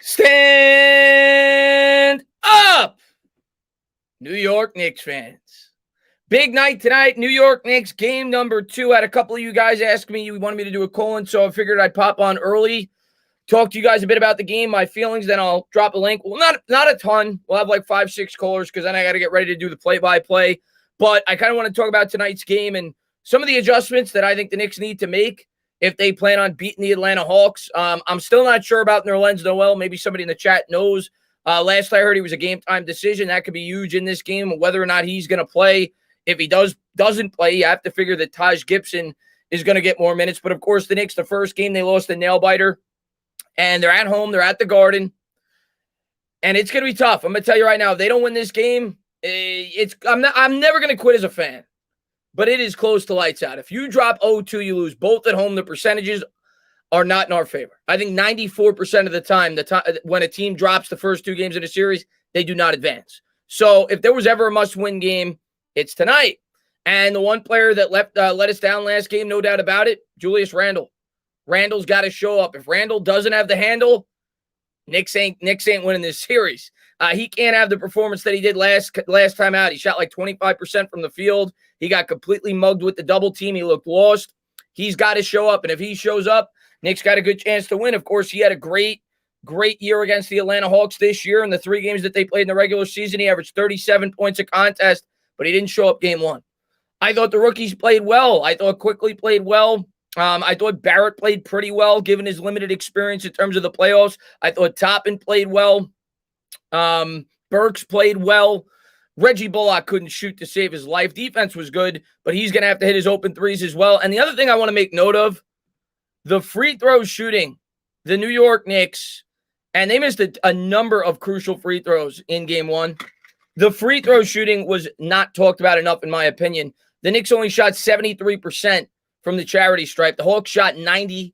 Stand up, New York Knicks fans. Big night tonight, New York Knicks, game number 2. I had a couple of you guys ask me, you wanted me to do a call-in, so I figured I'd pop on early, talk to you guys a bit about the game, my feelings, then I'll drop a link. Well, not a ton. We'll have like 5-6 callers because then I got to get ready to do the play-by-play. But I kind of want to talk about tonight's game and some of the adjustments that I think the Knicks need to make if they plan on beating the Atlanta Hawks. I'm still not sure about Nerlens Noel. Maybe somebody in the chat knows. Last I heard, he was a game-time decision. That could be huge in this game, whether or not he's going to play. If he doesn't play, you have to figure that Taj Gibson is going to get more minutes. But, of course, the Knicks, the first game, they lost a nail-biter. And they're at home. They're at the Garden. And it's going to be tough. I'm going to tell you right now, if they don't win this game, I'm never going to quit as a fan. But it is close to lights out. If you drop 0-2, you lose both at home. The percentages are not in our favor. I think 94% of the time, when a team drops the first 2 games in a series, they do not advance. So if there was ever a must-win game, it's tonight. And the one player that let us down last game, no doubt about it, Julius Randle. Randle's got to show up. If Randle doesn't have the handle, Knicks ain't winning this series. He can't have the performance that he did last time out. He shot like 25% from the field. He got completely mugged with the double team. He looked lost. He's got to show up. And if he shows up, Knicks got a good chance to win. Of course, he had a great year against the Atlanta Hawks this year. In the 3 games that they played in the regular season, he averaged 37 points a contest, but he didn't show up game 1. I thought the rookies played well. I thought Quickly played well. I thought Barrett played pretty well, given his limited experience in terms of the playoffs. I thought Toppin played well. Burks played well. Reggie Bullock couldn't shoot to save his life. Defense was good, but he's going to have to hit his open threes as well. And the other thing I want to make note of, the free throw shooting, the New York Knicks, and they missed a number of crucial free throws in game 1. The free throw shooting was not talked about enough, in my opinion. The Knicks only shot 73% from the charity stripe. The Hawks shot 92%.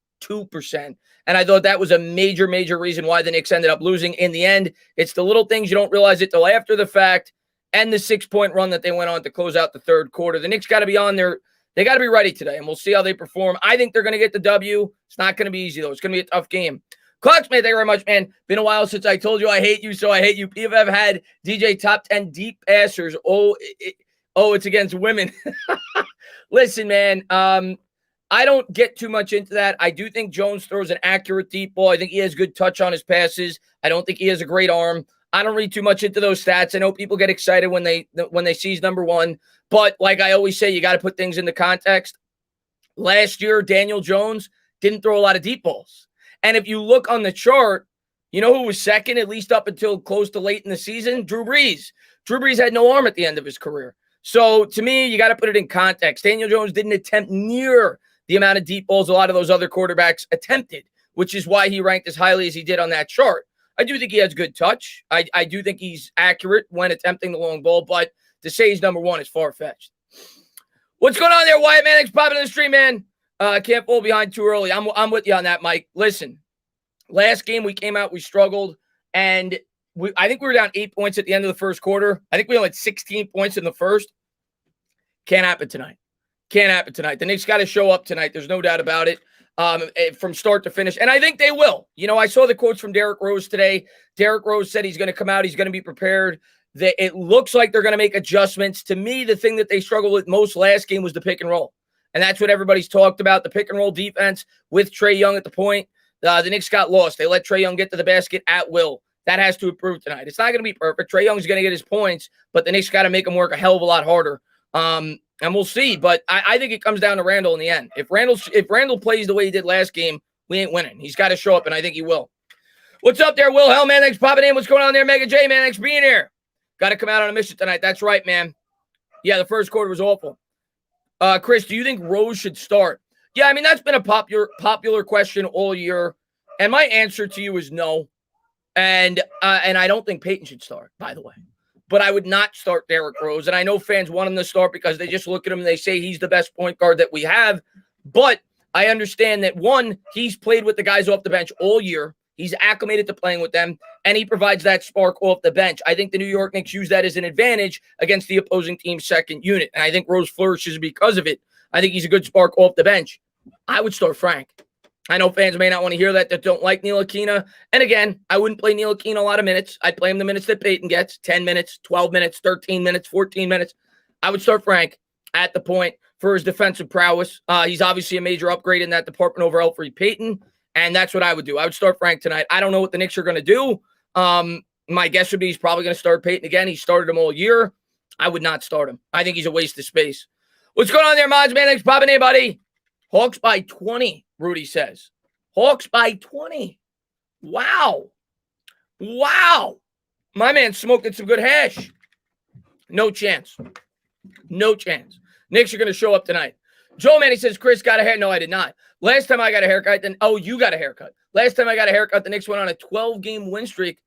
And I thought that was a major, major reason why the Knicks ended up losing in the end. It's the little things you don't realize it till after the fact, and the 6-point run that they went on to close out the third quarter. The Knicks got to be on there. They got to be ready today, and we'll see how they perform. I think they're going to get the W. It's not going to be easy, though. It's going to be a tough game. Clocks, man, thank you very much, man. Been a while since I told you I hate you, so I hate you. PFF had DJ top 10 deep passers. It's against women. Listen, man, I don't get too much into that. I do think Jones throws an accurate deep ball. I think he has good touch on his passes. I don't think he has a great arm. I don't read too much into those stats. I know people get excited when they see he's number 1. But like I always say, you got to put things into context. Last year, Daniel Jones didn't throw a lot of deep balls. And if you look on the chart, you know who was second, at least up until close to late in the season? Drew Brees. Drew Brees had no arm at the end of his career. So to me, you got to put it in context. Daniel Jones didn't attempt near the amount of deep balls a lot of those other quarterbacks attempted, which is why he ranked as highly as he did on that chart. I do think he has good touch. I do think he's accurate when attempting the long ball, but to say he's number 1 is far-fetched. What's going on there, Wyatt Mannix? Popping in the stream, man. Can't fall behind too early. I'm with you on that, Mike. Listen, last game we came out, we struggled, and I think we were down 8 points at the end of the first quarter. I think we only had 16 points in the first. Can't happen tonight. Can't happen tonight. The Knicks got to show up tonight. There's no doubt about it. From start to finish. And I think they will. You know, I saw the quotes from Derrick Rose today. Derrick Rose said he's going to come out. He's going to be prepared. It looks like they're going to make adjustments. To me, the thing that they struggled with most last game was the pick and roll. And that's what everybody's talked about, the pick and roll defense with Trae Young at the point. The Knicks got lost. They let Trae Young get to the basket at will. That has to improve tonight. It's not going to be perfect. Trae Young's going to get his points, but the Knicks got to make him work a hell of a lot harder. And we'll see, but I think it comes down to Randle in the end. If Randle plays the way he did last game, we ain't winning. He's got to show up, and I think he will. What's up there, Will? Hell, man, thanks for popping in. What's going on there, Mega J, man? Thanks for being here. Got to come out on a mission tonight. That's right, man. Yeah, the first quarter was awful. Chris, do you think Rose should start? Yeah, I mean, that's been a popular question all year, and my answer to you is no. And I don't think Peyton should start, by the way. But I would not start Derrick Rose. And I know fans want him to start because they just look at him and they say he's the best point guard that we have. But I understand that, one, he's played with the guys off the bench all year. He's acclimated to playing with them, and he provides that spark off the bench. I think the New York Knicks use that as an advantage against the opposing team's second unit. And I think Rose flourishes because of it. I think he's a good spark off the bench. I would start Frank. I know fans may not want to hear that don't like Ntilikina. And again, I wouldn't play Ntilikina a lot of minutes. I'd play him the minutes that Peyton gets, 10 minutes, 12 minutes, 13 minutes, 14 minutes. I would start Frank at the point for his defensive prowess. He's obviously a major upgrade in that department over Elfrid Payton, and that's what I would do. I would start Frank tonight. I don't know what the Knicks are going to do. My guess would be he's probably going to start Payton again. He started him all year. I would not start him. I think he's a waste of space. What's going on there, Mods, man? Thanks for popping in, buddy. Hawks by 20, Rudy says. Hawks by 20. Wow. Wow. My man's smoking some good hash. No chance. No chance. Knicks are going to show up tonight. Joe Manny says, Chris got a haircut. No, I did not. Last time I got a haircut, you got a haircut. Last time I got a haircut, the Knicks went on a 12-game win streak.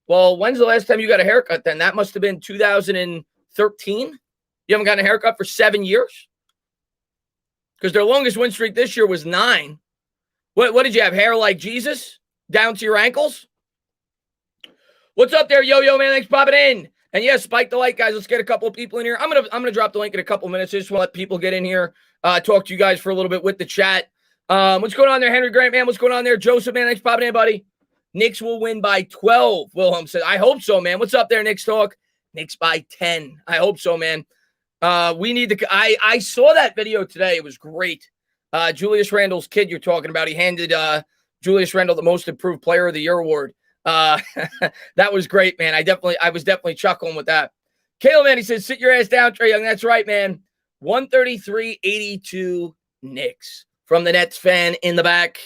Well, when's the last time you got a haircut then? That must have been 2013. You haven't gotten a haircut for 7 years? Because their longest win streak this year was 9. What did you have? Hair like Jesus? Down to your ankles? What's up there, Yo-Yo, man? Thanks for popping in. And yes, spike the like, guys. Let's get a couple of people in here. I'm gonna drop the link in a couple of minutes. I just want to let people get in here, talk to you guys for a little bit with the chat. What's going on there, Henry Grant, man? What's going on there? Joseph, man? Thanks for popping in, buddy. Knicks will win by 12, Wilhelm said. I hope so, man. What's up there, Knicks talk? Knicks by 10. I hope so, man. We need to – I saw that video today. It was great. Julius Randle's kid you're talking about. He handed Julius Randle the Most Improved Player of the Year award. That was great, man. I was definitely chuckling with that. Caleb, man, he says, sit your ass down, Trae Young. That's right, man. 133-82 Knicks. From the Nets fan in the back.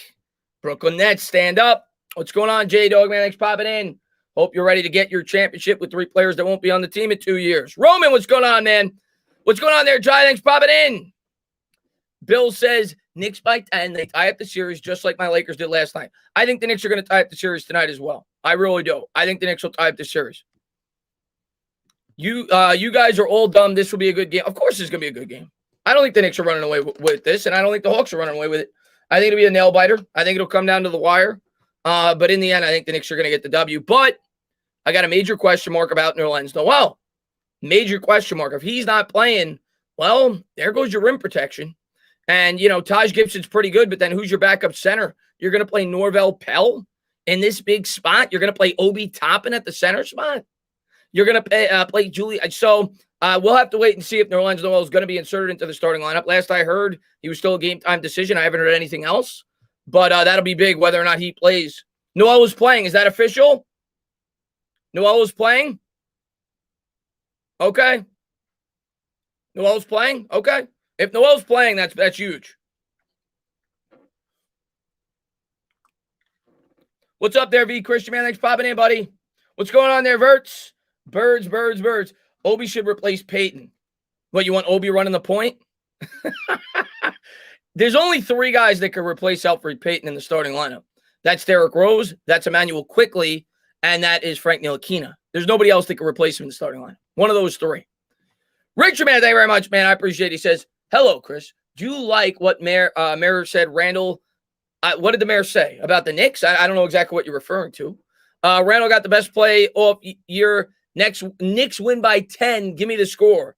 Brooklyn Nets, stand up. What's going on, J-Dog, man? Thanks for popping in. Hope you're ready to get your championship with 3 players that won't be on the team in 2 years. Roman, what's going on, man? What's going on there, Jai? Thanks for popping in. Bill says, Knicks by 10. They tie up the series just like my Lakers did last night. I think the Knicks are going to tie up the series tonight as well. I really do. I think the Knicks will tie up the series. You guys are all dumb. This will be a good game. Of course it's going to be a good game. I don't think the Knicks are running away with this, and I don't think the Hawks are running away with it. I think it'll be a nail-biter. I think it'll come down to the wire. But in the end, I think the Knicks are going to get the W. But I got a major question mark about Nerlens Noel. Major question mark. If he's not playing, well, there goes your rim protection. And, Taj Gibson's pretty good, but then who's your backup center? You're going to play Norvel Pell in this big spot? You're going to play Obi Toppin at the center spot? You're going to play Julie. So we'll have to wait and see if Nerlens Noel is going to be inserted into the starting lineup. Last I heard, he was still a game-time decision. I haven't heard anything else. But that'll be big whether or not he plays. Noel was playing. Is that official? Noel was playing? Okay. Noel's playing? Okay. If Noel's playing, that's huge. What's up there, V Christian, man? Thanks for popping in, buddy. What's going on there, Verts? Birds. Obi should replace Peyton. What, you want Obi running the point? There's only 3 guys that could replace Elfrid Payton in the starting lineup. That's Derrick Rose, that's Emmanuel Quickley, and that is Frank Ntilikina. There's nobody else that could replace him in the starting lineup. One of those 3. Richard, man, thank you very much, man. I appreciate it. He says, hello, Chris. Do you like what Mayor said, Randall? What did the mayor say about the Knicks? I don't know exactly what you're referring to. Randall got the best play of year. Knicks win by 10. Give me the score.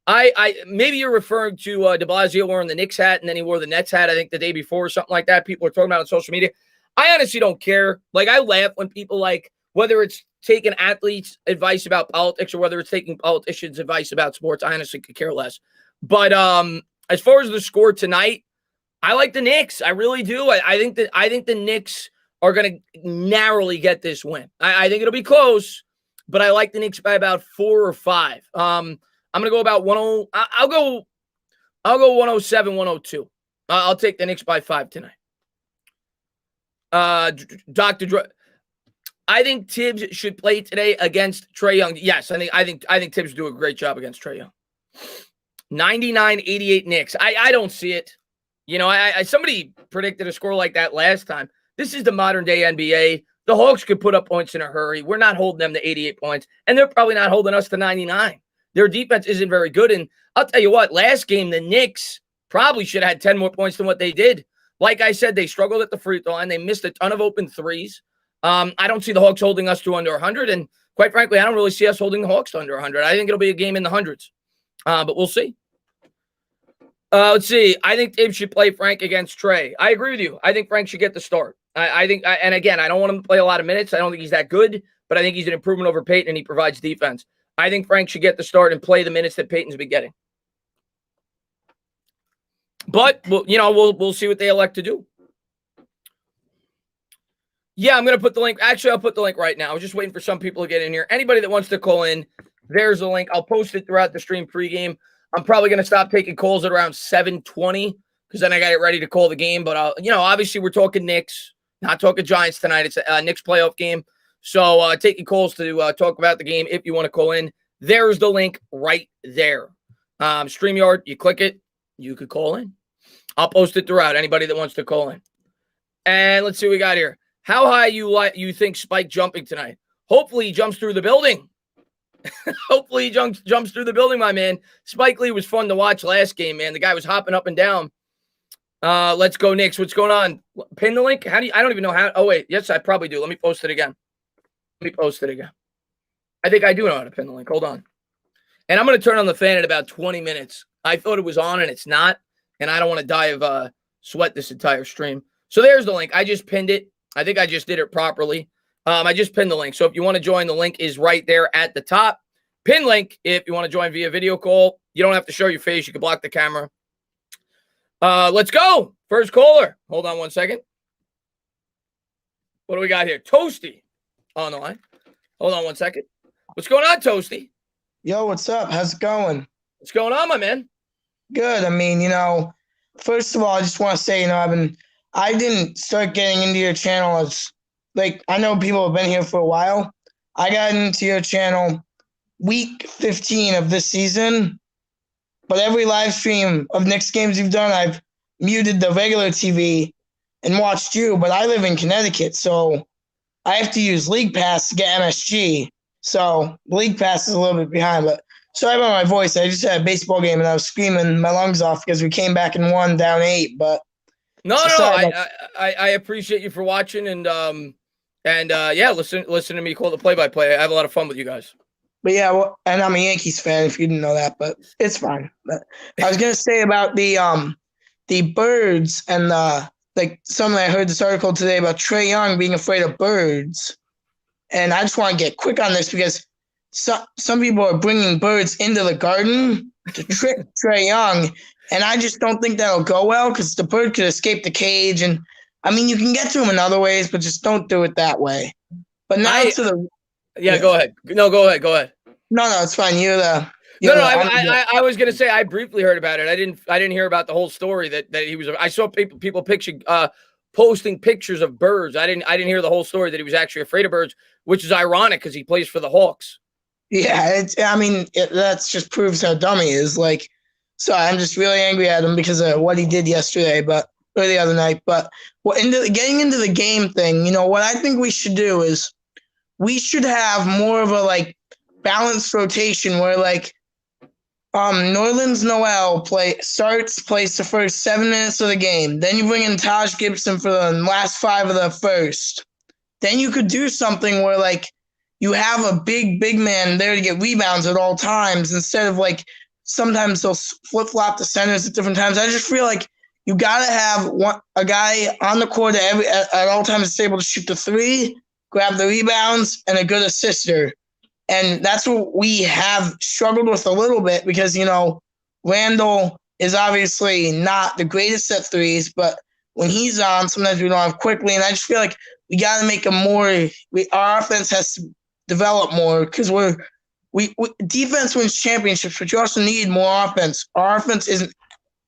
I maybe you're referring to de Blasio wearing the Knicks hat and then he wore the Nets hat, I think, the day before or something like that. People are talking about it on social media. I honestly don't care. Like, I laugh when people, like, whether it's taking athletes' advice about politics or whether it's taking politicians' advice about sports, I honestly could care less. But as far as the score tonight, I like the Knicks. I really do. I think the Knicks are going to narrowly get this win. I think it'll be close, but I like the Knicks by about 4 or 5. I'm going to go about 10. I'll go 107, 102. I'll take the Knicks by 5 tonight. Dr. Dre, I think Tibbs should play today against Trae Young. Yes, I think Tibbs will do a great job against Trae Young. 99-88 Knicks. I don't see it. Somebody predicted a score like that last time. This is the modern day NBA. The Hawks could put up points in a hurry. We're not holding them to 88 points, and they're probably not holding us to 99. Their defense isn't very good. And I'll tell you what, last game, the Knicks probably should have had 10 more points than what they did. Like I said, they struggled at the free throw line. They missed a ton of open threes. I don't see the Hawks holding us to under 100. And quite frankly, I don't really see us holding the Hawks to under 100. I think it'll be a game in the hundreds. But we'll see. Let's see. I think Dave should play Frank against Trey. I agree with you. I think Frank should get the start. I think, and again, I don't want him to play a lot of minutes. I don't think he's that good, but I think he's an improvement over Peyton, and he provides defense. I think Frank should get the start and play the minutes that Peyton's been getting. But we'll see what they elect to do. Yeah, I'm going to put the link. Actually, I'll put the link right now. I was just waiting for some people to get in here. Anybody that wants to call in, there's the link. I'll post it throughout the stream pregame. I'm probably going to stop taking calls at around 7:20 because then I got it ready to call the game. But, obviously we're talking Knicks, not talking Giants tonight. It's a Knicks playoff game. So taking calls to talk about the game if you want to call in. There's the link right there. StreamYard, you click it, you could call in. I'll post it throughout, anybody that wants to call in. And let's see what we got here. How high you think Spike jumping tonight? Hopefully he jumps through the building. Hopefully he jumps through the building, my man. Spike Lee was fun to watch last game, man. The guy was hopping up and down. Let's go, Knicks. What's going on? Pin the link? I don't even know how. Oh, wait. Yes, I probably do. Let me post it again. I think I do know how to pin the link. Hold on. And I'm going to turn on the fan in about 20 minutes. I thought it was on, and it's not. And I don't want to die of sweat this entire stream. So there's the link. I just pinned it. I think I just did it properly. I just pinned the link. So if you want to join, the link is right there at the top. Pin link if you want to join via video call. You don't have to show your face. You can block the camera. Let's go. First caller. Hold on one second. What do we got here? Toasty on the line. Hold on one second. What's going on, Toasty? Yo, what's up? How's it going? What's going on, my man? Good. I mean, first of all, I just want to say, I didn't start getting into your channel as, I know people have been here for a while. I got into your channel week 15 of this season, but every live stream of Knicks games you've done, I've muted the regular TV and watched you, but I live in Connecticut, so I have to use League Pass to get MSG. So League Pass is a little bit behind, but sorry about my voice. I just had a baseball game and I was screaming my lungs off because we came back and won down 8. But I appreciate you for watching and listen to me call the play-by-play. I have a lot of fun with you guys. But yeah, and I'm a Yankees fan if you didn't know that, but it's fine. But I was gonna say about the birds and something I heard this article today about Trae Young being afraid of birds. And I just want to get quick on this because some people are bringing birds into the garden to trick Trae Young, and I just don't think that'll go well because the bird could escape the cage. And I mean, you can get to him in other ways, but just don't do it that way. But now go ahead. No, go ahead. No, it's fine. I was gonna say I briefly heard about it. I didn't hear about the whole story that he was. I saw people posting pictures of birds. I didn't hear the whole story that he was actually afraid of birds, which is ironic because he plays for the Hawks. Yeah, that just proves how dumb he is. So I'm just really angry at him because of what he did yesterday, or the other night. But getting into the game thing, what I think we should do is we should have more of a balanced rotation where Nerlens Noel plays the first 7 minutes of the game. Then you bring in Taj Gibson for the last 5 of the first. Then you could do something where you have a big man there to get rebounds at all times instead of sometimes they'll flip-flop the centers at different times. I just feel you got to have a guy on the court at all times that's able to shoot the 3, grab the rebounds, and a good assister. And that's what we have struggled with a little bit because, Randall is obviously not the greatest at threes, but when he's on, sometimes we don't have quickly. And I just feel we got to make our offense has to develop more because defense wins championships, but you also need more offense. Our offense isn't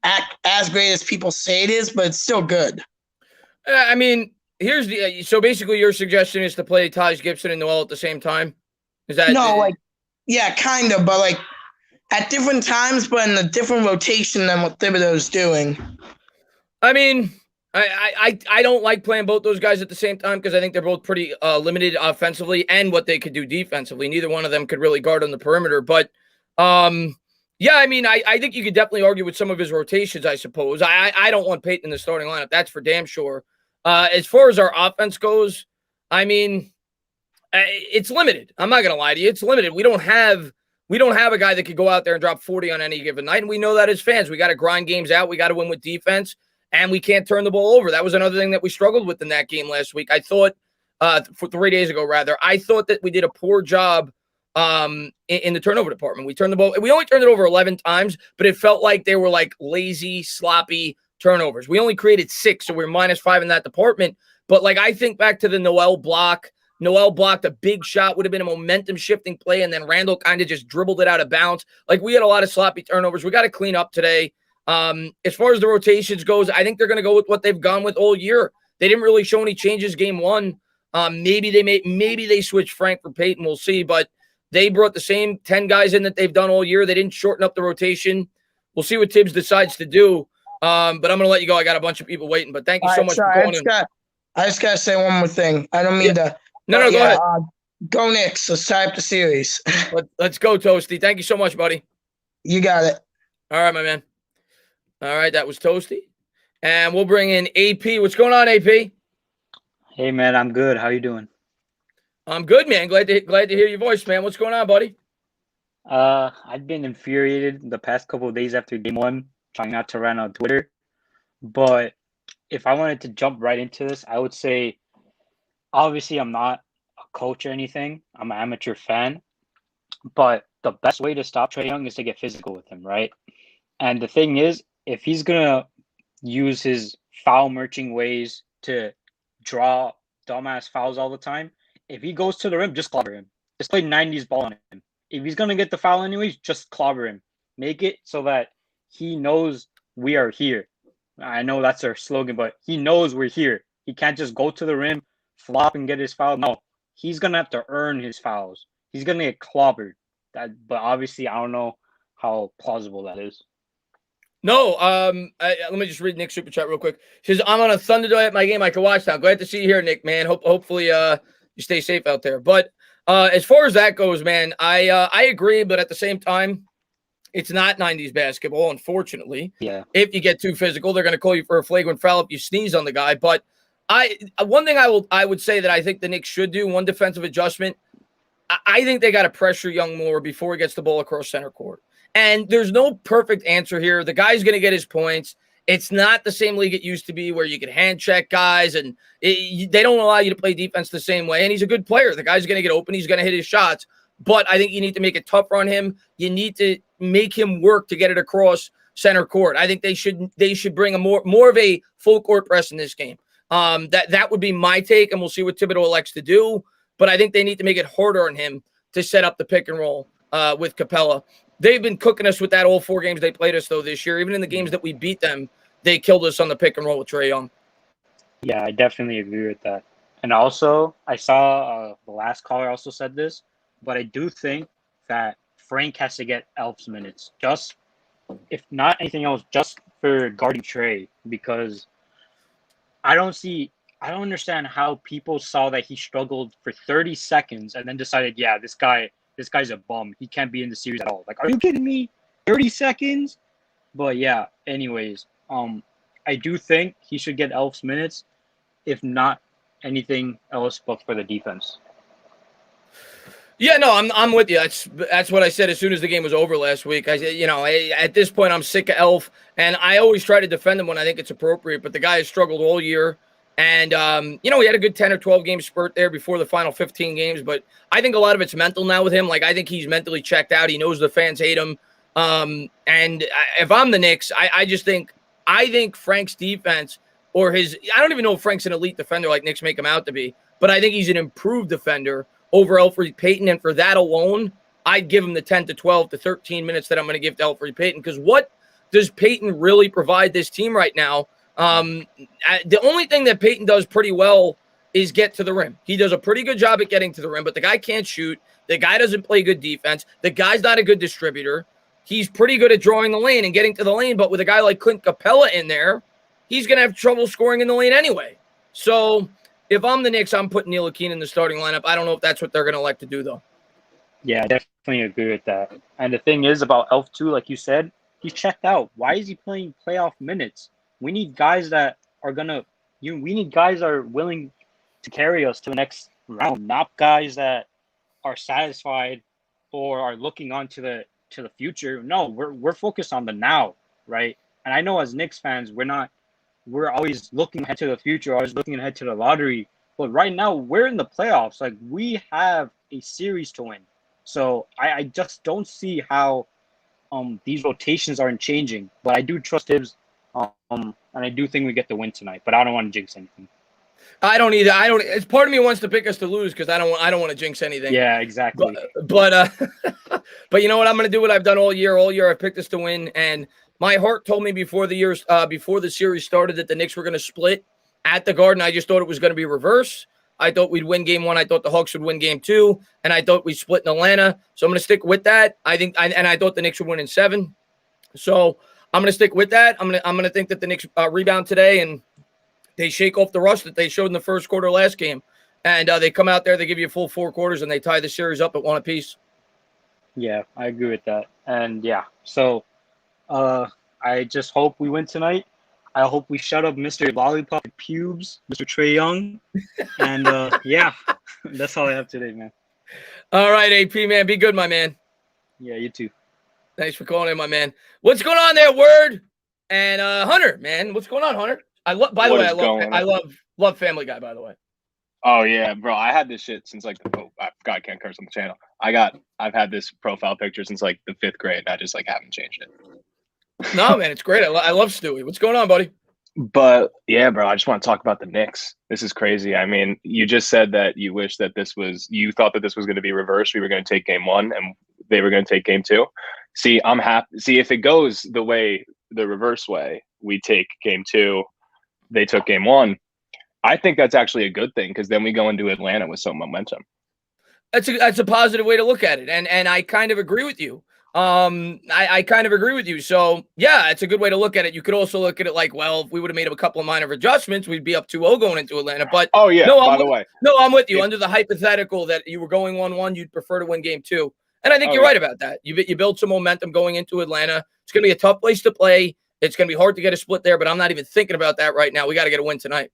as great as people say it is, but it's still good. I mean, so basically your suggestion is to play Taj Gibson and Noel at the same time? Is that yeah, kind of, but at different times, but in a different rotation than what Thibodeau's doing. I mean, I don't like playing both those guys at the same time because I think they're both pretty limited offensively and what they could do defensively. Neither one of them could really guard on the perimeter. But, yeah, I mean, I think you could definitely argue with some of his rotations, I suppose. I don't want Peyton in the starting lineup. That's for damn sure. As far as our offense goes, I mean, it's limited. I'm not going to lie to you. It's limited. We don't have We don't have a guy that could go out there and drop 40 on any given night, and we know that as fans. We got to grind games out. We got to win with defense, and we can't turn the ball over. That was another thing that we struggled with in that game last week. I thought, for 3 days ago, rather, I thought that we did a poor job in the turnover department. We turned the ball. We only turned it over 11 times, but it felt like they were like lazy, sloppy turnovers. We only created 6, so we're -5 in that department. But like I think back to the Noel block. Noel blocked a big shot, would have been a momentum shifting play, and then Randall kind of just dribbled it out of bounds. Like we had a lot of sloppy turnovers. We got to clean up today. As far as the rotations goes, I think they're going to go with what they've gone with all year. They didn't really show any changes game 1. Maybe they switched Frank for Peyton. We'll see, but they brought the same 10 guys in that they've done all year. They didn't shorten up the rotation. We'll see what Tibbs decides to do. But I'm going to let you go. I got a bunch of people waiting, but thank you so much for calling in. I just got to say one more thing. I don't mean to. No, go ahead. Go Knicks. Let's tie up the series. Let's go, Toasty. Thank you so much, buddy. You got it. All right, my man. All right, that was Toasty. And we'll bring in AP. What's going on, AP? Hey, man, I'm good. How you doing? I'm good, man. Glad to hear your voice, man. What's going on, buddy? I've been infuriated the past couple of days after game 1, trying not to rant on Twitter. But if I wanted to jump right into this, I would say, obviously, I'm not a coach or anything. I'm an amateur fan. But the best way to stop Trae Young is to get physical with him, right? And the thing is, if he's going to use his foul-merching ways to draw dumbass fouls all the time, if he goes to the rim, just clobber him. Just play 90s ball on him. If he's going to get the foul anyways, just clobber him. Make it so that he knows we are here. I know that's our slogan, but he knows we're here. He can't just go to the rim, flop, and get his foul. No, he's going to have to earn his fouls. He's going to get clobbered. But obviously, I don't know how plausible that is. No, let me just read Nick's super chat real quick. He says, I'm on a Thunder day at my game. I can watch now. Glad to see you here, Nick, man. Hopefully you stay safe out there. But as far as that goes, man, I agree. But at the same time, it's not 90s basketball, unfortunately. Yeah. If you get too physical, they're going to call you for a flagrant foul if you sneeze on the guy. But one thing I would say that I think the Knicks should do, one defensive adjustment, I think they got to pressure Young more before he gets the ball across center court. And there's no perfect answer here. The guy's going to get his points. It's not the same league it used to be where you could hand check guys and they don't allow you to play defense the same way. And he's a good player. The guy's going to get open. He's going to hit his shots. But I think you need to make it tougher on him. You need to make him work to get it across center court. I think they should bring a more of a full court press in this game. That would be my take, and we'll see what Thibodeau elects to do. But I think they need to make it harder on him to set up the pick and roll with Capella. They've been cooking us with that all 4 games they played us, though, this year. Even in the games that we beat them, they killed us on the pick and roll with Trae Young. Yeah, I definitely agree with that. And also, I saw the last caller also said this, but I do think that Frank has to get Elf's minutes, just, if not anything else, just for guarding Trae, because I don't understand how people saw that he struggled for 30 seconds and then decided, yeah, this guy's a bum. He can't be in the series at all. Like, are you kidding me? 30 seconds? But yeah, anyways, I do think he should get Elf's minutes, if not anything else but for the defense. Yeah, no, I'm with you. That's what I said as soon as the game was over last week. I said, at this point, I'm sick of Elf, and I always try to defend him when I think it's appropriate, but the guy has struggled all year. And, he had a good 10 or 12 game spurt there before the final 15 games. But I think a lot of it's mental now with him. Like, I think he's mentally checked out. He knows the fans hate him. And if I'm the Knicks, I think Frank's defense or I don't even know if Frank's an elite defender like Knicks make him out to be. But I think he's an improved defender over Elfrid Payton. And for that alone, I'd give him the 10 to 12 to 13 minutes that I'm going to give to Elfrid Payton. Because what does Payton really provide this team right now? The only thing that Payton does pretty well is get to the rim. He does a pretty good job at getting to the rim, but the guy can't shoot. The guy doesn't play good defense. The guy's not a good distributor. He's pretty good at drawing the lane and getting to the lane, but with a guy like Clint Capella in there, he's going to have trouble scoring in the lane anyway. So if I'm the Knicks, I'm putting Ntilikina in the starting lineup. I don't know if that's what they're going to elect to do, though. Yeah, I definitely agree with that. And the thing is about Elf, too, like you said, he's checked out. Why is he playing playoff minutes? We need guys that are we need guys that are willing to carry us to the next round, not guys that are satisfied or are looking on to the future. No, we're focused on the now, right? And I know as Knicks fans, we're always looking ahead to the future, always looking ahead to the lottery. But right now, we're in the playoffs. Like, we have a series to win. So I just don't see how these rotations aren't changing. But I do trust Tibbs, and I do think we get the win tonight. But I don't want to jinx anything. I don't either. I don't. It's part of me wants to pick us to lose because I don't want to jinx anything. Yeah, exactly. But but you know what? I'm going to do what I've done all year. All year I've picked us to win, and my heart told me before the series started that the Knicks were going to split at the Garden. I just thought it was going to be reverse. I thought we'd win game 1. I thought the Hawks would win game 2, and I thought we'd split in Atlanta. So I'm going to stick with that. I thought the Knicks would win in 7. So I'm going to stick with that. I'm going to think that the Knicks rebound today and they shake off the rust that they showed in the first quarter last game. And they come out there, they give you a full 4 quarters, and they tie the series up at 1 apiece. Yeah, I agree with that. And yeah, so I just hope we win tonight. I hope we shut up Mr. Lollipop Pubes, Mr. Trae Young. And yeah, that's all I have today, man. All right, AP, man. Be good, my man. Yeah, you too. Thanks for calling in, my man. What's going on there, Word? And Hunter, man. What's going on, Hunter? I love Family Guy, by the way. Oh yeah, bro. I had this shit since I forgot I can't curse on the channel. I've had this profile picture since like the 5th grade. I just haven't changed it. No, man, it's great. I love Stewie. What's going on, buddy? But yeah, bro, I just want to talk about the Knicks. This is crazy. I mean, you just said that you wish that you thought that this was going to be reversed. We were going to take game 1 and they were going to take game 2. See, I'm happy. See, if it goes the reverse way, we take game 2, they took game 1. I think that's actually a good thing because then we go into Atlanta with some momentum. That's a positive way to look at it, and I kind of agree with you. I kind of agree with you. So yeah, it's a good way to look at it. You could also look at it like, well, if we would have made a couple of minor adjustments, we'd be up 2-0 going into Atlanta. But oh yeah, no, I'm with you. Under the hypothetical that you were going 1-1, you'd prefer to win game 2, and I think you're right about that. You build some momentum going into Atlanta. It's going to be a tough place to play. It's going to be hard to get a split there, but I'm not even thinking about that right now. We got to get a win tonight.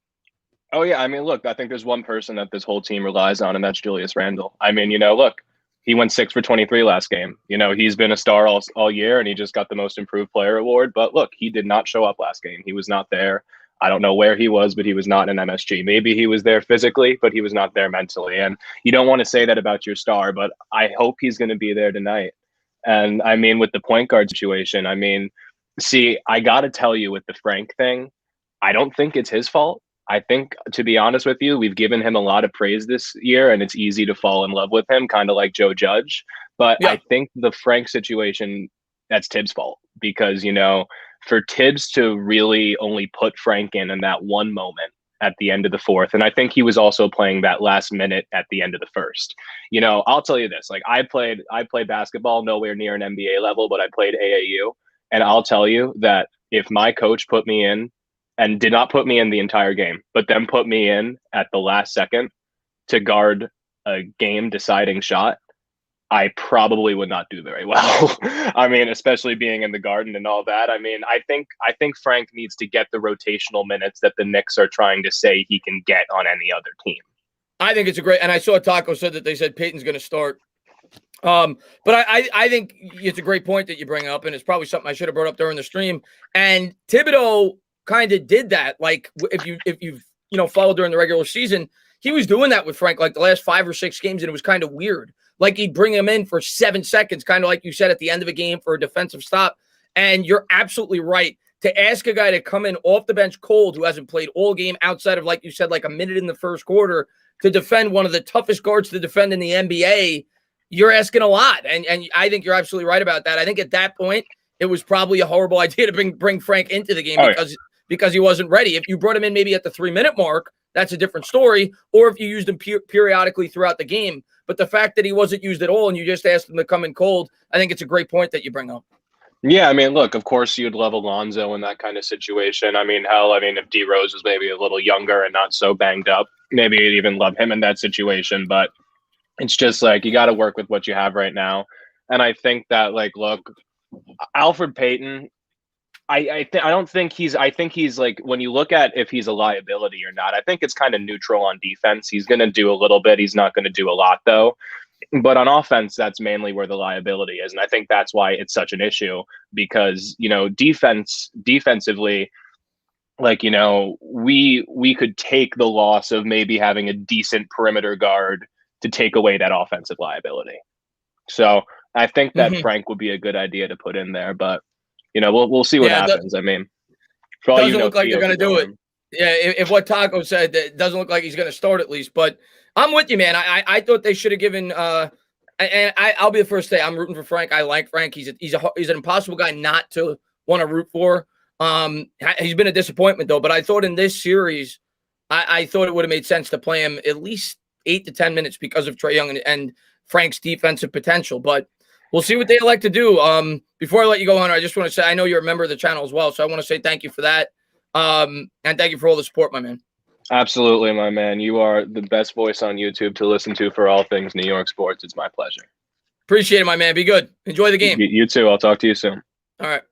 Oh, yeah. I mean, look, I think there's one person that this whole team relies on, and that's Julius Randle. I mean, look, he went 6 for 23 last game. He's been a star all year, and he just got the most improved player award. But look, he did not show up last game. He was not there. I don't know where he was, but he was not in MSG. Maybe he was there physically, but he was not there mentally. And you don't want to say that about your star, but I hope he's going to be there tonight. And I mean, with the point guard situation, I mean, see, I got to tell you with the Frank thing, I don't think it's his fault. I think, to be honest with you, we've given him a lot of praise this year, and it's easy to fall in love with him, kind of like Joe Judge. But yeah. I think the Frank situation, that's Tibbs' fault because, for Tibbs to really only put Frank in that one moment at the end of the 4th, and I think he was also playing that last minute at the end of the 1st. I'll tell you this, like I played basketball nowhere near an NBA level, but I played AAU, and I'll tell you that if my coach put me in and did not put me in the entire game, but then put me in at the last second to guard a game deciding shot, I probably would not do very well. I mean, especially being in the Garden and all that. I mean, I think Frank needs to get the rotational minutes that the Knicks are trying to say he can get on any other team. I think it's a great, and I saw Taco said that they said Peyton's going to start. But I think it's a great point that you bring up, and it's probably something I should have brought up during the stream. And Thibodeau kind of did that. Like if you've followed during the regular season, he was doing that with Frank like the last 5 or 6 games, and it was kind of weird. Like he'd bring him in for 7 seconds, kind of like you said at the end of a game for a defensive stop. And you're absolutely right. To ask a guy to come in off the bench cold who hasn't played all game outside of, like you said, like a minute in the first quarter to defend one of the toughest guards to defend in the NBA, you're asking a lot. And I think you're absolutely right about that. I think at that point, it was probably a horrible idea to bring Frank into the game because he wasn't ready. If you brought him in maybe at the 3-minute mark, that's a different story. Or if you used him periodically throughout the game. But the fact that he wasn't used at all and you just asked him to come in cold, I think it's a great point that you bring up. Yeah, I mean, look, of course you'd love Alonzo in that kind of situation. I mean, if D Rose was maybe a little younger and not so banged up, maybe you'd even love him in that situation. But it's just like you got to work with what you have right now. And I think that, like, look, Alfred Payton, I think he's like, when you look at if he's a liability or not, I think it's kind of neutral on defense. He's going to do a little bit. He's not going to do a lot, though. But on offense, that's mainly where the liability is. And I think that's why it's such an issue because, defensively, like, we could take the loss of maybe having a decent perimeter guard to take away that offensive liability. So I think that Frank would be a good idea to put in there, but we'll see what happens. I mean, for all doesn't look like they're going to do it. Yeah, if what Taco said, it doesn't look like he's going to start at least. But I'm with you, man. I thought they should have given. And I'll be the first to say I'm rooting for Frank. I like Frank. He's an impossible guy not to want to root for. He's been a disappointment though. But I thought in this series, I thought it would have made sense to play him at least 8 to 10 minutes because of Trae Young and Frank's defensive potential. But we'll see what they elect to do. Before I let you go, Hunter, I just want to say I know you're a member of the channel as well, so I want to say thank you for that. And thank you for all the support, my man. Absolutely, my man. You are the best voice on YouTube to listen to for all things New York sports. It's my pleasure. Appreciate it, my man. Be good. Enjoy the game. You too. I'll talk to you soon. All right.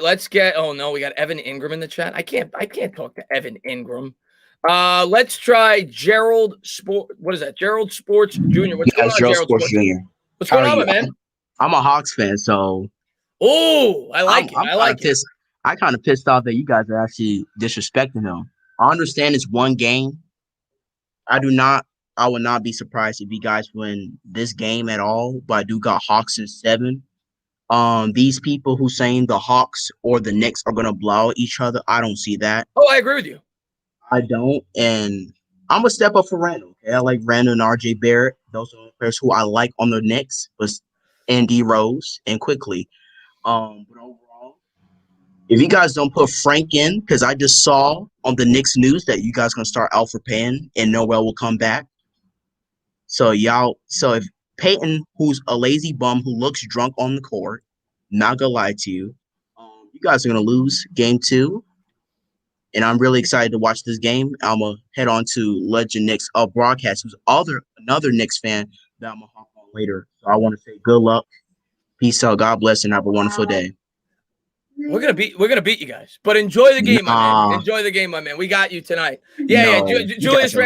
Let's get. Oh no, we got Evan Ingram in the chat. I can't talk to Evan Ingram. Let's try Gerald Sport. What is that? Gerald Sports Jr. What's going on, Gerald Sports Jr.? What's going on, man? I'm a Hawks fan, so. Oh, I like it. I like it. I kind of pissed off that you guys are actually disrespecting him. I understand it's one game. I would not be surprised if you guys win this game at all, but I do got Hawks in 7. These people who saying the Hawks or the Knicks are going to blow out each other, I don't see that. Oh, I agree with you. I don't, and I'm going to step up for Randall. Okay? I like Randall and RJ Barrett. Those are the players who I like on the Knicks, but Andy Rose and quickly. But overall, if you guys don't put Frank in, because I just saw on the Knicks news that you guys going to start Alfred Payton and Noel will come back. So if Payton, who's a lazy bum who looks drunk on the court, not going to lie to you, you guys are going to lose game 2. And I'm really excited to watch this game. I'm going to head on to Legend Knicks broadcast, who's another Knicks fan that I'm going to hop on later. So I want to say good luck, peace out, God bless, and have a wonderful day. We're gonna beat you guys, but enjoy the game, my man. Enjoy the game, my man. We got you tonight. Julius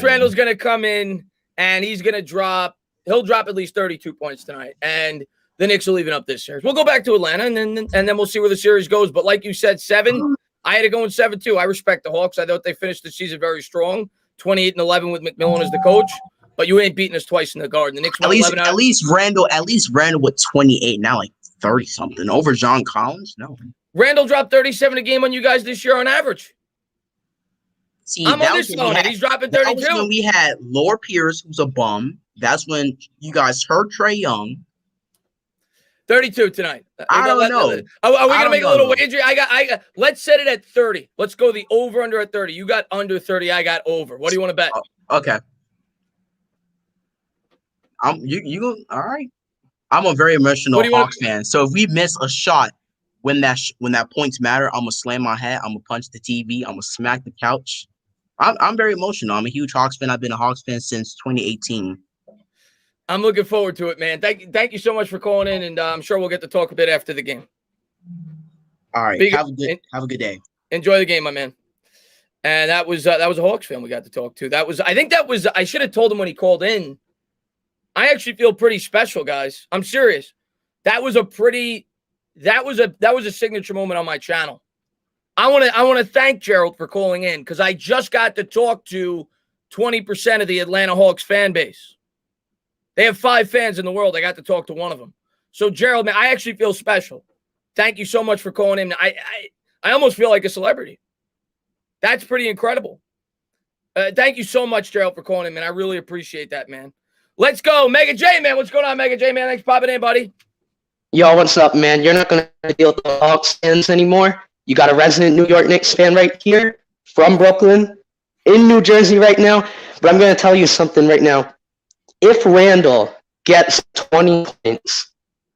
Randle's gonna come in and he's gonna drop. He'll drop at least 32 points tonight, and the Knicks will even up this series. We'll go back to Atlanta, and then we'll see where the series goes. But like you said, 7. I had to go in 7 too. I respect the Hawks. I thought they finished the season very strong, 28-11 with McMillan as the coach. But you ain't beating us twice in the Garden. The Knicks won 11 out. At least Randle with 28 now, like 30 something over John Collins. No, Randle dropped 37 a game on you guys this year on average. See, I'm on this phone. He's dropping 32. That was when we had Laura Pierce, who's a bum. That's when you guys heard Trae Young. 32 tonight. I don't know. Are we gonna make a little wager? I got. Let's set it at 30. Let's go the over under at 30. You got under 30. I got over. What do you want to bet? Okay. You all right? I'm a very emotional Hawks fan. So if we miss a shot when that points matter, I'm gonna slam my head. I'm gonna punch the TV. I'm gonna smack the couch. I'm very emotional. I'm a huge Hawks fan. I've been a Hawks fan since 2018. I'm looking forward to it, man. Thank you so much for calling in, and I'm sure we'll get to talk a bit after the game. All right. Have a good day. Enjoy the game, my man. And that was a Hawks fan we got to talk to. I should have told him when he called in. I actually feel pretty special, guys. I'm serious. That was a signature moment on my channel. I want to thank Gerald for calling in because I just got to talk to 20% of the Atlanta Hawks fan base. They have 5 fans in the world. I got to talk to one of them. So Gerald, man, I actually feel special. Thank you so much for calling in. I almost feel like a celebrity. That's pretty incredible. Thank you so much, Gerald, for calling in, man. I really appreciate that, man. Let's go. Mega J, man. What's going on, Mega J, man? Thanks for popping in, buddy. Yo, what's up, man? You're not going to deal with the Hawks fans anymore. You got a resident New York Knicks fan right here from Brooklyn, in New Jersey right now. But I'm going to tell you something right now. If Randall gets 20 points,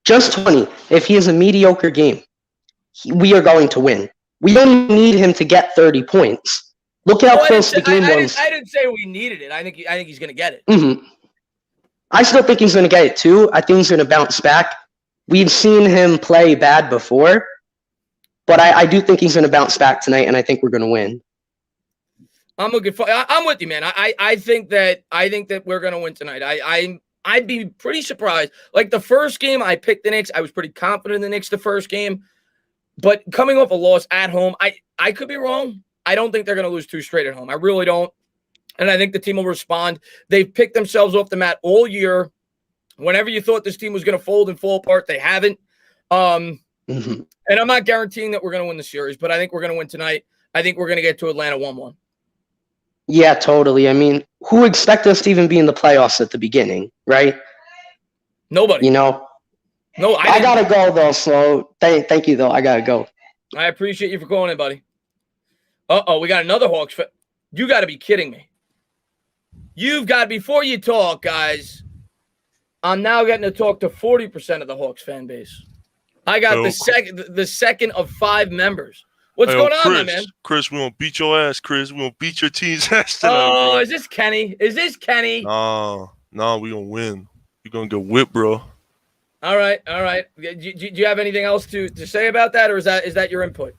just 20, if he has a mediocre game, we are going to win. We don't need him to get 30 points. Look how close the game was. I didn't say we needed it. I think he's going to get it. Mm-hmm. I still think he's going to get it too. I think he's going to bounce back. We've seen him play bad before, but I do think he's going to bounce back tonight, and I think we're going to win. I'm looking for. I'm with you, man. I think that we're gonna win tonight. I'd be pretty surprised. Like the first game, I picked the Knicks. I was pretty confident in the Knicks the first game, but coming off a loss at home, I could be wrong. I don't think they're gonna lose 2 straight at home. I really don't, and I think the team will respond. They've picked themselves off the mat all year. Whenever you thought this team was gonna fold and fall apart, they haven't. And I'm not guaranteeing that we're gonna win the series, but I think we're gonna win tonight. I think we're gonna get to Atlanta 1-1. Yeah, totally. I mean, who expected us to even be in the playoffs at the beginning, right? Nobody. You know? No, I gotta go though, so thank you though. I gotta go. I appreciate you for calling in, buddy. We got another Hawks fan. You got to be kidding me. You've got, before you talk, guys, I'm now getting to talk to 40% of the Hawks fan base. I got the second of 5 members. What's going on, my man? Chris, we gonna beat your ass, Chris. We gonna beat your team's ass tonight. Oh, bro. is this Kenny? No, we gonna win. We gonna get whipped, bro. All right. Do you have anything else to say about that, or is that your input?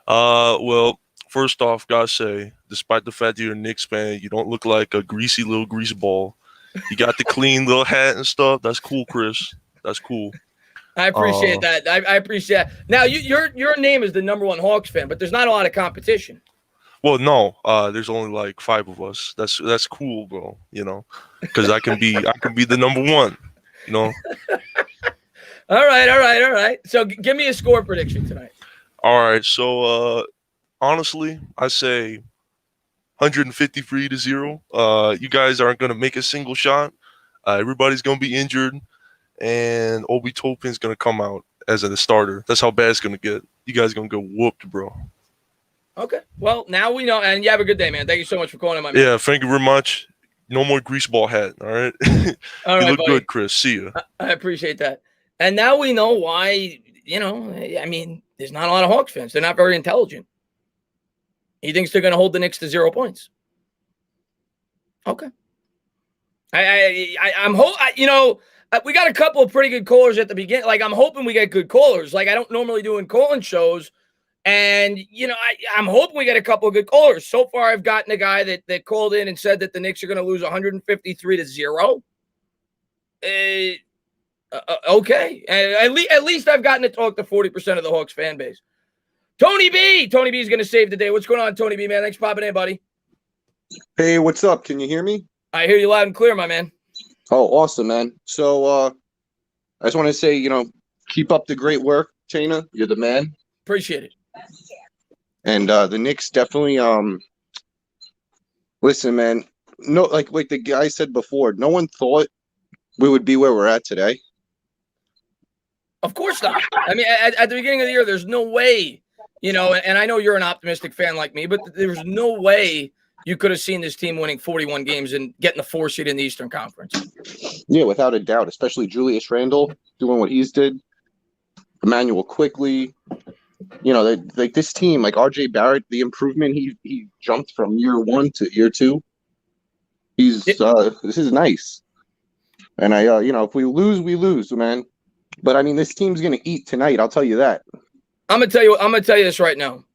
Well, first off, gotta say, despite the fact that you're a Knicks fan, you don't look like a greasy little grease ball. You got the clean little hat and stuff. That's cool, Chris. That's cool. I appreciate that. I appreciate that. Now, your name is the #1 Hawks fan, but there's not a lot of competition. Well, no, there's only like 5 of us. That's cool, bro. You know, because I can be the #1. You know. All right. So give me a score prediction tonight. All right. So honestly, I say 153-0. You guys aren't gonna make a single shot. Everybody's gonna be injured. And Obi Toppin's going to come out as a starter. That's how bad it's going to get. You guys going to get whooped, bro. Okay. Well, now we know. And you have a good day, man. Thank you so much for calling in, my man. Yeah, thank you very much. No more greaseball hat, all right? All right, you look buddy. good, Chris. See you. I appreciate that. And now we know why, I mean, there's not a lot of Hawks fans. They're not very intelligent. He thinks they're going to hold the Knicks to 0 points. Okay. I'm we got a couple of pretty good callers at the beginning. Like, I'm hoping we get good callers. Like, I don't normally do in calling shows. And, I'm hoping we get a couple of good callers. So far, I've gotten a guy that called in and said that the Knicks are going to lose 153-0. Okay. At least I've gotten to talk to 40% of the Hawks fan base. Tony B. Tony B is going to save the day. What's going on, Tony B, man? Thanks for popping in, buddy. Hey, what's up? Can you hear me? I hear you loud and clear, my man. Oh, awesome, man. So I just want to say, keep up the great work, Chena. You're the man. Appreciate it. And the Knicks definitely listen, man. No, like the guy said before, no one thought we would be where we're at today. Of course not. I mean, at the beginning of the year, there's no way, and I know you're an optimistic fan like me, but there's no way you could have seen this team winning 41 games and getting the 4 seed in the Eastern Conference. Yeah, without a doubt, especially Julius Randle doing what he's did. Emmanuel Quickly, like this team, like RJ Barrett, the improvement he jumped from year 1 to year 2. This is nice. And if we lose, we lose, man. But I mean, this team's gonna eat tonight. I'll tell you that. I'm gonna tell you this right now.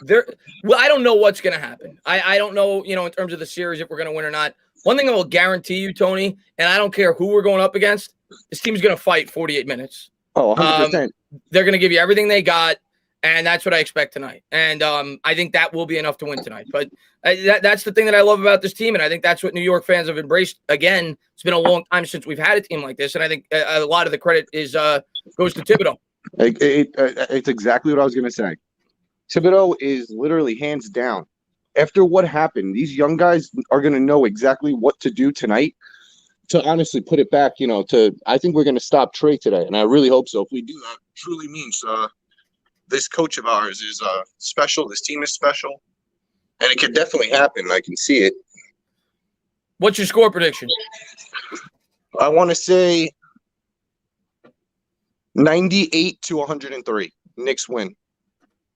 I don't know what's going to happen. I don't know, in terms of the series, if we're going to win or not. One thing I will guarantee you, Tony, and I don't care who we're going up against, this team's going to fight 48 minutes. Oh, 100%. They're going to give you everything they got, and that's what I expect tonight. And I think that will be enough to win tonight. But that's the thing that I love about this team, and I think that's what New York fans have embraced. Again, it's been a long time since we've had a team like this, and I think a lot of the credit goes to Thibodeau. It's exactly what I was going to say. Thibodeau is literally hands down. After what happened, these young guys are going to know exactly what to do tonight to honestly put it back, I think we're going to stop Trey today. And I really hope so. If we do, that truly means this coach of ours is special. This team is special. And it could definitely happen. I can see it. What's your score prediction? I want to say 98-103. Knicks win.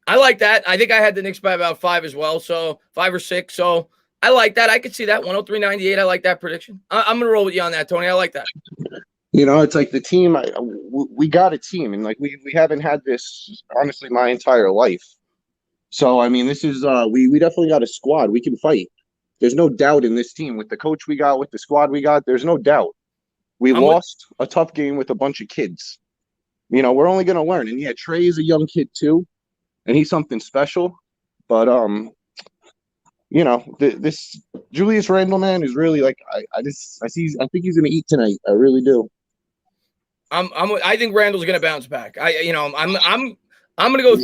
I like that. I think I had the Knicks by about 5 as well, so 5 or 6. So I like that. I could see that 103-98. I like that prediction. I'm gonna roll with you on that, Tony. I like that. It's like the team. We got a team, and like we haven't had this honestly my entire life. So I mean, this is we definitely got a squad. We can fight. There's no doubt in this team with the coach we got, with the squad we got. There's no doubt. We lost a tough game with a bunch of kids. You know, we're only going to learn. And yeah, Trey is a young kid too, and he's something special. But you know, this Julius Randle man is really like I think he's going to eat tonight. I really do. I think Randall's going to bounce back. I'm going to go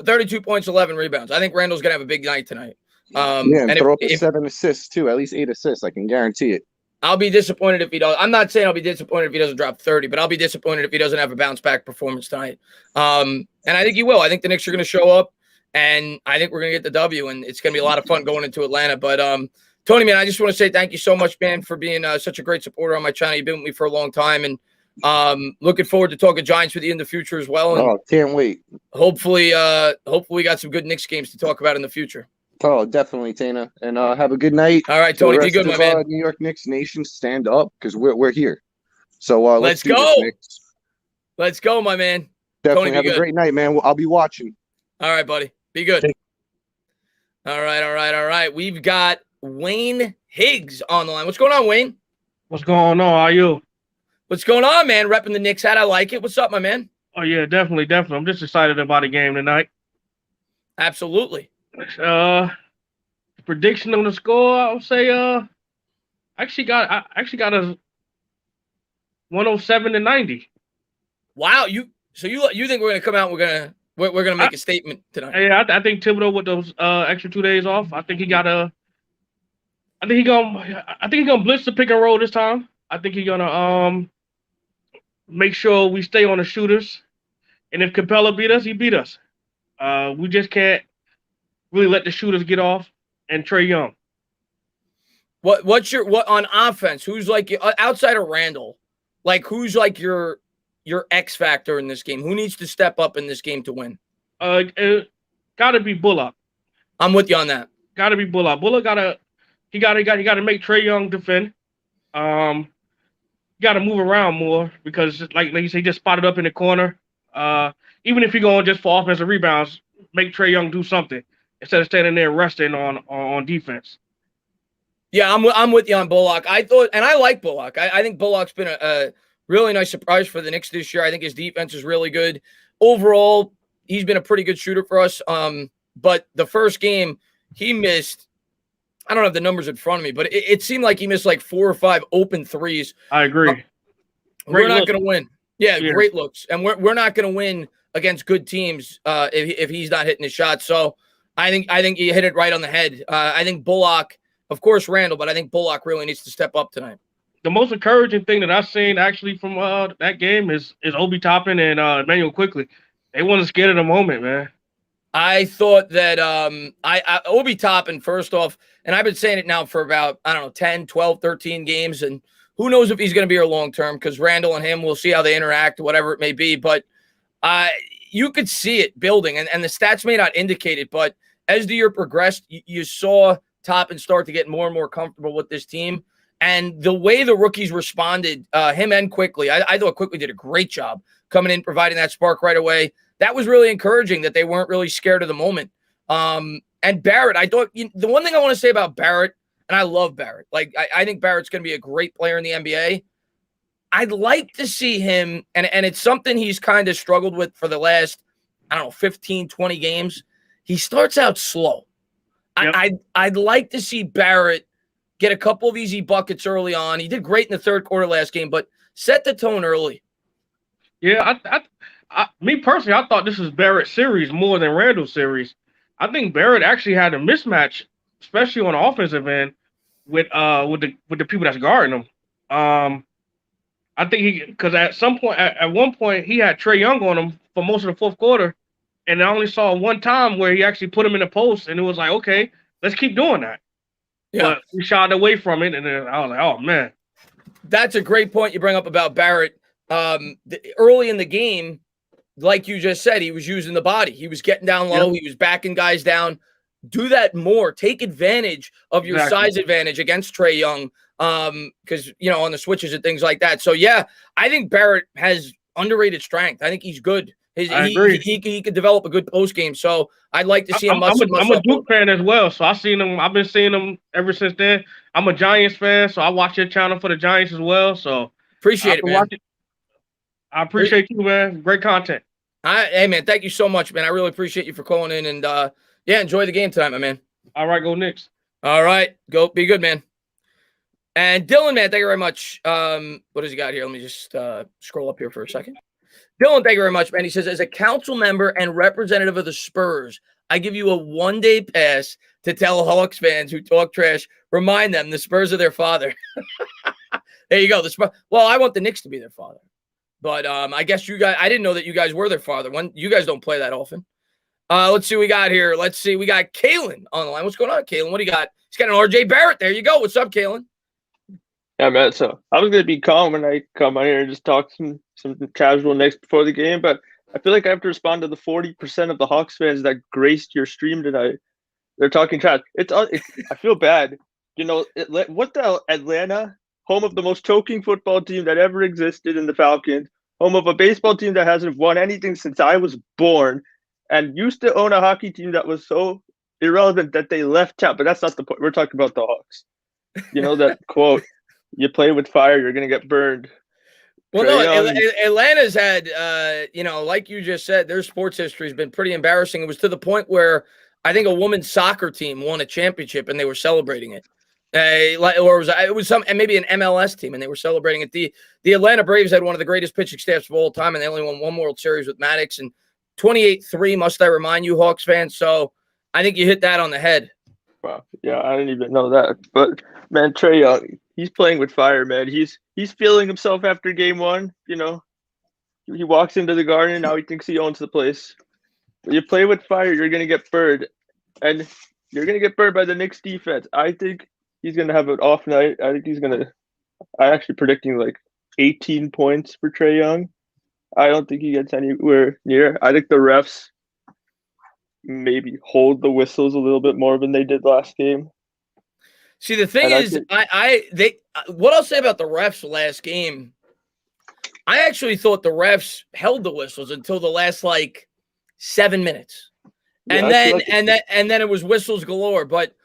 32 points, 11 rebounds. I think Randall's going to have a big night tonight. And throw up 7 assists too, at least 8 assists. I can guarantee it. I'll be disappointed if he does. I'm not saying I'll be disappointed if he doesn't drop 30, but I'll be disappointed if he doesn't have a bounce back performance tonight. And I think he will. I think the Knicks are going to show up, and I think we're going to get the W, and it's going to be a lot of fun going into Atlanta. But Tony, man, I just want to say thank you so much, man, for being such a great supporter on my channel. You've been with me for a long time, and looking forward to talking Giants with you in the future as well. And can't wait. Hopefully we got some good Knicks games to talk about in the future. Oh, definitely, Tana. And have a good night. All right, Tony, be good, my man. New York Knicks Nation, stand up because we're here. So let's go. Let's go, my man. Definitely Tony, have a great night, man. I'll be watching. All right, buddy. Be good. All right. We've got Wayne Higgs on the line. What's going on, Wayne? What's going on? How are you? What's going on, man? Repping the Knicks hat. I like it. What's up, my man? Oh, yeah, definitely. I'm just excited about the game tonight. Absolutely. Prediction on the score, I would say I actually got a 107-90. Wow, you think we're gonna come out and we're gonna make a statement tonight? Yeah, I think Thibodeau with those extra 2 days off, I think he gonna blitz the pick and roll this time. I think he's gonna make sure we stay on the shooters, and if Capella beat us, he beat us. We just can't really let the shooters get off, and Trae Young. What on offense? Who's like outside of Randall? Like who's like your X factor in this game? Who needs to step up in this game to win? Gotta be Bullock. I'm with you on that. Gotta be Bullock. Bullock gotta make Trae Young defend. Gotta move around more because like you say, he just spotted up in the corner. Even if you're going just for offensive rebounds, make Trae Young do something instead of standing there resting on defense. Yeah, I'm with you on Bullock. I like Bullock. I think Bullock's been a really nice surprise for the Knicks this year. I think his defense is really good. Overall, he's been a pretty good shooter for us. But the first game, he missed, I don't have the numbers in front of me, but it seemed like he missed like 4 or 5 open threes. I agree. We're not going to win. Yeah, great looks. And we're not going to win against good teams if he's not hitting his shots. So I think you hit it right on the head. I think Bullock, of course, Randall, but I think Bullock really needs to step up tonight. The most encouraging thing that I've seen actually from that game is Obi Toppin and Emmanuel Quickly. They wasn't scared of the moment, man. I thought that Obi Toppin, first off, and I've been saying it now for about, 10, 12, 13 games, and who knows if he's going to be here long term because Randall and him, we'll see how they interact, whatever it may be. But you could see it building, and the stats may not indicate it, but as the year progressed, you saw Toppin start to get more and more comfortable with this team. And the way the rookies responded, him and Quickly, I thought Quickly did a great job coming in, providing that spark right away. That was really encouraging that they weren't really scared of the moment. And Barrett, I thought the one thing I want to say about Barrett, and I love Barrett. Like, I think Barrett's going to be a great player in the NBA. I'd like to see him, and it's something he's kind of struggled with for the last, 15, 20 games. He starts out slow. Yep. I'd like to see Barrett get a couple of easy buckets early on. He did great in the third quarter last game, but set the tone early. Yeah, me personally, I thought this was Barrett's series more than Randall's series. I think Barrett actually had a mismatch, especially on the offensive end, with the people that's guarding him. I think because at one point he had Trae Young on him for most of the fourth quarter, and I only saw one time where he actually put him in the post, and it was like, okay, let's keep doing that. Yeah, but we shied away from it, and then I was like, oh man, that's a great point you bring up about Barrett. Early in the game, like you just said, he was using the body. He was getting down low. Yep. He was backing guys down. Do that more. Take advantage of your size advantage against Trae Young, because on the switches and things like that. So yeah, I think Barrett has underrated strength. I think he's good. I agree. He could develop a good post game. So I'd like to see him I'm muscle a up. Duke fan as well, so I've been seeing him ever since then. I'm a Giants fan, so I watch your channel for the Giants as well. So Appreciate it, man. I appreciate you, man. Great content. Hey, man, thank you so much, man. I really appreciate you for calling in, and yeah, enjoy the game tonight, my man. All right, go Knicks. All right, go be good, man. And Dylan, man, thank you very much. What does he got here? Let me just scroll up here for a second. Dylan, thank you very much, man. He says, as a council member and representative of the Spurs, I give you a one-day pass to tell Hawks fans who talk trash, remind them the Spurs are their father. There you go. Well, I want the Knicks to be their father. But I guess you guys, I didn't know that you guys were their father. You guys don't play that often. Let's see what we got here. Let's see. We got Kalen on the line. What's going on, Kalen? What do you got? He's got an RJ Barrett. There you go. What's up, Kalen? Yeah, man. So I was gonna be calm when I come on here and just talk some casual Knicks before the game, but I feel like I have to respond to the 40% of the Hawks fans that graced your stream tonight. They're talking trash. I feel bad. You know what the Atlanta, home of the most choking football team that ever existed in the Falcons, home of a baseball team that hasn't won anything since I was born, and used to own a hockey team that was so irrelevant that they left town. But that's not the point. We're talking about the Hawks. You know that quote. You play with fire, you're going to get burned. Well, no, Atlanta's had, like you just said, their sports history has been pretty embarrassing. It was to the point where I think a women's soccer team won a championship and they were celebrating it. Or it was maybe an MLS team and they were celebrating it. The Atlanta Braves had one of the greatest pitching staffs of all time, and they only won one World Series with Maddox, and 28-3, must I remind you, Hawks fans. So I think you hit that on the head. Wow. Yeah, I didn't even know that. But, man, Trae Young, he's playing with fire, man. He's feeling himself after game one. You know, he walks into the Garden and now he thinks he owns the place. When you play with fire, you're going to get burned. And you're going to get burned by the Knicks defense. I think he's going to have an off night. I think I'm actually predicting like 18 points for Trae Young. I don't think he gets anywhere near. I think the refs maybe hold the whistles a little bit more than they did last game. See, the thing is, what I'll say about the refs last game, I actually thought the refs held the whistles until the last 7 minutes. And then it was whistles galore, but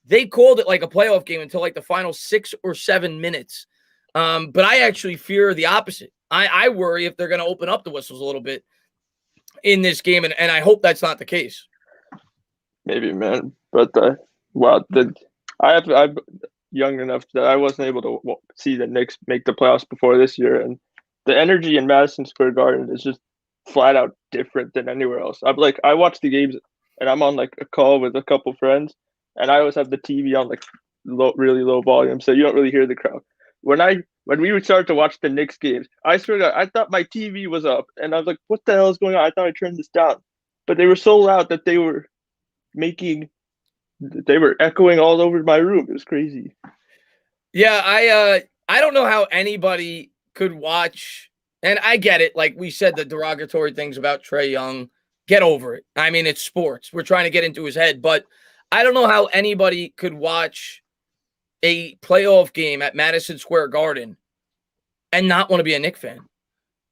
they called it like a playoff game until the final 6 or 7 minutes. But I actually fear the opposite. I worry if they're going to open up the whistles a little bit in this game, and I hope that's not the case. Maybe, man. But I'm young enough that I wasn't able to see the Knicks make the playoffs before this year, and the energy in Madison Square Garden is just flat out different than anywhere else. I watch the games, and I'm on a call with a couple friends, and I always have the TV on really low volume, so you don't really hear the crowd. When we would start to watch the Knicks games, I swear to God, I thought my TV was up, and I was like, "What the hell is going on?" I thought I turned this down, but they were so loud that they were echoing all over my room. It was crazy. Yeah, I don't know how anybody could watch, and I get it. Like we said, the derogatory things about Trae Young, get over it. I mean, it's sports. We're trying to get into his head, but I don't know how anybody could watch a playoff game at Madison Square Garden and not want to be a Knicks fan.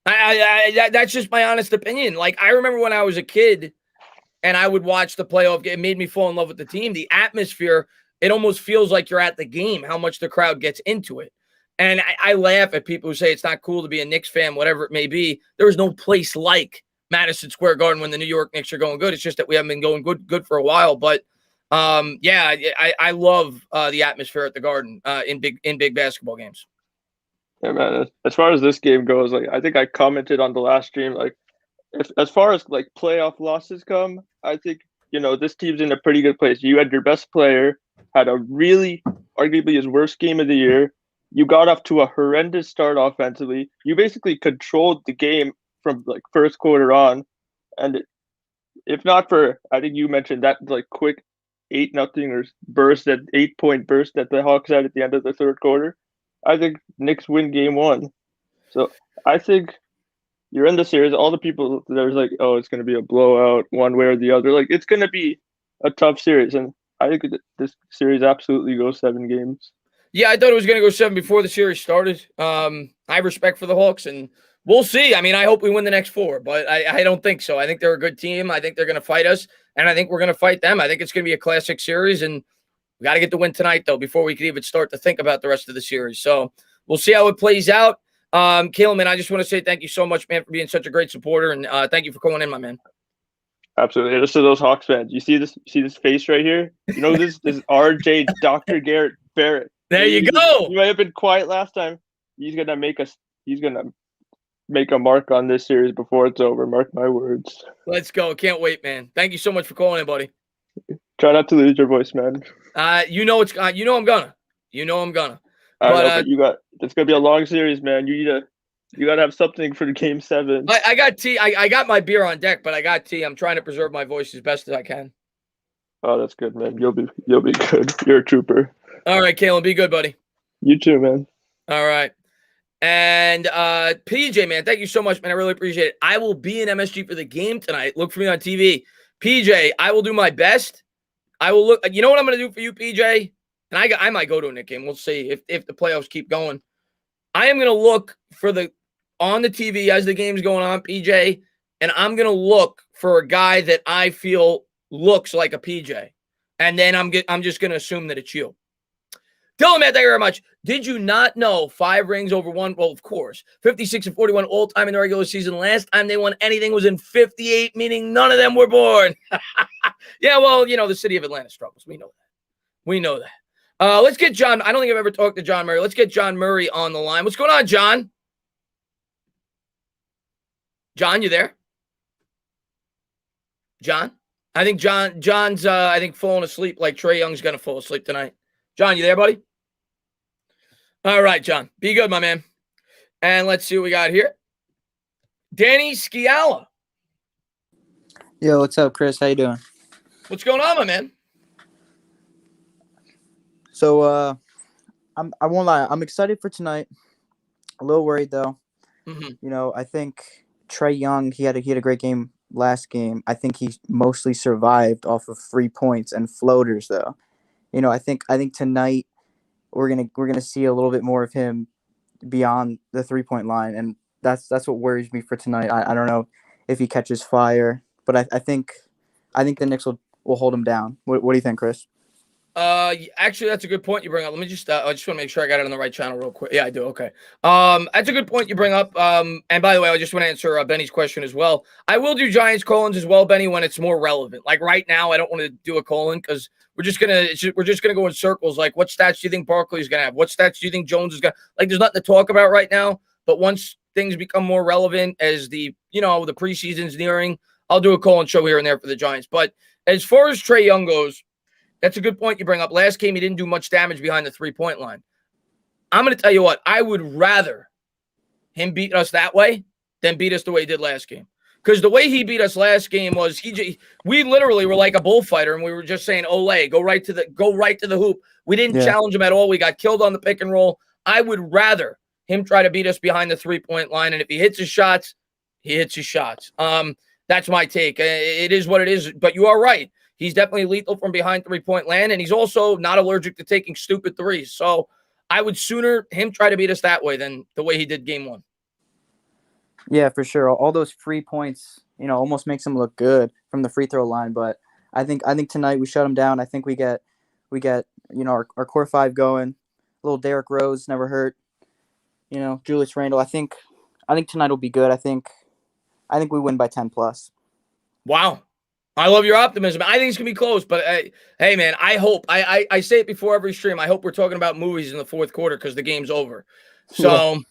That's just my honest opinion. I remember when I was a kid and I would watch the playoff game, it made me fall in love with the team. The atmosphere, it almost feels like you're at the game, how much the crowd gets into it. And I laugh at people who say it's not cool to be a Knicks fan, whatever it may be. There is no place like Madison Square Garden when the New York Knicks are going good. It's just that we haven't been going good for a while. But I love the atmosphere at the Garden in big basketball games. Yeah, man. As far as this game goes, I think I commented on the last stream, as far as playoff losses come, I think this team's in a pretty good place. You had your best player, had a really arguably his worst game of the year. You got off to a horrendous start offensively. You basically controlled the game from first quarter on, and if not for, I think you mentioned that quick 8-0 or burst, that 8-point burst that the Hawks had at the end of the third quarter, I think Knicks win game one. So I think you're in the series. All the people there's oh, it's going to be a blowout one way or the other. It's going to be a tough series, and I think this series absolutely goes 7 games. Yeah, I thought it was going to go 7 before the series started. I have respect for the Hawks, and We'll see. I mean, I hope we win the next 4, but I don't think so. I think they're a good team. I think they're going to fight us, and I think we're going to fight them. I think it's going to be a classic series, and we got to get the win tonight, though, before we can even start to think about the rest of the series. So we'll see how it plays out. Caleb, man, I just want to say thank you so much, man, for being such a great supporter, and thank you for calling in, my man. Absolutely. Just to those Hawks fans, you see this face right here? You know this is RJ Dr. Garrett Barrett. There you go. You might have been quiet last time. He's gonna make a mark on this series before it's over. Mark my words. Let's go. Can't wait, man. Thank you so much for calling in, buddy. Try not to lose your voice, man. You know I'm gonna. I But, know, but it's gonna be a long series, man. You gotta have something for Game 7. I got tea. I got my beer on deck, but I got tea. I'm trying to preserve my voice as best as I can. Oh, that's good, man. You'll be good. You're a trooper. All right, Kalen, be good, buddy. You too, man. All right. And PJ, man, thank you so much, man. I really appreciate it. I will be in MSG for the game tonight. Look for me on TV. PJ, I will do my best. I will look. You know what I'm going to do for you, PJ? And I might go to a Knicks game. We'll see if the playoffs keep going. I am going to look for on the TV as the game's going on, PJ, and I'm going to look for a guy that I feel looks like a PJ. And then I'm just going to assume that it's you. Dylan, man, thank you very much. Did you not know 5 rings over 1? Well, of course. 56 and 41 all-time in the regular season. Last time they won anything was in 58, meaning none of them were born. Yeah, well, the city of Atlanta struggles. We know that. Let's get John. I don't think I've ever talked to John Murray. Let's get John Murray on the line. What's going on, John? John, you there? John? I think John's falling asleep like Trae Young's going to fall asleep tonight. John, you there, buddy? All right, John. Be good, my man. And let's see what we got here. Danny Sciala. Yo, what's up, Chris? How you doing? What's going on, my man? So, I won't lie. I'm excited for tonight. A little worried though. Mm-hmm. I think Trae Young. He had a great game last game. I think he mostly survived off of 3 points and floaters though. I think tonight we're gonna see a little bit more of him beyond the 3-point line, and that's what worries me for tonight. I don't know if he catches fire, but I think the Knicks will hold him down. What do you think, Chris? Actually, that's a good point you bring up. Let me just I just want to make sure I got it on the right channel real quick. Yeah, I do. Okay. That's a good point you bring up. And by the way, I just want to answer Benny's question as well. I will do Giants colons as well, Benny, when it's more relevant. Like right now, I don't want to do a colon because we're just gonna go in circles. Like, what stats do you think Barkley's gonna have? What stats do you think Jones is gonna like? There's nothing to talk about right now. But once things become more relevant as the preseason's nearing, I'll do a colon show here and there for the Giants. But as far as Trae Young goes, that's a good point you bring up. Last game, he didn't do much damage behind the 3-point line. I'm going to tell you what, I would rather him beat us that way than beat us the way he did last game. Because the way he beat us last game was we literally were like a bullfighter, and we were just saying, "Olay, go right to the hoop." We didn't challenge him at all. We got killed on the pick and roll. I would rather him try to beat us behind the 3-point line, and if he hits his shots, he hits his shots. That's my take. It is what it is. But you are right. He's definitely lethal from behind 3-point land, and he's also not allergic to taking stupid threes. So I would sooner him try to beat us that way than the way he did game 1. Yeah, for sure. All those free points, almost makes him look good from the free throw line. But I think tonight we shut him down. I think we get our core 5 going. A little Derrick Rose never hurt. Julius Randle. I think tonight will be good. I think we win by 10 plus. Wow. I love your optimism. I think it's going to be close, but hey, man, I hope. I say it before every stream. I hope we're talking about movies in the fourth quarter because the game's over. So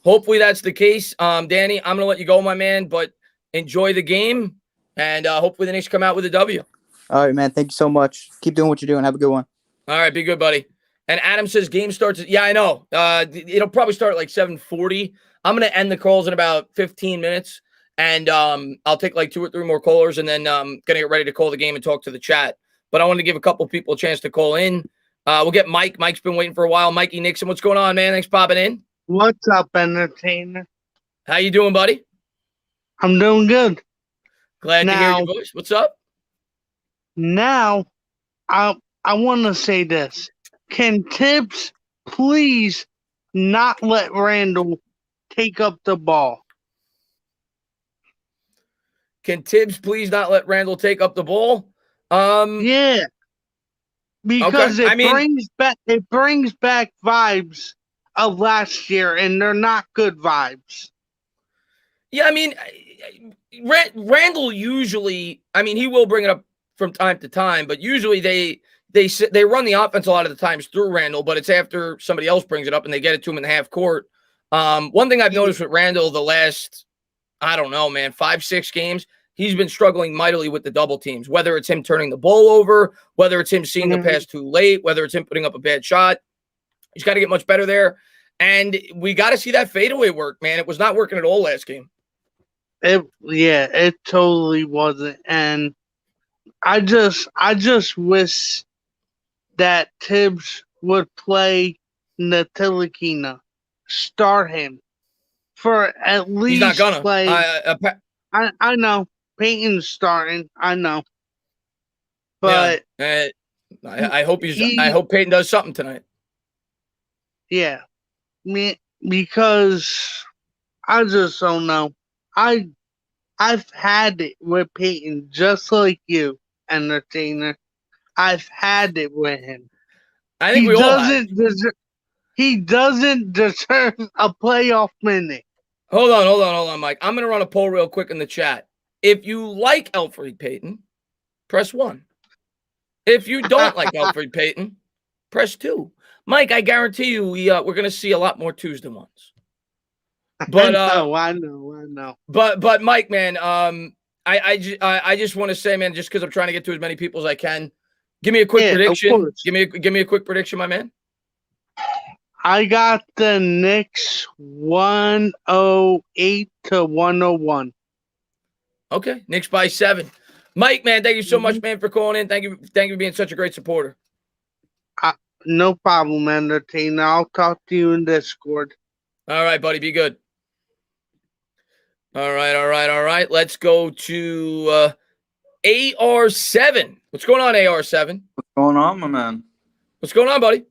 hopefully that's the case. Danny, I'm going to let you go, my man, but enjoy the game, and hopefully the Knicks come out with a W. All right, man. Thank you so much. Keep doing what you're doing. Have a good one. All right, be good, buddy. And Adam says game starts. Yeah, I know. It'll probably start at like 7:40. I'm going to end the calls in about 15 minutes. And I'll take like 2 or 3 more callers, and then going to get ready to call the game and talk to the chat. But I want to give a couple people a chance to call in. We'll get Mike. Mike's been waiting for a while. Mikey Nixon, what's going on, man? Thanks for popping in. What's up, entertainer? How you doing, buddy? I'm doing good. Glad to hear your voice. What's up? Now, I want to say this. Can Tibbs please not let Randall take up the ball? Can Tibbs please not let Randall take up the ball? Yeah, because Okay. it brings back vibes of last year, and they're not good vibes. Yeah, I mean, Randall usually, I mean, he will bring it up from time to time, but usually they run the offense a lot of the times through Randall, but it's after somebody else brings it up and they get it to him in the half court. One thing I've noticed with Randall the last, I don't know, man, 5-6 games, he's been struggling mightily with the double teams, whether it's him turning the ball over, whether it's him seeing a pass too late, whether it's him putting up a bad shot. He's got to get much better there. And we got to see that fadeaway work, man. It was not working at all last game. It totally wasn't. And I just wish that Tibbs would play Ntilikina. Start him for at least He's not gonna. play. I know. Peyton's starting. I know. But yeah, I hope I hope Peyton does something tonight. Yeah. Because I just don't know. I've had it with Peyton just like you, Entertainer. I've had it with him. I think we all have. He doesn't deserve a playoff minute. Hold on, Mike. I'm gonna run a poll real quick in the chat. If you like Elfrid Payton, press 1. If you don't like Elfrid Payton, press 2. Mike, I guarantee you we're gonna see a lot more 2s than 1s. But I know. But Mike, man, I just want to say, man, just because I'm trying to get to as many people as I can, give me a quick prediction. Give me a quick prediction, my man. I got the Knicks 108 to 101. Okay, Knicks by 7. Mike, man, thank you so much, man, for calling in. Thank you for being such a great supporter. No problem, Entertainer. I'll talk to you in Discord. All right, buddy. Be good. All right. Let's go to AR7. What's going on, AR7? What's going on, my man? What's going on, buddy?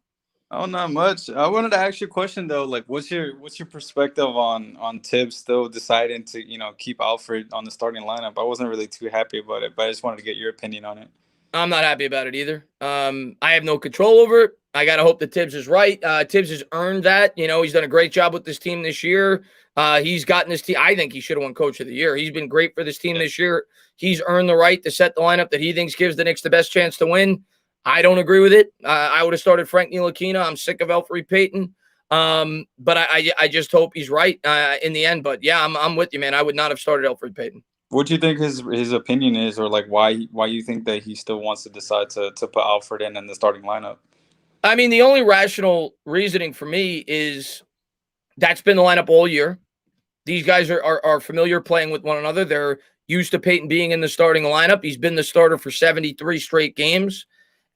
Oh, not much. I wanted to ask you a question though. Like, what's your perspective on Tibbs still deciding to keep Alfred on the starting lineup? I wasn't really too happy about it, but I just wanted to get your opinion on it. I'm not happy about it either. I have no control over it. I gotta hope that Tibbs is right. Tibbs has earned that. He's done a great job with this team this year. He's gotten this team. I think he should have won Coach of the Year. He's been great for this team this year. He's earned the right to set the lineup that he thinks gives the Knicks the best chance to win. I don't agree with it. I would have started Frank Ntilikina. I'm sick of Elfrid Payton. But I just hope he's right in the end. But yeah, I'm with you, man. I would not have started Elfrid Payton. What do you think his opinion is, or like why you think that he still wants to decide to put Alfred in the starting lineup? I mean, the only rational reasoning for me is that's been the lineup all year. These guys are familiar playing with one another. They're used to Peyton being in the starting lineup. He's been the starter for 73 straight games,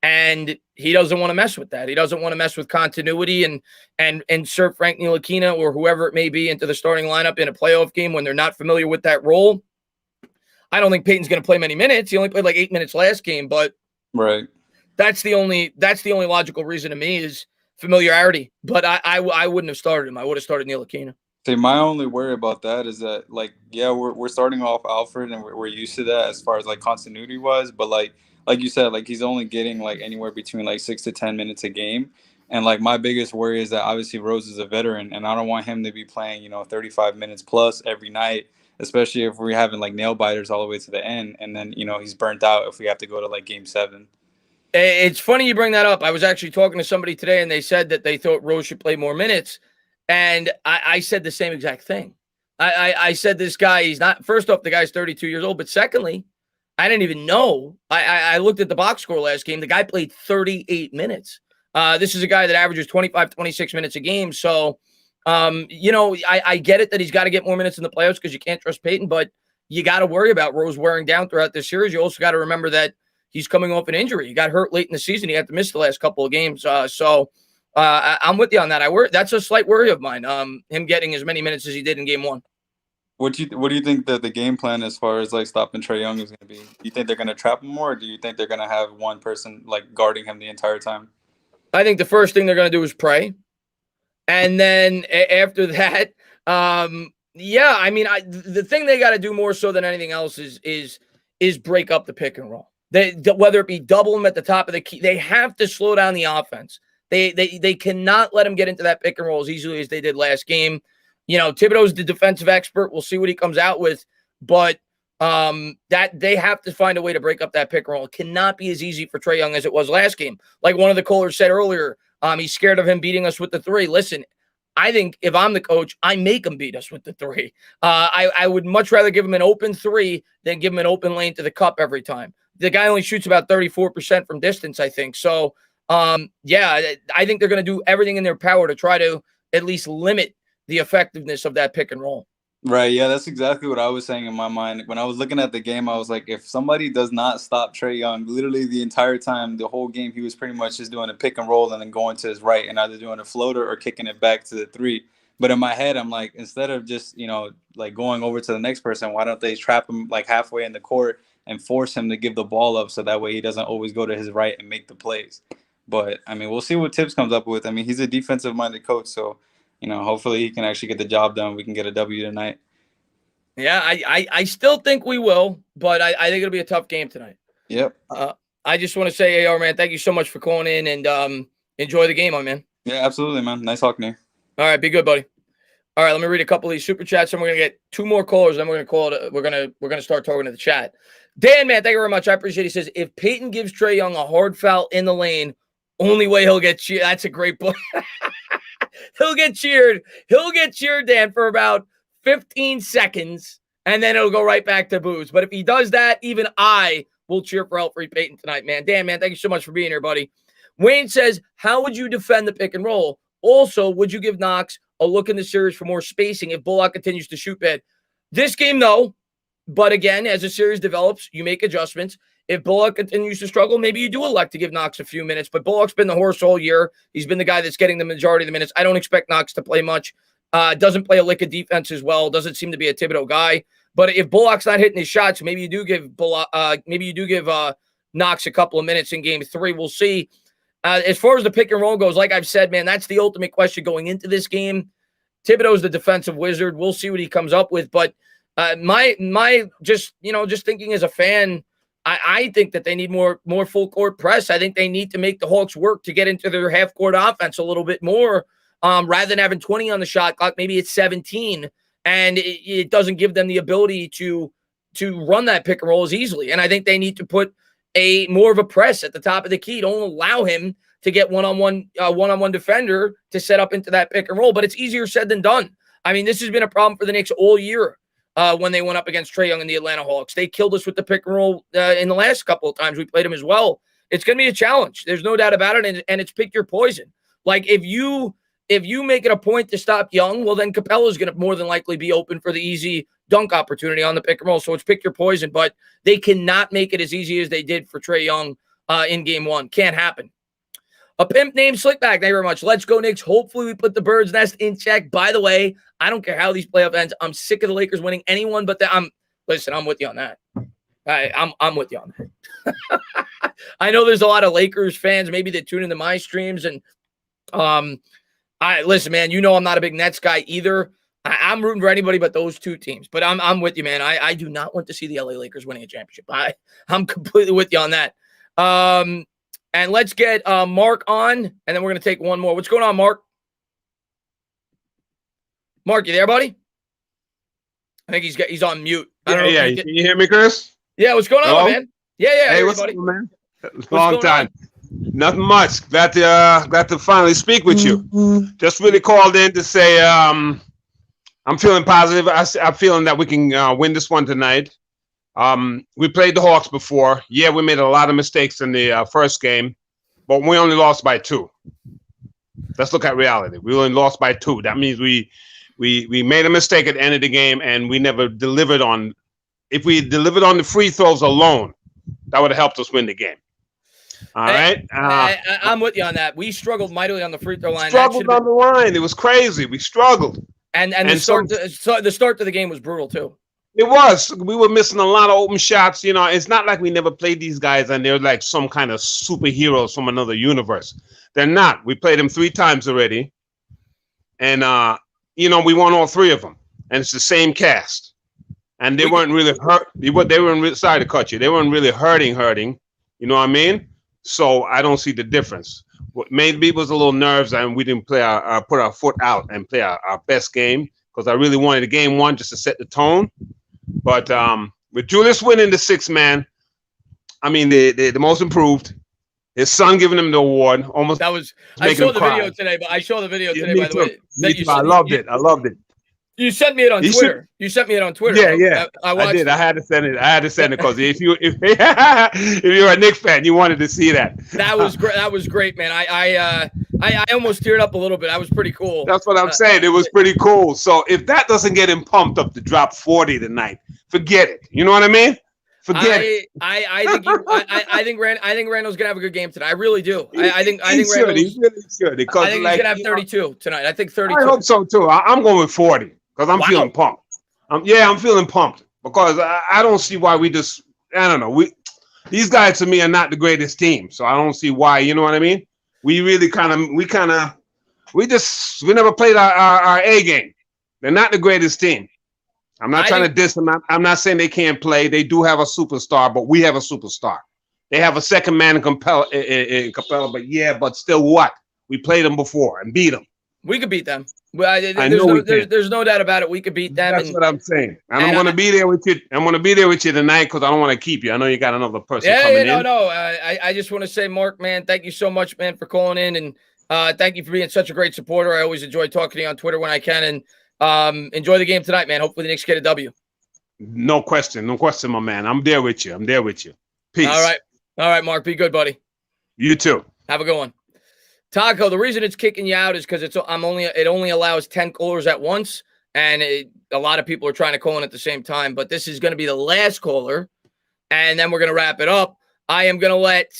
and he doesn't want to mess with that. He doesn't want to mess with continuity and insert Frank Ntilikina or whoever it may be into the starting lineup in a playoff game when they're not familiar with that role. I don't think Peyton's going to play many minutes. He only played like 8 minutes last game, but right. That's the only logical reason to me is familiarity. But I wouldn't have started him. I would have started Ntilikina. See, my only worry about that is that, like, yeah, we're starting off Alfred and we're used to that as far as like continuity wise, but like you said, like he's only getting like anywhere between like 6 to 10 minutes a game. And like my biggest worry is that obviously Rose is a veteran and I don't want him to be playing, 35 minutes plus every night, especially if we're having like nail biters all the way to the end. And then, he's burnt out if we have to go to like game 7. It's funny you bring that up. I was actually talking to somebody today and they said that they thought Rose should play more minutes. And I said the same exact thing. I said this guy, he's not, first off, the guy's 32 years old. But secondly, I didn't even know. I looked at the box score last game. The guy played 38 minutes. This is a guy that averages 25, 26 minutes a game. So, I get it that he's got to get more minutes in the playoffs because you can't trust Peyton. But you got to worry about Rose wearing down throughout this series. You also got to remember that he's coming off an injury. He got hurt late in the season. He had to miss the last couple of games. I'm with you on that. That's a slight worry of mine. Him getting as many minutes as he did in game 1. What do you think that the game plan as far as like stopping Trae Young is going to be? Do you think they're going to trap him more, or do you think they're going to have one person like guarding him the entire time? I think the first thing they're going to do is pray, and then after that, Yeah, I mean, the thing they got to do more so than anything else is break up the pick and roll. Whether it be double them at the top of the key, they have to slow down the offense. They cannot let them get into that pick and roll as easily as they did last game. You know, Thibodeau's the defensive expert. We'll see what he comes out with, but that they have to find a way to break up that pick and roll. It cannot be as easy for Trae Young as it was last game. Like one of the callers said earlier, he's scared of him beating us with the three. Listen, I think if I'm the coach, I make him beat us with the three. I would much rather give him an open three than give him an open lane to the cup every time. The guy only shoots about 34% from distance, I think. So, yeah, I think they're going to do everything in their power to try to at least limit the effectiveness of that pick and roll. Right. Yeah, that's exactly what I was saying in my mind. When I was looking at the game, I was like, if somebody does not stop Trae Young, literally the entire time, the whole game, he was pretty much just doing a pick and roll and then going to his right and either doing a floater or kicking it back to the three. But in my head, I'm like, instead of just, like going over to the next person, why don't they trap him like halfway in the court and force him to give the ball up so that way he doesn't always go to his right and make the plays. But, I mean, we'll see what Tibbs comes up with. I mean, he's a defensive-minded coach, so, hopefully he can actually get the job done. We can get a W tonight. Yeah, I still think we will, but I think it'll be a tough game tonight. Yep. I just want to say, AR, man, thank you so much for calling in and enjoy the game, my man. Yeah, absolutely, man. Nice talking to you. All right, be good, buddy. All right, let me read a couple of these super chats, and we're gonna get two more callers. Then we're gonna call it. We're gonna start talking to the chat. Dan, man, thank you very much. I appreciate it. He says if Peyton gives Trae Young a hard foul in the lane, only way he'll get cheered. That's a great point. He'll get cheered. He'll get cheered, Dan, for about 15 seconds, and then it'll go right back to booze. But if he does that, even I will cheer for Elfrey Payton tonight, man. Dan, man, thank you so much for being here, buddy. Wayne says, how would you defend the pick and roll? Also, would you give Knox a look in the series for more spacing if Bullock continues to shoot bad? This game, no. But again, as the series develops, you make adjustments. If Bullock continues to struggle, maybe you do elect to give Knox a few minutes. But Bullock's been the horse all year. He's been the guy that's getting the majority of the minutes. I don't expect Knox to play much. Doesn't play a lick of defense as well. Doesn't seem to be a Thibodeau guy. But if Bullock's not hitting his shots, maybe you do give Knox a couple of minutes in game 3. We'll see. As far as the pick and roll goes, like I've said, man, that's the ultimate question going into this game. Thibodeau's the defensive wizard. We'll see what he comes up with. But my just thinking as a fan, I think that they need more full court press. I think they need to make the Hawks work to get into their half court offense a little bit more, rather than having 20 on the shot clock. Maybe it's 17, and it doesn't give them the ability to run that pick and roll as easily. And I think they need to put more of a press at the top of the key. Don't allow him to get one-on-one defender to set up into that pick and roll. But it's easier said than done. I mean, this has been a problem for the Knicks all year. When they went up against Trae Young and the Atlanta Hawks, they killed us with the pick and roll in the last couple of times we played them as well. It's going to be a challenge. There's no doubt about it, and it's pick your poison. Like if you make it a point to stop Young, well then Capella's going to more than likely be open for the easy dunk opportunity on the pick and roll. So it's pick your poison, but they cannot make it as easy as they did for Trae Young in game 1. Can't happen. A pimp named Slickback, thank you very much. Let's go, Knicks. Hopefully we put the bird's nest in check. By the way, I don't care how these playoff ends. I'm sick of the Lakers winning anyone but I'm with you on that. I'm with you on that. I know there's a lot of Lakers fans maybe that tune into my streams. And listen, man, I'm not a big Nets guy either. I'm rooting for anybody but those two teams. But I'm with you, man. I do not want to see the LA Lakers winning a championship. I'm completely with you on that. And let's get Mark on, and then we're going to take one more. What's going on, Mark? Mark, you there, buddy? I think he's on mute. Yeah. Can you hear me, Chris? Yeah, what's going on, man? Yeah. Hey, what's up, man? Long time. Nothing much. Glad to finally speak with you. Just really called in to say I'm feeling positive. I'm feeling that we can win this one tonight. We played the Hawks before. Yeah, we made a lot of mistakes in the first game, but we only lost by 2. Let's look at reality. We only lost by 2. That means we made a mistake at the end of the game, and we never delivered on. If we delivered on the free throws alone, that would have helped us win the game. All right. I'm with you on that. We struggled mightily on the free throw line. Struggled on the line. It was crazy. We struggled. And the start to the game was brutal too. It was. We were missing a lot of open shots. It's not like we never played these guys and they're like some kind of superheroes from another universe. They're not. We played them 3 times already. And, we won all 3 of them. and it's the same cast, and they weren't really hurt. They weren't really, sorry to cut you. They weren't really hurting. You know what I mean? So I don't see the difference. What made me was a little nerves, and we didn't play put our foot out and play our best game, because I really wanted the game one just to set the tone. But with Julius winning the 6th man, I mean the most improved. His son giving him the award almost. That was. I saw the video today, but I saw the video today. By the way, I loved it. I loved it. You sent me it on Twitter. You sent me it on Twitter. Yeah. I did. I had to send it because if you're a Knicks fan, you wanted to see that. That was great. That was great, man. I almost teared up a little bit. That was pretty cool. That's what I'm saying. It was pretty cool. So if that doesn't get him pumped up to drop 40 tonight, forget it. You know what I mean? Forget it. I think Randall's gonna have a good game tonight. I really do. I think Randall's he's gonna have 32 tonight. I think 32. I hope so too. I'm going with 40 because I'm feeling pumped. I'm feeling pumped because I don't see why we just. I don't know. These guys to me are not the greatest team, so I don't see why. You know what I mean? We really we never played our A game. They're not the greatest team. I'm not trying to diss them. I'm not saying they can't play. They do have a superstar, but we have a superstar. They have a second man in Capella, but still what? We played them before and beat them. We could beat them. There's no doubt about it. We could beat them. That's what I'm saying. And I'm going to be there with you. I'm going to be there with you tonight because I don't want to keep you. I know you got another person coming in. I just want to say, Mark, man, thank you so much, man, for calling in. And thank you for being such a great supporter. I always enjoy talking to you on Twitter when I can. And enjoy the game tonight, man. Hopefully the Knicks get a W. No question, my man. I'm there with you. Peace. All right, Mark. Be good, buddy. You too. Have a good one. Taco, the reason it's kicking you out is because it only allows 10 callers at once, and a lot of people are trying to call in at the same time. But this is going to be the last caller, and then we're going to wrap it up. I am going to let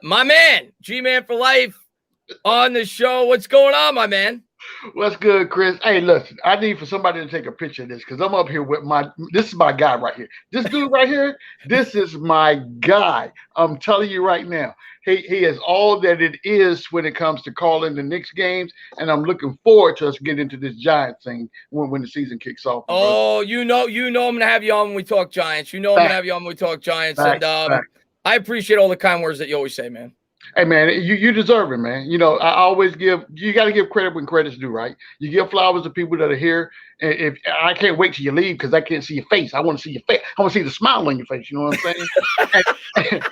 my man, G-Man for Life, on the show. What's going on, my man? What's good, Chris? Hey, listen, I need for somebody to take a picture of this because I'm up here with this is my guy right here. This dude right here, this is my guy. I'm telling you right now. He is all that it is when it comes to calling the Knicks games, and I'm looking forward to us getting into this Giants thing when the season kicks off. Oh, you know I'm going to have you on when we talk Giants. You know I'm going to have you on when we talk Giants. And I appreciate all the kind words that you always say, man. Hey, man, you deserve it, man. You know, I always you got to give credit when credit's due, right? You give flowers to people that are here. And if I can't wait till you leave because I can't see your face. I want to see your face. I want to see the smile on your face. You know what I'm saying?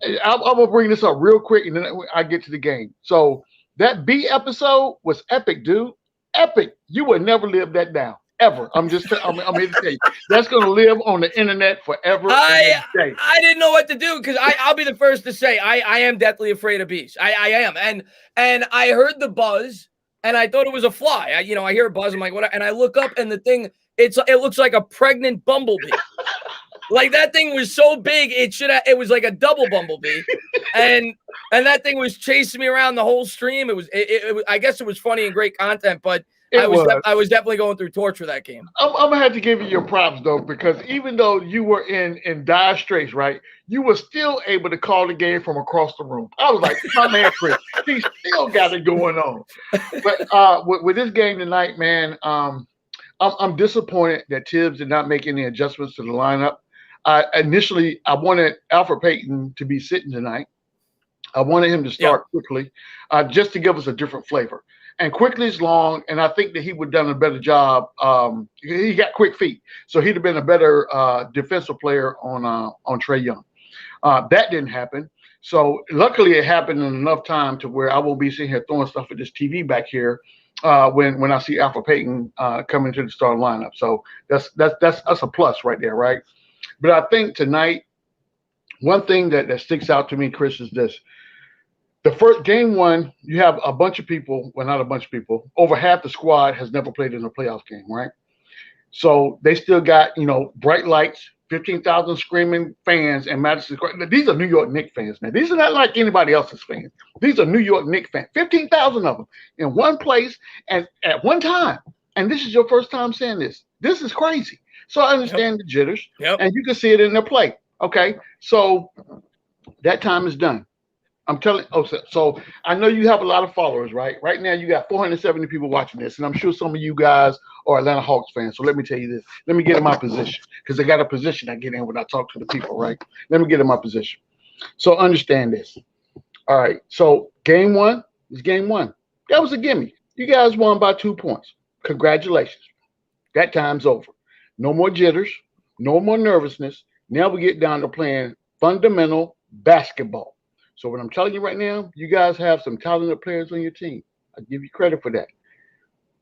and I'm going to bring this up real quick, and then I get to the game. So that B episode was epic, dude. Epic. You would never live that down. Ever. I'm here to tell you. That's going to live on the internet forever. I didn't know what to do because I'll be the first to say I am deathly afraid of bees. I am. And I heard the buzz and I thought it was a fly. I hear a buzz. I'm like, what? And I look up and the thing, it looks like a pregnant bumblebee. Like that thing was so big, it was like a double bumblebee. And that thing was chasing me around the whole stream. It was I guess it was funny and great content, but I was definitely going through torture that game. I'm gonna have to give you your props though, because even though you were in dire straits, right, you were still able to call the game from across the room. I was like, my man Chris, he still got it going on. But with this game tonight, man, I'm disappointed that Tibbs did not make any adjustments to the lineup. Initially, I wanted Alfred Payton to be sitting tonight. I wanted him to start quickly, just to give us a different flavor. And quickly is long, and I think that he would have done a better job. He got quick feet, so he'd have been a better defensive player on Trae Young. That didn't happen. So luckily, it happened in enough time to where I won't be sitting here throwing stuff at this TV back here when I see Alfred Payton come into the starting lineup. So that's a plus right there, right? But I think tonight, one thing that sticks out to me, Chris, is this. The first game one, you have a bunch of people, well, not a bunch of people, over half the squad has never played in a playoff game, right? So they still got, bright lights, 15,000 screaming fans and Madison Square. These are New York Knicks fans, man. These are not like anybody else's fans. These are New York Knicks fans, 15,000 of them in one place and at one time. And this is your first time saying this. This is crazy. So I understand the jitters, and you can see it in their play. Okay, so that time is done. I'm telling. Oh, so I know you have a lot of followers, right? Right now, you got 470 people watching this, and I'm sure some of you guys are Atlanta Hawks fans. So let me tell you this. Let me get in my position because I got a position I get in when I talk to the people, right? Let me get in my position. So understand this. All right. So game one is game one. That was a gimme. You guys won by 2 points. Congratulations. That time's over. No more jitters. No more nervousness. Now we get down to playing fundamental basketball. So what I'm telling you right now, you guys have some talented players on your team. I give you credit for that.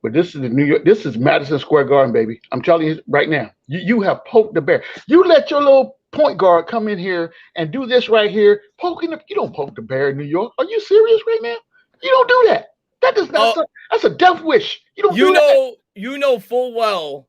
But this is the New York. This is Madison Square Garden, baby. I'm telling you right now. You have poked the bear. You let your little point guard come in here and do this right here, poking the. You don't poke the bear in New York. Are you serious right now? You don't do that. That does not. That's a death wish. You don't. Do that. You know full well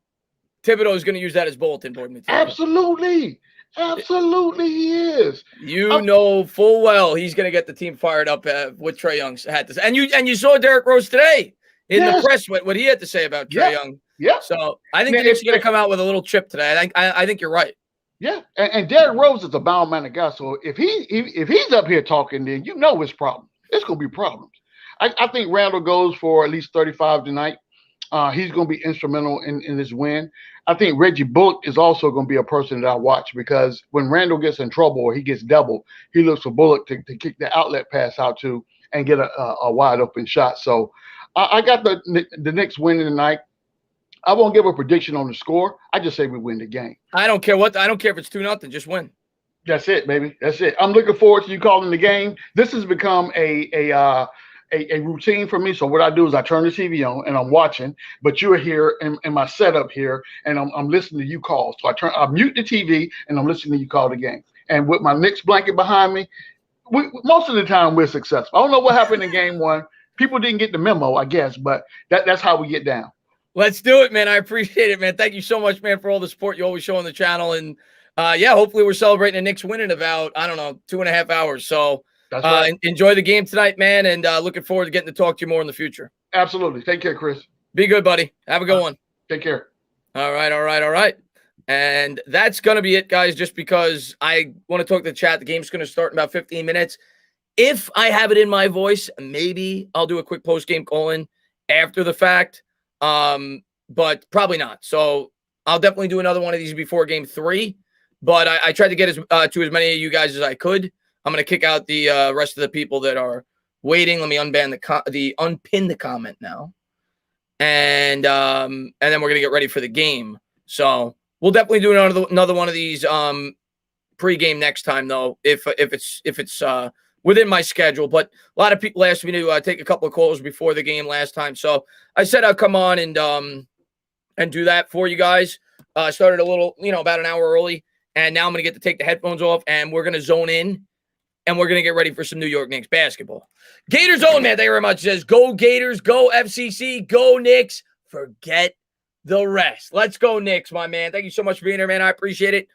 Thibodeau is going to use that as bulletin board material. Absolutely. Absolutely, he is. You know full well he's going to get the team fired up with Trae Young's had to say. And you saw Derrick Rose today in the press what he had to say about Trae Young. Yeah. So I think the Knicks are going to come out with a little chip today. I think you're right. Yeah, and Derrick Rose is a bound man of God. So if he's up here talking, then you know it's problems. It's going to be problems. I think Randall goes for at least 35 tonight. He's going to be instrumental in this win. I think Reggie Bullock is also going to be a person that I watch because when Randall gets in trouble or he gets doubled, he looks for Bullock to kick the outlet pass out to and get a wide open shot. So I got the Knicks winning tonight. I won't give a prediction on the score. I just say we win the game. I don't care if it's 2-0. Just win. That's it, baby. That's it. I'm looking forward to you calling the game. This has become a routine for me. So what I do is I turn the TV on and I'm watching, but you're here in my setup here, and I'm listening to you call. So I mute the TV and I'm listening to you call the game. And with my Knicks blanket behind me, most of the time we're successful. I don't know what happened in game one. People didn't get the memo, I guess, but that's how we get down. Let's do it, man. I appreciate it, man. Thank you so much, man, for all the support you always show on the channel. And hopefully we're celebrating the Knicks win in about, 2.5 hours. So that's right. Enjoy the game tonight, man. And looking forward to getting to talk to you more in the future. Absolutely. Take care, Chris. Be good, buddy. Have a good one. Take care. All right. And that's going to be it, guys, just because I want to talk to the chat. The game's going to start in about 15 minutes. If I have it in my voice, maybe I'll do a quick post-game call-in after the fact. But probably not. So I'll definitely do another one of these before game 3. But I tried to get to as many of you guys as I could. I'm going to kick out the rest of the people that are waiting. Let me unpin the comment now. And then we're going to get ready for the game. So we'll definitely do another one of these pre-game next time, though, if it's within my schedule. But a lot of people asked me to take a couple of calls before the game last time. So I said I'd come on and do that for you guys. Started a little, about an hour early. And now I'm going to get to take the headphones off, and we're going to zone in, and we're going to get ready for some New York Knicks basketball. Gators own, man. Thank you very much. It says, go Gators, go FCC, go Knicks. Forget the rest. Let's go Knicks, my man. Thank you so much for being here, man. I appreciate it.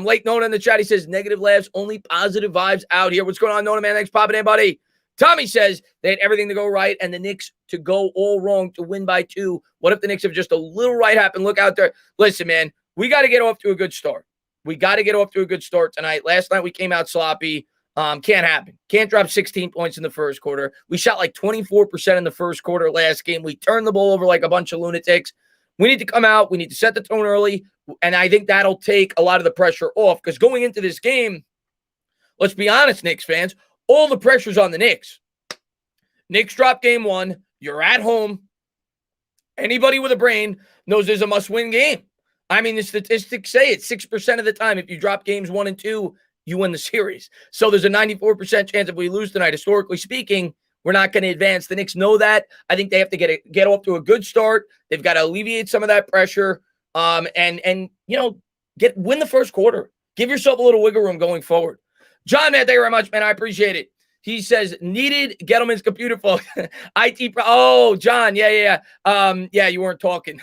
Lake Nona in the chat, he says, negative laughs, only positive vibes out here. What's going on, Nona, man? Thanks for popping in, buddy. Tommy says they had everything to go right and the Knicks to go all wrong to win by 2. What if the Knicks have just a little right happen? Look out there. Listen, man, we got to get off to a good start. We got to get off to a good start tonight. Last night we came out sloppy. Can't happen. Can't drop 16 points in the first quarter. We shot like 24% in the first quarter last game. We turned the ball over like a bunch of lunatics. We need to come out. We need to set the tone early. And I think that'll take a lot of the pressure off because going into this game, let's be honest, Knicks fans, all the pressure's on the Knicks. Knicks drop game 1. You're at home. Anybody with a brain knows there's a must-win game. I mean, the statistics say it 6% of the time. If you drop games 1 and 2, you win the series. So there's a 94% chance if we lose tonight, historically speaking, we're not going to advance. The Knicks know that. I think they have to get off to a good start. They've got to alleviate some of that pressure, and win the first quarter. Give yourself a little wiggle room going forward. John, man, thank you very much, man. I appreciate it. He says, needed Gettleman's computer folks. IT pro. Oh, John. Yeah. You weren't talking.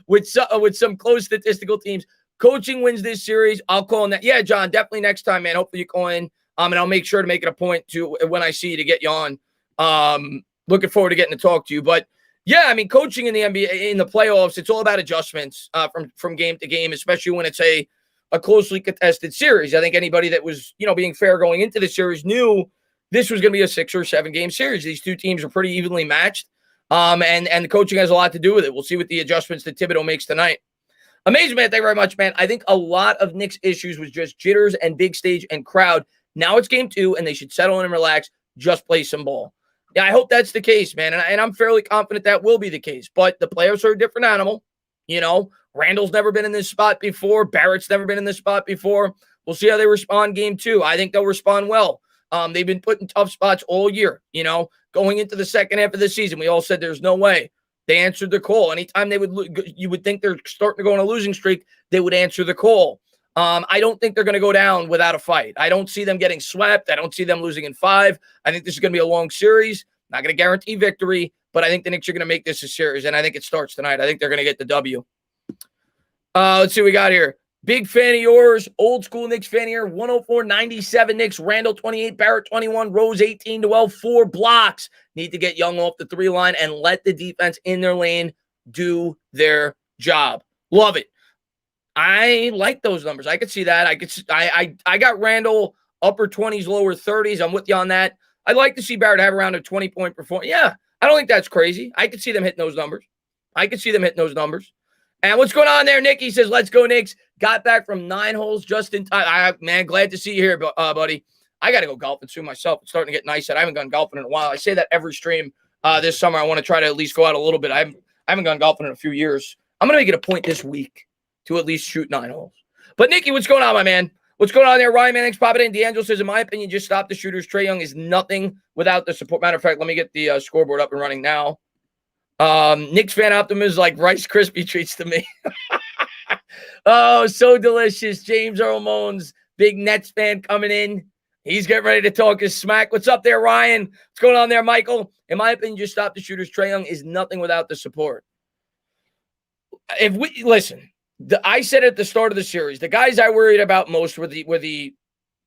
with some close statistical teams. Coaching wins this series. I'll call in that. Yeah, John, definitely next time, man. Hopefully you call in. And I'll make sure to make it a point to when I see you to get you on. Looking forward to getting to talk to you. But yeah, I mean, coaching in the NBA in the playoffs, it's all about adjustments from game to game, especially when it's a closely contested series. I think anybody that was, being fair going into the series knew this was going to be a 6 or 7 game series. These two teams are pretty evenly matched. And the coaching has a lot to do with it. We'll see what the adjustments that Thibodeau makes tonight. Amazing, man. Thank you very much, man. I think a lot of Knicks' issues was just jitters and big stage and crowd. Now it's game 2, and they should settle in and relax, just play some ball. Yeah, I hope that's the case, man. And I'm fairly confident that will be the case. But the players are a different animal. You know, Randall's never been in this spot before. Barrett's never been in this spot before. We'll see how they respond game 2. I think they'll respond well. They've been put in tough spots all year, you know, going into the second half of the season. We all said there's no way. They answered the call. Anytime they you would think they're starting to go on a losing streak, they would answer the call. I don't think they're going to go down without a fight. I don't see them getting swept. I don't see them losing in 5. I think this is going to be a long series. Not going to guarantee victory, but I think the Knicks are going to make this a series, and I think it starts tonight. I think they're going to get the W. Let's see what we got here. Big fan of yours. Old school Knicks fan here. 104-97 Knicks. Randall 28, Barrett 21, Rose 18-12, 4 blocks. Need to get Young off the 3 line and let the defense in their lane do their job. Love it. I like those numbers. I could see that. I got Randall upper 20s, lower 30s. I'm with you on that. I'd like to see Barrett have around a 20-point performance. Yeah, I don't think that's crazy. I could see them hitting those numbers. And what's going on there? Nicky says, let's go, Knicks. Got back from 9 holes just in time. Man, glad to see you here, buddy. I got to go golfing soon myself. It's starting to get nice. I haven't gone golfing in a while. I say that every stream this summer. I want to try to at least go out a little bit. I haven't gone golfing in a few years. I'm going to make it a point this week to at least shoot 9 holes. But, Nicky, what's going on, my man? What's going on there? Ryan Manning's popping in. D'Angelo says, in my opinion, just stop the shooters. Trae Young is nothing without the support. Matter of fact, let me get the scoreboard up and running now. Knicks fan optimism is like Rice Krispie treats to me. Oh, so delicious. James Earl Mones, big Nets fan coming in. He's getting ready to talk his smack. What's up there, Ryan? What's going on there, Michael? In my opinion, just stop the shooters. Trae Young is nothing without the support. If we listen, I said at the start of the series, the guys I worried about most were the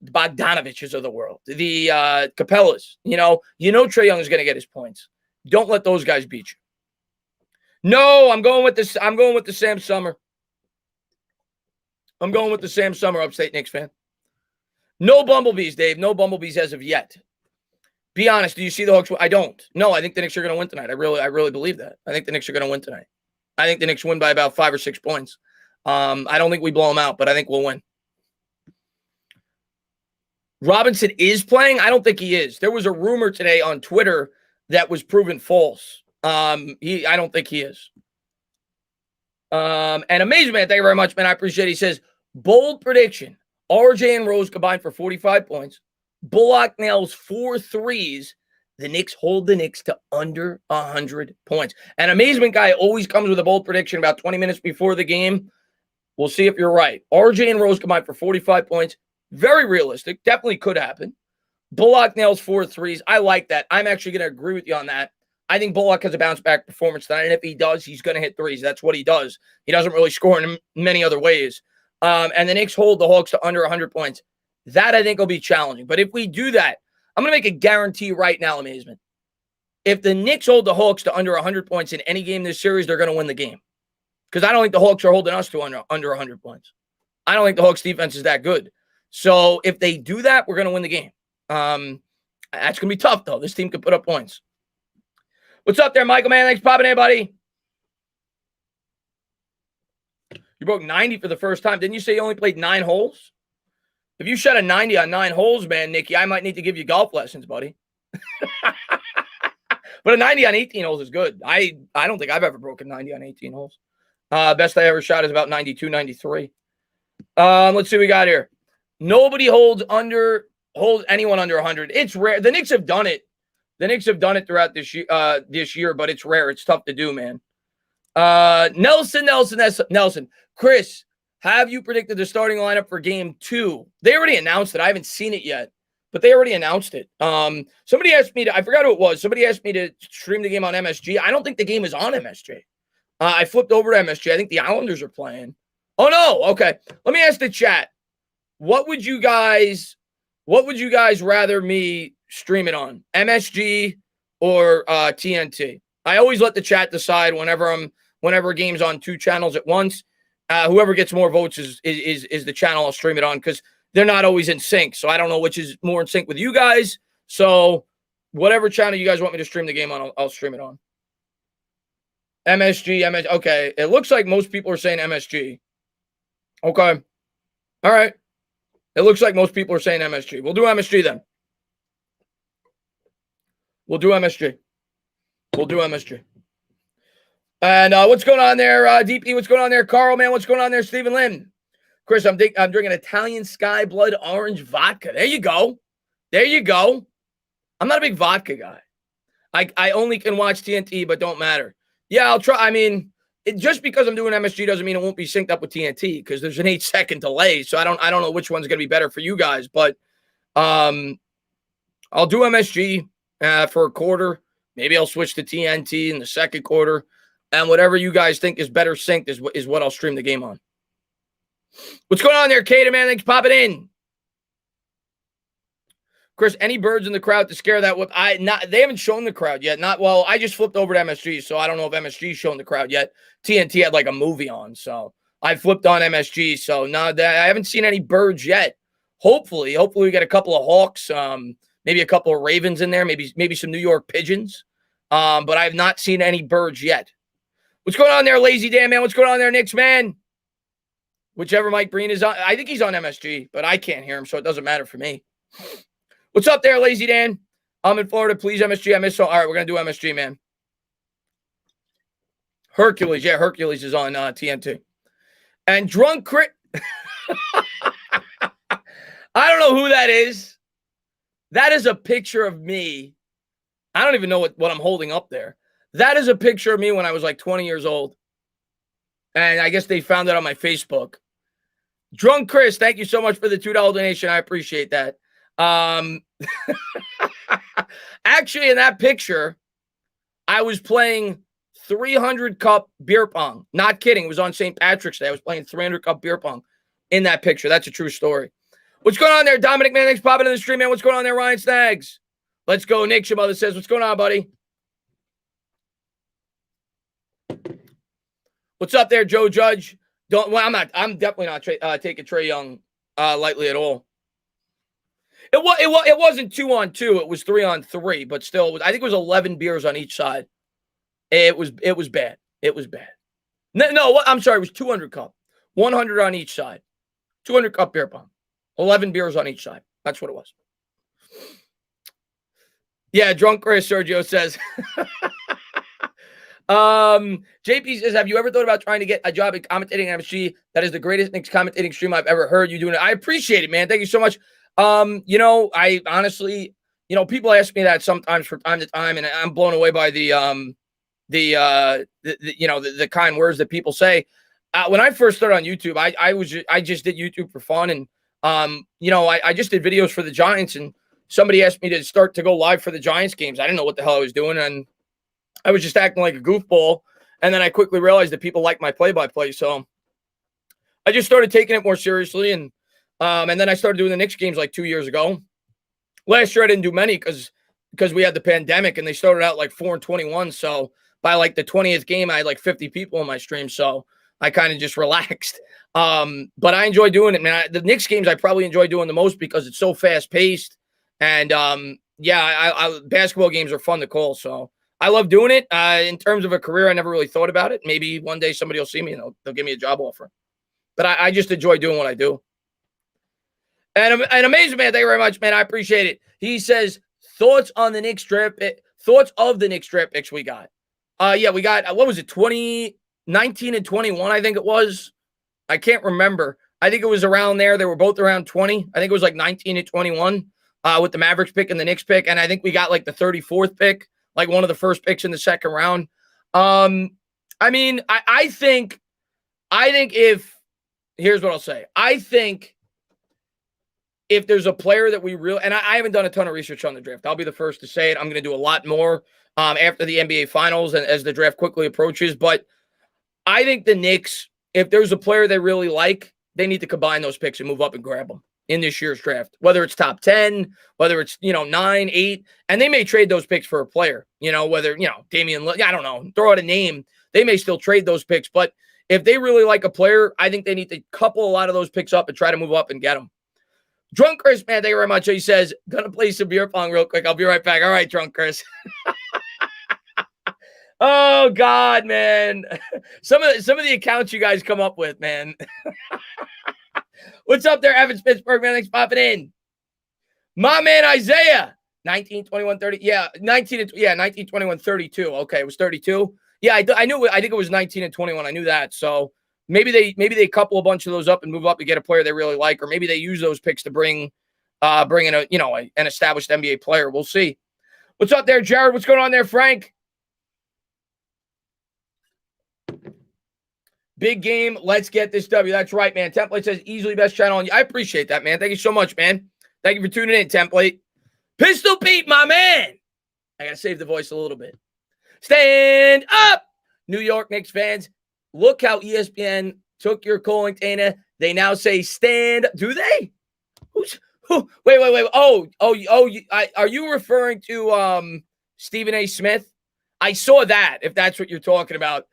Bogdanoviches of the world, the Capellas. You know Trae Young is going to get his points. Don't let those guys beat you. No, I'm going with this. I'm going with the Sam Summer. I'm going with the Sam Summer, upstate Knicks fan. No Bumblebees, Dave. No Bumblebees as of yet. Be honest. Do you see the Hawks? I don't. No, I think the Knicks are going to win tonight. I really believe that. I think the Knicks are going to win tonight. I think the Knicks win by about 5 or 6 points. I don't think we blow them out, but I think we'll win. Robinson is playing. I don't think he is. There was a rumor today on Twitter that was proven false. I don't think he is. And amazing, man. Thank you very much, man. I appreciate it. He says, bold prediction. RJ and Rose combined for 45 points. Bullock nails 4 threes. The Knicks hold the Knicks to under 100 points. An amazement guy always comes with a bold prediction about 20 minutes before the game. We'll see if you're right. RJ and Rose combined for 45 points. Very realistic. Definitely could happen. Bullock nails 4 threes. I like that. I'm actually going to agree with you on that. I think Bullock has a bounce-back performance tonight, and if he does, he's going to hit threes. That's what he does. He doesn't really score in many other ways. And the Knicks hold the Hawks to under 100 points. That, I think, will be challenging. But if we do that, I'm going to make a guarantee right now, Amazement. If the Knicks hold the Hawks to under 100 points in any game this series, they're going to win the game. Because I don't think the Hawks are holding us to under 100 points. I don't think the Hawks' defense is that good. So if they do that, we're going to win the game. That's going to be tough, though. This team can put up points. What's up there, Michael, man? Thanks for popping in, buddy. You broke 90 for the first time. Didn't you say you only played 9 holes? If you shot a 90 on 9 holes, man, Nicky, I might need to give you golf lessons, buddy. But a 90 on 18 holes is good. I don't think I've ever broken 90 on 18 holes. Best I ever shot is about 92, 93. Let's see what we got here. Nobody holds anyone under 100. It's rare. The Knicks have done it. The Knicks have done it throughout this year, but it's rare. It's tough to do, man. Nelson. Chris, have you predicted the starting lineup for game 2? They already announced it. I haven't seen it yet, but they already announced it. Somebody asked me I forgot who it was. Somebody asked me to stream the game on MSG. I don't think the game is on MSG. I flipped over to MSG. I think the Islanders are playing. Oh, no. Okay. Let me ask the chat. What would you guys rather me stream it on? MSG or TNT? I always let the chat decide whenever a game's on 2 channels at once. Whoever gets more votes is the channel I'll stream it on, because they're not always in sync. So I don't know which is more in sync with you guys. So whatever channel you guys want me to stream the game on, I'll stream it on. MSG. Okay, it looks like most people are saying MSG. Okay. All right. It looks like most people are saying MSG. We'll do MSG then. We'll do MSG. And what's going on there, DP? What's going on there, Carl, man? What's going on there, Stephen Lynn? Chris, I'm drinking Italian Sky Blood Orange Vodka. There you go. I'm not a big vodka guy. I only can watch TNT, but don't matter. Yeah, I'll try. I mean, just because I'm doing MSG doesn't mean it won't be synced up with TNT because there's an 8-second delay. So I don't know which one's going to be better for you guys, but I'll do MSG for a quarter. Maybe I'll switch to TNT in the second quarter, and whatever you guys think is better synced is what I'll stream the game on. What's going on there, Kata, man? Thanks for popping in. Chris, any birds in the crowd to scare that whip? They haven't shown the crowd yet. I just flipped over to MSG, so I don't know if MSG's shown the crowd yet. TNT had like a movie on, so I flipped on MSG. So no, I haven't seen any birds yet. Hopefully we get a couple of hawks, maybe a couple of ravens in there, maybe some New York pigeons. But I have not seen any birds yet. What's going on there, Lazy Dan, man? What's going on there, Knicks, man? Whichever Mike Breen is on. I think he's on MSG, but I can't hear him, so it doesn't matter for me. What's up there, Lazy Dan? I'm in Florida. Please, MSG. I miss so. All right, we're going to do MSG, man. Hercules. Yeah, Hercules is on TNT. And Drunk Crit. I don't know who that is. That is a picture of me. I don't even know what I'm holding up there. That is a picture of me when I was like 20 years old. And I guess they found it on my Facebook. Drunk Chris, thank you so much for the $2 donation. I appreciate that. Actually, in that picture, I was playing 300 cup beer pong. Not kidding. It was on St. Patrick's Day. I was playing 300 cup beer pong in that picture. That's a true story. What's going on there, Dominic, man? Thanks for popping in the stream, man. What's going on there, Ryan Snags? Let's go, Nick. Your mother says, what's going on, buddy? What's up there, Joe Judge? I'm definitely not taking Trae Young lightly at all. It wasn't 2-on-2. It was 3-on-3, but still, I think it was 11 beers on each side. It was bad. It was bad. No, I'm sorry. It was 200 cup, 100 on each side, 200 cup beer pong, 11 beers on each side. That's what it was. Yeah, Drunk Chris, Sergio says. JP says, have you ever thought about trying to get a job in commentating MSG? That is the greatest Knicks commentating stream I've ever heard you doing it. I appreciate it, man. Thank you so much. I honestly, people ask me that sometimes from time to time, and I'm blown away by the kind words that people say. When I first started on YouTube, I just did YouTube for fun, and I just did videos for the Giants, and somebody asked me to start to go live for the Giants games. I didn't know what the hell I was doing, and I was just acting like a goofball. And then I quickly realized that people like my play-by-play, so I just started taking it more seriously, and then I started doing the Knicks games like 2 years ago. Last year I didn't do many because we had the pandemic, and they started out like 4-21. So by like the 20th game, I had like 50 people in my stream, so I kind of just relaxed. But I enjoy doing it, man. The Knicks games I probably enjoy doing the most because it's so fast-paced, and basketball games are fun to call, so I love doing it. In terms of a career, I never really thought about it. Maybe one day somebody will see me and they'll give me a job offer. But I just enjoy doing what I do. And amazing, man. Thank you very much, man. I appreciate it. He says, thoughts of the Knicks draft picks we got. We got, what was it, 2019 and 21, I think it was. I can't remember. I think it was around there. They were both around 20. I think it was like 19 and 21 with the Mavericks pick and the Knicks pick. And I think we got like the 34th pick, like one of the first picks in the second round. I think here's what I'll say. I think if there's a player that we really, and I haven't done a ton of research on the draft. I'll be the first to say it. I'm going to do a lot more after the NBA Finals and as the draft quickly approaches. But I think the Knicks, if there's a player they really like, they need to combine those picks and move up and grab them in this year's draft, whether it's top 10, whether it's, 9, 8, and they may trade those picks for a player, whether, Damian, I don't know, throw out a name. They may still trade those picks, but if they really like a player, I think they need to couple a lot of those picks up and try to move up and get them. Drunk Chris, man, thank you very much. He says, gonna play some beer pong real quick. I'll be right back. All right, Drunk Chris. Oh God, man. Some of the accounts you guys come up with, man. What's up there, Evans Pittsburgh, man? Thanks for popping in. My man Isaiah. 19, 21, 30. Yeah, 19, 21, 32. Okay, it was 32. Yeah, I knew. I think it was 19 and 21. I knew that. So maybe they couple a bunch of those up and move up to get a player they really like, or maybe they use those picks to bring in an established NBA player. We'll see. What's up there, Jared? What's going on there, Frank? Big game. Let's get this W. That's right, man. Template says easily best channel on you. I appreciate that, man. Thank you so much, man. Thank you for tuning in, Template. Pistol Pete, my man. I got to save the voice a little bit. Stand up, New York Knicks fans. Look how ESPN took your calling, Dana. They now say stand. Do they? Wait. Are you referring to Stephen A. Smith? I saw that, if that's what you're talking about.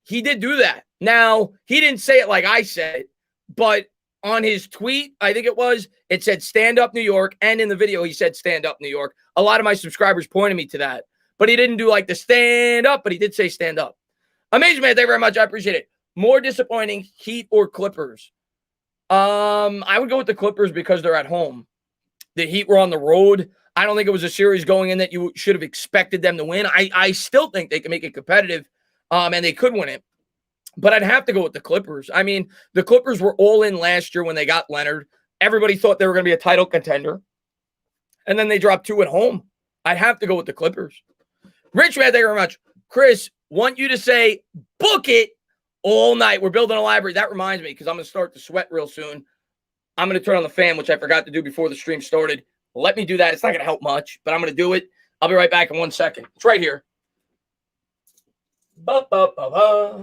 He did do that. Now, he didn't say it like I said it, but on his tweet, I think it said stand up New York, and in the video, he said stand up New York. A lot of my subscribers pointed me to that, but he didn't do like the stand up, but he did say stand up. Amazing, man. Thank you very much. I appreciate it. More disappointing, Heat or Clippers? I would go with the Clippers because they're at home. The Heat were on the road. I don't think it was a series going in that you should have expected them to win. I still think they can make it competitive, and they could win it. But I'd have to go with the Clippers. I mean, the Clippers were all in last year when they got Leonard. Everybody thought they were going to be a title contender. And then they dropped 2 at home. I'd have to go with the Clippers. Rich, man, thank you very much. Chris, want you to say, book it all night. We're building a library. That reminds me, because I'm going to start to sweat real soon. I'm going to turn on the fan, which I forgot to do before the stream started. Let me do that. It's not going to help much, but I'm going to do it. I'll be right back in 1 second. It's right here. Ba-ba-ba-ba.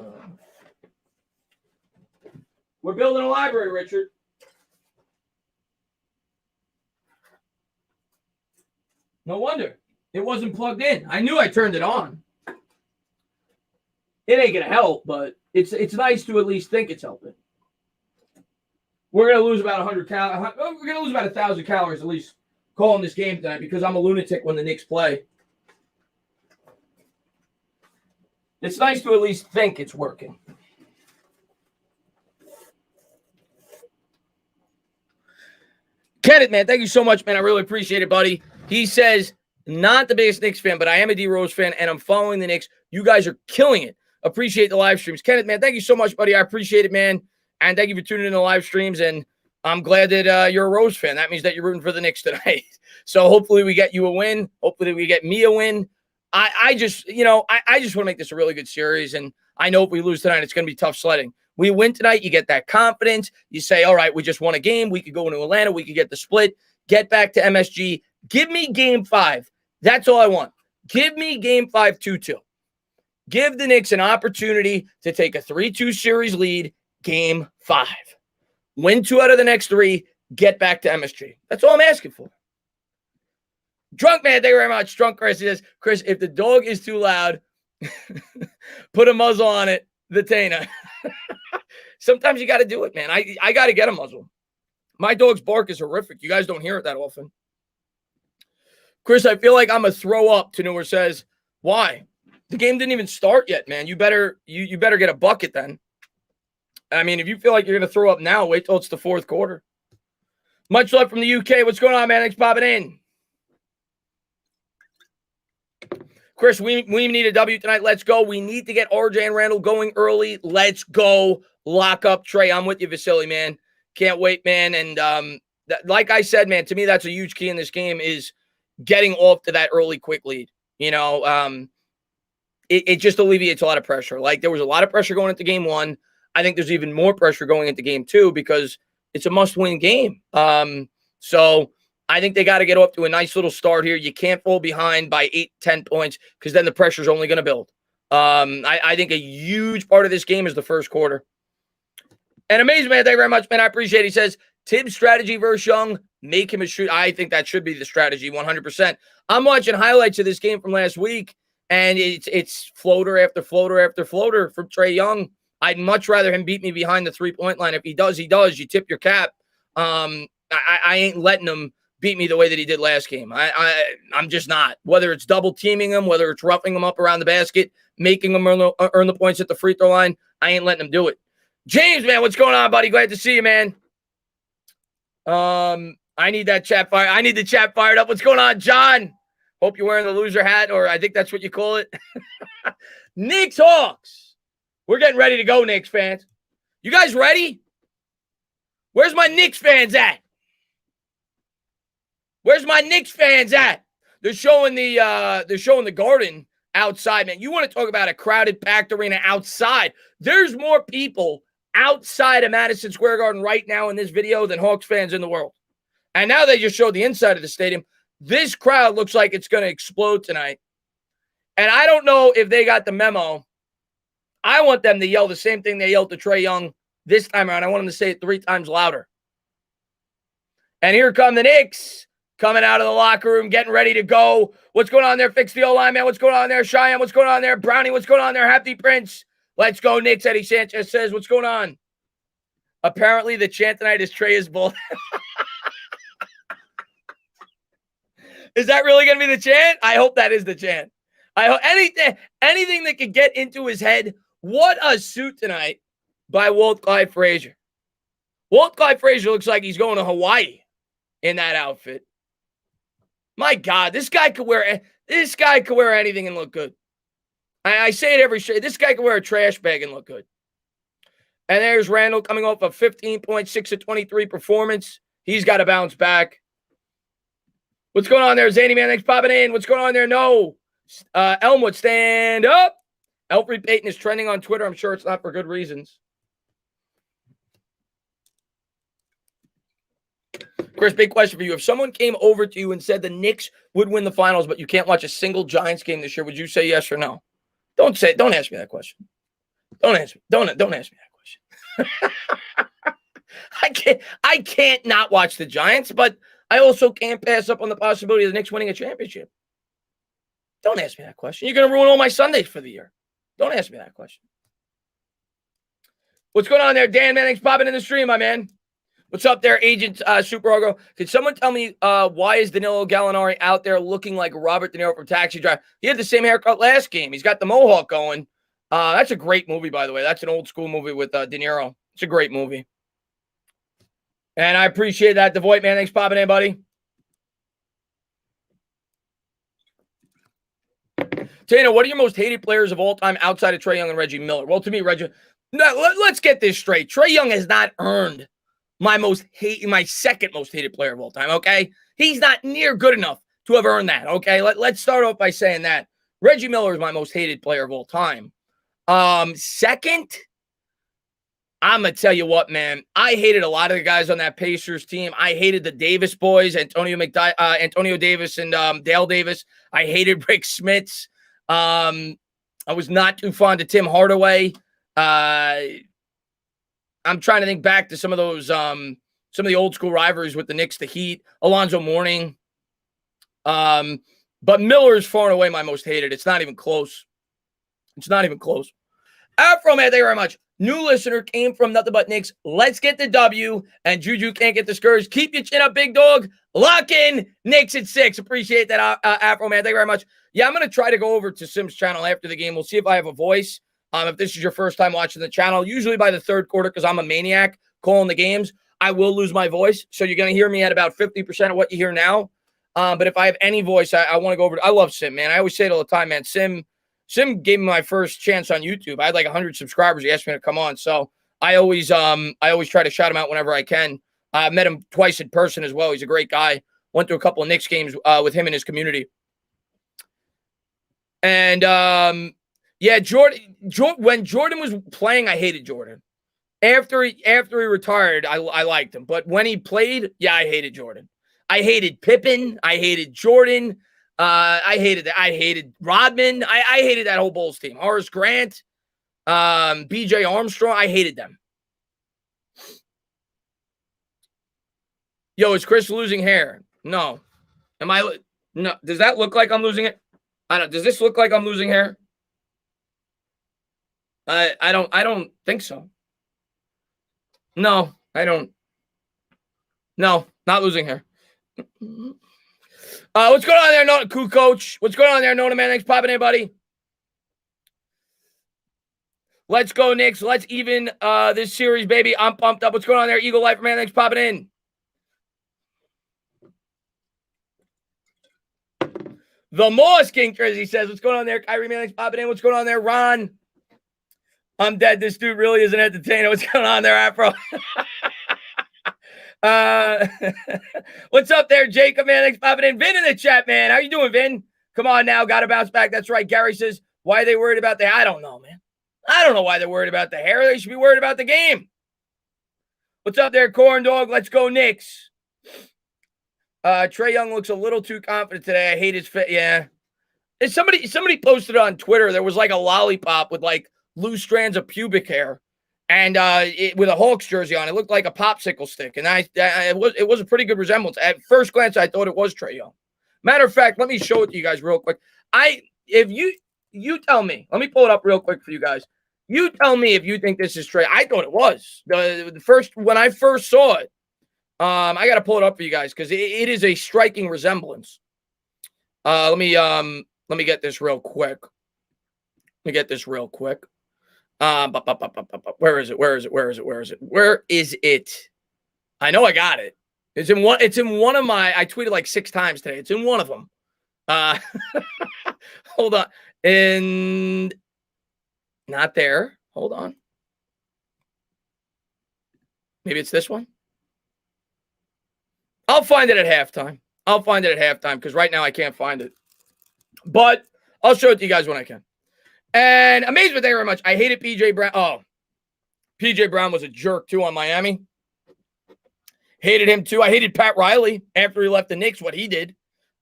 We're building a library, Richard. No wonder. It wasn't plugged in. I knew I turned it on. It ain't going to help, but it's nice to at least think it's helping. We're going to lose about 100 calories. We're going to lose about 1,000 calories at least calling this game tonight because I'm a lunatic when the Knicks play. It's nice to at least think it's working. Kenneth, man, thank you so much, man. I really appreciate it, buddy. He says, not the biggest Knicks fan, but I am a D Rose fan, and I'm following the Knicks. You guys are killing it. Appreciate the live streams. Kenneth, man, thank you so much, buddy. I appreciate it, man. And thank you for tuning in to the live streams. And I'm glad that you're a Rose fan. That means that you're rooting for the Knicks tonight. So hopefully we get you a win. Hopefully we get me a win. I just want to make this a really good series. And I know if we lose tonight, it's going to be tough sledding. We win tonight, you get that confidence. You say, all right, we just won a game. We could go into Atlanta. We could get the split. Get back to MSG. Give me game 5. That's all I want. Give me game 5 2-2. Give the Knicks an opportunity to take a 3-2 series lead, game 5. Win 2 out of the next 3. Get back to MSG. That's all I'm asking for. Drunk man, thank you very much. Drunk Chris says, Chris, if the dog is too loud, put a muzzle on it. The Tana. Sometimes you got to do it, man. I got to get a muzzle. My dog's bark is horrific. You guys don't hear it that often. Chris, I feel like I'm a throw up. Tanur says, why? The game didn't even start yet, man. You better get a bucket then. I mean, if you feel like you're going to throw up now, wait till it's the 4th quarter. Much love from the UK. What's going on, man? Thanks for popping in. Chris, we need a W tonight. Let's go. We need to get RJ and Randall going early. Let's go. Lock up Trey. I'm with you, Vasily, man. Can't wait, man. And like I said, man, to me, that's a huge key in this game is getting off to that early, quick lead. You know, it just alleviates a lot of pressure. Like, there was a lot of pressure going into game 1. I think there's even more pressure going into game 2 because it's a must-win game. So I think they got to get off to a nice little start here. You can't fall behind by 8-10 points because then the pressure's only going to build. I think a huge part of this game is the first quarter. And amazing, man. Thank you very much, man. I appreciate it. He says, Tibbs strategy versus Young, make him a shoot. I think that should be the strategy, 100%. I'm watching highlights of this game from last week, and it's floater after floater after floater from Trae Young. I'd much rather him beat me behind the 3-point line. If he does, he does. You tip your cap. I ain't letting him beat me the way that he did last game. I'm just not. Whether it's double teaming him, whether it's roughing him up around the basket, making him earn the points at the free throw line, I ain't letting him do it. James, man, what's going on, buddy? Glad to see you, man. I need that chat fire. I need the chat fired up. What's going on, John? Hope you're wearing the loser hat, or I think that's what you call it. Knicks Hawks. We're getting ready to go, Knicks fans. You guys ready? Where's my Knicks fans at? Where's my Knicks fans at? They're showing the Garden outside, man. You want to talk about a crowded, packed arena outside? There's more people outside of Madison Square Garden right now in this video than Hawks fans in the world. And now they just showed the inside of the stadium. This crowd looks like it's going to explode tonight. And I don't know if they got the memo. I want them to yell the same thing they yelled to Trae Young this time around. I want them to say it 3 times louder. And here come the Knicks coming out of the locker room, getting ready to go. What's going on there? Fix the O-line, man. What's going on there? Cheyenne, what's going on there? Brownie, what's going on there? Happy Prince. Let's go, Knicks. Eddie Sanchez says, what's going on? Apparently, the chant tonight is Trae is bull. Is that really going to be the chant? I hope that is the chant. I hope anything that could get into his head. What a suit tonight by Walt Clyde Frazier. Walt Clyde Frazier looks like he's going to Hawaii in that outfit. My God, this guy could wear anything and look good. I say it every show. This guy could wear a trash bag and look good. And there's Randall coming off a 15.6 of 23 performance. He's got to bounce back. What's going on there, Zany Man? Thanks for popping in. What's going on there? No. Elmwood, stand up. Elfrid Payton is trending on Twitter. I'm sure it's not for good reasons. Chris, big question for you. If someone came over to you and said the Knicks would win the finals, but you can't watch a single Giants game this year, would you say yes or no? Don't ask me that question. Don't ask me that question. I can't not watch the Giants, but I also can't pass up on the possibility of the Knicks winning a championship. Don't ask me that question. You're going to ruin all my Sundays for the year. Don't ask me that question. What's going on there, Dan? Man, thanks for popping in the stream, my man. What's up there, Agent Super Argo? Could someone tell me why is Danilo Gallinari out there looking like Robert De Niro from Taxi Driver? He had the same haircut last game. He's got the mohawk going. That's a great movie, by the way. That's an old school movie with De Niro. It's a great movie. And I appreciate that. Devoit, man, thanks for popping in, buddy. Tana, what are your most hated players of all time outside of Trae Young and Reggie Miller? Well, to me, let's get this straight. Trae Young has not earned my second most hated player of all time, okay? He's not near good enough to have earned that, okay? Let's start off by saying that. Reggie Miller is my most hated player of all time. Second, I'm going to tell you what, man. I hated a lot of the guys on that Pacers team. I hated the Davis boys, Antonio Davis and Dale Davis. I hated Rick Smits. I was not too fond of Tim Hardaway. I'm trying to think back to some of those, some of the old school rivalries with the Knicks, the Heat, Alonzo Mourning. But Miller is far and away my most hated. It's not even close. It's not even close. Afro, man, thank you very much. New listener came from Nothing But Knicks. Let's get the W. And Juju can't get discouraged. Keep your chin up, big dog. Lock in. Knicks at 6. Appreciate that, Afro, man. Thank you very much. Yeah, I'm going to try to go over to Sim's channel after the game. We'll see if I have a voice. If this is your first time watching the channel, usually by the third quarter, because I'm a maniac calling the games, I will lose my voice. So you're going to hear me at about 50% of what you hear now. But if I have any voice, I want to go over I love Sim, man. I always say it all the time, man. Sim gave me my first chance on YouTube. I had like 100 subscribers. He asked me to come on. So I always try to shout him out whenever I can. I met him twice in person as well. He's a great guy. Went to a couple of Knicks games with him and his community. And yeah, Jordan, when Jordan was playing, I hated Jordan. After he retired, I liked him. But when he played, yeah, I hated Jordan. I hated Pippen. I hated Jordan. I hated Rodman. I hated that whole Bulls team. Horace Grant, B.J. Armstrong. I hated them. Yo, is Chris losing hair? No. No. Does that look like I'm losing it? I don't. Does this look like I'm losing hair? I don't think so. No, I don't. No, Not losing here. What's going on there, no coach? What's going on there, Nona man? Thanks for popping in, buddy. Let's go, Knicks. Let's even this series, baby. I'm pumped up. What's going on there, Eagle Life man? Thanks for popping in. The Moss King Jersey says, what's going on there? Kyrie man, thanks for popping in. What's going on there, Ron? I'm dead. This dude really is an entertainer. What's going on there, Afro? What's up there, Jacob, man? Thanks for popping in. Vin in the chat, man. How you doing, Vin? Come on now. Got to bounce back. That's right. Gary says, why are they worried about the hair? I don't know, man. I don't know why they're worried about the hair. They should be worried about the game. What's up there, Corn Dog? Let's go, Knicks. Trae Young looks a little too confident today. I hate his fit. Yeah. And somebody posted on Twitter. There was like a lollipop with like loose strands of pubic hair. And with a Hawks jersey on, it looked like a popsicle stick, and it was a pretty good resemblance. At first glance, I thought it was Trae Young. Matter of fact, let me show it to you guys real quick. If you tell me, let me pull it up real quick for you guys. You tell me if you think this is Trae. I thought it was when I first saw it. I got to pull it up for you guys because it is a striking resemblance. Let me get this real quick. Where is it? I know I got it. It's in one of my, I tweeted like 6 times today. It's in one of them. Hold on. And not there. Hold on. Maybe it's this one. I'll find it at halftime. Because right now I can't find it. But I'll show it to you guys when I can. And amazed with very much. I hated P.J. Brown. Oh, P.J. Brown was a jerk, too, on Miami. Hated him, too. I hated Pat Riley after he left the Knicks, what he did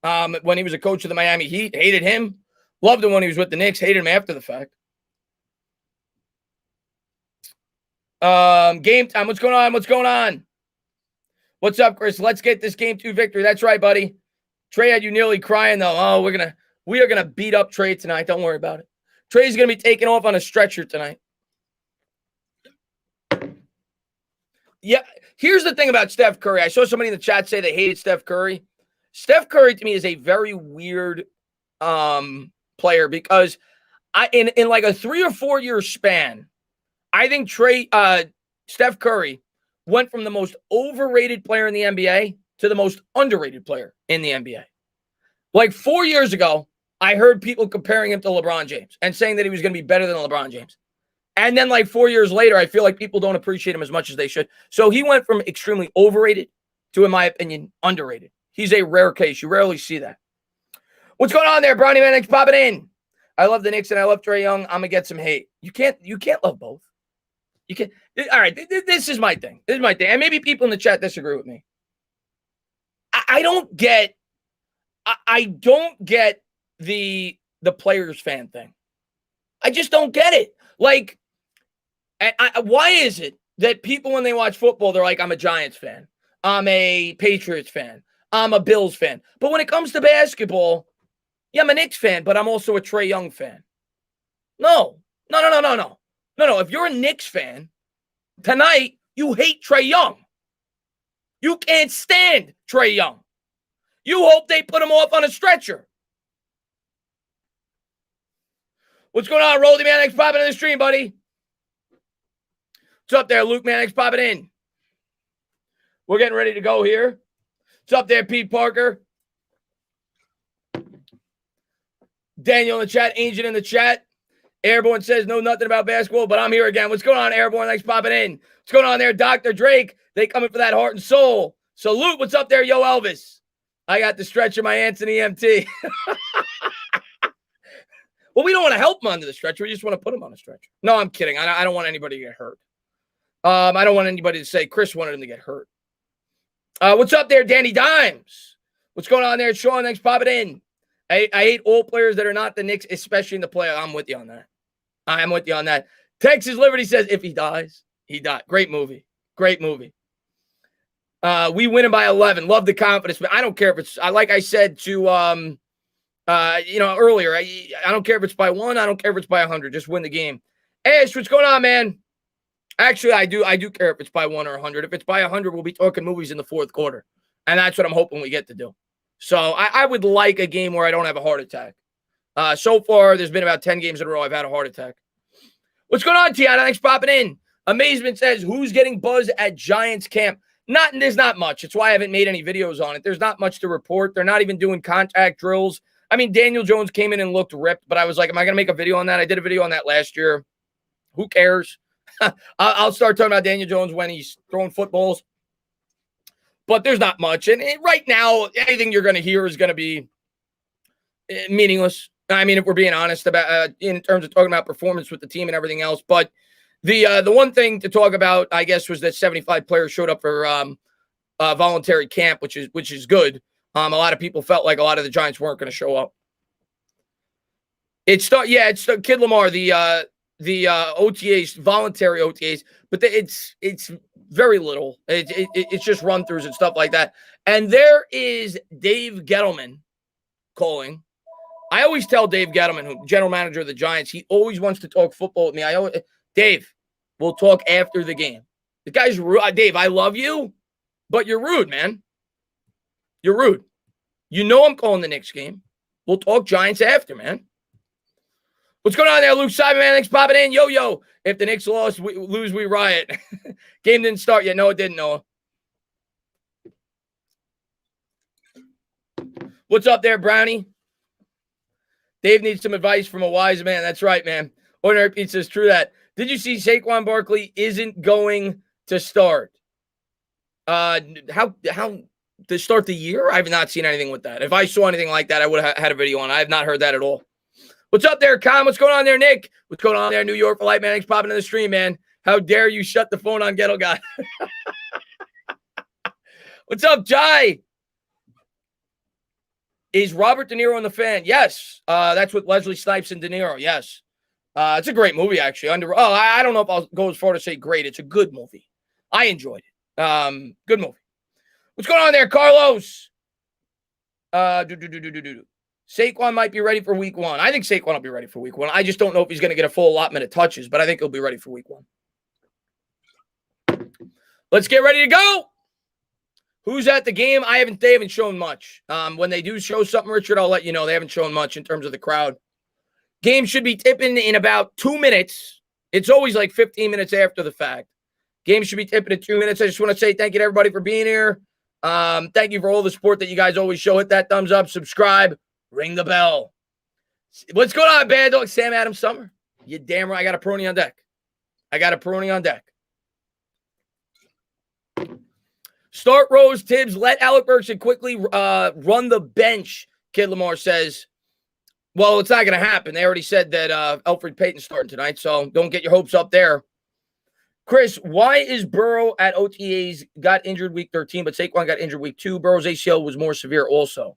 when he was a coach of the Miami Heat. Hated him. Loved him when he was with the Knicks. Hated him after the fact. Game time. What's going on? What's up, Chris? Let's get this game 2 victory. That's right, buddy. Trae had you nearly crying, though. Oh, we are gonna beat up Trae tonight. Don't worry about it. Trae's going to be taken off on a stretcher tonight. Yeah, here's the thing about Steph Curry. I saw somebody in the chat say they hated Steph Curry. Steph Curry, to me, is a very weird player because in like a 3 or 4 year span, I think Steph Curry went from the most overrated player in the NBA to the most underrated player in the NBA. Like 4 years ago, I heard people comparing him to LeBron James and saying that he was going to be better than LeBron James. And then like 4 years later, I feel like people don't appreciate him as much as they should. So he went from extremely overrated to, in my opinion, underrated. He's a rare case. You rarely see that. What's going on there, Brownie Man? Thanks for popping in. I love the Knicks and I love Trae Young. I'm going to get some hate. You can't love both. You can't. All right, this is my thing. And maybe people in the chat disagree with me. I don't get the players fan thing. I just don't get it. Like, why is it that people, when they watch football, they're like, I'm a Giants fan. I'm a Patriots fan. I'm a Bills fan. But when it comes to basketball, yeah, I'm a Knicks fan, but I'm also a Trae Young fan. No. If you're a Knicks fan, tonight, you hate Trae Young. You can't stand Trae Young. You hope they put him off on a stretcher. What's going on, Roldy Man? Thanks for popping in the stream, buddy. What's up there, Luke Man? Thanks for popping in. We're getting ready to go here. What's up there, Pete Parker? Daniel in the chat, Ancient in the chat. Airborne says, know nothing about basketball, but I'm here again. What's going on, Airborne? Thanks for popping in. What's going on there, Dr. Drake? They coming for that heart and soul. Salute. What's up there, yo, Elvis? I got the stretcher, my aunt's an EMT. Well, we don't want to help him onto the stretcher. We just want to put him on a stretcher. No, I'm kidding. I don't want anybody to get hurt. I don't want anybody to say Chris wanted him to get hurt. What's up there, Danny Dimes? What's going on there, Sean? Thanks for popping in. I hate all players that are not the Knicks, especially in the playoffs. I'm with you on that. Texas Liberty says, if he dies, he died. Great movie. We win him by 11. Love the confidence, but I don't care if it's, like I said to, earlier, I don't care if it's by 1. I don't care if it's by 100. Just win the game. Ash, what's going on, man? Actually, I do care if it's by 1 or 100. If it's by 100, we'll be talking movies in the fourth quarter. And that's what I'm hoping we get to do. So I would like a game where I don't have a heart attack. So far, there's been about 10 games in a row I've had a heart attack. What's going on, Tiana? Thanks for popping in. Amazement says, who's getting buzz at Giants camp? There's not much. It's why I haven't made any videos on it. There's not much to report. They're not even doing contact drills. I mean, Daniel Jones came in and looked ripped, but I was like, am I going to make a video on that? I did a video on that last year. Who cares? I'll start talking about Daniel Jones when he's throwing footballs. But there's not much. And right now, anything you're going to hear is going to be meaningless. I mean, if we're being honest about in terms of talking about performance with the team and everything else. But the one thing to talk about, I guess, was that 75 players showed up for voluntary camp, which is good. A lot of people felt like a lot of the Giants weren't going to show up. It's Kid Lamar, the OTAs, voluntary OTAs, but it's very little. It's just run-throughs and stuff like that. And there is Dave Gettleman calling. I always tell Dave Gettleman, who general manager of the Giants, he always wants to talk football with me. Dave, we'll talk after the game. The guy's rude. Dave, I love you, but you're rude, man. You're rude. You know I'm calling the Knicks game. We'll talk Giants after, man. What's going on there, Luke Simon, man? Thanks for popping in. Yo. If the Knicks lose, we riot. Game didn't start yet. No, it didn't, Noah. What's up there, Brownie? Dave needs some advice from a wise man. That's right, man. Ordinary Pizza is true that. Did you see Saquon Barkley isn't going to start? How to start the year? I have not seen anything with that. If I saw anything like that, I would have had a video on. I have not heard that at all. What's up there, Con? What's going on there, Nick? What's going on there, New York for Light, man? Thanks for popping in the stream, man. How dare you shut the phone on Ghetto Guy? What's up, Jai? Is Robert De Niro in The Fan? Yes. That's with Leslie Snipes and De Niro. Yes. It's a great movie, actually. I don't know if I'll go as far to say great. It's a good movie. I enjoyed it. Good movie. What's going on there, Carlos? Saquon might be ready for week 1. I think Saquon will be ready for week 1. I just don't know if he's going to get a full allotment of touches, but I think he'll be ready for week 1. Let's get ready to go. Who's at the game? They haven't shown much. When they do show something, Richard, I'll let you know. They haven't shown much in terms of the crowd. Game should be tipping in about 2 minutes. It's always like 15 minutes after the fact. Game should be tipping in 2 minutes. I just want to say thank you to everybody for being here. Thank you for all the support that you guys always show. Hit that thumbs up, subscribe, ring the bell. What's going on, Bad Dog? Sam Adams Summer. You damn right. I got a Peroni on deck. Start Rose, Tibbs. Let Alec Burks quickly run the bench, Kid Lamar says. Well, it's not going to happen. They already said that Elfrid Payton's starting tonight, so don't get your hopes up there. Chris, why is Burrow at OTAs got injured week 13, but Saquon got injured week 2? Burrow's ACL was more severe also.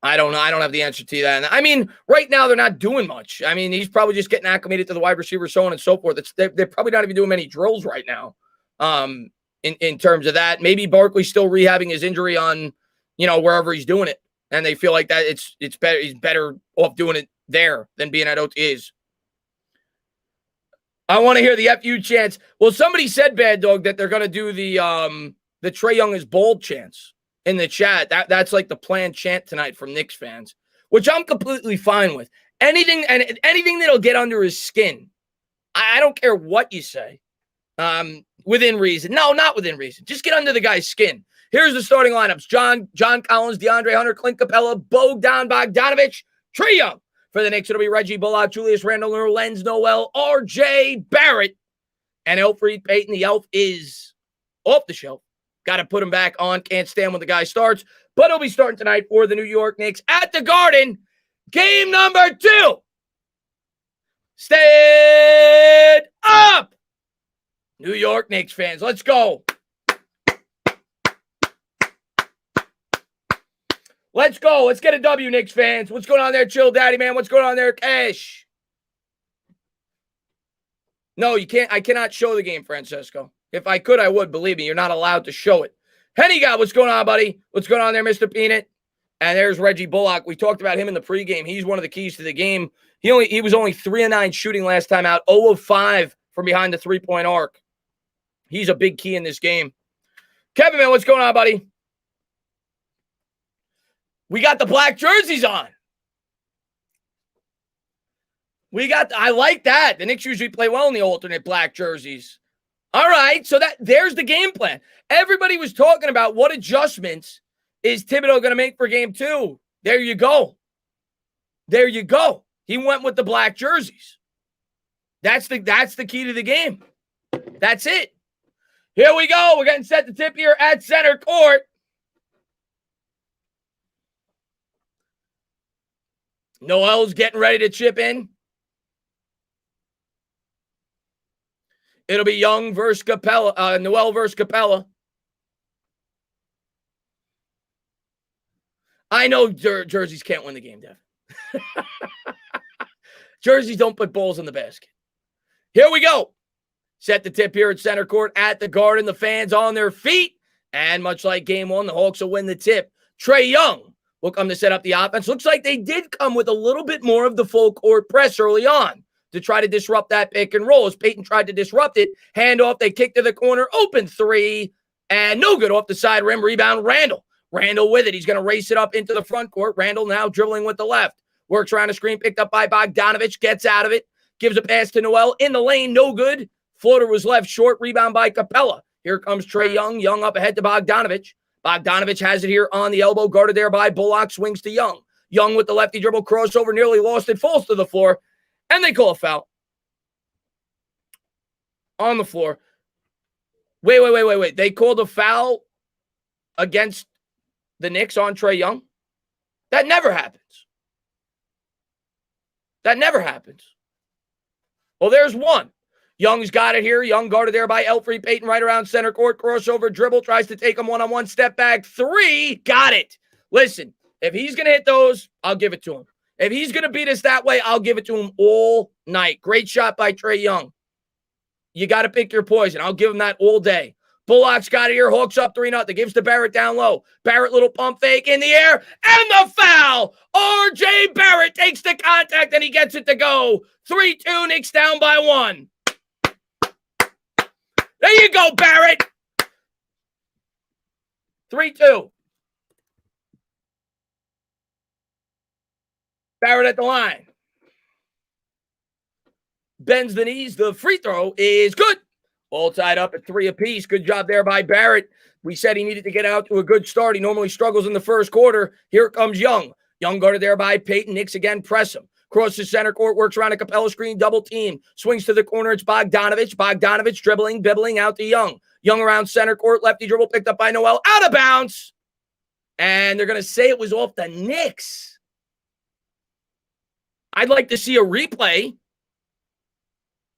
I don't know. I don't have the answer to that. I mean, right now they're not doing much. I mean, he's probably just getting acclimated to the wide receiver, so on and so forth. They're probably not even doing many drills right now. In terms of that, maybe Barkley's still rehabbing his injury on, wherever he's doing it, and they feel like that it's better. He's better off doing it there than being at OTAs. I want to hear the FU chants. Well, somebody said, Bad Dog, that they're going to do the Trae Young is bold chants in the chat. That's like the planned chant tonight from Knicks fans, which I'm completely fine with. Anything that'll get under his skin. I don't care what you say. Within reason. No, not within reason. Just get under the guy's skin. Here's the starting lineups. John Collins, DeAndre Hunter, Clint Capella, Bogdan Bogdanovic, Trae Young. For the Knicks, it'll be Reggie Bullock, Julius Randle, Lenz Noel, RJ Barrett, and Elfrid Payton. The Elf is off the shelf. Got to put him back on. Can't stand when the guy starts. But he'll be starting tonight for the New York Knicks at the Garden. Game number 2. Stand up! New York Knicks fans, let's go. Let's go. Let's get a W, Knicks fans. What's going on there, Chill Daddy, man? What's going on there, Cash? No, you can't. I cannot show the game, Francesco. If I could, I would. Believe me, you're not allowed to show it. Henny God, what's going on, buddy? What's going on there, Mr. Peanut? And there's Reggie Bullock. We talked about him in the pregame. He's one of the keys to the game. He was only 3 of 9 shooting last time out, 0 of 5 from behind the three-point arc. He's a big key in this game. Kevin, man, what's going on, buddy? We got the black jerseys on. I like that. The Knicks usually play well in the alternate black jerseys. All right, so there's the game plan. Everybody was talking about what adjustments is Thibodeau going to make for game 2. There you go. There you go. He went with the black jerseys. That's the key to the game. That's it. Here we go. We're getting set to tip here at center court. Noel's getting ready to chip in. It'll be Young versus Capella, Noel versus Capella. I know jerseys can't win the game, Dev. Jerseys don't put balls in the basket. Here we go. Set the tip here at center court at the Garden. The fans on their feet. And much like game 1, the Hawks will win the tip. Trae Young will come to set up the offense. Looks like they did come with a little bit more of the full court press early on to try to disrupt that pick and roll. As Peyton tried to disrupt it, handoff, they kick to the corner, open 3, and no good off the side rim. Rebound, Randall. Randall with it. He's going to race it up into the front court. Randall now dribbling with the left. Works around the screen, picked up by Bogdanovich, gets out of it, gives a pass to Noel in the lane, no good. Floater was left short, rebound by Capella. Here comes Trae Young. Young up ahead to Bogdanovich. Bogdanovich has it here on the elbow, guarded there by Bullock, swings to Young. Young with the lefty dribble, crossover, nearly lost it, falls to the floor. And they call a foul. On the floor. Wait. They called a foul against the Knicks on Trae Young? That never happens. That never happens. Well, there's one. Young's got it here. Young guarded there by Elfrid Payton right around center court. Crossover dribble. Tries to take him one-on-one. Step back. 3. Got it. Listen, if he's going to hit those, I'll give it to him. If he's going to beat us that way, I'll give it to him all night. Great shot by Trae Young. You got to pick your poison. I'll give him that all day. Bullock's got it here. Hawks up 3-0. Gives to Barrett down low. Barrett, little pump fake in the air. And the foul. R.J. Barrett takes the contact and he gets it to go. 3-2. Knicks down by 1. There you go, Barrett. 3-2. Barrett at the line. Bends the knees. The free throw is good. All tied up at 3 apiece. Good job there by Barrett. We said he needed to get out to a good start. He normally struggles in the first quarter. Here comes Young. Young guarded there by Peyton. Knicks again press him. Crosses center court, works around a Capella screen, double team. Swings to the corner. It's Bogdanovich. Bogdanovich dribbling out to Young. Young around center court. Lefty dribble picked up by Noel. Out of bounds. And they're going to say it was off the Knicks. I'd like to see a replay.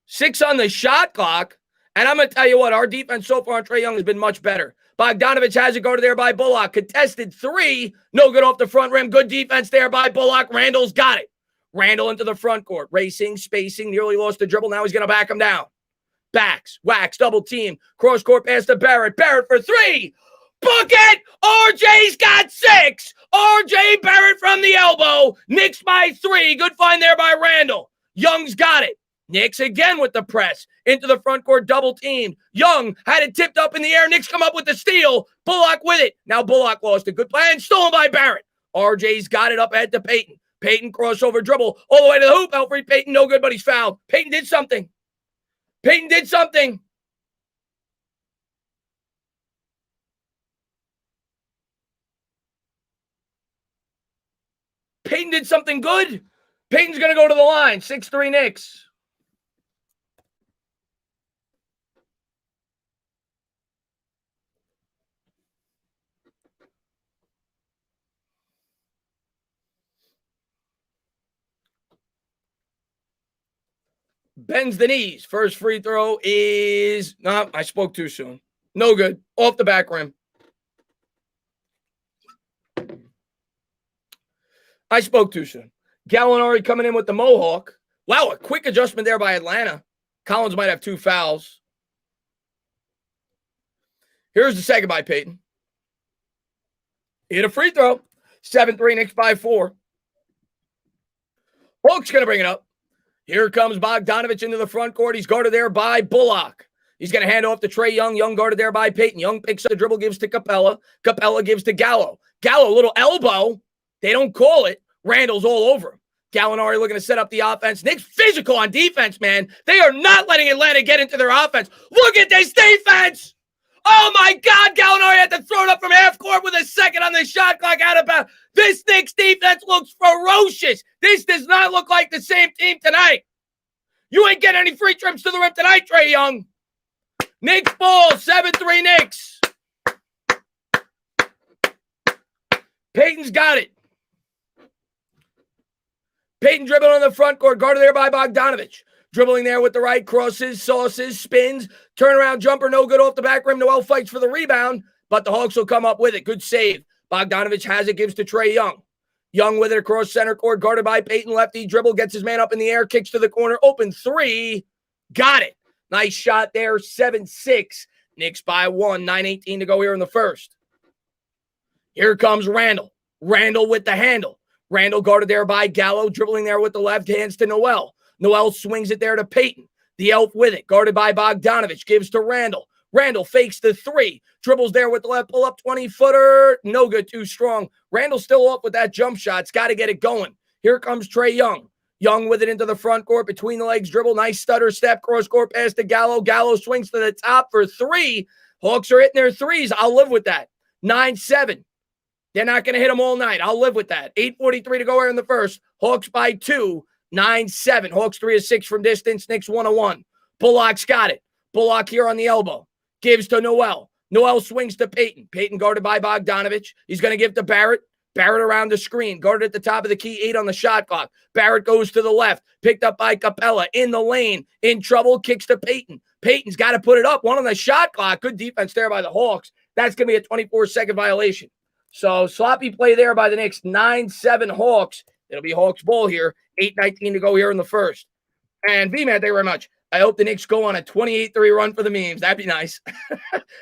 6 on the shot clock. And I'm going to tell you what, our defense so far on Trae Young has been much better. Bogdanovich has it go to there by Bullock. Contested 3. No good off the front rim. Good defense there by Bullock. Randall's got it. Randall into the front court. Racing, spacing, nearly lost the dribble. Now he's going to back him down. Backs, whacks, double team. Cross court pass to Barrett. Barrett for 3. Book it! RJ's got 6. RJ Barrett from the elbow. Knicks by 3. Good find there by Randall. Young's got it. Knicks again with the press. Into the front court, double teamed. Young had it tipped up in the air. Knicks come up with the steal. Bullock with it. Now Bullock lost a good play and stolen by Barrett. RJ's got it up ahead to Peyton. Peyton crossover dribble all the way to the hoop. Elfrid Payton, no good, but he's fouled. Peyton did something. Peyton did something. Peyton did something good. Peyton's going to go to the line. 6-3 Knicks. Bends the knees. First free throw is... No, I spoke too soon. No good. Off the back rim. I spoke too soon. Gallinari coming in with the Mohawk. Wow, a quick adjustment there by Atlanta. Collins might have 2 fouls. Here's the second by Peyton. Hit a free throw. 7-3 Knicks by 4. Hawks going to bring it up. Here comes Bogdanovich into the front court. He's guarded there by Bullock. He's going to hand off to Trae Young. Young guarded there by Peyton. Young picks up the dribble, gives to Capella. Capella gives to Gallo. Gallo, little elbow. They don't call it. Randall's all over him. Gallinari looking to set up the offense. Knicks physical on defense, man. They are not letting Atlanta get into their offense. Look at this defense. Oh, my God. Gallinari had to throw it up from half court with a second on the shot clock out of bounds. This Knicks defense looks ferocious. This does not look like the same team tonight. You ain't getting any free trips to the rim tonight, Trae Young. Knicks ball, 7-3 Knicks. Peyton's got it. Peyton dribbling on the front court, guarded there by Bogdanovich. Dribbling there with the right, crosses, sauces, spins, turnaround jumper, no good off the back rim. Noel fights for the rebound, but the Hawks will come up with it. Good save. Bogdanovich has it, gives to Trae Young. Young with it across center court, guarded by Peyton. Lefty dribble, gets his man up in the air, kicks to the corner, open three. Got it. Nice shot there, 7-6. Knicks by 1, 9:18 to go here in the first. Here comes Randall. Randall with the handle. Randall guarded there by Gallo, dribbling there with the left, hands to Noel. Noel swings it there to Peyton. The elf with it, guarded by Bogdanovich, gives to Randall. Randall fakes the three, dribbles there with the left, pull up 20-footer. No good, too strong. Randall still up with that jump shot. It's got to get it going. Here comes Trae Young. Young with it into the front court, between the legs dribble. Nice stutter step, cross court pass to Gallo. Gallo swings to the top for three. Hawks are hitting their threes. I'll live with that. 9-7. They're not going to hit them all night. I'll live with that. 8:43 to go here in the first. Hawks by 2, 9-7. Hawks 3 of 6 from distance. Knicks 1 of 1. Bullock's got it. Bullock here on the elbow. Gives to Noel. Noel swings to Peyton. Peyton guarded by Bogdanovich. He's going to give to Barrett. Barrett around the screen. Guarded at the top of the key. 8 on the shot clock. Barrett goes to the left. Picked up by Capella. In the lane. In trouble. Kicks to Peyton. Peyton's got to put it up. 1 on the shot clock. Good defense there by the Hawks. That's going to be a 24-second violation. So sloppy play there by the Knicks. 9-7 Hawks. It'll be Hawks ball here. 8:19 to go here in the first. And B-Man, thank you very much. I hope the Knicks go on a 28-3 run for the memes. That'd be nice.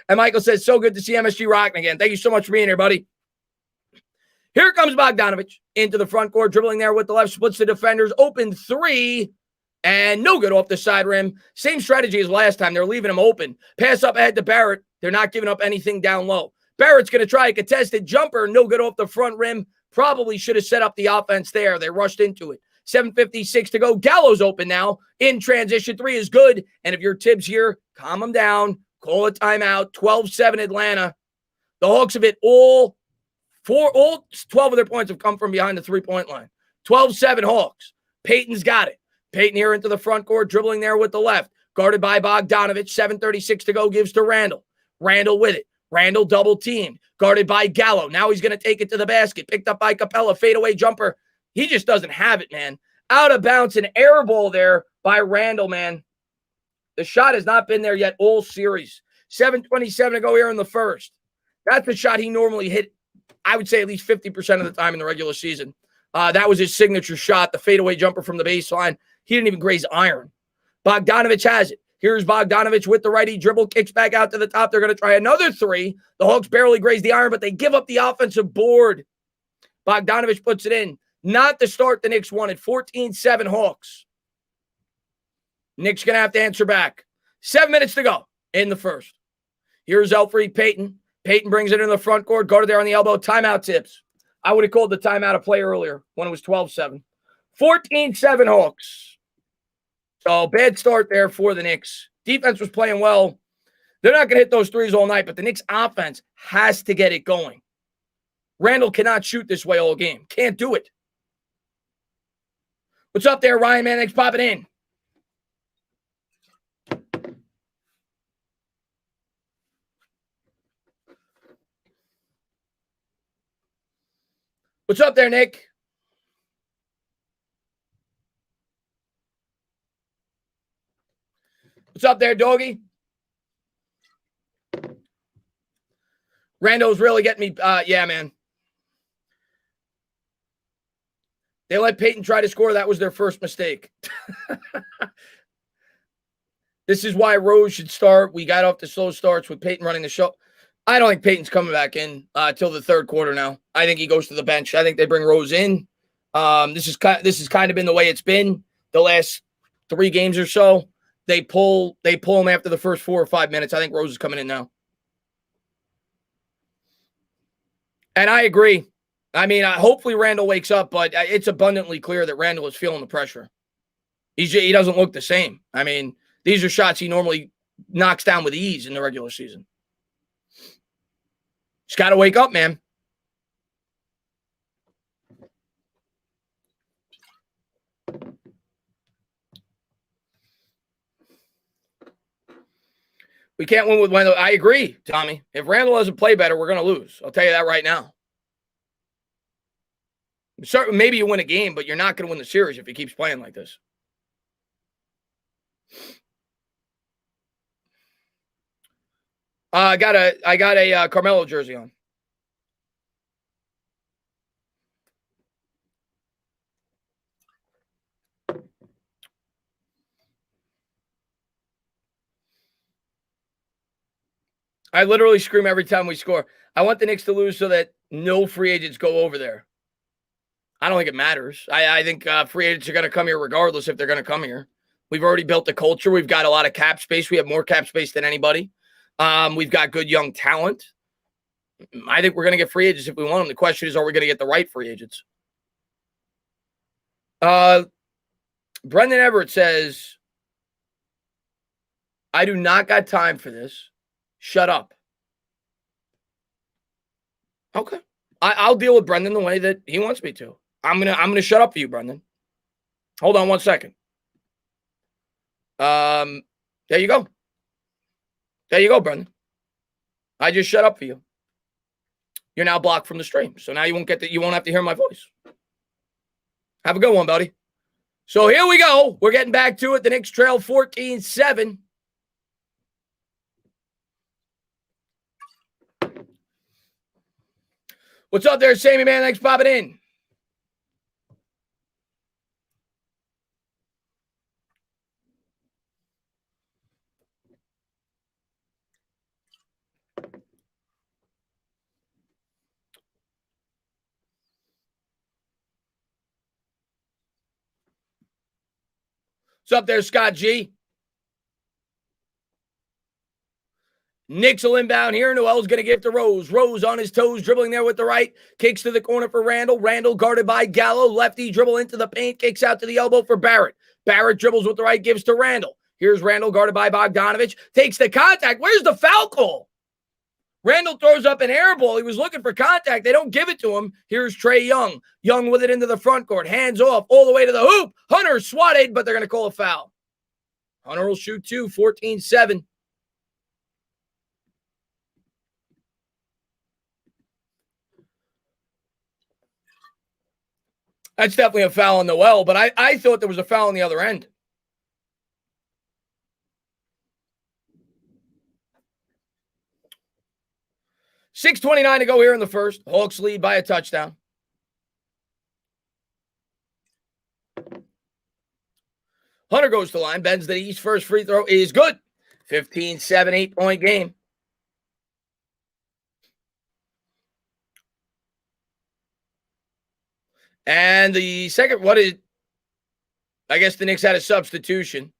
And Michael says, so good to see MSG rocking again. Thank you so much for being here, buddy. Here comes Bogdanovich into the front court, dribbling there with the left, splits the defenders. Open three, and no good off the side rim. Same strategy as last time. They're leaving him open. Pass up ahead to Barrett. They're not giving up anything down low. Barrett's going to try a contested jumper. No good off the front rim. Probably should have set up the offense there. They rushed into it. 7:56 to go. Gallo's open now. In transition, 3 is good. And if you're Tibbs here, calm them down. Call a timeout. 12-7 Atlanta. The Hawks have hit all 12 of their points have come from behind the three-point line. 12-7 Hawks. Peyton's got it. Peyton here into the front court, dribbling there with the left. Guarded by Bogdanovich. 7:36 to go. Gives to Randall. Randall with it. Randall double teamed, guarded by Gallo. Now he's going to take it to the basket. Picked up by Capella, fadeaway jumper. He just doesn't have it, man. Out of bounds, an air ball there by Randall, man. The shot has not been there yet all series. 7:27 to go here in the first. That's the shot he normally hit, I would say, at least 50% of the time in the regular season. That was his signature shot, the fadeaway jumper from the baseline. He didn't even graze iron. Bogdanovich has it. Here's Bogdanovich with the righty dribble, kicks back out to the top. They're going to try another three. The Hawks barely graze the iron, but they give up the offensive board. Bogdanovich puts it in. Not the start the Knicks wanted. 14-7 Hawks. Knicks going to have to answer back. 7 minutes to go in the first. Here's Elfrid Payton. Payton brings it in the front court. Guarded there on the elbow. Timeout Tips. I would have called the timeout a play earlier when it was 12-7. 14-7 Hawks. So bad start there for the Knicks. Defense was playing well. They're not going to hit those threes all night, but the Knicks offense has to get it going. Randall cannot shoot this way all game. Can't do it. What's up there, Ryan, man? Thanks for popping in. What's up there, Nick? What's up there, doggy? Rando's really getting me. Yeah, man. They let Peyton try to score. That was their first mistake. This is why Rose should start. We got off the slow starts with Peyton running the show. I don't think Peyton's coming back in till the third quarter now. I think he goes to the bench. I think they bring Rose in. This is kind of been the way it's been the last 3 games or so. They pull him after the first 4 or 5 minutes. I think Rose is coming in now. And I agree. I mean, hopefully Randall wakes up, but it's abundantly clear that Randall is feeling the pressure. He doesn't look the same. I mean, these are shots he normally knocks down with ease in the regular season. Just got to wake up, man. We can't win with Wendell. I agree, Tommy. If Randall doesn't play better, we're going to lose. I'll tell you that right now. Maybe you win a game, but you're not going to win the series if he keeps playing like this. I got a Carmelo jersey on. I literally scream every time we score. I want the Knicks to lose so that no free agents go over there. I don't think it matters. I think free agents are going to come here regardless if they're going to come here. We've already built the culture. We've got a lot of cap space. We have more cap space than anybody. We've got good young talent. I think we're going to get free agents if we want them. The question is, are we going to get the right free agents? Brendan Everett says, I do not got time for this. Shut up. Okay. I'll deal with Brendan the way that he wants me to. I'm gonna shut up for you, Brendan. Hold on 1 second. There you go. There you go, Brendan. I just shut up for you. You're now blocked from the stream. So now you won't have to hear my voice. Have a good one, buddy. So here we go. We're getting back to it. The Knicks trail 14-7. What's up there, Sammy, man? Thanks for popping in. What's up there, Scott G? Knicks will inbound here. Noel's going to give to Rose. Rose on his toes, dribbling there with the right. Kicks to the corner for Randall. Randall guarded by Gallo. Lefty dribble into the paint. Kicks out to the elbow for Barrett. Barrett dribbles with the right, gives to Randall. Here's Randall guarded by Bogdanovich. Takes the contact. Where's the foul call? Randall throws up an air ball. He was looking for contact. They don't give it to him. Here's Trae Young. Young with it into the front court. Hands off all the way to the hoop. Hunter swatted, but they're going to call a foul. Hunter will shoot 2, 14-7. That's definitely a foul on Noel, but I thought there was a foul on the other end. $6:29 to go here in the first. Hawks lead by a touchdown. Hunter goes to the line, bends the knees. First free throw is good. 15-7, 8-point game. And the second, I guess the Knicks had a substitution.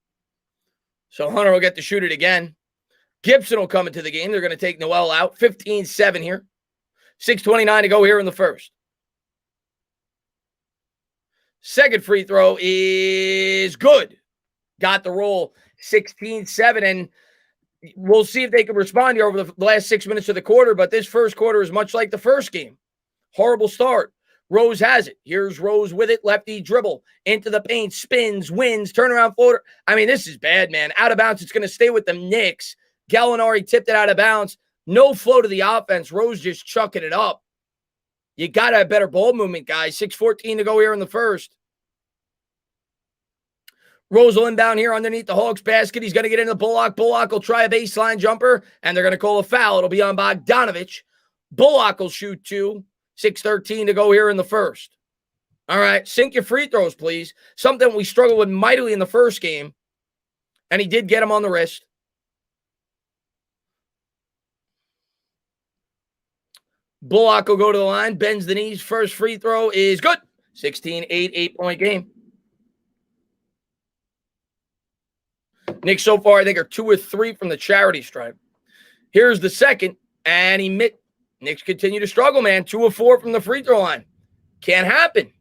So Hunter will get to shoot it again. Gibson will come into the game. They're going to take Noel out. 15-7 here. 6:29 to go here in the first. Second free throw is good. Got the roll. 16-7. And we'll see if they can respond here over the last 6 minutes of the quarter. But this first quarter is much like the first game. Horrible start. Rose has it. Here's Rose with it. Lefty dribble into the paint. Spins, wins, turnaround floater. I mean, this is bad, man. Out of bounds. It's going to stay with the Knicks. Gallinari tipped it out of bounds. No flow to the offense. Rose just chucking it up. You got to have better ball movement, guys. 6:14 to go here in the first. Rose will inbound here underneath the Hawks basket. He's going to get into Bullock. Bullock will try a baseline jumper, and they're going to call a foul. It'll be on Bogdanovich. Bullock will shoot 2. 6:13 to go here in the first. All right, sink your free throws, please. Something we struggled with mightily in the first game, and he did get him on the wrist. Bullock will go to the line, bends the knees. First free throw is good. 16-8, 8-point game. Knicks so far, I think, are 2 or 3 from the charity stripe. Here's the second, and he Knicks continue to struggle, man. 2 of 4 from the free throw line. Can't happen.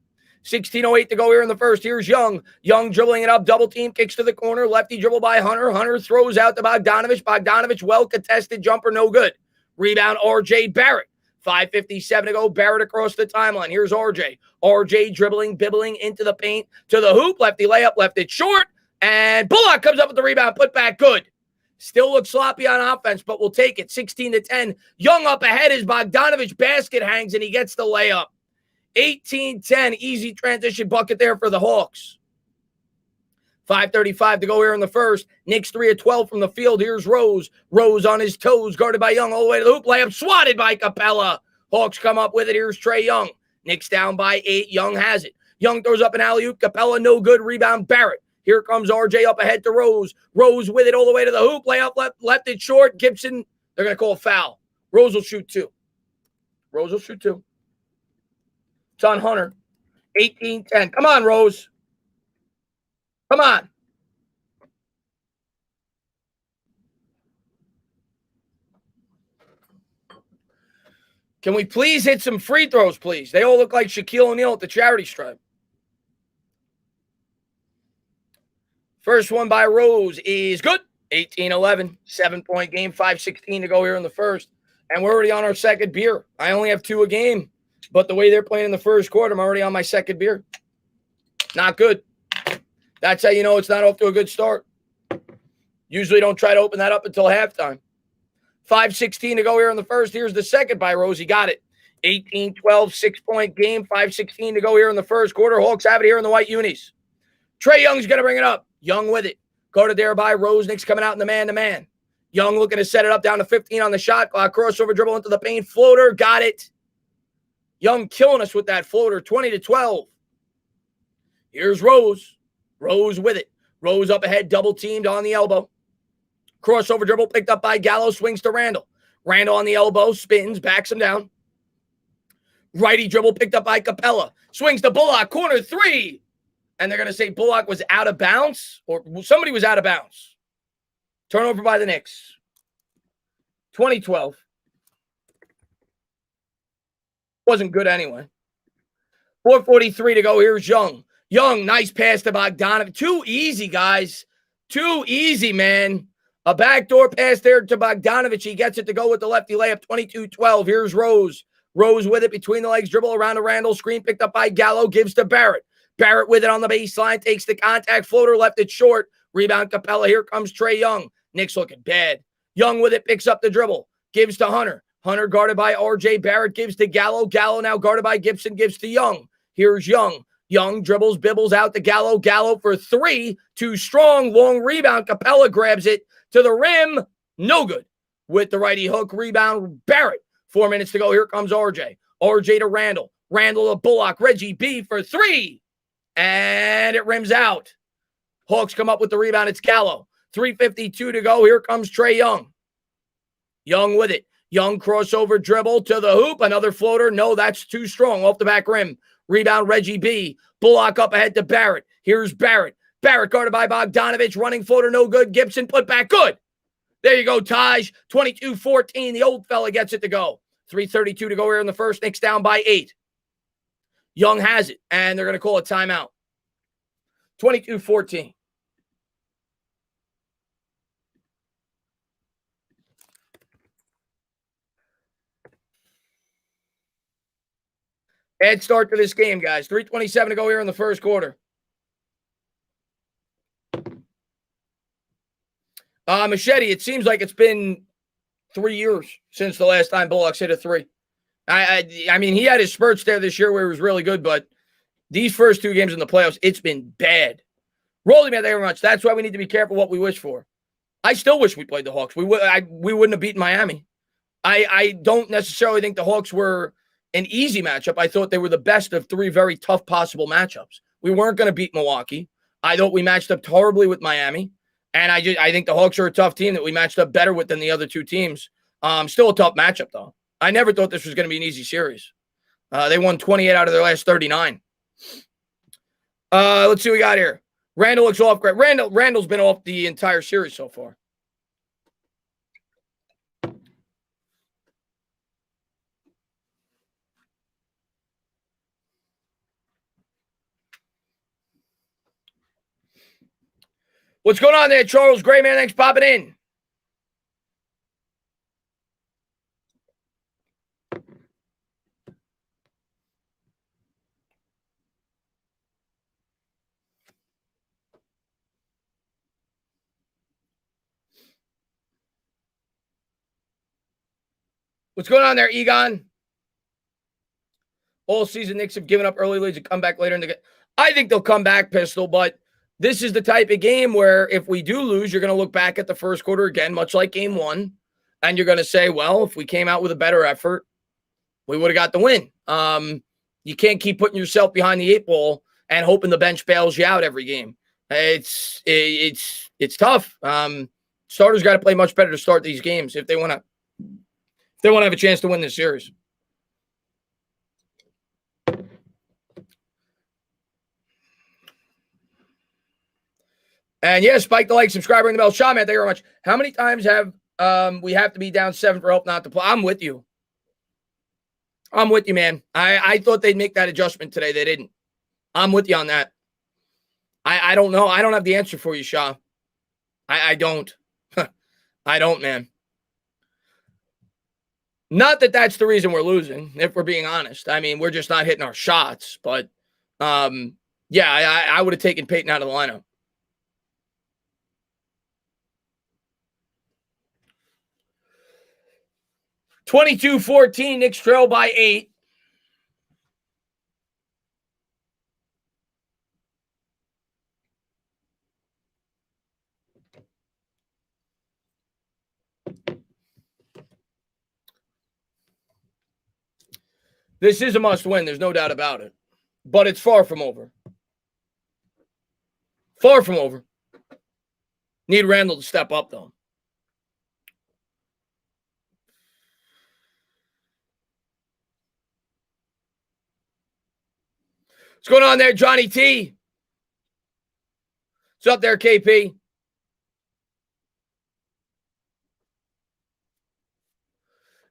16:08 to go here in the first. Here's Young. Young dribbling it up. Double team. Kicks to the corner. Lefty dribble by Hunter. Hunter throws out to Bogdanovich. Bogdanovich well contested. Jumper no good. Rebound R.J. Barrett. 5:57 to go. Barrett across the timeline. Here's R.J. R.J. dribbling, bibbling into the paint. To the hoop. Lefty layup. Left it short. And Bullock comes up with the rebound. Put back good. Still looks sloppy on offense, but we'll take it. 16-10. Young up ahead as Bogdanovich basket hangs, and he gets the layup. 18-10, easy transition bucket there for the Hawks. 5:35 to go here in the first. Knicks 3 of 12 from the field. Here's Rose. Rose on his toes, guarded by Young all the way to the hoop. Layup swatted by Capella. Hawks come up with it. Here's Trae Young. Knicks down by 8. Young has it. Young throws up an alley-oop. Capella no good. Rebound Barrett. Here comes RJ up ahead to Rose. Rose with it all the way to the hoop. Layup left it short. Gibson, they're going to call a foul. Rose will shoot 2. Rose will shoot 2. It's on Hunter. 18-10. Come on, Rose. Come on. Can we please hit some free throws, please? They all look like Shaquille O'Neal at the charity stripe. First one by Rose is good. 18-11. 7-point game. 5:16 to go here in the first. And we're already on our second beer. I only have 2 a game. But the way they're playing in the first quarter, I'm already on my second beer. Not good. That's how you know it's not off to a good start. Usually don't try to open that up until halftime. 5:16 to go here in the first. Here's the second by Rose. He got it. 18-12, 6-point game. 5:16 to go here in the first quarter. Hawks have it here in the white unis. Trae Young's going to bring it up. Young with it. Guarded there by Rose. Knicks coming out in the man-to-man. Young looking to set it up down to 15 on the shot clock. Crossover dribble into the paint. Floater. Got it. Young killing us with that floater. 20-12. Here's Rose. Rose with it. Rose up ahead. Double teamed on the elbow. Crossover dribble picked up by Gallo. Swings to Randall. Randall on the elbow. Spins. Backs him down. Righty dribble picked up by Capella. Swings to Bullock. Corner 3. And they're going to say Bullock was out of bounds. Or somebody was out of bounds. Turnover by the Knicks. 2012. Wasn't good anyway. 4:43 to go. Here's Young. Young, nice pass to Bogdanovich. Too easy, guys. Too easy, man. A backdoor pass there to Bogdanovich. He gets it to go with the lefty layup. 22-12. Here's Rose. Rose with it between the legs. Dribble around to Randall. Screen picked up by Gallo. Gives to Barrett. Barrett with it on the baseline. Takes the contact. Floater left it short. Rebound Capella. Here comes Trae Young. Knicks looking bad. Young with it. Picks up the dribble. Gives to Hunter. Hunter guarded by R.J. Barrett. Gives to Gallo. Gallo now guarded by Gibson. Gives to Young. Here's Young. Young dribbles, bibbles out to Gallo. Gallo for 3. Too strong. Long rebound. Capella grabs it to the rim. No good. With the righty hook. Rebound. Barrett. 4 minutes to go. Here comes R.J. R.J. to Randall. Randall to Bullock. Reggie B for 3. And it rims out. Hawks come up with the rebound. It's Gallo. 3:52 to go. Here comes Trae Young. Young with it. Young crossover dribble to the hoop. Another floater. No, that's too strong. Off the back rim. Rebound Reggie B. Bullock up ahead to Barrett. Here's Barrett. Barrett guarded by Bogdanovich. Running floater no good. Gibson put back good. There you go, Taj. 22-14. The old fella gets it to go. 3:32 to go here in the first. Knicks down by 8. Young has it, and they're going to call a timeout. 22-14. Bad start to this game, guys. 3:27 to go here in the first quarter. Machete, it seems like it's been 3 years since the last time Bullocks hit a 3. I mean, he had his spurts there this year where he was really good, but these first 2 games in the playoffs, it's been bad. Rolling, man, thank you very much. That's why we need to be careful what we wish for. I still wish we played the Hawks. We wouldn't have beaten Miami. I don't necessarily think the Hawks were an easy matchup. I thought they were the best of 3 very tough possible matchups. We weren't going to beat Milwaukee. I thought we matched up horribly with Miami. And I think the Hawks are a tough team that we matched up better with than the other 2 teams. Still a tough matchup, though. I never thought this was going to be an easy series. They won 28 out of their last 39. Let's see what we got here. Randall looks off great. Randall's been off the entire series so far. What's going on there, Charles Gray, man? Thanks for popping in. What's going on there, Egon? All season, Knicks have given up early leads and come back later in the game. I think they'll come back, Pistol, but this is the type of game where if we do lose, you're going to look back at the first quarter again, much like game one, and you're going to say, well, if we came out with a better effort, we would have got the win. You can't keep putting yourself behind the 8 ball and hoping the bench bails you out every game. It's tough. Starters got to play much better to start these games if they want to have a chance to win this series. And yeah, spike the like, subscribe, ring the bell. Sean, man, thank you very much. How many times have we have to be down 7 for help not to play? I'm with you. I'm with you, man. I thought they'd make that adjustment today. They didn't. I'm with you on that. I don't know. I don't have the answer for you, Shaw. I don't. I don't, man. Not that that's the reason we're losing, if we're being honest. I mean, we're just not hitting our shots. But, yeah, I would have taken Peyton out of the lineup. (22-14), Knicks trail by 8. This is a must-win. There's no doubt about it. But it's far from over. Far from over. Need Randall to step up, though. What's going on there, Johnny T? What's up there, KP?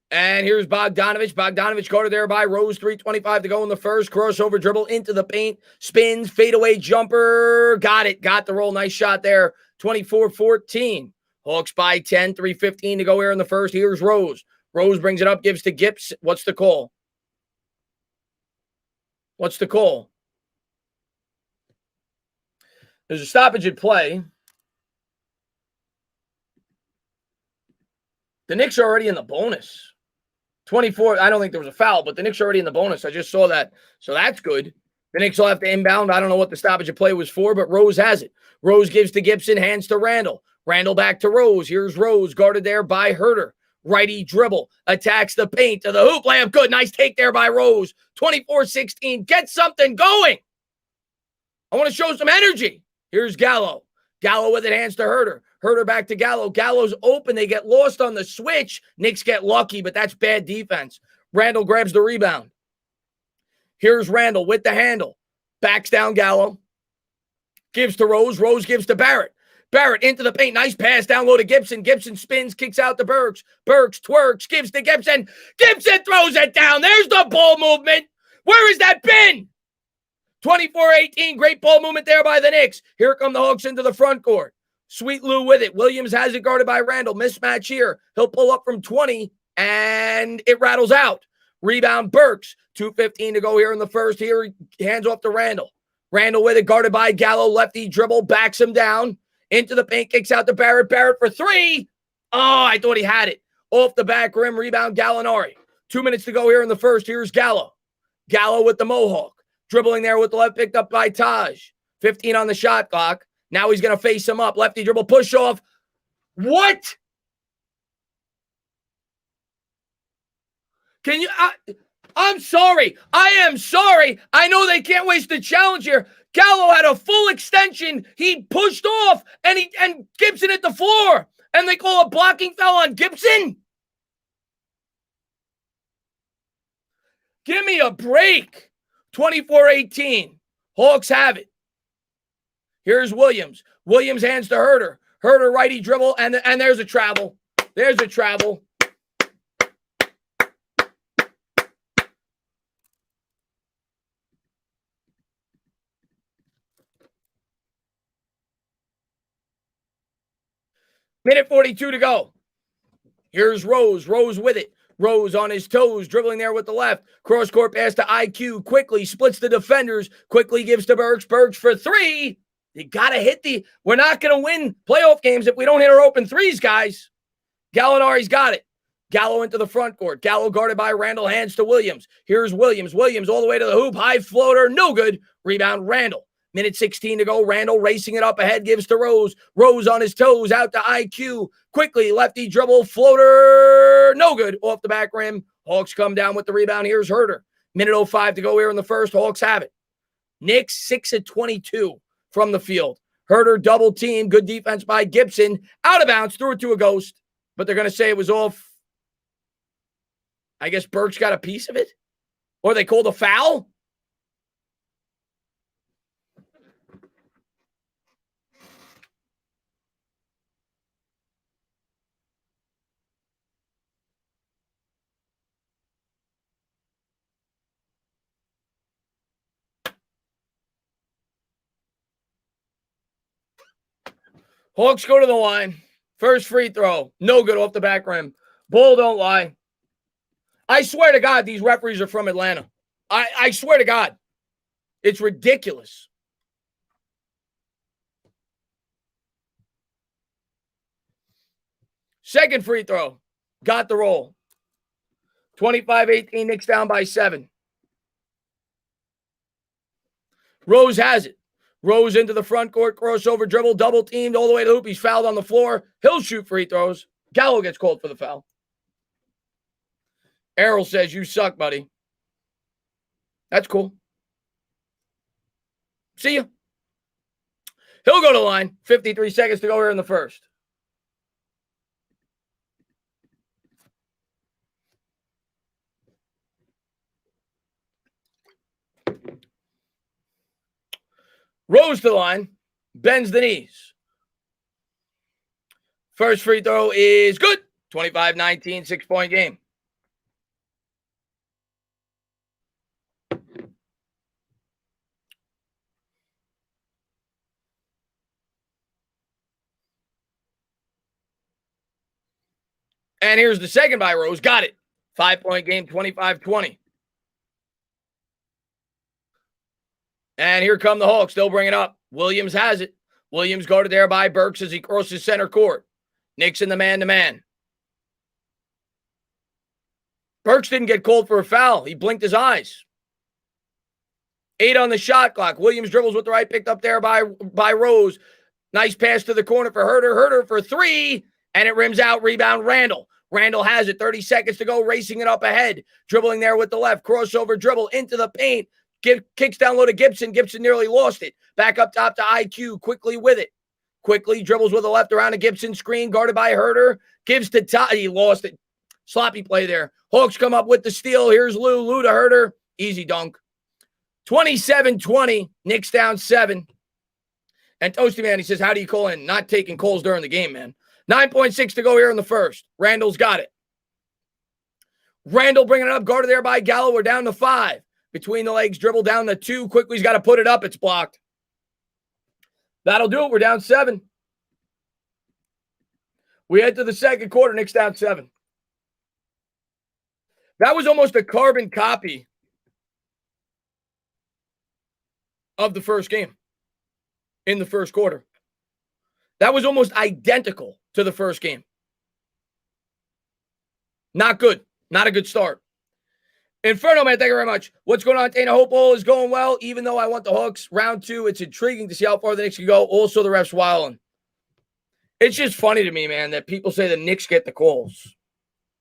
And here's Bogdanovich. Bogdanovich guarded there by Rose. 3:25 to go in the first. Crossover dribble into the paint. Spins. Fadeaway jumper. Got it. Got the roll. Nice shot there. 24-14. Hawks by 10. 3:15 to go here in the first. Here's Rose. Rose brings it up. Gives to Gibbs. What's the call? What's the call? There's a stoppage at play. The Knicks are already in the bonus. 24. I don't think there was a foul, but the Knicks are already in the bonus. I just saw that. So that's good. The Knicks will have to inbound. I don't know what the stoppage of play was for, but Rose has it. Rose gives to Gibson, hands to Randall. Randall back to Rose. Here's Rose, guarded there by Herter. Righty dribble, attacks the paint to the hoop. Layup good. Nice take there by Rose. 24-16. Get something going. I want to show some energy. Here's Gallo. Gallo with it, hands to Herter. Herter back to Gallo. Gallo's open. They get lost on the switch. Knicks get lucky, but that's bad defense. Randall grabs the rebound. Here's Randall with the handle. Backs down Gallo. Gives to Rose. Rose gives to Barrett. Barrett into the paint. Nice pass down low to Gibson. Gibson spins, kicks out to Burks. Burks twerks, gives to Gibson. Gibson throws it down. There's the ball movement. Where has that been? 24-18. Great ball movement there by the Knicks. Here come the Hawks into the front court. Sweet Lou with it. Williams has it guarded by Randall. Mismatch here. He'll pull up from 20, and it rattles out. Rebound Burks. 2:15 to go here in the first. Here, hands off to Randall. Randall with it, guarded by Gallo. Lefty dribble, backs him down. Into the paint, kicks out to Barrett. Barrett for 3. Oh, I thought he had it. Off the back rim, rebound Gallinari. 2 minutes to go here in the first. Here's Gallo. Gallo with the Mohawk. Dribbling there with the left, picked up by Taj. 15 on the shot clock. Now he's going to face him up. Lefty dribble, push off. What? Can you... I'm sorry. I am sorry. I know they can't waste the challenge here. Gallo had a full extension. He pushed off, and Gibson hit the floor. And they call a blocking foul on Gibson? Give me a break. 24-18. Hawks have it. Here's Williams. Williams hands to Herter. Herter righty dribble, and there's a travel. There's a travel. Minute 42 to go. Here's Rose. Rose with it. Rose on his toes, dribbling there with the left. Cross-court pass to IQ. Quickly splits the defenders. Quickly gives to Burks. Burks for three. You got to hit the... We're not going to win playoff games if we don't hit our open threes, guys. Gallinari's got it. Gallo into the front court. Gallo guarded by Randall. Hands to Williams. Here's Williams. Williams all the way to the hoop. High floater. No good. Rebound, Randall. Minute 16 to go. Randall racing it up ahead. Gives to Rose. Rose on his toes. Out to IQ. Quickly. Lefty dribble. Floater. No good. Off the back rim. Hawks come down with the rebound. Here's Herter. Minute 05 to go here in the first. Hawks have it. Knicks 6 of 22 from the field. Herter double team. Good defense by Gibson. Out of bounds. Threw it to a ghost. But they're going to say it was off. I guess Burks got a piece of it. Or they called a foul. Hawks go to the line. First free throw. No good off the back rim. Bull don't lie. I swear to God, these referees are from Atlanta. I swear to God. It's ridiculous. Second free throw. Got the roll. 25-18, Knicks down by 7. Rose has it. Rose into the front court, crossover dribble, double teamed all the way to the hoop. He's fouled on the floor. He'll shoot free throws. Gallo gets called for the foul. Errol says, you suck, buddy. That's cool. See ya. He'll go to line. 53 seconds to go here in the first. Rose to the line. Bends the knees. First free throw is good. 25-19, 6-point game. And here's the second by Rose. Got it. 5-point game, 25-20. And here come the Hawks. They'll bring it up. Williams has it. Williams guarded there by Burks as he crosses center court. Knicks in the man-to-man. Burks didn't get called for a foul. He blinked his eyes. 8 on the shot clock. Williams dribbles with the right, picked up there by Rose. Nice pass to the corner for Herter. Herter for 3, and it rims out. Rebound, Randall. Randall has it. 30 seconds to go, racing it up ahead. Dribbling there with the left. Crossover dribble into the paint. Kicks down low to Gibson. Gibson nearly lost it. Back up top to IQ. Quickly with it. Quickly dribbles with the left around a Gibson screen. Guarded by Herter. Gives to Todd. He lost it. Sloppy play there. Hawks come up with the steal. Here's Lou. Lou to Herter. Easy dunk. 27-20. Knicks down 7. And Toasty Man, he says, how do you call in? Not taking calls during the game, man. 9.6 to go here in the first. Randall's got it. Randall bringing it up. Guarded there by Gallo. We're down to 5. Between the legs, dribble down to 2. Quickly, he's got to put it up. It's blocked. That'll do it. We're down 7. We head to the second quarter. Knicks down 7. That was almost a carbon copy of the first game in the first quarter. That was almost identical to the first game. Not good. Not a good start. Inferno, man, thank you very much. What's going on, Dana? Hope all is going well, even though I want the Hawks. Round 2, it's intriguing to see how far the Knicks can go. Also, the refs wilding. It's just funny to me, man, that people say the Knicks get the calls.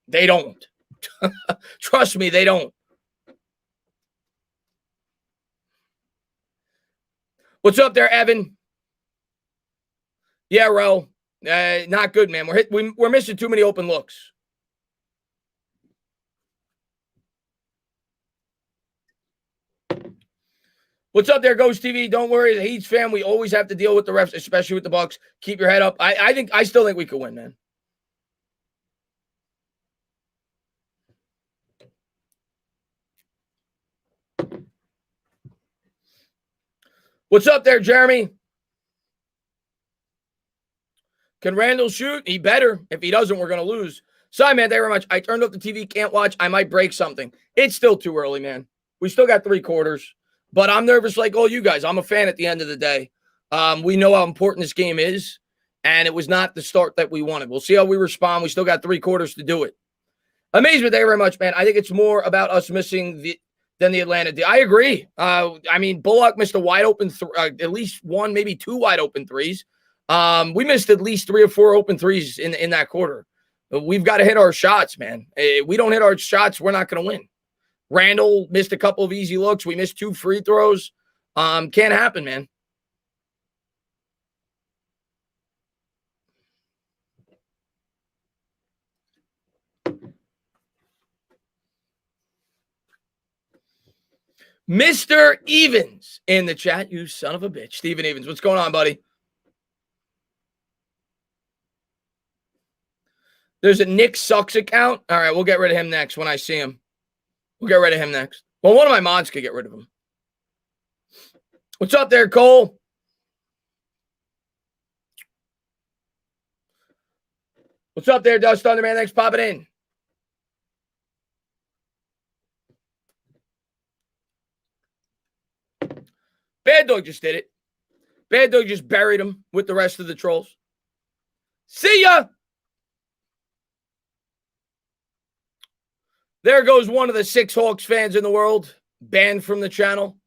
They don't. Trust me, they don't. What's up there, Evan? Yeah, Ro. Not good, man. We're missing too many open looks. What's up there, Ghost TV? Don't worry, as a Heats fan, we always have to deal with the refs, especially with the Bucks. Keep your head up. I still think we could win, man. What's up there, Jeremy? Can Randall shoot? He better. If he doesn't, we're going to lose. Sorry, man. Thank you very much. I turned off the TV. Can't watch. I might break something. It's still too early, man. We still got 3 quarters. But I'm nervous like all you guys. I'm a fan at the end of the day. We know how important this game is. And it was not the start that we wanted. We'll see how we respond. We still got 3 quarters to do it. Amazement. Thank you very much, man. I think it's more about us missing than the Atlanta deal. I agree. I mean, Bullock missed a wide open, at least 1, maybe 2 wide open threes. We missed at least 3 or 4 open threes in that quarter. We've got to hit our shots, man. If we don't hit our shots, we're not going to win. Randall missed a couple of easy looks. We missed 2 free throws. Can't happen, man. Mr. Evans in the chat, you son of a bitch. Steven Evans, what's going on, buddy? There's a Nick Sucks account. All right, we'll get rid of him next when I see him. We'll get rid of him next. Well, one of my mods could get rid of him. What's up there, Cole? What's up there, Dust Thunderman? Thanks for popping in. Bad Dog just did it. Bad Dog just buried him with the rest of the trolls. See ya! There goes one of the 6 Hawks fans in the world, banned from the channel.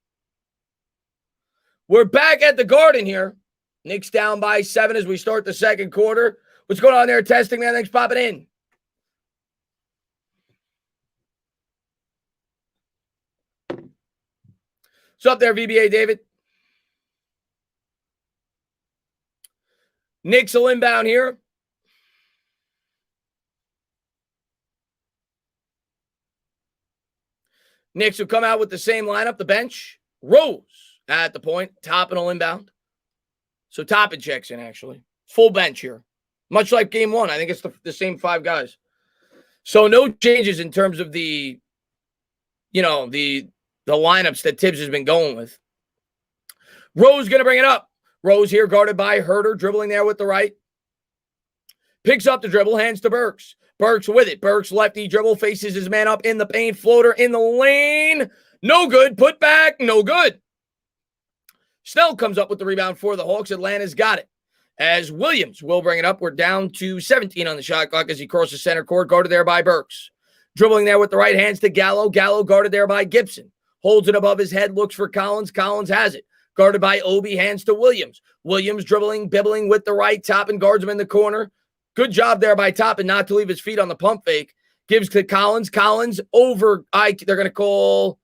We're back at the Garden here. Knicks down by 7 as we start the second quarter. What's going on there? Testing, man. Thanks for popping in. What's up there, VBA David? Knicks will inbound here. Knicks will come out with the same lineup, the bench. Rose at the point. Toppin will inbound. So Toppin checks in, actually. Full bench here. Much like game 1. I think it's the same 5 guys. So no changes in terms of the lineups that Tibbs has been going with. Rose going to bring it up. Rose here guarded by Herter, dribbling there with the right. Picks up the dribble, hands to Burks. Burks with it. Burks lefty dribble, faces his man up in the paint. Floater in the lane. No good. Put back. No good. Snell comes up with the rebound for the Hawks. Atlanta's got it. As Williams will bring it up. We're down to 17 on the shot clock as he crosses center court. Guarded there by Burks. Dribbling there with the right, hands to Gallo. Gallo guarded there by Gibson. Holds it above his head, looks for Collins. Collins has it. Guarded by Obi, hands to Williams. Williams dribbling, bibbling with the right. Toppin guards him in the corner. Good job there by Toppin not to leave his feet on the pump fake. Gives to Collins. Collins over. They're going to call,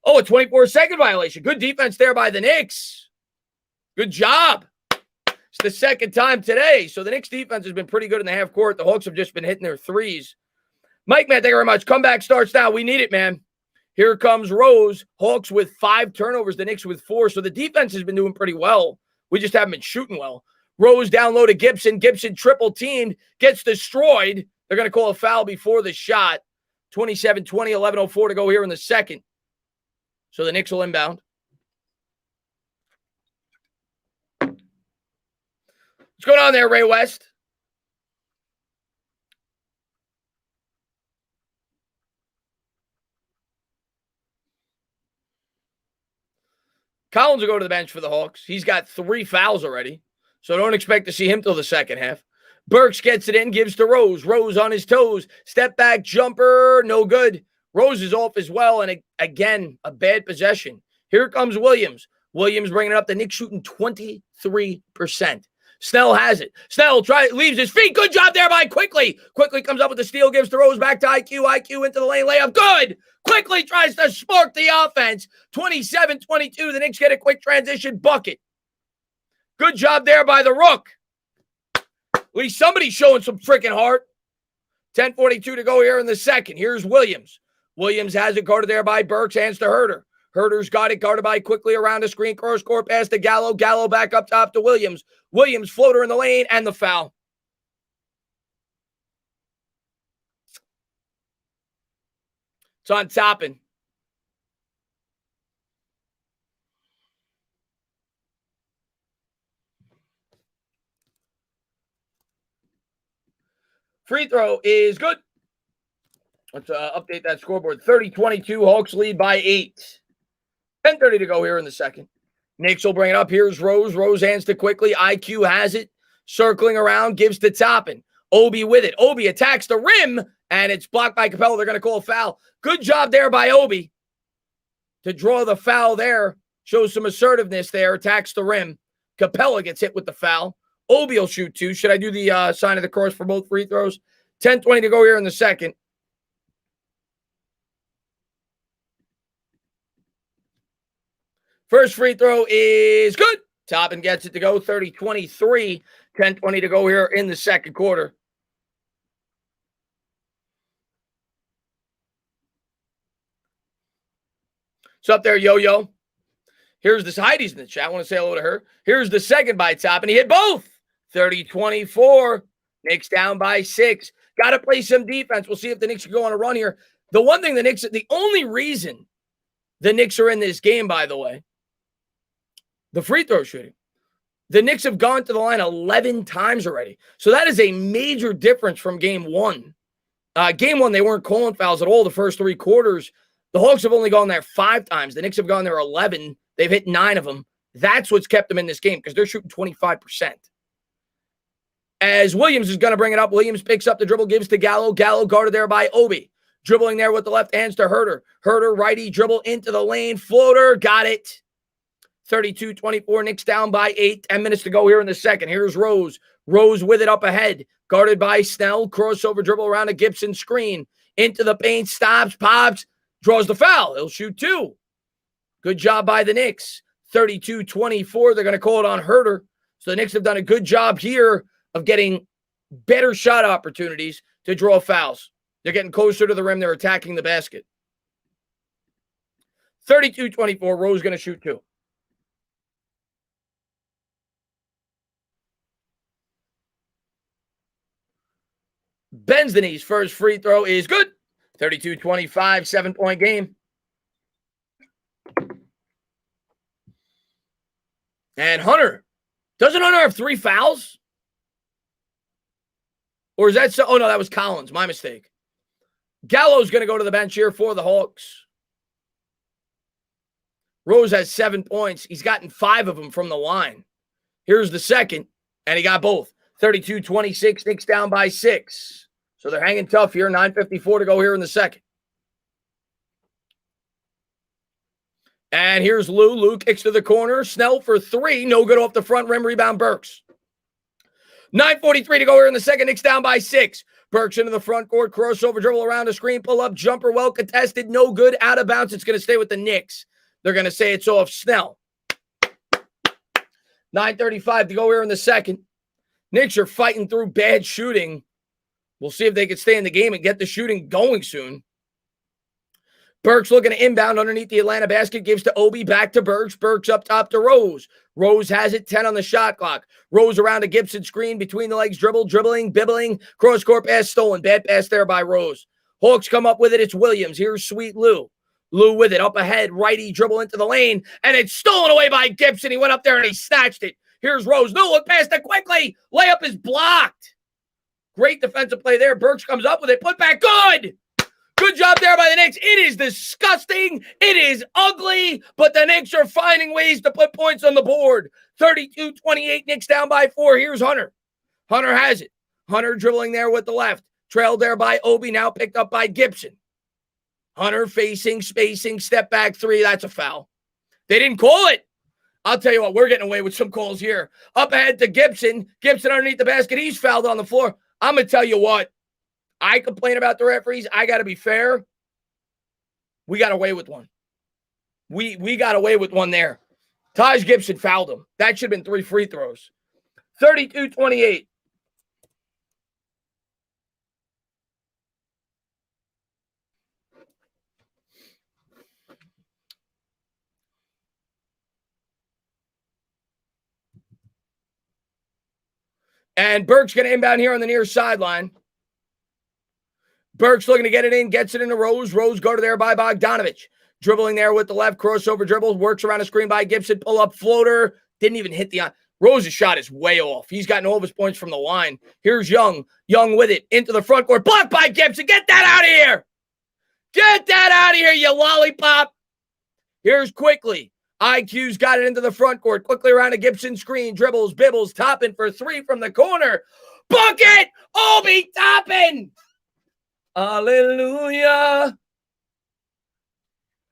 a 24-second violation. Good defense there by the Knicks. Good job. It's the second time today. So the Knicks defense has been pretty good in the half court. The Hawks have just been hitting their threes. Mike, man, thank you very much. Comeback starts now. We need it, man. Here comes Rose. Hawks with 5 turnovers. The Knicks with 4. So the defense has been doing pretty well. We just haven't been shooting well. Rose down low to Gibson. Gibson triple teamed. Gets destroyed. They're going to call a foul before the shot. 27-20, 11:04 to go here in the second. So the Knicks will inbound. What's going on there, Ray West? Collins will go to the bench for the Hawks. He's got 3 fouls already, so don't expect to see him till the second half. Burks gets it in, gives to Rose. Rose on his toes. Step back jumper, no good. Rose is off as well, and again, a bad possession. Here comes Williams. Williams bringing it up. The Knicks shooting 23%. Snell has it. Snell leaves his feet. Good job there by Quickly. Quickly comes up with the steal, gives to Rose, back to IQ. IQ into the lane, layup. Good. Quickly tries to spark the offense. 27-22. The Knicks get a quick transition bucket. Good job there by the Rook. At least somebody's showing some freaking heart. 10:42 to go here in the second. Here's Williams. Williams has it guarded there by Burks. Hands to Herter. Herter's got it guarded by Quickly around the screen. Cross court pass to Gallo. Gallo back up top to Williams. Williams floater in the lane and the foul. It's on Toppin. Free throw is good. Let's update that scoreboard. 30-22, Hawks lead by 8. 10:30 to go here in the second. Knicks will bring it up. Here's Rose. Rose hands to Quickly. IQ has it. Circling around, gives to Toppin. Obi with it. Obi attacks the rim, and it's blocked by Capella. They're going to call a foul. Good job there by Obi to draw the foul there. Shows some assertiveness there. Attacks the rim. Capella gets hit with the foul. Obi will shoot 2. Should I do the sign of the cross for both free throws? 10:20 to go here in the second. First free throw is good. Toppin gets it to go. 30-23. 10:20 to go here in the second quarter. What's up there, Yo-Yo? Here's this. Heidi's in the chat. I want to say hello to her. Here's the second by Toppin. He hit both. 30-24. Knicks down by 6. Got to play some defense. We'll see if the Knicks can go on a run here. The one thing the only reason the Knicks are in this game, by the way, the free throw shooting. The Knicks have gone to the line 11 times already. So that is a major difference from game 1. Game 1, they weren't calling fouls at all the first 3 quarters. The Hawks have only gone there 5 times. The Knicks have gone there 11. They've hit 9 of them. That's what's kept them in this game because they're shooting 25%. As Williams is going to bring it up, Williams picks up the dribble, gives to Gallo. Gallo guarded there by Obi. Dribbling there with the left hands to Herter. Herter, righty, dribble into the lane. Floater, got it. 32-24, Knicks down by 8. 10 minutes to go here in the second. Here's Rose. Rose with it up ahead. Guarded by Snell. Crossover dribble around a Gibson screen. Into the paint, stops, pops, draws the foul. He'll shoot 2. Good job by the Knicks. 32-24, they're going to call it on Herter. So the Knicks have done a good job here of getting better shot opportunities to draw fouls. They're getting closer to the rim. They're attacking the basket. 32-24, Rose going to shoot 2. Bends the knees. First free throw is good. 32-25, 7-point game. And Hunter. Doesn't Hunter have 3 fouls? Or is that so? Oh, no, that was Collins. My mistake. Gallo's going to go to the bench here for the Hawks. Rose has 7 points. He's gotten 5 of them from the line. Here's the second, and he got both. 32-26, Knicks down by 6. So they're hanging tough here. 9:54 to go here in the second. And here's Lou. Lou kicks to the corner. Snell for 3. No good off the front rim. Rebound, Burks. 9:43 to go here in the second. Knicks down by 6. Burks into the front court. Crossover dribble around the screen. Pull up. Jumper well contested. No good. Out of bounds. It's going to stay with the Knicks. They're going to say it's off Snell. 9:35 to go here in the second. Knicks are fighting through bad shooting. We'll see if they can stay in the game and get the shooting going soon. Burks looking to inbound underneath the Atlanta basket. Gives to Obi. Back to Burks. Burks up top to Rose. Rose has it. 10 on the shot clock. Rose around a Gibson screen. Between the legs. Dribbling. Bibbling. Cross-court pass stolen. Bad pass there by Rose. Hawks come up with it. It's Williams. Here's Sweet Lou. Lou with it. Up ahead. Righty dribble into the lane. And it's stolen away by Gibson. He went up there and he snatched it. Here's Rose. No look past it quickly. Layup is blocked. Great defensive play there. Burks comes up with it. Put back. Good. Good job there by the Knicks. It is disgusting. It is ugly. But the Knicks are finding ways to put points on the board. 32-28. Knicks down by 4. Here's Hunter. Hunter has it. Hunter dribbling there with the left. Trailed there by Obi. Now picked up by Gibson. Hunter facing, spacing, step back 3. That's a foul. They didn't call it. I'll tell you what, we're getting away with some calls here. Up ahead to Gibson. Gibson underneath the basket. He's fouled on the floor. I'm going to tell you what. I complain about the referees. I got to be fair. We got away with one. We got away with one there. Taj Gibson fouled him. That should have been 3 free throws. 32-28. And Burks going to inbound here on the near sideline. Burks looking to get it in, gets it into Rose. Rose guarded there by Bogdanovich. Dribbling there with the left, crossover dribble, works around a screen by Gibson, pull up floater. Didn't even hit the Rose's shot is way off. He's gotten all of his points from the line. Here's Young. Young with it into the front court. Blocked by Gibson. Get that out of here. Get that out of here, you lollipop. Here's Quickly. IQ's got it into the front court. Quickly around a Gibson screen. Dribbles, bibbles. Toppin for three from the corner. Bucket. Obi Toppin. Hallelujah.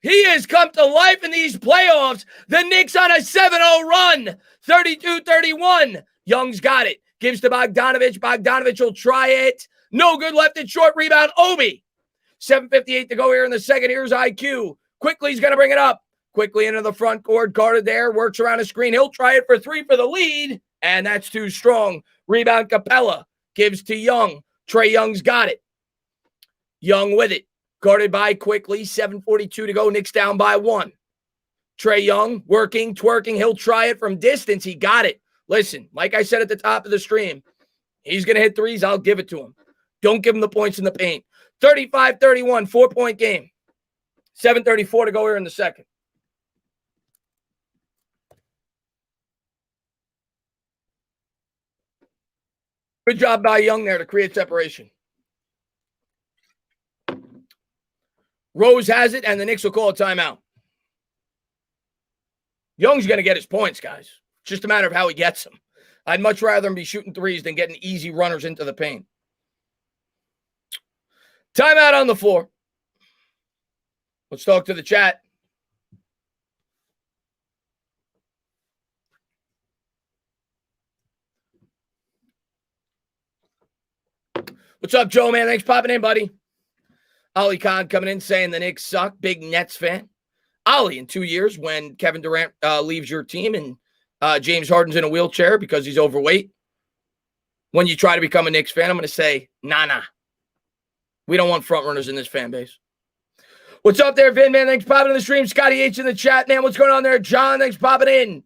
He has come to life in these playoffs. The Knicks on a 7-0 run. 32-31. Young's got it. Gives to Bogdanovich. Bogdanovich will try it. No good. Left it short. Rebound. Obi. 7:58 to go here in the second. Here's IQ. Quickly, he's going to bring it up. Quickly into the front court. Guarded there. Works around a screen. He'll try it for three for the lead. And that's too strong. Rebound Capella. Gives to Young. Trae Young's got it. Young with it. Guarded by Quickly. 7:42 to go. Knicks down by 1. Trae Young working, twerking. He'll try it from distance. He got it. Listen, like I said at the top of the stream, he's going to hit threes. I'll give it to him. Don't give him the points in the paint. 35-31, 4-point game. 7:34 to go here in the second. Good job by Young there to create separation. Rose has it, and the Knicks will call a timeout. Young's going to get his points, guys. Just a matter of how he gets them. I'd much rather him be shooting threes than getting easy runners into the paint. Timeout on the floor. Let's talk to the chat. What's up, Joe, man? Thanks for popping in, buddy. Ollie Khan coming in saying the Knicks suck. Big Nets fan. Ollie, in 2 years, when Kevin Durant leaves your team and James Harden's in a wheelchair because he's overweight, when you try to become a Knicks fan, I'm going to say, nah. We don't want front runners in this fan base. What's up there, Vin, man? Thanks for popping in the stream. Scotty H in the chat, man. What's going on there? John, thanks for popping in.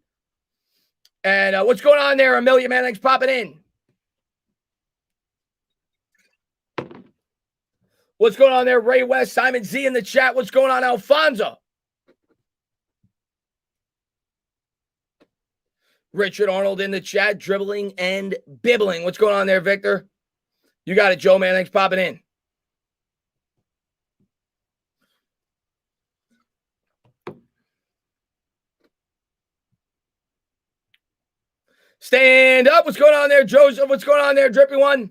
And what's going on there, Amelia, man? Thanks for popping in. What's going on there, Ray West? Simon Z in the chat. What's going on, Alfonso? Richard Arnold in the chat, dribbling and bibbling. What's going on there, Victor? You got it, Joe, man. Thanks for popping in. Stand up. What's going on there, Joseph? What's going on there, Drippy One?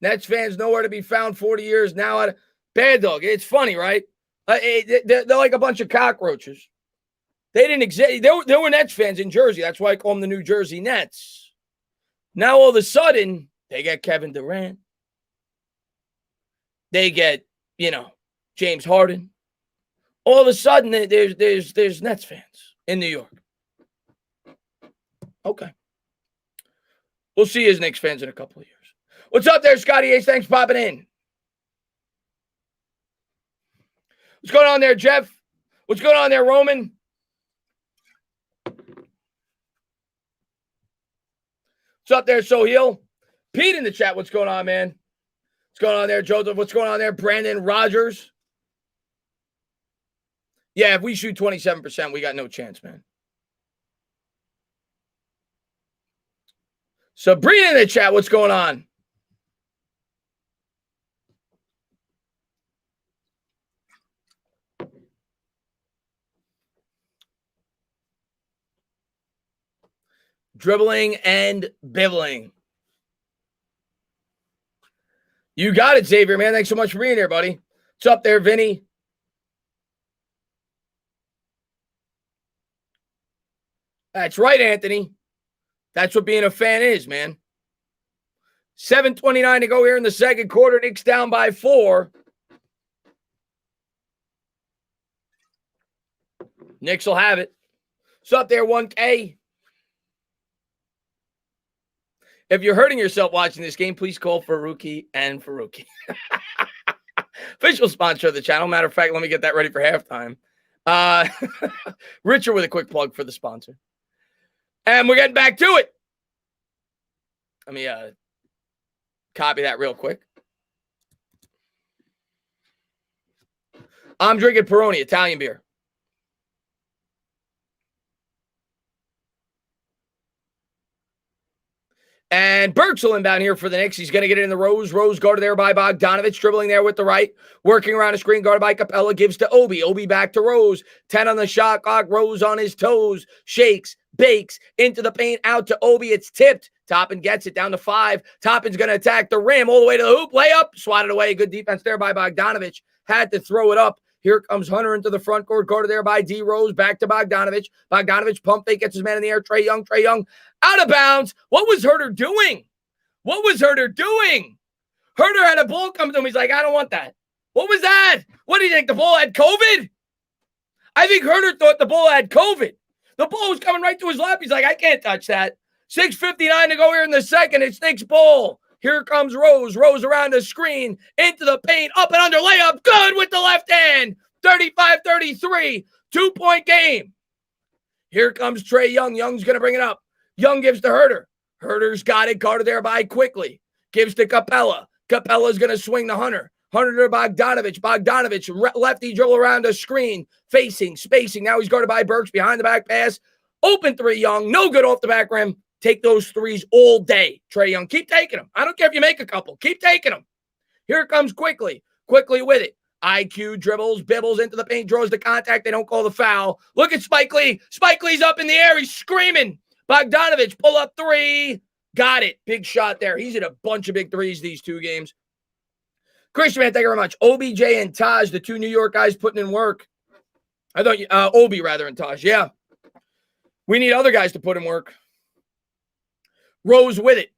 Nets fans nowhere to be found 40 years now. Bad Dog. It's funny, right? They're like a bunch of cockroaches. They didn't exist. There were Nets fans in Jersey. That's why I call them the New Jersey Nets. Now, all of a sudden, they get Kevin Durant. They get, James Harden. All of a sudden, there's Nets fans in New York. Okay. We'll see you as Knicks fans in a couple of years. What's up there, Scotty Ace? Thanks for popping in. What's going on there, Jeff? What's going on there, Roman? What's up there, Soheil? Pete in the chat. What's going on, man? What's going on there, Joseph? What's going on there, Brandon Rogers? Yeah, if we shoot 27%, we got no chance, man. Sabrina in the chat. What's going on? Dribbling and bibbling. You got it, Xavier, man. Thanks so much for being here, buddy. What's up there, Vinny? That's right, Anthony. That's what being a fan is, man. 7:29 to go here in the second quarter. Knicks down by 4. Knicks will have it. What's up there, 1K? If you're hurting yourself watching this game, please call Faruqi and Faruqi. Official sponsor of the channel. Matter of fact, let me get that ready for halftime. Richard with a quick plug for the sponsor. And we're getting back to it. Let me copy that real quick. I'm drinking Peroni, Italian beer. And Burks will inbound here for the Knicks. He's going to get it in the Rose. Rose guarded there by Bogdanovich, dribbling there with the right. Working around the screen, guarded by Capella. Gives to Obi. Obi back to Rose. 10 on the shot clock. Rose on his toes. Shakes, bakes, into the paint, out to Obi. It's tipped. Toppin gets it down to 5. Toppin's going to attack the rim all the way to the hoop. Layup. Swatted away. Good defense there by Bogdanovich. Had to throw it up. Here comes Hunter into the front court, guarded there by D. Rose, back to Bogdanovich. Bogdanovich pump fake, gets his man in the air. Trae Young, out of bounds. What was Herter doing? Herter had a ball come to him. He's like, I don't want that. What was that? What do you think? The ball had COVID? I think Herter thought the ball had COVID. The ball was coming right to his lap. He's like, I can't touch that. 6:59 to go here in the second. It's Knicks ball. Here comes Rose. Rose around the screen, into the paint, up and under layup. Good with the left hand. 35-33. 2-point game. Here comes Trae Young. Young's going to bring it up. Young gives to Herter. Herter's got it. Guarded there by Quickly. Gives to Capella. Capella's going to swing to Hunter. Hunter to Bogdanovich. Bogdanovich, lefty dribble around the screen. Facing, spacing. Now he's guarded by Burks. Behind the back pass. Open three, Young. No good off the back rim. Take those threes all day, Trae Young. Keep taking them. I don't care if you make a couple. Keep taking them. Here comes Quickly. Quickly with it. IQ dribbles, bibbles into the paint, draws the contact. They don't call the foul. Look at Spike Lee. Spike Lee's up in the air. He's screaming. Bogdanovich, pull up 3. Got it. Big shot there. He's hit a bunch of big threes these 2 games. Christian, man, thank you very much. OBJ and Taj, the 2 New York guys putting in work. I thought Obi rather than Taj. Yeah. We need other guys to put in work. Rose with it.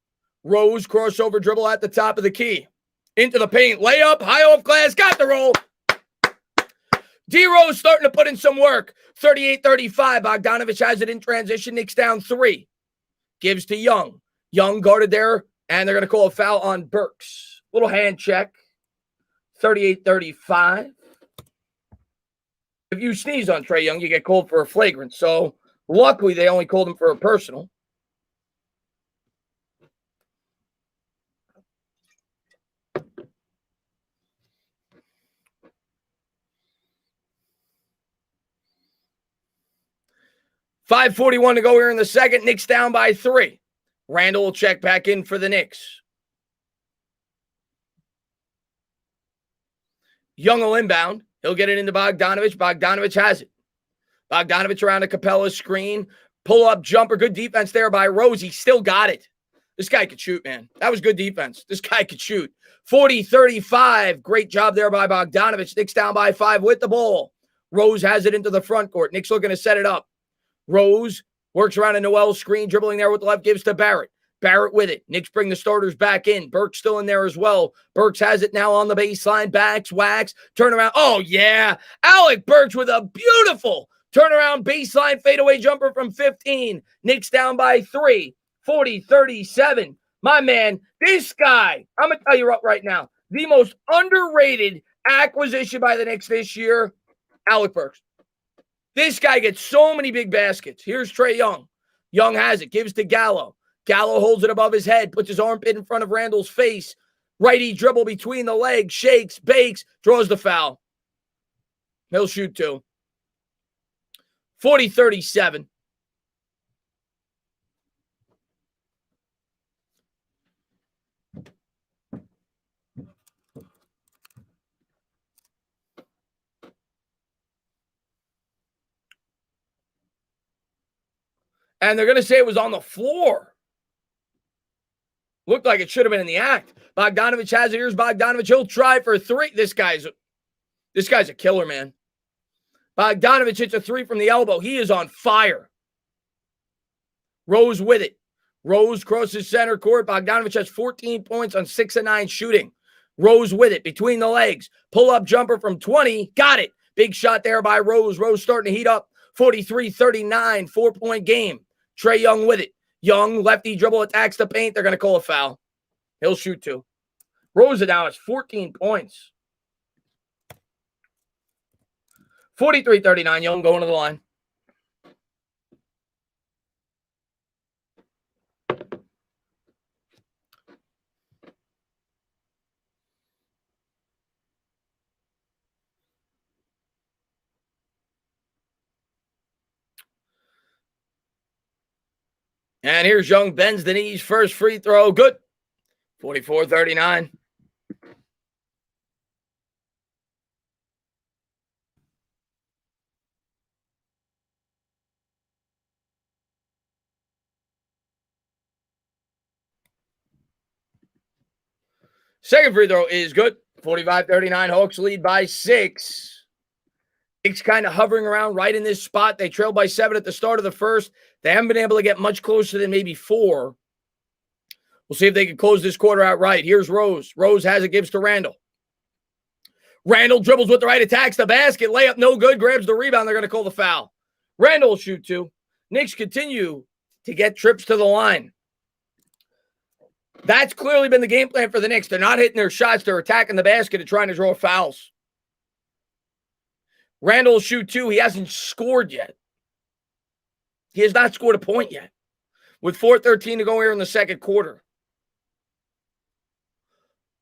Rose crossover dribble at the top of the key. Into the paint. Layup. High off glass. Got the roll. D-Rose starting to put in some work. 38-35. Bogdanovich has it in transition. Knicks down 3. Gives to Young. Young guarded there. And they're going to call a foul on Burks. Little hand check. 38-35. If you sneeze on Trae Young, you get called for a flagrant. So luckily they only called him for a personal. .541 to go here in the second. Knicks down by 3. Randall will check back in for the Knicks. Young will inbound. He'll get it into Bogdanovich. Bogdanovich has it. Bogdanovich around a Capella's screen. Pull-up jumper. Good defense there by Rose. He still got it. This guy could shoot, man. That was good defense. This guy could shoot. 40-35. Great job there by Bogdanovich. Knicks down by 5 with the ball. Rose has it into the front court. Knicks looking to set it up. Rose works around a Noel screen, dribbling there with the left, gives to Barrett. Barrett with it. Knicks bring the starters back in. Burks still in there as well. Burks has it now on the baseline. Backs, wax, turnaround. Oh, yeah. Alec Burks with a beautiful turnaround baseline fadeaway jumper from 15. Knicks down by 3. 40-37. My man, this guy, I'm going to tell you right now, the most underrated acquisition by the Knicks this year, Alec Burks. This guy gets so many big baskets. Here's Trae Young. Young has it, gives to Gallo. Gallo holds it above his head, puts his armpit in front of Randall's face. Righty dribble between the legs, shakes, bakes, draws the foul. He'll shoot 2. 40-37. And they're going to say it was on the floor. Looked like it should have been in the act. Bogdanovich has it. Here's Bogdanovich. He'll try for 3. This guy's a killer, man. Bogdanovich hits a 3 from the elbow. He is on fire. Rose with it. Rose crosses center court. Bogdanovich has 14 points on 6 of 9 shooting. Rose with it between the legs. Pull-up jumper from 20. Got it. Big shot there by Rose. Rose starting to heat up. 43-39. 4-point game. Trae Young with it. Young, lefty dribble, attacks the paint. They're going to call a foul. He'll shoot 2. Rose now has 14 points. 43-39. Young going to the line. And here's Young, bends the knees, first free throw, good. 44-39. Second free throw is good. 45-39. Hawks lead by 6. Knicks kind of hovering around right in this spot. They trailed by 7 at the start of the first. They haven't been able to get much closer than maybe 4. We'll see if they can close this quarter out right. Here's Rose. Rose has it, gives to Randall. Randall dribbles with the right, attacks the basket. Layup no good, grabs the rebound. They're going to call the foul. Randall will shoot 2. Knicks continue to get trips to the line. That's clearly been the game plan for the Knicks. They're not hitting their shots. They're attacking the basket and trying to draw fouls. Randall will shoot 2. He hasn't scored yet. He has not scored a point yet. With 4:13 to go here in the second quarter.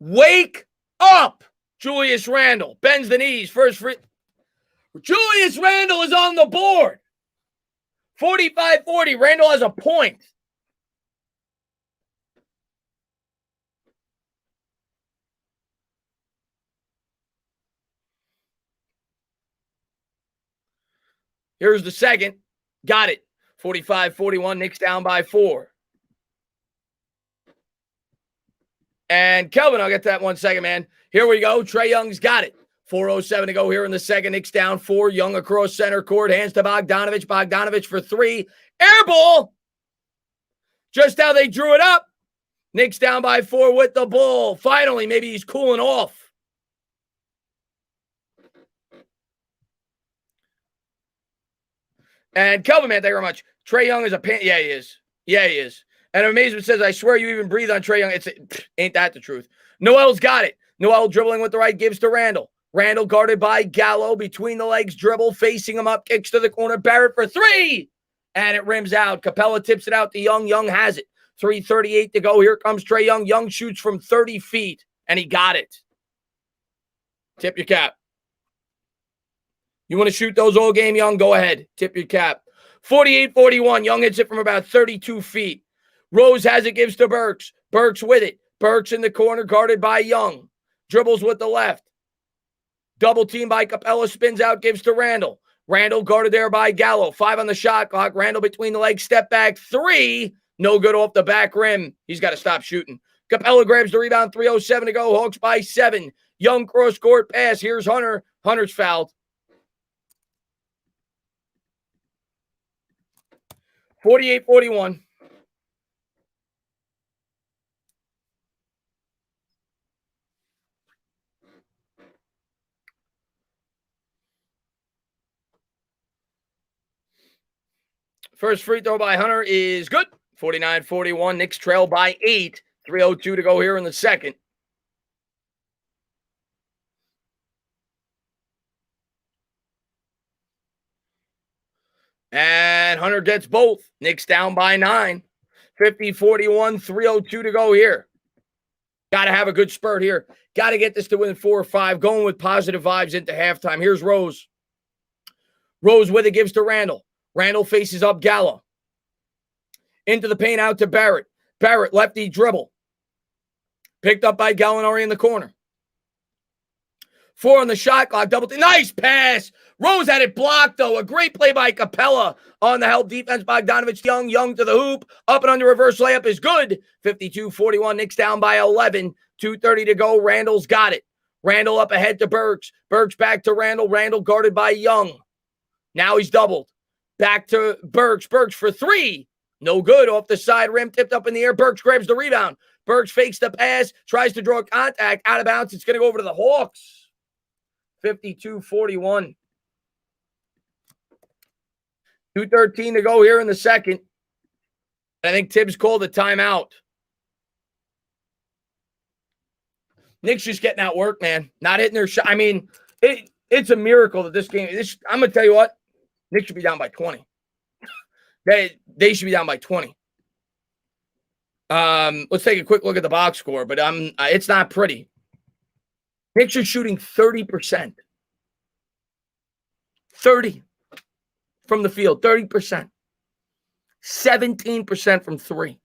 Wake up, Julius Randle. Bends the knees. First free. Julius Randle is on the board. 45-40. Randle has a point. Here's the second. Got it. 45-41. Knicks down by 4. And Kelvin, I'll get to that 1 second, man. Here we go. Trae Young's got it. 4:07 to go here in the second. Knicks down 4. Young across center court. Hands to Bogdanovich. Bogdanovich for 3. Air ball. Just how they drew it up. Knicks down by 4 with the ball. Finally, maybe he's cooling off. And Kelvin, man, thank you very much. Trae Young is a pan. Yeah, he is. Yeah, he is. And Amazement says, I swear you even breathe on Trae Young. Ain't that the truth? Noel's got it. Noel dribbling with the right, gives to Randall. Randall guarded by Gallo. Between the legs, dribble, facing him up, kicks to the corner. Barrett for 3. And it rims out. Capella tips it out to Young. Young has it. 3:38 to go. Here comes Trae Young. Young shoots from 30 feet. And he got it. Tip your cap. You want to shoot those all game, Young? Go ahead. Tip your cap. 48-41. Young hits it from about 32 feet. Rose has it, gives to Burks. Burks with it. Burks in the corner, guarded by Young. Dribbles with the left. Double team by Capella, spins out, gives to Randall. Randall guarded there by Gallo. 5 on the shot clock. Randall between the legs, step back, 3. No good off the back rim. He's got to stop shooting. Capella grabs the rebound, 3:07 to go. Hawks by 7. Young cross-court pass. Here's Hunter. Hunter's fouled. 48-41. First free throw by Hunter is good. 49-41. Knicks trail by 8. 3:02 to go here in the second. And Hunter gets both. Knicks down by 9. 50-41. 3:02 to go here. Got to have a good spurt here. Got to get this to within 4 or 5. Going with positive vibes into halftime. Here's Rose. Rose with it, gives to Randall. Randall faces up Gallo. Into the paint, out to Barrett. Barrett, lefty dribble. Picked up by Gallinari in the corner. 4 on the shot clock. Double team. Nice pass. Rose had it blocked, though. A great play by Capella on the help defense. Bogdanovich, Young to the hoop. Up and under reverse layup is good. 52-41. Knicks down by 11. 2:30 to go. Randall's got it. Randall up ahead to Burks. Burks back to Randall. Randall guarded by Young. Now he's doubled. Back to Burks. Burks for 3. No good. Off the side rim. Tipped up in the air. Burks grabs the rebound. Burks fakes the pass. Tries to draw contact. Out of bounds. It's going to go over to the Hawks. 52-41. 2:13 to go here in the second. I think Tibbs called a timeout. Knicks just getting out work, man. Not hitting their shot. I mean, it's a miracle that this game. I'm going to tell you what. Knicks should be down by 20. They should be down by 20. Let's take a quick look at the box score, but it's not pretty. Knicks are shooting 30%. 30 from the field, 30%. 17% from three.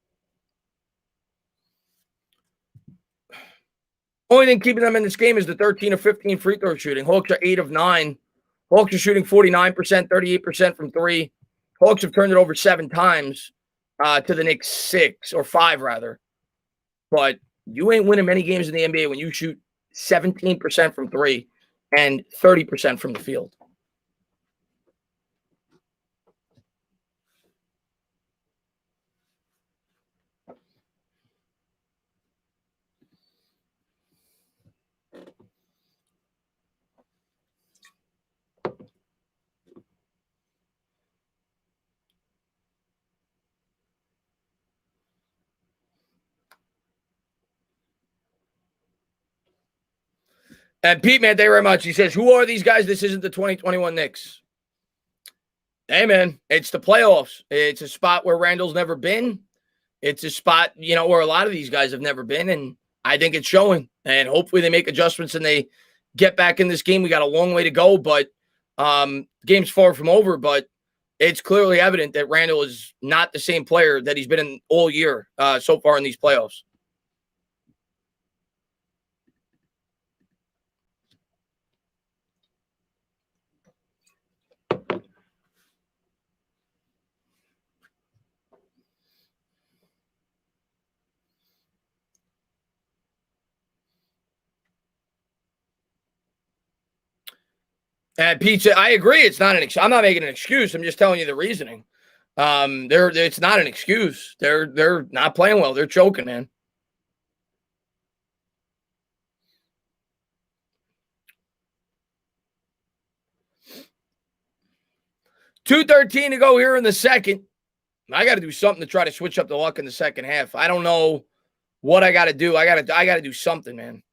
Only thing keeping them in this game is the 13 of 15 free throw shooting. Hawks are 8 of 9. Hawks are shooting 49%, 38% from three. Hawks have turned it over 7 times to the Knicks 6, or 5 rather. But you ain't winning many games in the NBA when you shoot 17% from three and 30% from the field. And Pete, man, thank you very much. He says, who are these guys? This isn't the 2021 Knicks. Hey, man, it's the playoffs. It's a spot where Randall's never been. It's a spot, where a lot of these guys have never been. And I think it's showing. And hopefully they make adjustments and they get back in this game. We got a long way to go, but game's far from over. But it's clearly evident that Randall is not the same player that he's been in all year so far in these playoffs. And Pete, I agree. It's not an. I'm not making an excuse. I'm just telling you the reasoning. It's not an excuse. They're not playing well. They're choking, man. $2:13 to go here in the second. I got to do something to try to switch up the luck in the second half. I don't know what I got to do. I got to do something, man.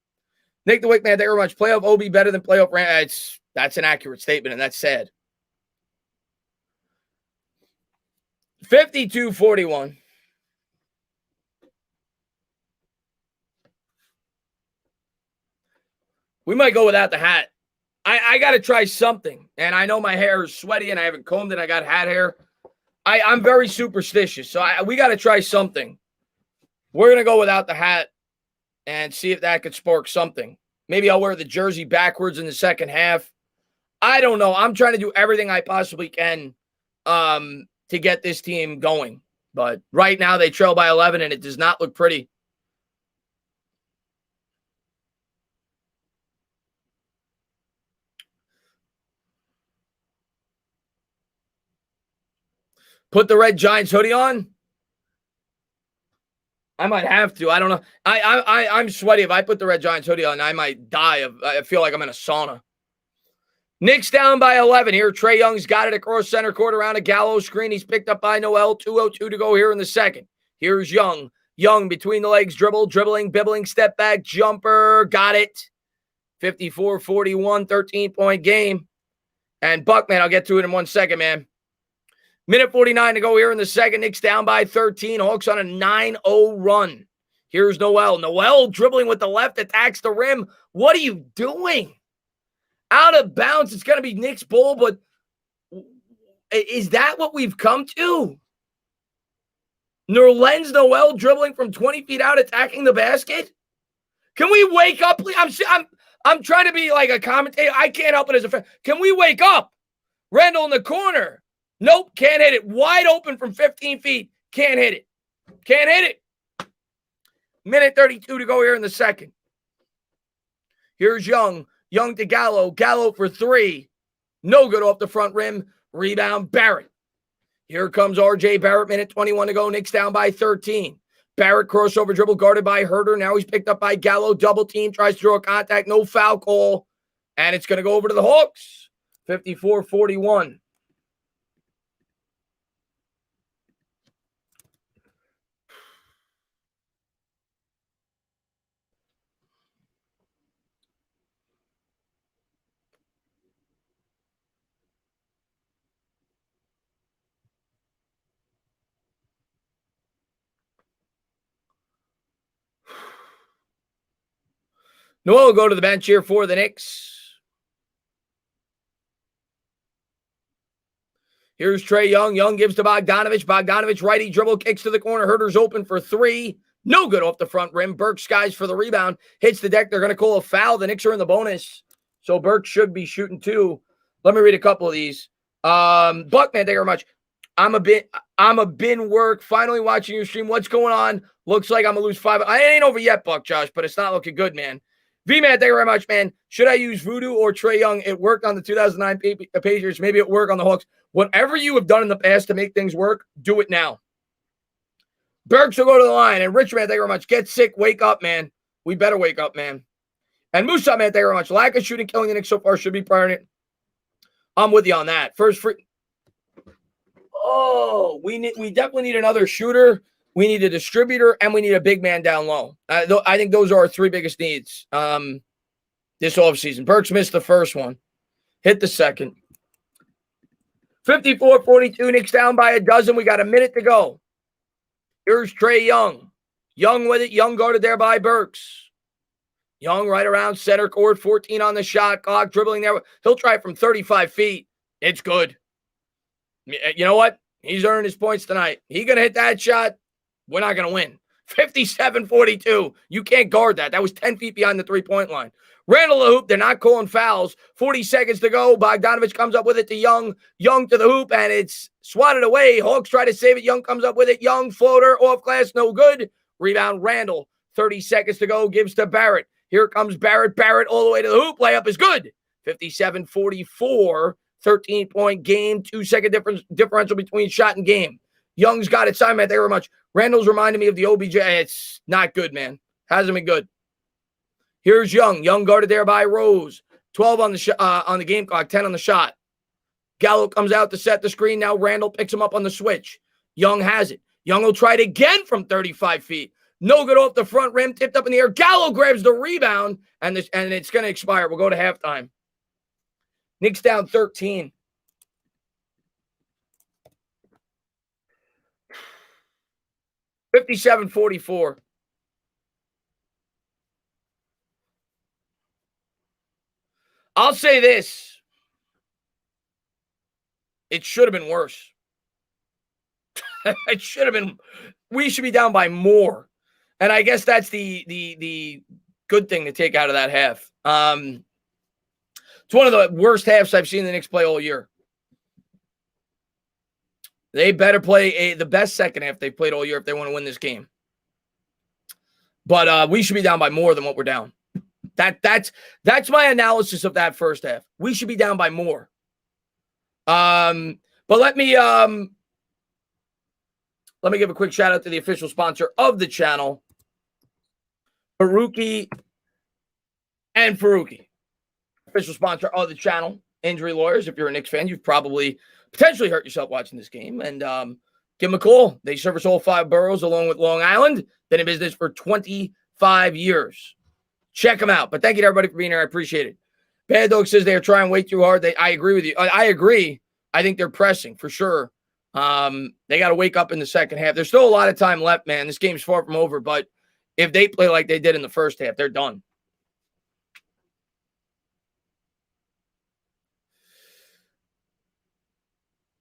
Nick the Wick, man, thank you very much. Playoff OB better than playoff Rand. That's an accurate statement, and that's sad. 52-41. We might go without the hat. I got to try something. And I know my hair is sweaty and I haven't combed it. I got hat hair. I'm very superstitious. So we got to try something. We're going to go without the hat and see if that could spark something. Maybe I'll wear the jersey backwards in the second half. I don't know. I'm trying to do everything I possibly can to get this team going. But right now they trail by 11 and it does not look pretty. Put the red Giants hoodie on? I might have to. I don't know. I'm sweaty. If I put the red Giants hoodie on, I might die. I feel like I'm in a sauna. Knicks down by 11 here. Trae Young's got it across center court around a Gallo screen. He's picked up by Noel. 2:02 to go here in the second. Here's Young. Young between the legs, dribbling, bibbling, step back, jumper. Got it. 54-41, 13-point game. And Buckman, I'll get to it in 1 second, man. Minute 49 to go here in the second. Knicks down by 13. Hawks on a 9-0 run. Here's Noel. Noel dribbling with the left, attacks the rim. What are you doing? Out of bounds. It's going to be Knicks ball, but is that what we've come to? Nerlens Noel dribbling from 20 feet out, attacking the basket? Can we wake up, please? I'm trying to be like a commentator. I can't help it as a fan. Can we wake up? Randall in the corner. Nope, can't hit it. Wide open from 15 feet. Can't hit it. Can't hit it. Minute 32 to go here in the second. Here's Young. Young to Gallo. Gallo for three. No good off the front rim. Rebound, Barrett. Here comes R.J. Barrett. Minute 21 to go. Knicks down by 13. Barrett crossover dribble guarded by Herter. Now he's picked up by Gallo. Double team. Tries to draw a contact. No foul call. And it's going to go over to the Hawks. 54-41. Noel will go to the bench here for the Knicks. Here's Trae Young. Young gives to Bogdanovich. Bogdanovich, righty dribble, kicks to the corner. Herter's open for three. No good off the front rim. Burke skies for the rebound. Hits the deck. They're going to call a foul. The Knicks are in the bonus. So Burke should be shooting two. Let me read a couple of these. Buckman, thank you very much. I'm a bin work. Finally watching your stream. What's going on? Looks like I'm going to lose 5. I ain't over yet, Buck, Josh, but it's not looking good, man. V-Man, thank you very much, man. Should I use Voodoo or Trae Young? It worked on the 2009 Patriots. Maybe it work on the Hawks. Whatever you have done in the past to make things work, do it now. Burks will go to the line. And Rich, man, thank you very much. Get sick. Wake up, man. We better wake up, man. And Musa, man, thank you very much. Lack of shooting killing the Knicks so far should be priority. I'm with you on that. First free. Oh, we definitely need another shooter. We need a distributor, and we need a big man down low. I think those are our three biggest needs this offseason. Burks missed the first one. Hit the second. 54-42, Knicks down by a dozen. We got a minute to go. Here's Trae Young. Young with it. Young guarded there by Burks. Young right around center court. 14 on the shot clock. Dribbling there. He'll try it from 35 feet. It's good. You know what? He's earned his points tonight. He's going to hit that shot. We're not going to win. 57-42. You can't guard that. That was 10 feet behind the three-point line. Randall the hoop. They're not calling fouls. 40 seconds to go. Bogdanovich comes up with it to Young. Young to the hoop, and it's swatted away. Hawks try to save it. Young comes up with it. Young floater off glass. No good. Rebound Randall. 30 seconds to go. Gives to Barrett. Here comes Barrett. Barrett all the way to the hoop. Layup is good. 57-44. 13-point game. 2-second differential between shot and game. Young's got it. Simon, thank you very much. Randall's reminded me of the OBJ. It's not good, man. Hasn't been good. Here's Young. Young guarded there by Rose. 12 on the game clock. 10 on the shot. Gallo comes out to set the screen. Now Randall picks him up on the switch. Young has it. Young will try it again from 35 feet. No good off the front rim. Tipped up in the air. Gallo grabs the rebound, and it's going to expire. We'll go to halftime. Knicks down 13. $57-44. I'll say this. It should have been worse. It should have been. We should be down by more. And I guess that's the good thing to take out of that half. It's one of the worst halves I've seen the Knicks play all year. They better play the best second half they've played all year if they want to win this game. But we should be down by more than what we're down. That's my analysis of that first half. We should be down by more. But let me give a quick shout out to the official sponsor of the channel, Faruqi and Faruqi. Official sponsor of the channel, Injury Lawyers. If you're a Knicks fan, you've probably potentially hurt yourself watching this game. And give them a call. They service all 5 boroughs along with Long Island. Been in business for 25 years. Check them out. But thank you to everybody for being here. I appreciate it. Bad Dog says they're trying way too hard. I agree with you. I agree. I think they're pressing for sure. They got to wake up in the second half. There's still a lot of time left, man. This game's far from over. But if they play like they did in the first half, they're done.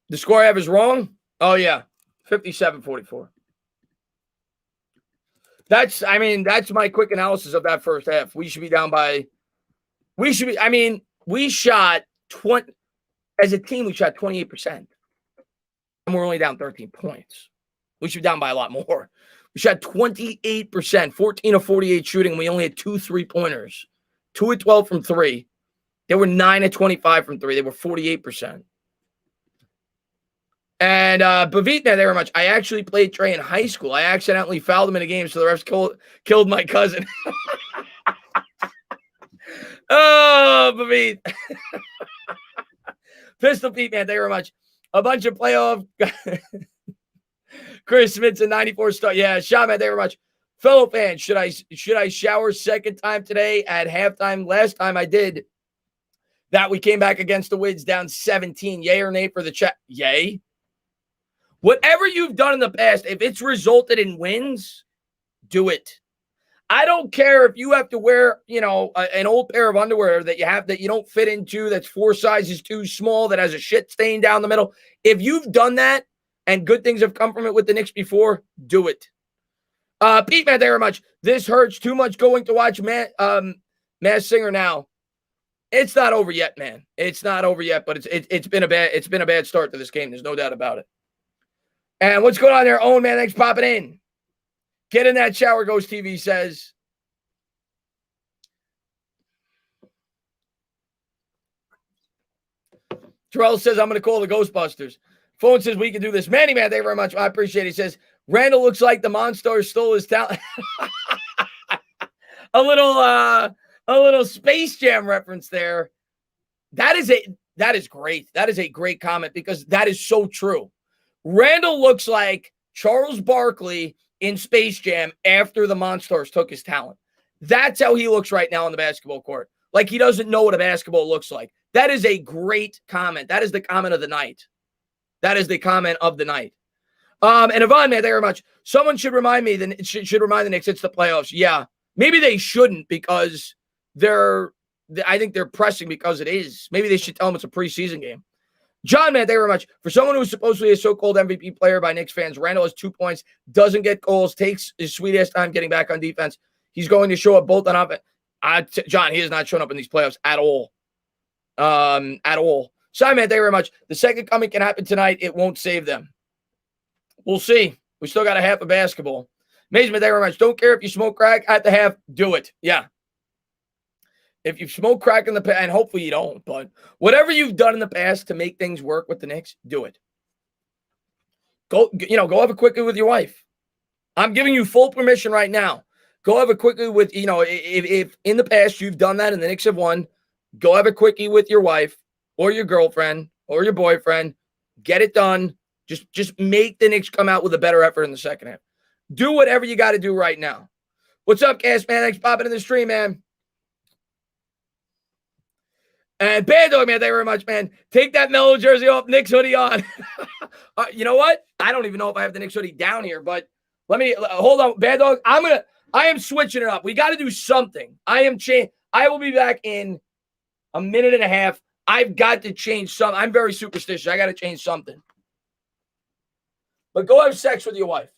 The score I have is wrong? Oh, yeah. 57-44. That's my quick analysis of that first half. We should be down by – we shot 20 – as a team, we shot 28%. And we're only down 13 points. We should be down by a lot more. We shot 28%, 14 of 48 shooting. We only had 2 3-pointers. 2 of 12 from 3. They were 9 of 25 from 3. They were 48%. And Bavit, thank you very much. I actually played Trae in high school. I accidentally fouled him in a game, so the refs killed my cousin. Oh, Bavit. Pistol Pete, man, thank you very much. A bunch of playoff. Chris Smith's a 94 star. Yeah, Sean, man, thank you very much. Fellow fans, should I shower second time today at halftime? Last time I did that, we came back against the Wiz down 17. Yay or nay for the chat? Yay. Whatever you've done in the past, if it's resulted in wins, do it. I don't care if you have to wear, an old pair of underwear that you don't fit into, that's 4 sizes too small, that has a shit stain down the middle. If you've done that and good things have come from it with the Knicks before, do it. Pete, man, very much. This hurts too much going to watch Masked Singer now. It's not over yet, man. It's not over yet, but it's been a bad start to this game. There's no doubt about it. And what's going on there? Owen, man, thanks for popping in. Get in that shower, Ghost TV says. Terrell says, I'm going to call the Ghostbusters. Phone says, we can do this. Manny, man, thank you very much. I appreciate it. He says, Randall looks like the monster stole his talent. a little Space Jam reference there. That is great. That is a great comment because that is so true. Randall looks like Charles Barkley in Space Jam after the Monstars took his talent. That's how he looks right now on the basketball court. Like he doesn't know what a basketball looks like. That is a great comment. That is the comment of the night. That is the comment of the night. And Yvonne, man, thank you very much. Someone should remind me, should remind the Knicks it's the playoffs. Yeah. Maybe they shouldn't because I think they're pressing because it is. Maybe they should tell them it's a preseason game. John, man, thank you very much. For someone who's supposedly a so-called MVP player by Knicks fans, Randall has 2 points, doesn't get goals, takes his sweet-ass time getting back on defense. He's going to show up both on offense. John, he has not shown up in these playoffs at all. At all. Simon, man, thank you very much. The second coming can happen tonight. It won't save them. We'll see. We still got a half of basketball. Mason, man, thank you very much. Don't care if you smoke crack at the half. Do it. Yeah. If you smoke crack in the past, and hopefully you don't, but whatever you've done in the past to make things work with the Knicks, do it. Go have a quickie with your wife. I'm giving you full permission right now. Go have a quickie with, if in the past you've done that and the Knicks have won, go have a quickie with your wife or your girlfriend or your boyfriend. Get it done. Just make the Knicks come out with a better effort in the second half. Do whatever you got to do right now. What's up, Cash, man? Thanks for popping in the stream, man. And Bad Dog, man, thank you very much, man. Take that Mellow jersey off, Knicks hoodie on. You know what? I don't even know if I have the Knicks hoodie down here, but hold on, Bad Dog. I am switching it up. We got to do something. I will be back in a minute and a half. I've got to change something. I'm very superstitious. I got to change something. But go have sex with your wife.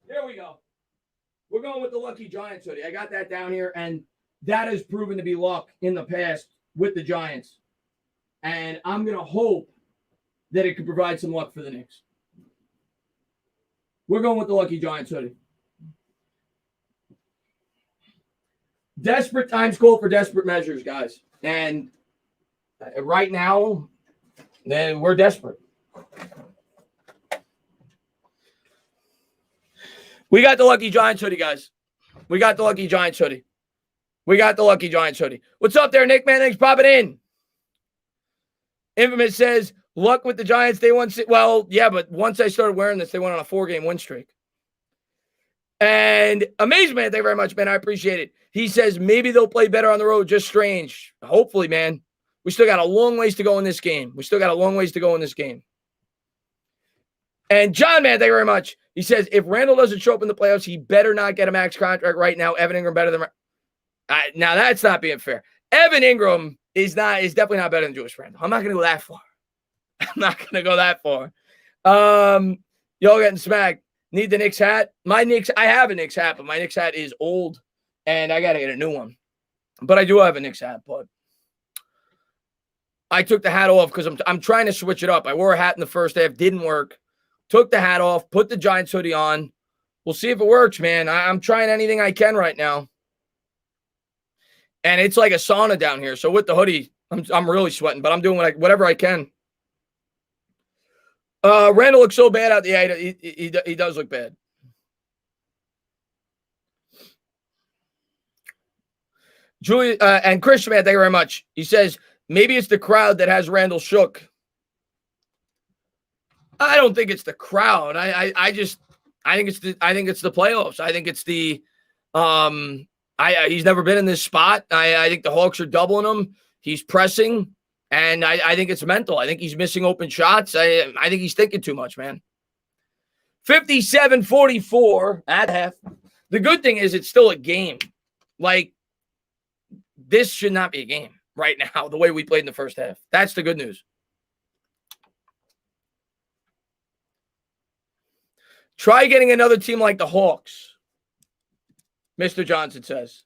There we go. We're going with the Lucky Giants hoodie. I got that down here, and that has proven to be luck in the past with the Giants. And I'm going to hope that it could provide some luck for the Knicks. We're going with the Lucky Giants hoodie. Desperate times call for desperate measures, guys. And right now, we're desperate. We got the Lucky Giants hoodie, guys. We got the Lucky Giants hoodie. We got the Lucky Giants hoodie. What's up there, Nick, man? Thanks for popping in. Infamous says, luck with the Giants. They won. Well, yeah, but once I started wearing this, they went on a 4-game win streak. And amazing, man. Thank you very much, man. I appreciate it. He says, maybe they'll play better on the road. Just strange. Hopefully, man. We still got a long ways to go in this game. And John, man, thank you very much. He says, if Randall doesn't show up in the playoffs, he better not get a max contract right now. Evan Ingram better than now that's not being fair. Evan Ingram is definitely not better than Julius Randle. I'm not going to go that far. Y'all getting smacked. Need the Knicks hat? I have a Knicks hat, but my Knicks hat is old, and I got to get a new one. But I do have a Knicks hat, but I took the hat off because I'm trying to switch it up. I wore a hat in the first half, didn't work. Took the hat off, put the Giants hoodie on. We'll see if it works, man. I'm trying anything I can right now. And it's like a sauna down here. So with the hoodie, I'm really sweating, but I'm doing whatever I can. Randall looks so bad out the eye. He does look bad. Julie and Christian, man, thank you very much. He says, maybe it's the crowd that has Randall shook. I don't think it's the crowd. I think it's the playoffs. I think it's the He's never been in this spot. I think the Hawks are doubling him. He's pressing, and I think it's mental. I think he's missing open shots. I think he's thinking too much, man. 57-44 at half. The good thing is it's still a game. Like, this should not be a game right now, the way we played in the first half. That's the good news. Try getting another team like the Hawks, Mr. Johnson says.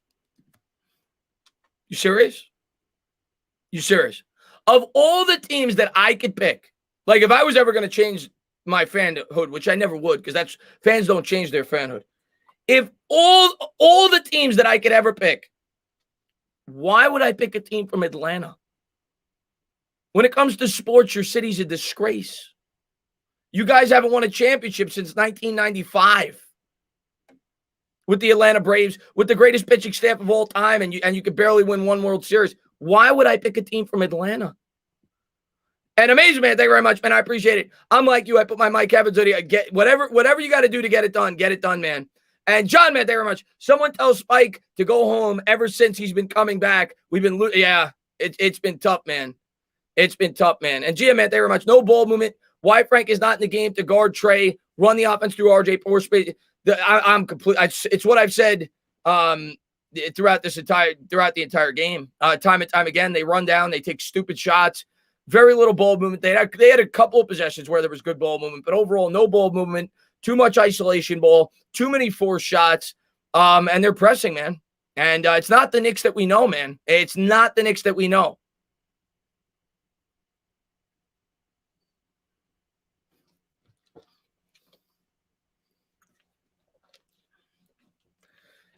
You serious? You serious? Of all the teams that I could pick, like if I was ever going to change my fanhood, which I never would, because that's fans don't change their fanhood. If all the teams that I could ever pick, why would I pick a team from Atlanta? When it comes to sports, your city's a disgrace. You guys haven't won a championship since 1995 with the Atlanta Braves, with the greatest pitching staff of all time, and you could barely win one World Series. Why would I pick a team from Atlanta? And amazing, man. Thank you very much, man. I appreciate it. I'm like you. I put my Mike Evans hoodie. I get whatever you got to do to get it done, man. And John, man, thank you very much. Someone tell Spike to go home. Ever since he's been coming back, we've been it's been tough, man. It's been tough, man. And GM, man, thank you very much. No ball movement. Why Frank is not in the game to guard Trey, run the offense through RJ, pour space. I'm complete. It's what I've said throughout the entire game. Time and time again, they run down, they take stupid shots. Very little ball movement. They had a couple of possessions where there was good ball movement, but overall, no ball movement. Too much isolation ball. Too many forced shots. And they're pressing, man. And it's not the Knicks that we know, man. It's not the Knicks that we know.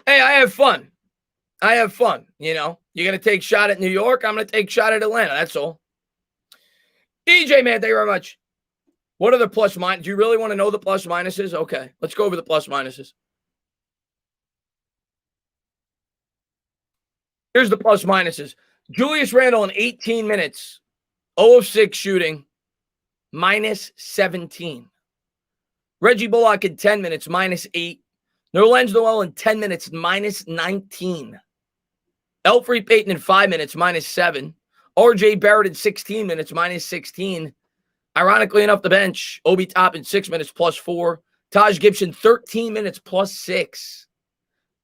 Hey, I have fun. You know, you're going to take a shot at New York. I'm going to take a shot at Atlanta. That's all. EJ, man, thank you very much. What are the plus minus? Do you really want to know the plus minuses? Okay, let's go over the plus minuses. Here's the plus minuses. Julius Randle in 18 minutes, 0 of 6 shooting, minus 17. Reggie Bullock in 10 minutes, minus 8. Nerlens Noel in 10 minutes, minus 19. Elfrid Payton in 5 minutes, minus 7. RJ Barrett in 16 minutes, minus 16. Ironically enough, the bench, Obi Toppin 6 minutes, plus 4. Taj Gibson, 13 minutes, plus 6.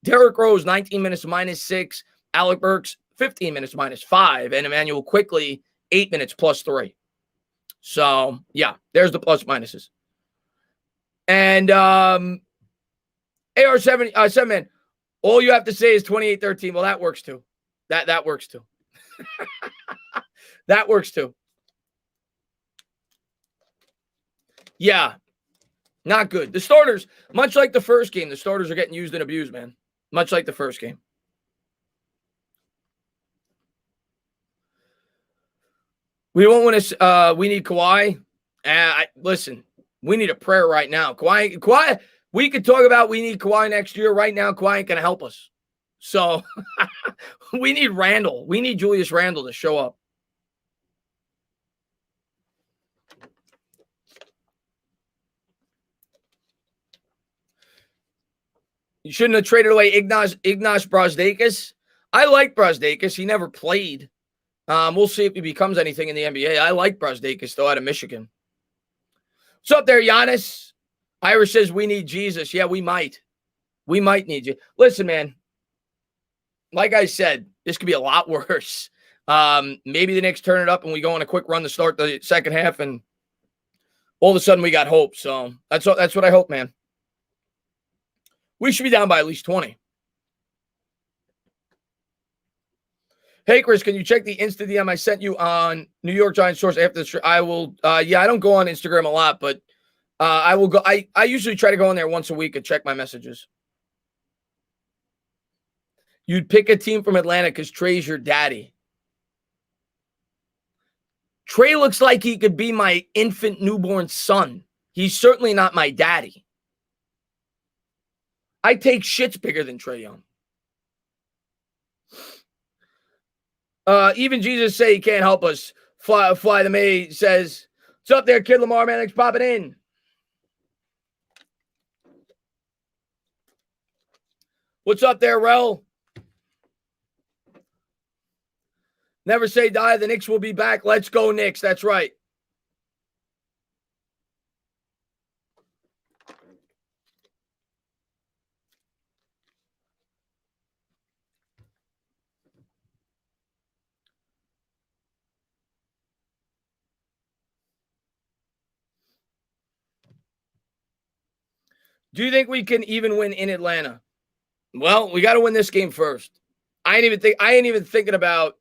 Derrick Rose, 19 minutes, minus 6. Alec Burks, 15 minutes, minus 5. And Emmanuel Quickly, 8 minutes, plus 3. So, yeah, there's the plus minuses. And AR7, 7 man, all you have to say is 28-13. Well, that works too. That works too. That works too. Yeah, not good. The starters, much like the first game, the starters are getting used and abused, man. Much like the first game. We don't want to. We need Kawhi. Listen, we need a prayer right now. Kawhi. We could talk about we need Kawhi next year. Right now, Kawhi ain't gonna help us. So we need Randall. We need Julius Randle to show up. You shouldn't have traded away Ignas Brazdeikis. I like Brazdeikis. He never played. We'll see if he becomes anything in the NBA. I like Brazdeikis, though, out of Michigan. What's up there, Giannis? Irish says we need Jesus. Yeah, we might. We might need you. Listen, man. Like I said, this could be a lot worse. Maybe the Knicks turn it up and we go on a quick run to start the second half, and all of a sudden we got hope. So that's what I hope, man. We should be down by at least 20. Hey, Chris, can you check the Insta DM I sent you on New York Giants source after this? I will. Yeah, I don't go on Instagram a lot, but I will go. I usually try to go on there once a week and check my messages. You'd pick a team from Atlanta because Trey's your daddy. Trey looks like he could be my infant newborn son. He's certainly not my daddy. I take shits bigger than Trae Young. Even Jesus say he can't help us. Fly the May says, what's up there, Kid Lamar, man? Thanks for popping in. What's up there, Rel? Never say die. The Knicks will be back. Let's go, Knicks. That's right. Do you think we can even win in Atlanta? Well, we got to win this game first. I ain't even thinking about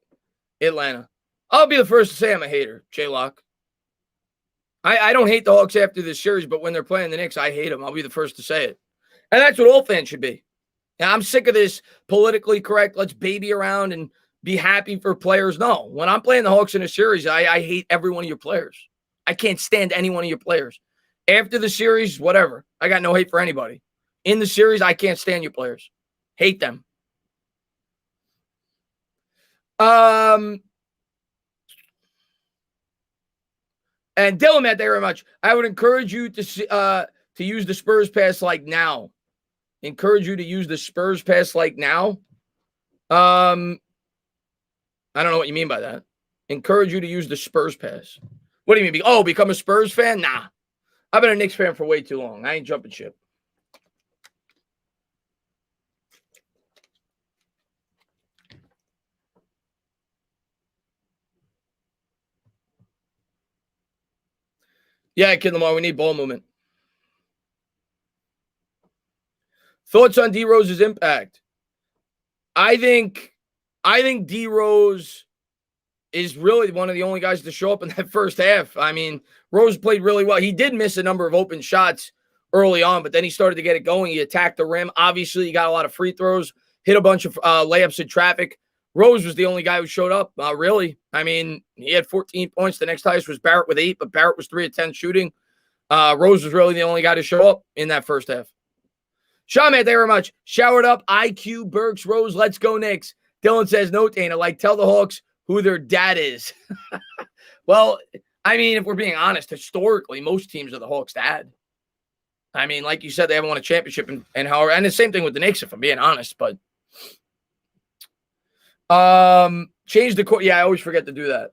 Atlanta. I'll be the first to say I'm a hater, J-Lock. I don't hate the Hawks after this series, but when they're playing the Knicks, I hate them. I'll be the first to say it. And that's what all fans should be. Now, I'm sick of this politically correct, let's baby around and be happy for players. No, when I'm playing the Hawks in a series, I hate every one of your players. I can't stand any one of your players. After the series, whatever. I got no hate for anybody. In the series, I can't stand your players. Hate them. And Dylan, Matt, thank you very much. I would encourage you to use the Spurs pass like now. Encourage you to use the Spurs pass like now. I don't know what you mean by that. Encourage you to use the Spurs pass. What do you mean? Become a Spurs fan? Nah. I've been a Knicks fan for way too long. I ain't jumping ship. Yeah, Kid Lamar, we need ball movement. Thoughts on D Rose's impact? I think D Rose is really one of the only guys to show up in that first half. I mean, Rose played really well. He did miss a number of open shots early on, but then he started to get it going. He attacked the rim. Obviously, he got a lot of free throws, hit a bunch of layups in traffic. Rose was the only guy who showed up, really. I mean, he had 14 points. The next highest was Barrett with 8, but Barrett was 3 of 10 shooting. Rose was really the only guy to show up in that first half. Sean, man, thank you very much. Showered up, IQ, Burks, Rose, let's go Knicks. Dylan says, no, Dana, tell the Hawks who their dad is. Well, I mean, if we're being honest, historically, most teams are the Hawks' dad. I mean, like you said, they haven't won a championship and however, and the same thing with the Knicks, if I'm being honest, but change the court. Yeah, I always forget to do that.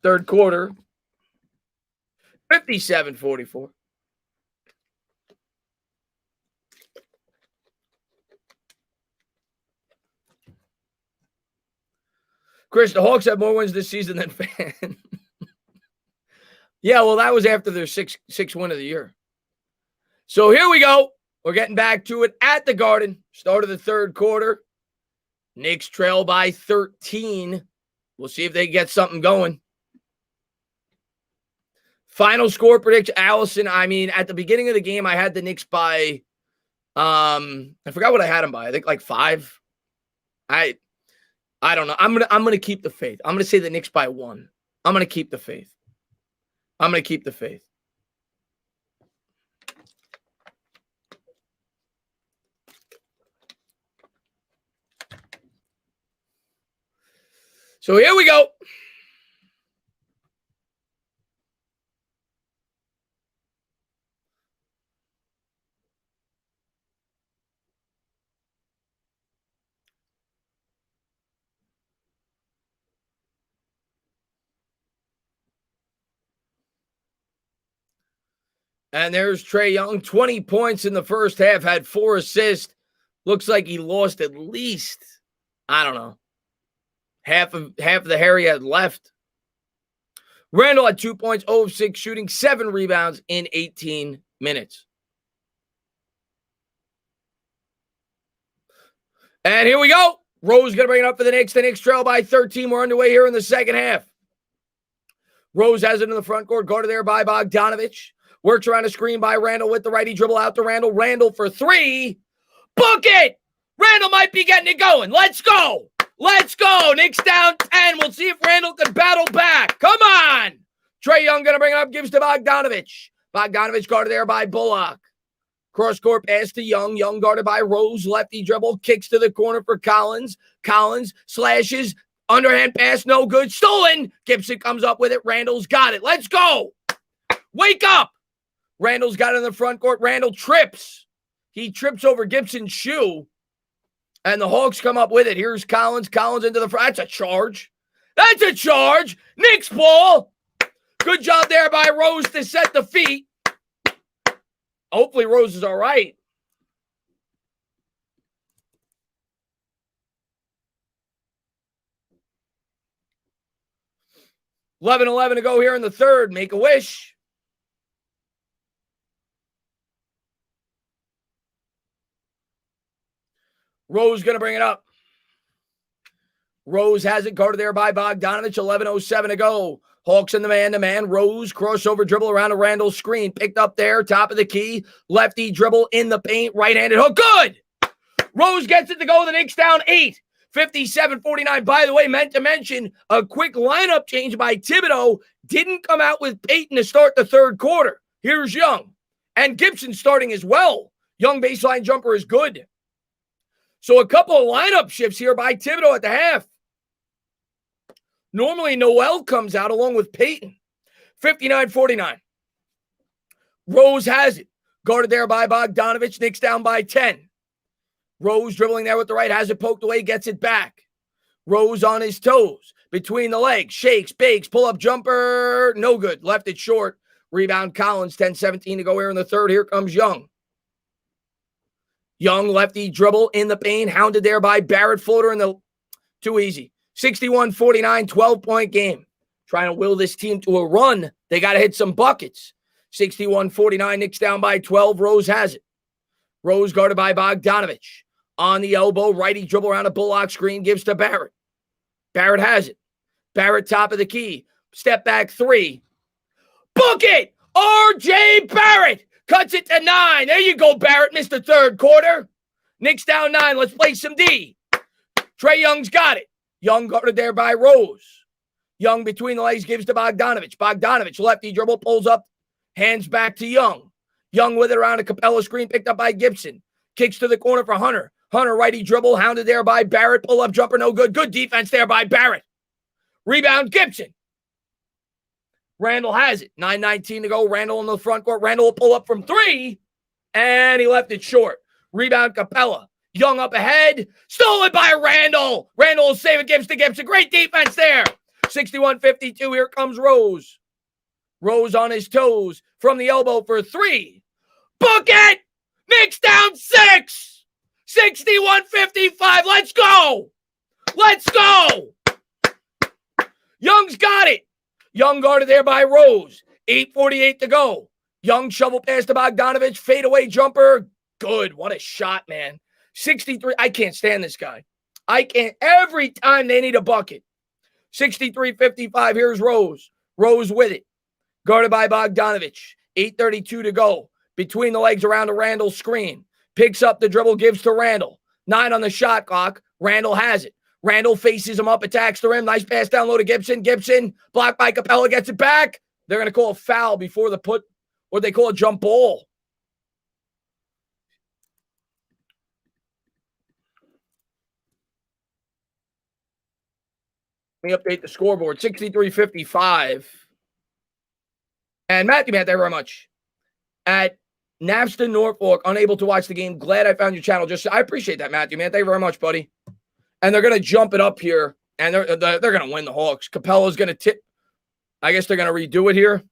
Third quarter, 57-44. Chris, the Hawks have more wins this season than fan. Yeah, well, that was after their sixth win of the year. So here we go. We're getting back to it at the Garden. Start of the third quarter. Knicks trail by 13. We'll see if they get something going. Final score prediction, Allison. I mean, at the beginning of the game, I had the Knicks by, I forgot what I had them by. I think like 5. I don't know. I'm gonna keep the faith. I'm gonna say the Knicks by 1. I'm gonna keep the faith. So here we go. And there's Trae Young, 20 points in the first half, had 4 assists. Looks like he lost at least, I don't know, half of the hair he had left. Randall had 2 points, 0 of 6 shooting, 7 rebounds in 18 minutes. And here we go. Rose going to bring it up for the Knicks. The Knicks trail by 13. We're underway here in the second half. Rose has it in the front court, guarded there by Bogdanovich. Works around a screen by Randall with the righty dribble out to Randall. Randall for 3. Book it! Randall might be getting it going. Let's go. Let's go. Knicks down 10. We'll see if Randall can battle back. Come on. Trae Young going to bring it up. Gives to Bogdanovich. Bogdanovich guarded there by Bullock. Cross-court pass to Young. Young guarded by Rose. Lefty dribble. Kicks to the corner for Collins. Collins slashes. Underhand pass. No good. Stolen. Gibson comes up with it. Randall's got it. Let's go. Wake up. Randall's got it in the front court. Randall trips. He trips over Gibson's shoe. And the Hawks come up with it. Here's Collins. Collins into the front. That's a charge. That's a charge. Knicks ball. Good job there by Rose to set the feet. Hopefully Rose is all right. $11 to go here in the third. Make a wish. Rose going to bring it up. Rose has it guarded there by Bogdanovich. 11:07 to go. Hawks in the man-to-man. Rose crossover dribble around a Randall screen. Picked up there. Top of the key. Lefty dribble in the paint. Right-handed hook. Good! Rose gets it to go. The Knicks down 8. 57-49. By the way, meant to mention a quick lineup change by Thibodeau. Didn't come out with Payton to start the third quarter. Here's Young. And Gibson starting as well. Young baseline jumper is good. So a couple of lineup shifts here by Thibodeau at the half. Normally, Noel comes out along with Payton. 59-49. Rose has it. Guarded there by Bogdanovich. Knicks down by 10. Rose dribbling there with the right. Has it poked away. Gets it back. Rose on his toes. Between the legs. Shakes, bakes. Pull-up jumper. No good. Left it short. Rebound Collins. 10-17 to go here in the third. Here comes Young. Young lefty dribble in the paint. Hounded there by Barrett. Floater in the... Too easy. 61-49, 12-point game. Trying to will this team to a run. They got to hit some buckets. 61-49, Knicks down by 12. Rose has it. Rose guarded by Bogdanovich. On the elbow, righty dribble around a Bullock screen, gives to Barrett. Barrett has it. Barrett top of the key. Step back three. Book it! R.J. Barrett cuts it to 9. There you go, Barrett. Missed the third quarter. Knicks down 9. Let's play some D. Trae Young's got it. Young guarded there by Rose. Young between the legs gives to Bogdanovich. Bogdanovich, lefty dribble, pulls up, hands back to Young. Young with it around a Capella screen, picked up by Gibson. Kicks to the corner for Hunter. Hunter, righty dribble, hounded there by Barrett. Pull-up jumper, no good. Good defense there by Barrett. Rebound, Gibson. Randall has it. 9:19 to go. Randall in the front court. Randall will pull up from 3, and he left it short. Rebound, Capella. Young up ahead. Stolen by Randall. Randall will save it. Gives to Gibson. Great defense there. 61-52. Here comes Rose. Rose on his toes from the elbow for 3. Book it. Knicks down 6. 61-55. Let's go. Let's go. Young's got it. Young guarded there by Rose. 8:48 to go. Young shovel pass to Bogdanovich. Fadeaway jumper. Good. What a shot, man. 63. I can't stand this guy. I can't. Every time they need a bucket. 63-55. Here's Rose. Rose with it. Guarded by Bogdanovich. 8:32 to go. Between the legs around the Randall screen. Picks up the dribble, gives to Randall. 9 on the shot clock. Randall has it. Randall faces him up, attacks the rim. Nice pass down low to Gibson. Gibson blocked by Capella, gets it back. They're going to call a foul before the put, or they call a jump ball. Let me update the scoreboard. 63-55. And Matthew, thank you very much. At Navston, Norfolk, unable to watch the game. Glad I found your channel. I appreciate that, Matthew, man. Thank you very much, buddy. And they're going to jump it up here, and they're going to win the Hawks. Capella's going to tip. I guess they're going to redo it here.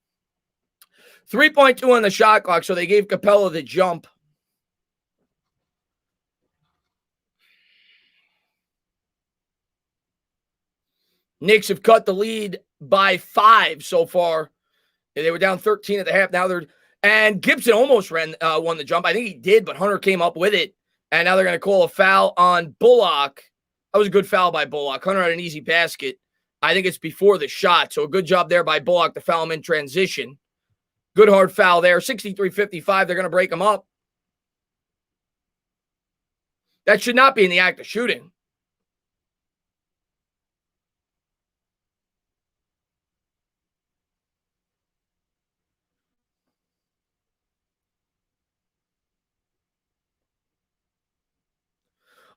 3.2 on the shot clock, so they gave Capella the jump. Knicks have cut the lead by 5 so far. They were down 13 at the half. Now and Gibson almost won the jump. I think he did, but Hunter came up with it. And now they're going to call a foul on Bullock. That was a good foul by Bullock. Hunter had an easy basket. I think it's before the shot. So a good job there by Bullock to foul him in transition. Good hard foul there. 63-55. They're going to break him up. That should not be in the act of shooting.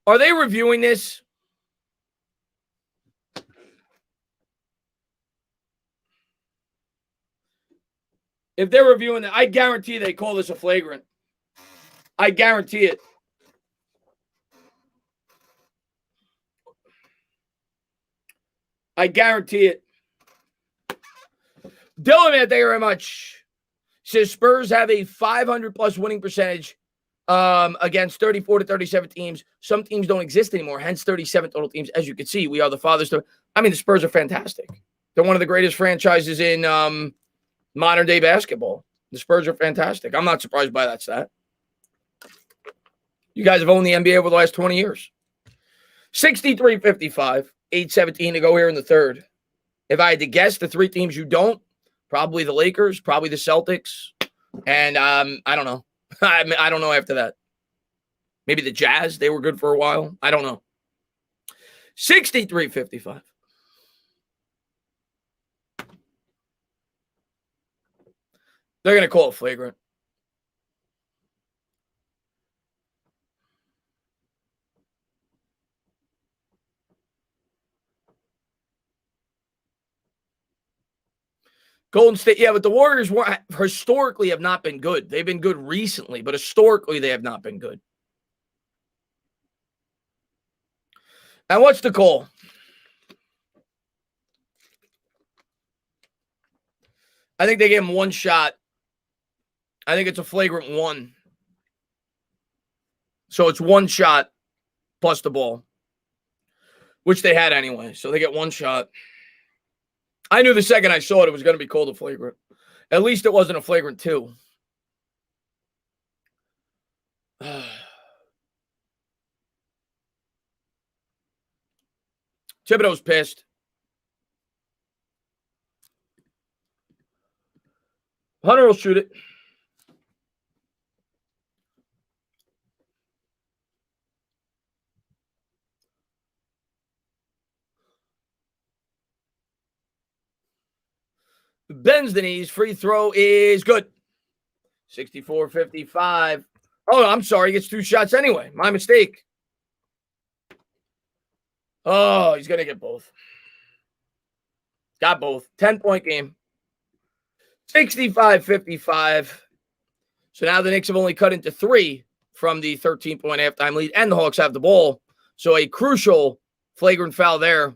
Are they reviewing this? If they're reviewing it, I guarantee they call this a flagrant. I guarantee it. I guarantee it. Dylan, man, thank you very much. Says Spurs have a 500-plus winning percentage against 34 to 37 teams. Some teams don't exist anymore, hence 37 total teams. As you can see, we are the fathers. I mean, the Spurs are fantastic. They're one of the greatest franchises in modern-day basketball. The Spurs are fantastic. I'm not surprised by that stat. You guys have owned the NBA over the last 20 years. 63-55, 8:17 to go here in the third. If I had to guess the three teams you don't, probably the Lakers, probably the Celtics, and I don't know. I don't know after that. Maybe the Jazz. They were good for a while. I don't know. 63-55. They're going to call it flagrant. Golden State, yeah, but the Warriors historically have not been good. They've been good recently, but historically they have not been good. And what's the call? I think they gave him one shot. I think it's a flagrant one. So it's one shot plus the ball, which they had anyway. So they get one shot. I knew the second I saw it, it was going to be called a flagrant. At least it wasn't a flagrant two. Thibodeau's pissed. Hunter will shoot it. Bends the knees. Free throw is good. 64-55. Oh, I'm sorry. He gets two shots anyway. My mistake. Oh, he's going to get both. Got both. 10-point game. 65-55. So now the Knicks have only cut into 3 from the 13-point halftime lead, and the Hawks have the ball. So a crucial flagrant foul there.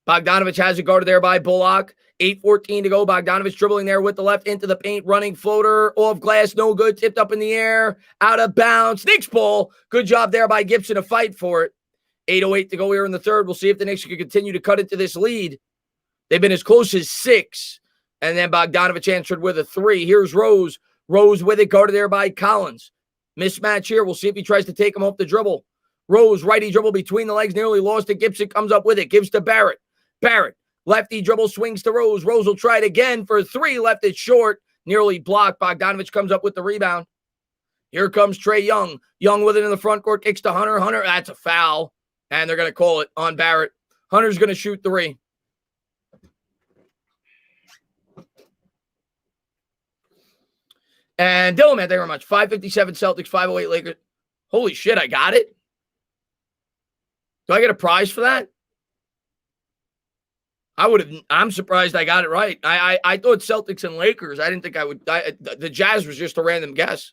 Bogdanovich has it guarded there by Bullock. 8:14 to go. Bogdanovich dribbling there with the left into the paint. Running floater off glass. No good. Tipped up in the air. Out of bounds. Knicks ball. Good job there by Gibson to fight for it. 8:08 to go here in the third. We'll see if the Knicks can continue to cut into this lead. They've been as close as 6. And then Bogdanovich answered with a 3. Here's Rose. Rose with it. Guarded there by Collins. Mismatch here. We'll see if he tries to take him off the dribble. Rose, righty dribble between the legs. Nearly lost it. Gibson comes up with it. Gives to Barrett. Barrett. Lefty dribble swings to Rose. Rose will try it again for 3. Left it short. Nearly blocked. Bogdanovich comes up with the rebound. Here comes Trae Young. Young with it in the front court. Kicks to Hunter. Hunter, that's a foul. And they're going to call it on Barrett. Hunter's going to shoot 3. And Dylan, man, thank you very much. 557 Celtics, 508 Lakers. Holy shit, I got it? Do I get a prize for that? I'm surprised I got it right. I thought Celtics and Lakers. I didn't think I would. The Jazz was just a random guess.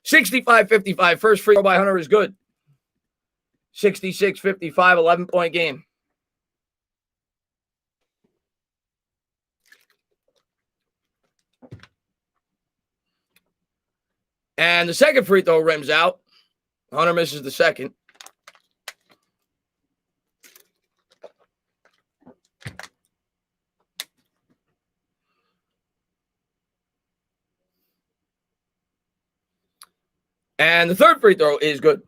65-55. First free throw by Hunter is good. 66-55, 11-point game. And the second free throw rims out. Hunter misses the second. And the third free throw is good.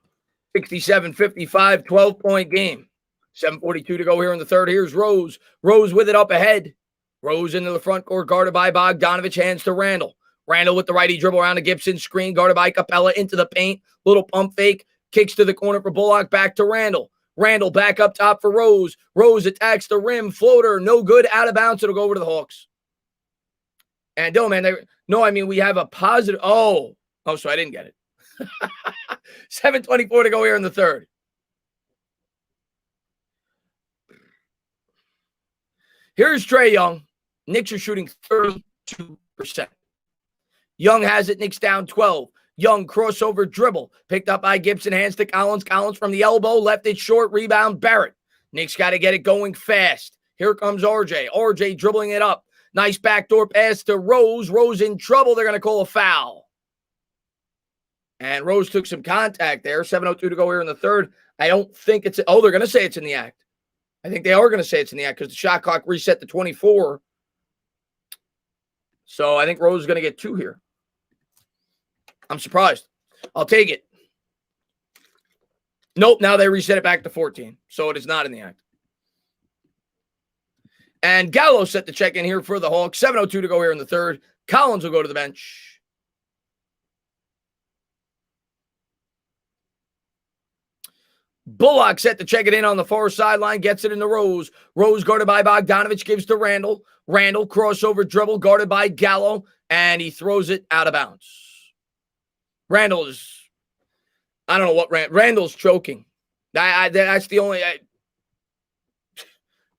67-55, 12-point game. 7:42 to go here in the third. Here's Rose. Rose with it up ahead. Rose into the front court, guarded by Bogdanovich, hands to Randall. Randall with the righty dribble around the Gibson screen, guarded by Capella into the paint. Little pump fake. Kicks to the corner for Bullock. Back to Randall. Randall back up top for Rose. Rose attacks the rim. Floater. No good. Out of bounds. It'll go over to the Hawks. And man, we have a positive. Oh, so I didn't get it. 7:24 to go here in the third. Here's Trae Young. Knicks are shooting 32%. Young has it. Knicks down 12. Young crossover dribble. Picked up by Gibson. Hands to Collins. Collins from the elbow. Left it short. Rebound. Barrett. Knicks got to get it going fast. Here comes RJ. RJ dribbling it up. Nice backdoor pass to Rose. Rose in trouble. They're going to call a foul. And Rose took some contact there. 7:02 to go here in the third. I don't think it's – oh, they're going to say it's in the act. I think they are going to say it's in the act because the shot clock reset to 24. So I think Rose is going to get 2 here. I'm surprised. I'll take it. Nope, now they reset it back to 14. So it is not in the act. And Gallo set the check in here for the Hawks. 7:02 to go here in the third. Collins will go to the bench. Bullock set to check it in on the far sideline, gets it into Rose. Rose guarded by Bogdanovich, gives to Randall. Randall crossover dribble guarded by Gallo, and he throws it out of bounds. Randall is, I don't know what Randall's choking. That's the only,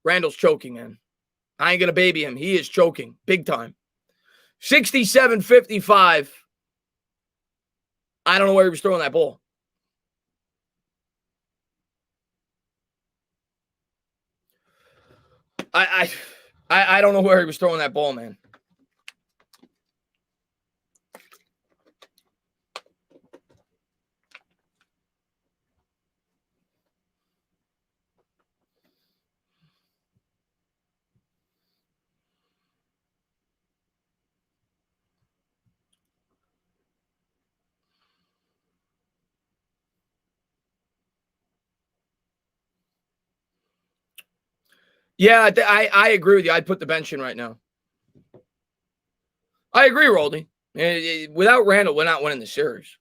Randall's choking, man. I ain't going to baby him. He is choking big time. 67-55. I don't know where he was throwing that ball. I don't know where he was throwing that ball, man. Yeah, I agree with you. I'd put the bench in right now. I agree, Roldy. Without Randall, we're not winning the series.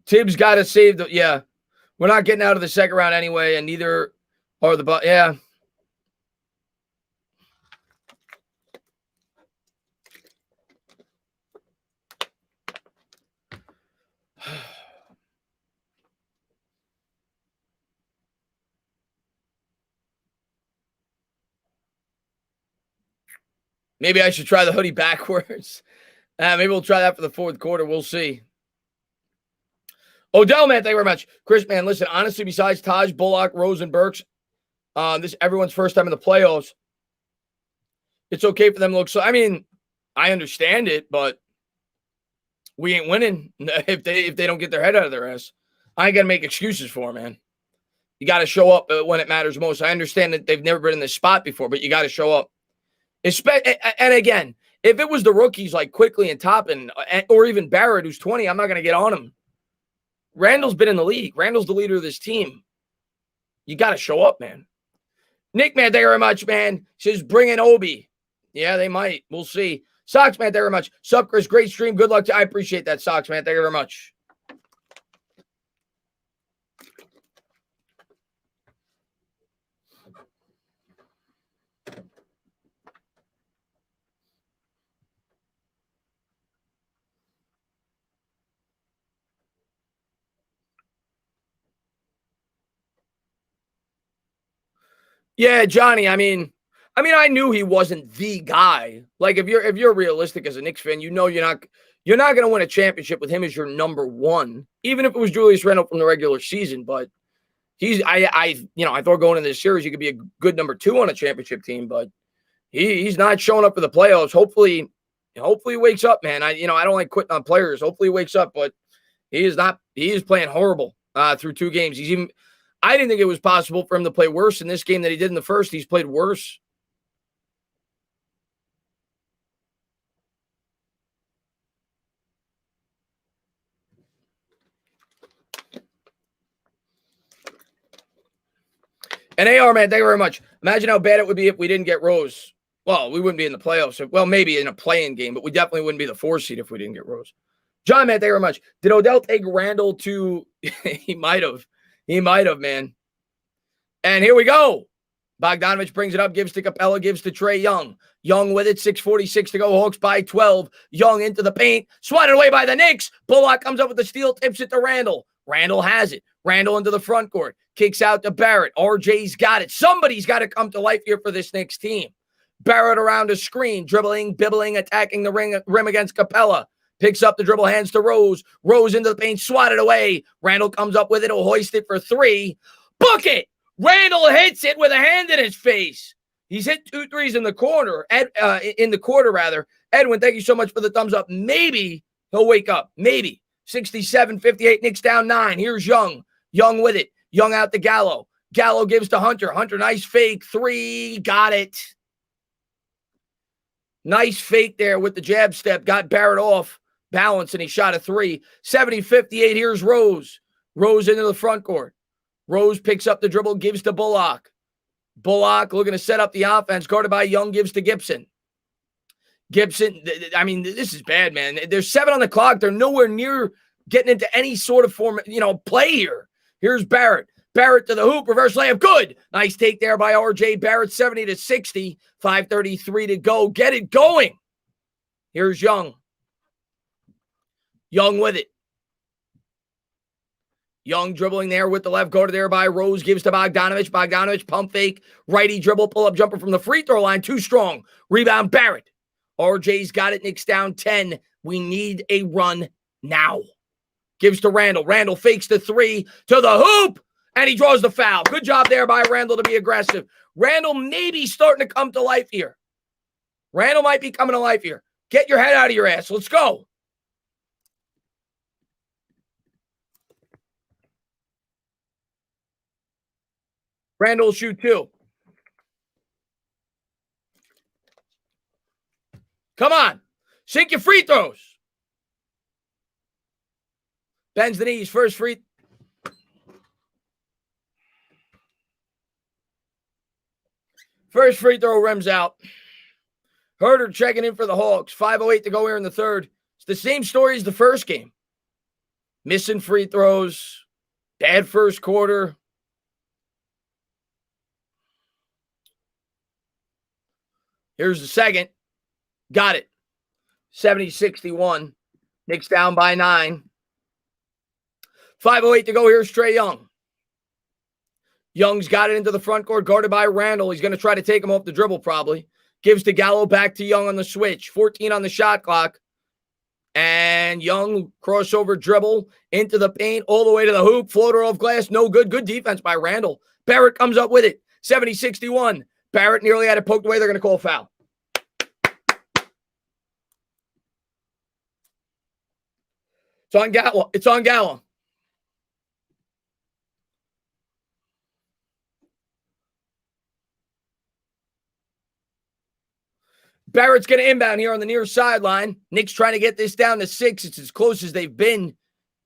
Tibbs got to save the. Yeah, we're not getting out of the second round anyway, and neither are the. Yeah. Maybe I should try the hoodie backwards. Maybe we'll try that for the fourth quarter. We'll see. Odell, man, thank you very much. Chris, man, listen, honestly, besides Taj, Bullock, Rose, and Burks, this is everyone's first time in the playoffs. It's okay for them to look so. I mean, I understand it, but we ain't winning if they don't get their head out of their ass. I ain't got to make excuses for them, man. You got to show up when it matters most. I understand that they've never been in this spot before, but you got to show up. And again, if it was the rookies like Quickly and Toppin, or even Barrett, who's 20, I'm not going to get on him. Randall's been in the league. Randall's the leader of this team. You got to show up, man. Nick, man, thank you very much, man. Says bring in Obi. Yeah, they might. We'll see. Sox, man, thank you very much. Sup, Chris? Great stream. Good luck. I appreciate that, Sox, man. Thank you very much. Yeah, Johnny. I mean, I knew he wasn't the guy. Like, if you're realistic as a Knicks fan, you know you're not going to win a championship with him as your number one, even if it was Julius Randle from the regular season. But I thought going into this series, he could be a good number 2 on a championship team. But he's not showing up for the playoffs. Hopefully he wakes up, man. I don't like quitting on players. Hopefully he wakes up, but he is not. He is playing horrible through 2 games. I didn't think it was possible for him to play worse in this game than he did in the first. He's played worse. And AR, man, thank you very much. Imagine how bad it would be if we didn't get Rose. Well, we wouldn't be in the playoffs. Well, maybe in a play-in game, but we definitely wouldn't be the 4 seed if we didn't get Rose. John, man, thank you very much. Did Odell take Randall to – he might have. He might have, man. And here we go. Bogdanovich brings it up, gives to Capella, gives to Trae Young. Young with it, 6:46 to go. Hawks by 12. Young into the paint, swatted away by the Knicks. Bullock comes up with the steal, tips it to Randall. Randall has it. Randall into the front court, kicks out to Barrett. RJ's got it. Somebody's got to come to life here for this Knicks team. Barrett around a screen, dribbling, bibbling, attacking the rim against Capella. Picks up the dribble, hands to Rose. Rose into the paint, swatted away. Randall comes up with it. He'll hoist it for three. Book it! Randall hits it with a hand in his face. He's hit 2 threes in the corner, in the quarter, rather. Edwin, thank you so much for the thumbs up. Maybe he'll wake up. Maybe. 67-58, Knicks down 9. Here's Young. Young with it. Young out to Gallo. Gallo gives to Hunter. Hunter, nice fake. 3. Got it. Nice fake there with the jab step. Got Barrett off balance, and he shot a 3. 70-58, here's Rose. Rose into the front court. Rose picks up the dribble, gives to Bullock. Bullock looking to set up the offense. Guarded by Young, gives to Gibson. Gibson, I mean, this is bad, man. There's 7 on the clock. They're nowhere near getting into any sort of play here. Here's Barrett. Barrett to the hoop, reverse layup, good. Nice take there by RJ Barrett, 70-60, 5:33 to go. Get it going. Here's Young. Young with it. Young dribbling there with the left, guarded there by Rose, gives to Bogdanovich. Bogdanovich, pump fake, righty dribble, pull-up jumper from the free throw line, too strong. Rebound, Barrett. RJ's got it, Knicks down 10. We need a run now. Gives to Randall. Randall fakes the 3 to the hoop, and he draws the foul. Good job there by Randall to be aggressive. Randall may be starting to come to life here. Randall might be coming to life here. Get your head out of your ass. Let's go. Randall will shoot 2. Come on. Sink your free throws. Bends the knees. First free. First free throw rims out. Herder checking in for the Hawks. 5:08 to go here in the third. It's the same story as the first game. Missing free throws. Bad first quarter. Here's the second. Got it. 70-61. Knicks down by 9. 5:08 to go. Here's Trae Young. Young's got it into the front court, guarded by Randall. He's going to try to take him off the dribble probably. Gives to Gallo, back to Young on the switch. 14 on the shot clock. And Young, crossover dribble into the paint, all the way to the hoop. Floater off glass, no good. Good defense by Randall. Barrett comes up with it. 70-61. Barrett nearly had it poked away. They're going to call a foul. It's on Gallo. It's on Gallo. Barrett's going to inbound here on the near sideline. Knicks trying to get this down to 6. It's as close as they've been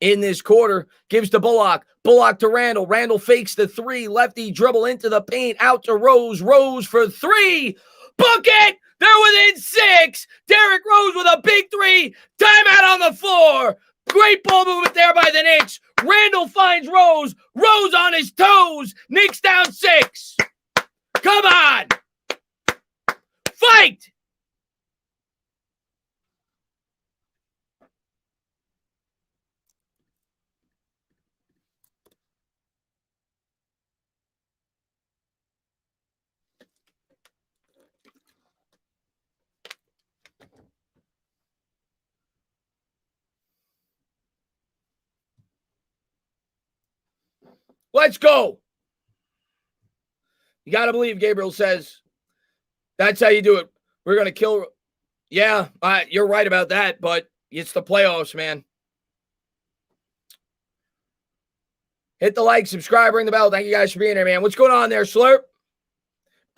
in this quarter. Gives to Bullock. Bullock to Randall. Randall fakes the 3. Lefty dribble into the paint. Out to Rose. Rose for 3. Book it! They're within 6. Derrick Rose with a big 3. Timeout on the floor. Great ball movement there by the Knicks. Randall finds Rose. Rose on his toes. Knicks down 6. Come on. Fight. Let's go. You got to believe, Gabriel says. That's how you do it. We're going to kill. Yeah, you're right about that, but it's the playoffs, man. Hit the like, subscribe, ring the bell. Thank you guys for being here, man. What's going on there, Slurp?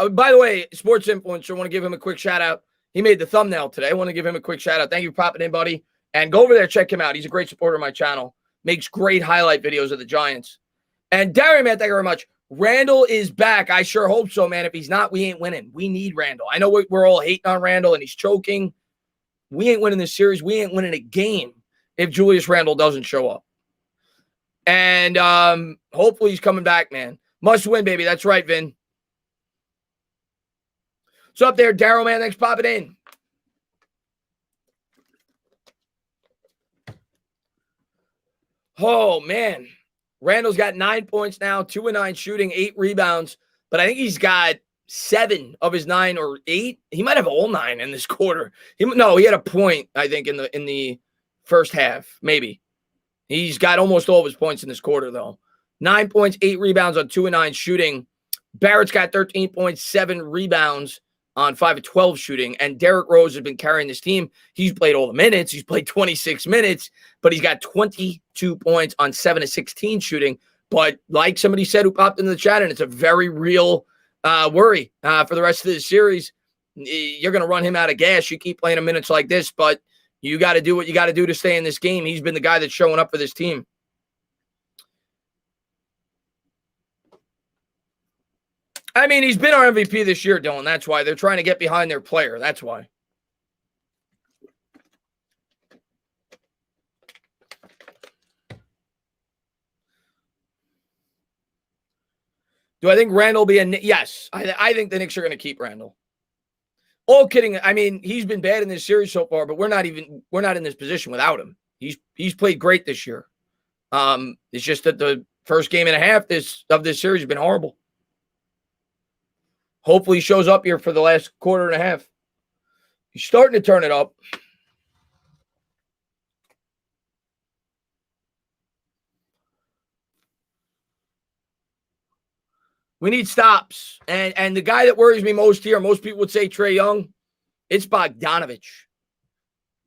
By the way, sports influencer, I want to give him a quick shout out. He made the thumbnail today. I want to give him a quick shout out. Thank you for popping in, buddy. And go over there, check him out. He's a great supporter of my channel. Makes great highlight videos of the Giants. And Darren, man, thank you very much. Randall is back. I sure hope so, man. If he's not, we ain't winning. We need Randall. I know we're all hating on Randall and he's choking. We ain't winning this series. We ain't winning a game if Julius Randall doesn't show up. And hopefully he's coming back, man. Must win, baby. That's right, Vin. What's up there, Daryl, man? Thanks for popping in. Oh, man. Randall's got 9 points now, 2 of 9 shooting, 8 rebounds. But I think he's got 7 of his 9 or 8. He might have all 9 in this quarter. He had a point, I think, in first half, maybe. He's got almost all of his points in this quarter, though. 9 points, 8 rebounds on 2 of 9 shooting. Barrett's got 13.7 rebounds on 5 of 12 shooting, and Derrick Rose has been carrying this team. He's played all the minutes. He's played 26 minutes, but he's got 22 points on 7 of 16 shooting. But like somebody said who popped into the chat, and it's a very real worry for the rest of the series, you're going to run him out of gas. You keep playing him minutes like this, but you got to do what you got to do to stay in this game. He's been the guy that's showing up for this team. I mean, he's been our MVP this year, Dylan. That's why they're trying to get behind their player. That's why. Do I think Randall will be a – yes. I think the Knicks are going to keep Randall. All kidding. I mean, he's been bad in this series so far, but we're not in this position without him. He's played great this year. It's just that the first game and a half of this series has been horrible. Hopefully he shows up here for the last quarter and a half. He's starting to turn it up. We need stops. And the guy that worries me most here, most people would say Trae Young, it's Bogdanovich.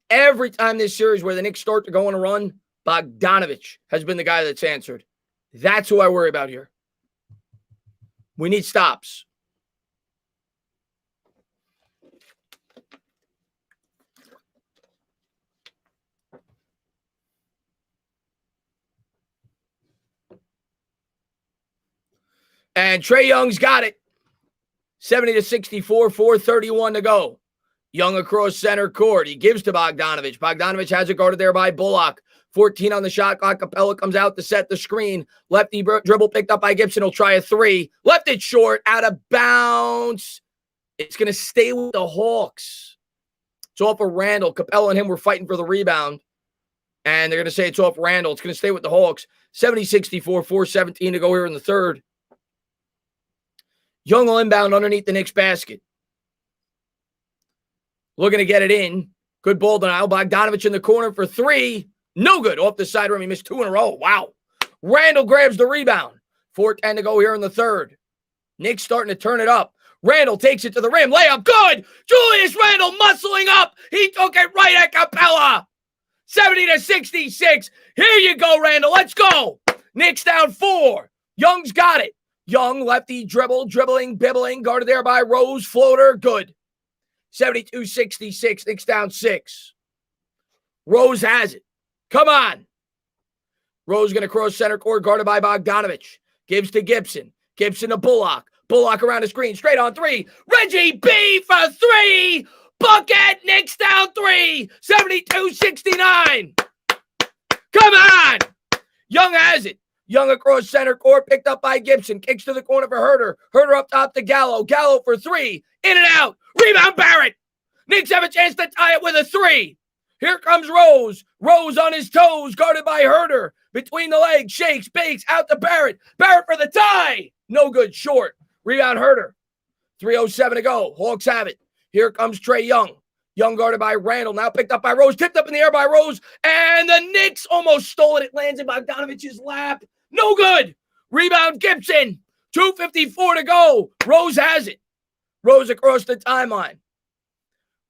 Every time this series where the Knicks start to go on a run, Bogdanovich has been the guy that's answered. That's who I worry about here. We need stops. And Trae Young's got it. 70-64, 4:31 to go. Young across center court. He gives to Bogdanovich. Bogdanovich has it guarded there by Bullock. 14 on the shot clock. Capella comes out to set the screen. Lefty dribble picked up by Gibson. He'll try a three. Left it short. Out of bounds. It's going to stay with the Hawks. It's off of Randall. Capella and him were fighting for the rebound. And they're going to say it's off Randall. It's going to stay with the Hawks. 70-64, 4:17 to go here in the third. Young will inbound underneath the Knicks basket. Looking to get it in. Good ball denial. Bogdanovich in the corner for three. No good. Off the side rim. He missed 2 in a row. Wow. Randall grabs the rebound. 4:10 to go here in the third. Knicks starting to turn it up. Randall takes it to the rim. Layup. Good. Julius Randall muscling up. He took it right at Capella. 70-66. Here you go, Randall. Let's go. Knicks down 4. Young's got it. Young, lefty, dribbling, bibbling, guarded there by Rose, floater, good. 72-66, Knicks down 6. Rose has it. Come on. Rose going to cross center court, guarded by Bogdanovich. Gives to Gibson. Gibson to Bullock. Bullock around the screen, straight on 3. Reggie B for 3. Bucket, Knicks down 3. 72-69. Come on. Young has it. Young across center court, picked up by Gibson. Kicks to the corner for Herter. Herter up top to Gallo. Gallo for 3. In and out. Rebound Barrett. Knicks have a chance to tie it with a 3. Here comes Rose. Rose on his toes, guarded by Herter. Between the legs, shakes, bakes, out to Barrett. Barrett for the tie. No good, short. Rebound Herter. 3:07 to go. Hawks have it. Here comes Trae Young. Young guarded by Randall. Now picked up by Rose. Tipped up in the air by Rose. And the Knicks almost stole it. It lands in Bogdanovich's lap. No good. Rebound Gibson. 2:54 to go. Rose has it. Rose across the timeline.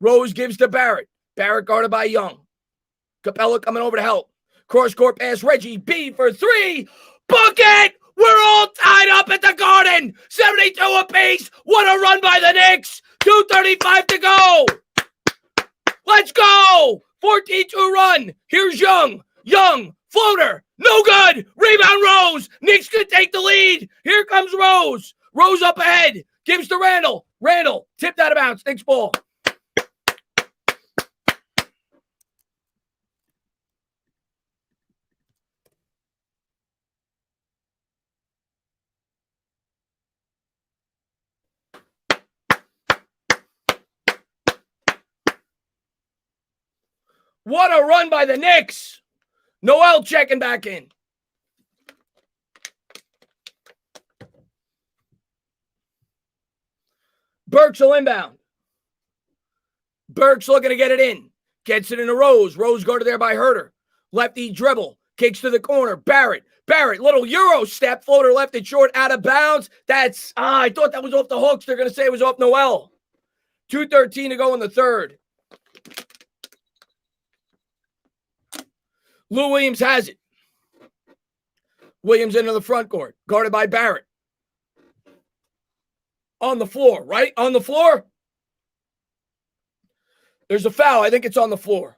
Rose gives to Barrett. Barrett guarded by Young. Capella coming over to help. Cross court pass. Reggie B for 3. Bucket. We're all tied up at the Garden. 72 apiece. What a run by the Knicks. 2:35 to go. Let's go. 14-2 run. Here's Young. Young. Floater. No good. Rebound Rose. Knicks could take the lead. Here comes Rose. Rose up ahead. Gives to Randall. Randall tipped out of bounds. Knicks ball. What a run by the Knicks. Noel checking back in. Burks will inbound. Burks looking to get it in. Gets it into Rose. Rose guarded there by Herter. Lefty dribble. Kicks to the corner. Barrett. Little Euro step. Floater left it short. Out of bounds. I thought that was off the hooks. They're going to say it was off Noel. 2:13 to go in the third. Lou Williams has it. Williams into the front court. Guarded by Barrett. On the floor, right? On the floor. There's a foul. I think it's on the floor.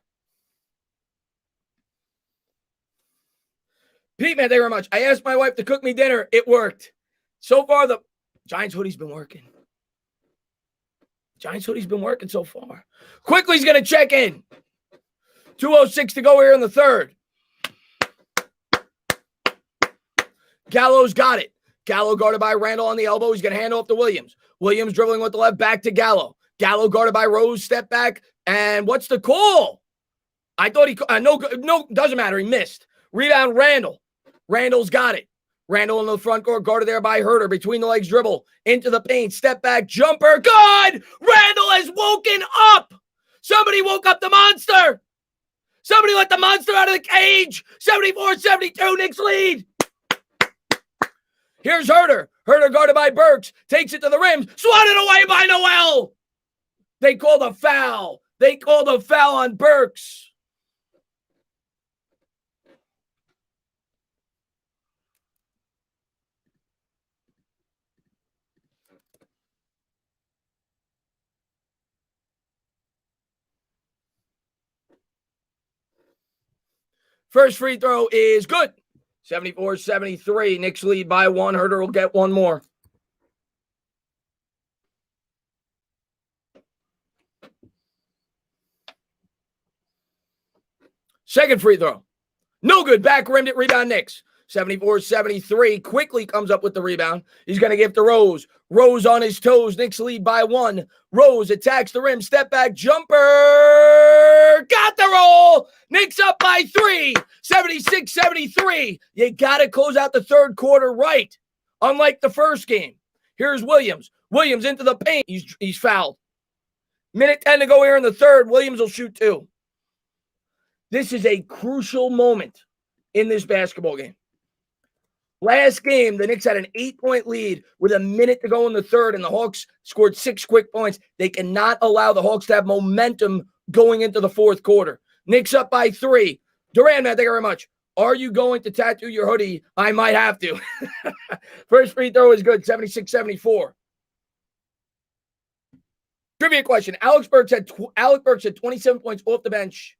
Pete, man, thank you very much. I asked my wife to cook me dinner. It worked. So far, the Giants hoodie's been working. Giants hoodie's been working so far. Quickly's going to check in. 2:06 to go here in the third. Gallo's got it. Gallo guarded by Randall on the elbow. He's going to hand off to Williams. Williams dribbling with the left, back to Gallo. Gallo guarded by Rose, step back. And what's the call? I thought no, doesn't matter. He missed. Rebound, Randall. Randall's got it. Randall in the front court, guarded there by Herter. Between the legs dribble. Into the paint. Step back. Jumper. Good! Randall has woken up! Somebody woke up the monster! Somebody let the monster out of the cage! 74-72, Knicks lead! Here's Herter. Herter guarded by Burks. Takes it to the rim. Swatted away by Noel! They called a foul. They called a foul on Burks. First free throw is good. 74-73. Knicks lead by one. Herter will get one more. Second free throw. No good. Back rimmed it. Rebound Knicks. 74-73. Quickly comes up with the rebound. He's going to give to Rose. Rose on his toes. Knicks lead by one. Rose attacks the rim. Step back jumper. Got the roll. Knicks up by 3. 76-73. You got to close out the third quarter right. Unlike the first game. Here's Williams. Williams into the paint. He's fouled. Minute 10 to go here in the third. Williams will shoot 2. This is a crucial moment in this basketball game. Last game, the Knicks had an 8-point lead with a minute to go in the third, and the Hawks scored 6 quick points. They cannot allow the Hawks to have momentum going into the fourth quarter. Knicks up by 3. Duran, man, thank you very much. Are you going to tattoo your hoodie? I might have to. First free throw is good, 76-74. Trivia question. Alex Burks had 27 points off the bench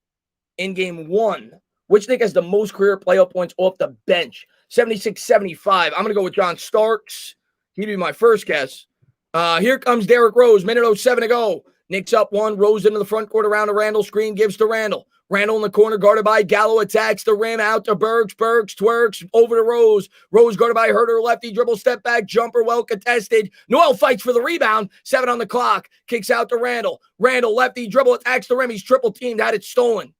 in game 1. Which Knick has the most career playoff points off the bench? 76-75. I'm going to go with John Starks. He'd be my first guess. Here comes Derrick Rose. Minute 07 to go. Knicks up 1. Rose into the front court around to Randall. Screen gives to Randall. Randall in the corner guarded by Gallo. Attacks the rim out to Burks. Burks twerks over to Rose. Rose guarded by Herter. Lefty dribble step back. Jumper well contested. Noel fights for the rebound. 7 on the clock. Kicks out to Randall. Randall lefty dribble attacks the rim. He's triple teamed. Had it stolen.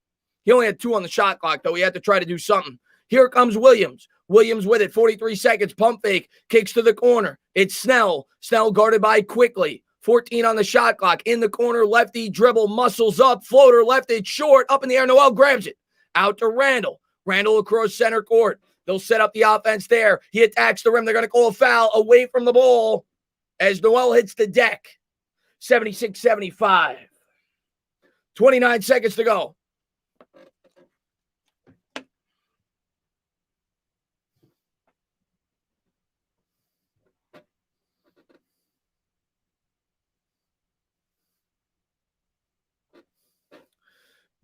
He only had 2 on the shot clock, though. He had to try to do something. Here comes Williams. Williams with it. 43 seconds. Pump fake. Kicks to the corner. It's Snell. Snell guarded by Quickly. 14 on the shot clock. In the corner. Lefty dribble. Muscles up. Floater left it short. Up in the air. Noel grabs it. Out to Randall. Randall across center court. They'll set up the offense there. He attacks the rim. They're going to call a foul away from the ball as Noel hits the deck. 76-75. 29 seconds to go.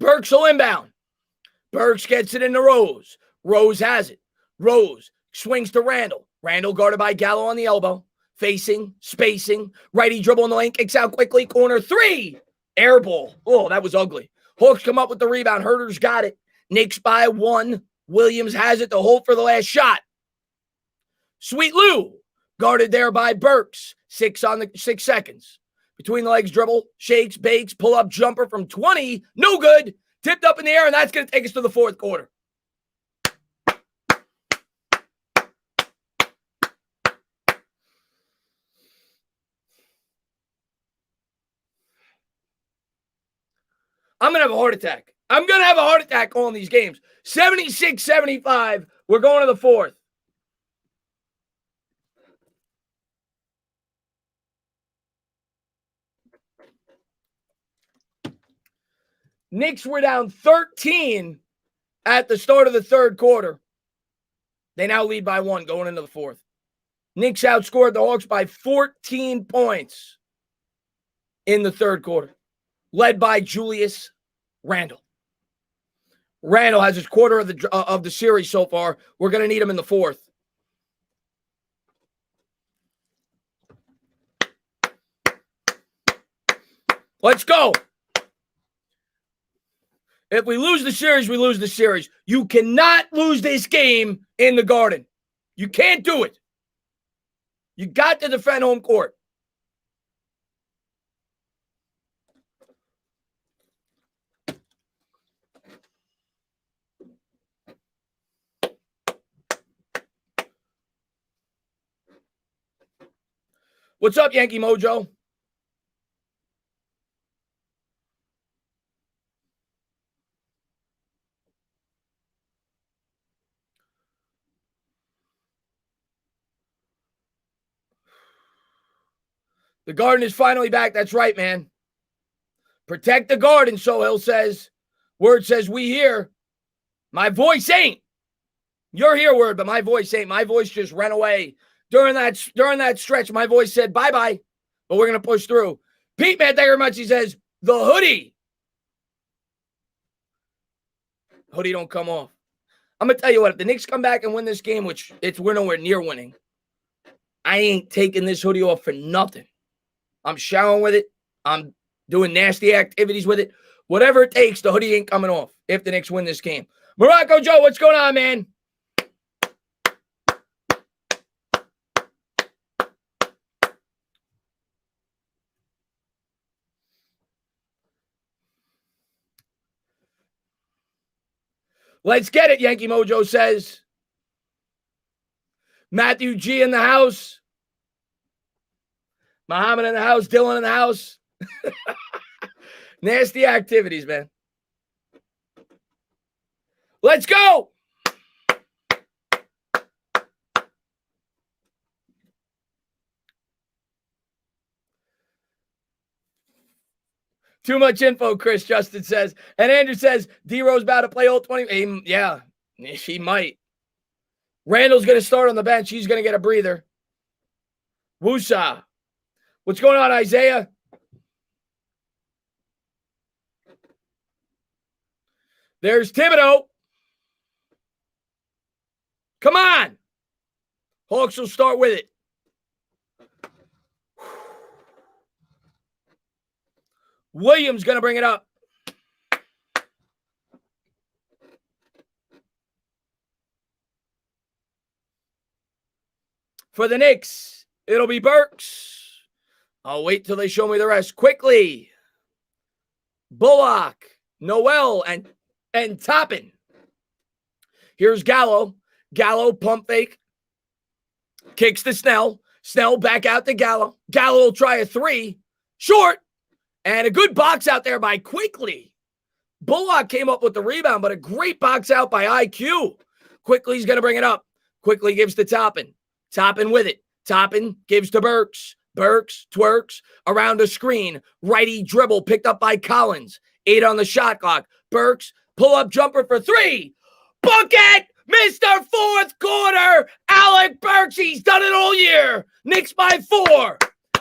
Burks will inbound. Burks gets it into Rose. Rose has it. Rose swings to Randall. Randall guarded by Gallo on the elbow. Facing, spacing. Righty dribble in the lane. Kicks out quickly. Corner 3. Air ball. Oh, that was ugly. Hawks come up with the rebound. Herter's got it. Knicks by 1. Williams has it to hold for the last shot. Sweet Lou guarded there by Burks. 6 seconds. Between the legs dribble, shakes, bakes, pull-up jumper from 20. No good. Tipped up in the air, and that's going to take us to the fourth quarter. I'm I'm going to have a heart attack. I'm going to have a heart attack on these games. 76-75. We're going to the fourth. Knicks were down 13 at the start of the third quarter. They now lead by 1 going into the fourth. Knicks outscored the Hawks by 14 points in the third quarter, led by Julius Randle. Randle has his quarter of the series so far. We're going to need him in the fourth. Let's go. If we lose the series, we lose the series. You cannot lose this game in the Garden. You can't do it. You got to defend home court. What's up, Yankee Mojo? The Garden is finally back. That's right, man. Protect the Garden, Sohail says. Word says we here. My voice ain't. You're here, Word, but my voice ain't. My voice just ran away. During that stretch, my voice said bye-bye, but we're going to push through. Pete, man, thank you very much. He says, the hoodie. Hoodie don't come off. I'm going to tell you what, if the Knicks come back and win this game, which we're nowhere near winning, I ain't taking this hoodie off for nothing. I'm showering with it. I'm doing nasty activities with it. Whatever it takes, the hoodie ain't coming off if the Knicks win this game. Morocco Joe, what's going on, man? Let's get it, Yankee Mojo says. Matthew G in the house. Muhammad in the house. Dylan in the house. Nasty activities, man. Let's go. Too much info, Chris Justin says. And Andrew says, D-Rose about to play all 20. Yeah, he might. Randall's going to start on the bench. He's going to get a breather. Woosa. What's going on, Isaiah? There's Thibodeau. Come on. Hawks will start with it. Williams going to bring it up. For the Knicks, it'll be Burks. I'll wait till they show me the rest. Quickly. Bullock, Noel, and Toppin. Here's Gallo. Gallo pump fake. Kicks to Snell. Snell back out to Gallo. Gallo will try a three. Short. And a good box out there by Quickly. Bullock came up with the rebound, but a great box out by IQ. Quickly's going to bring it up. Quickly gives to Toppin. Toppin with it. Toppin gives to Burks. Burks twerks around a screen. Righty dribble picked up by Collins. 8 on the shot clock. Burks pull-up jumper for 3. Book it! Mr. Fourth Quarter! Alec Burks, he's done it all year. Knicks by 4.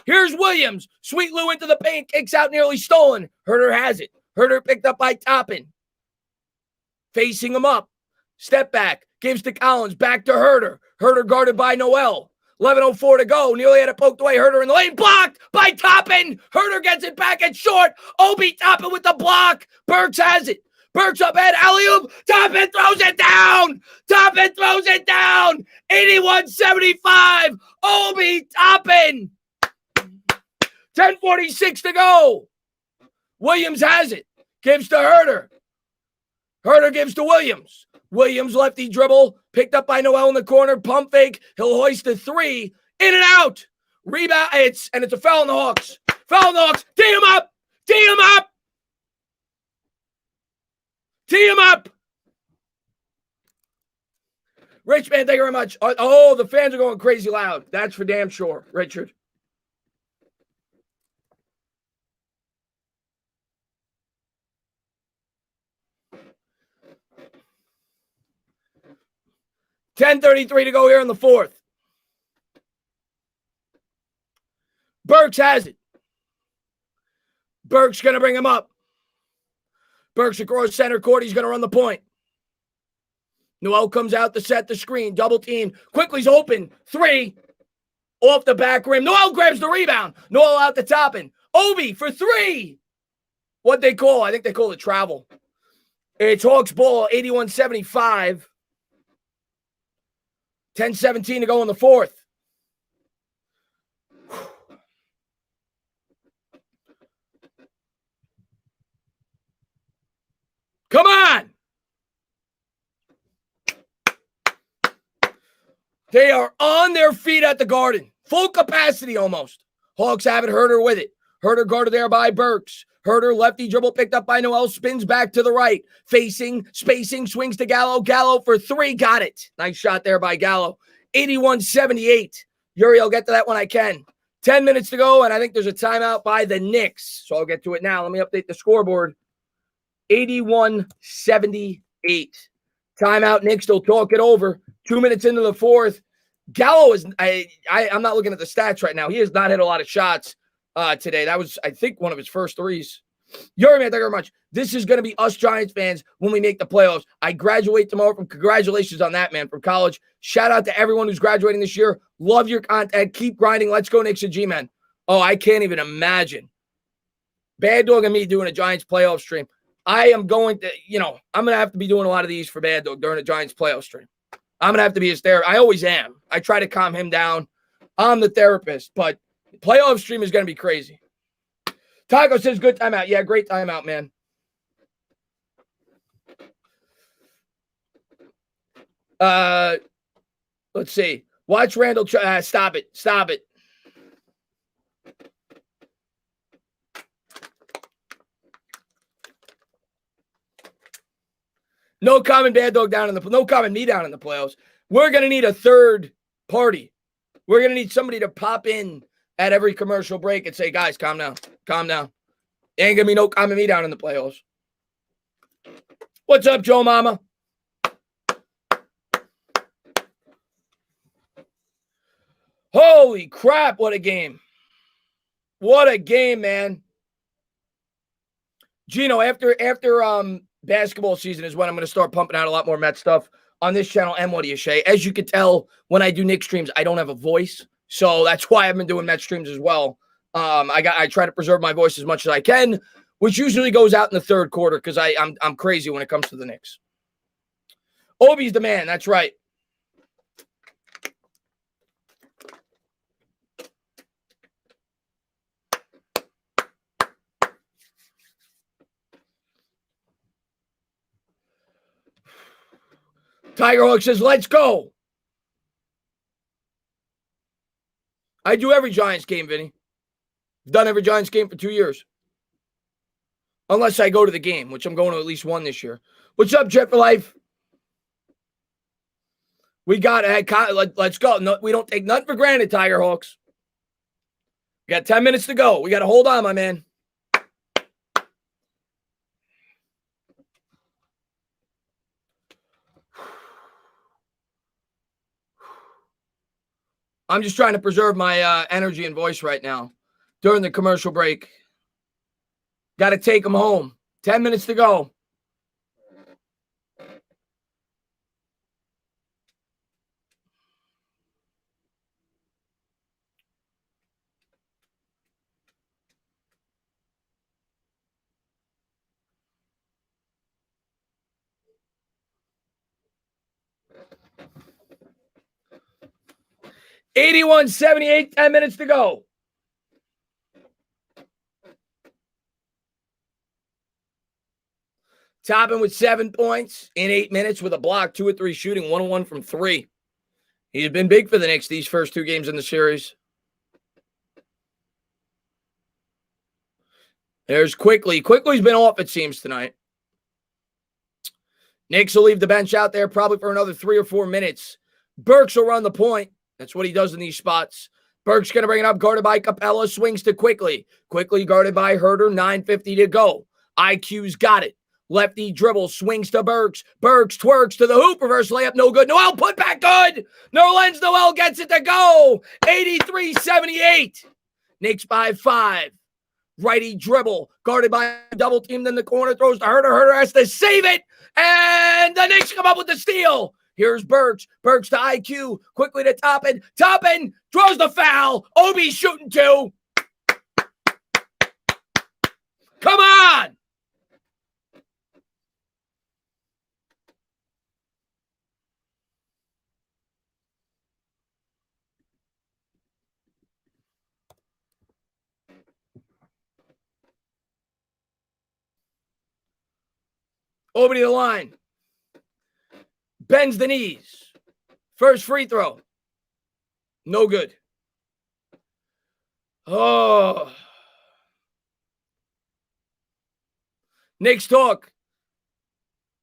Here's Williams. Sweet Lou into the paint. Kicks out nearly stolen. Herter has it. Herter picked up by Toppin. Facing him up. Step back. Gives to Collins. Back to Herter. Herter guarded by Noel. 11:04 to go. Nearly had it poked away. Herter in the lane. Blocked by Toppin. Herter gets it back at short. Obi Toppin with the block. Burks has it. Burks up head. Alley-oop. Toppin throws it down. Toppin throws it down. 81-75. Obi Toppin. 10:46 to go. Williams has it. Gives to Herter. Herter gives to Williams. Williams lefty dribble. Picked up by Noel in the corner. Pump fake. He'll hoist a 3. In and out. Rebound. It's a foul on the Hawks. Foul on the Hawks. Tee him up. Tee him up. Tee him up. Rich, man, thank you very much. Oh, the fans are going crazy loud. That's for damn sure, Richard. $10:33 to go here in the fourth. Burks has it. Burks going to bring him up. Burks across center court. He's going to run the point. Noel comes out to set the screen. Double team. Quickly's open. 3. Off the back rim. Noel grabs the rebound. Noel out the top end. Obi for 3. What they call? I think they call it travel. It's Hawks ball, 81-75. 10:17 to go in the fourth. Come on. They are on their feet at the Garden. Full capacity almost. Hawks have it. Herter with it. Herter guarded there by Burks. Herter, lefty dribble picked up by Noel. Spins back to the right. Facing, spacing, swings to Gallo. Gallo for 3. Got it. Nice shot there by Gallo. 81-78. Yuri, I'll get to that when I can. 10 minutes to go, and I think there's a timeout by the Knicks. So I'll get to it now. Let me update the scoreboard. 81-78. Timeout. Knicks. They'll talk it over. 2 minutes into the fourth. Gallo is I'm not looking at the stats right now. He has not hit a lot of shots today. That was, I think, one of his first threes. Yuri, man, thank you very much. This is going to be us Giants fans when we make the playoffs. I graduate tomorrow. Congratulations on that, man, from college. Shout out to everyone who's graduating this year. Love your content. Keep grinding. Let's go, Knicks and G-Men. Oh, I can't even imagine. Bad Dog and me doing a Giants playoff stream. I am going to, I'm going to have to be doing a lot of these for Bad Dog during a Giants playoff stream. I'm going to have to be his therapist. I always am. I try to calm him down. I'm the therapist, but playoff stream is going to be crazy. Taco says good timeout. Yeah, great timeout, man. Let's see. Watch Randall. Stop it. Stop it. No common Bad Dog down in the no common me down in the playoffs. We're gonna need a third party. We're gonna need somebody to pop in at every commercial break and say, guys, calm down. Calm down. Ain't gonna be no common me down in the playoffs. What's up, Joe Mama? Holy crap, what a game. What a game, man. Gino, after basketball season is when I'm going to start pumping out a lot more Met stuff on this channel and What Do You Say. As you can tell, when I do Knicks streams, I don't have a voice. So that's why I've been doing Met streams as well. I try to preserve my voice as much as I can, which usually goes out in the third quarter because I'm crazy when it comes to the Knicks. Obi's the man. That's right. Tiger Hawk says, let's go. I do every Giants game, Vinny. I've done every Giants game for 2 years. Unless I go to the game, which I'm going to at least one this year. What's up, Jet for Life? We got it. Let's go. No, we don't take nothing for granted, Tiger Hawks. We got 10 minutes to go. We got to hold on, my man. I'm just trying to preserve my energy and voice right now during the commercial break. Got to take them home. 10 minutes to go. $81-78, 10 minutes to go. Toppin with 7 points in 8 minutes with a block, 2 of 3 shooting, 1-1 from 3. He's been big for the Knicks these first 2 games in the series. There's Quickly. Quickly's been off, it seems, tonight. Knicks will leave the bench out there probably for another 3 or 4 minutes. Burks will run the point. That's what he does in these spots. Burks going to bring it up, guarded by Capella, swings to Quickly. Quickly guarded by Herter, 9:50 to go. IQ's got it. Lefty dribble, swings to Burks. Burks twerks to the hoop, reverse layup, no good. Noel put back good. Nerlens Noel gets it to go. 83-78. Knicks by 5. Righty dribble, guarded by double teamed in the corner, throws to Herter. Herter has to save it, and the Knicks come up with the steal. Here's Burks. Burks to IQ, quickly to Toppin. Toppin draws the foul. Obi's shooting 2. Come on! Over to the line. Bends the knees. First free throw. No good. Oh. Knicks talk.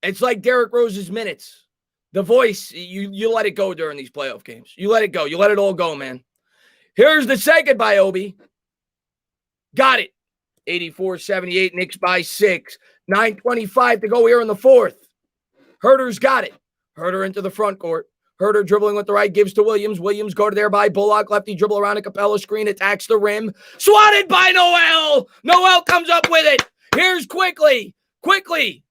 It's like Derrick Rose's minutes. The voice, you let it go during these playoff games. You let it go. You let it all go, man. Here's the second by Obi. Got it. 84-78. Knicks by 6. 9:25 to go here in the fourth. Herter's got it. Herter into the front court. Herter dribbling with the right, gives to Williams. Williams guarded there by Bullock. Lefty dribble around a Capella screen, attacks the rim. Swatted by Noel. Noel comes up with it. Here's Quickly. Quickly.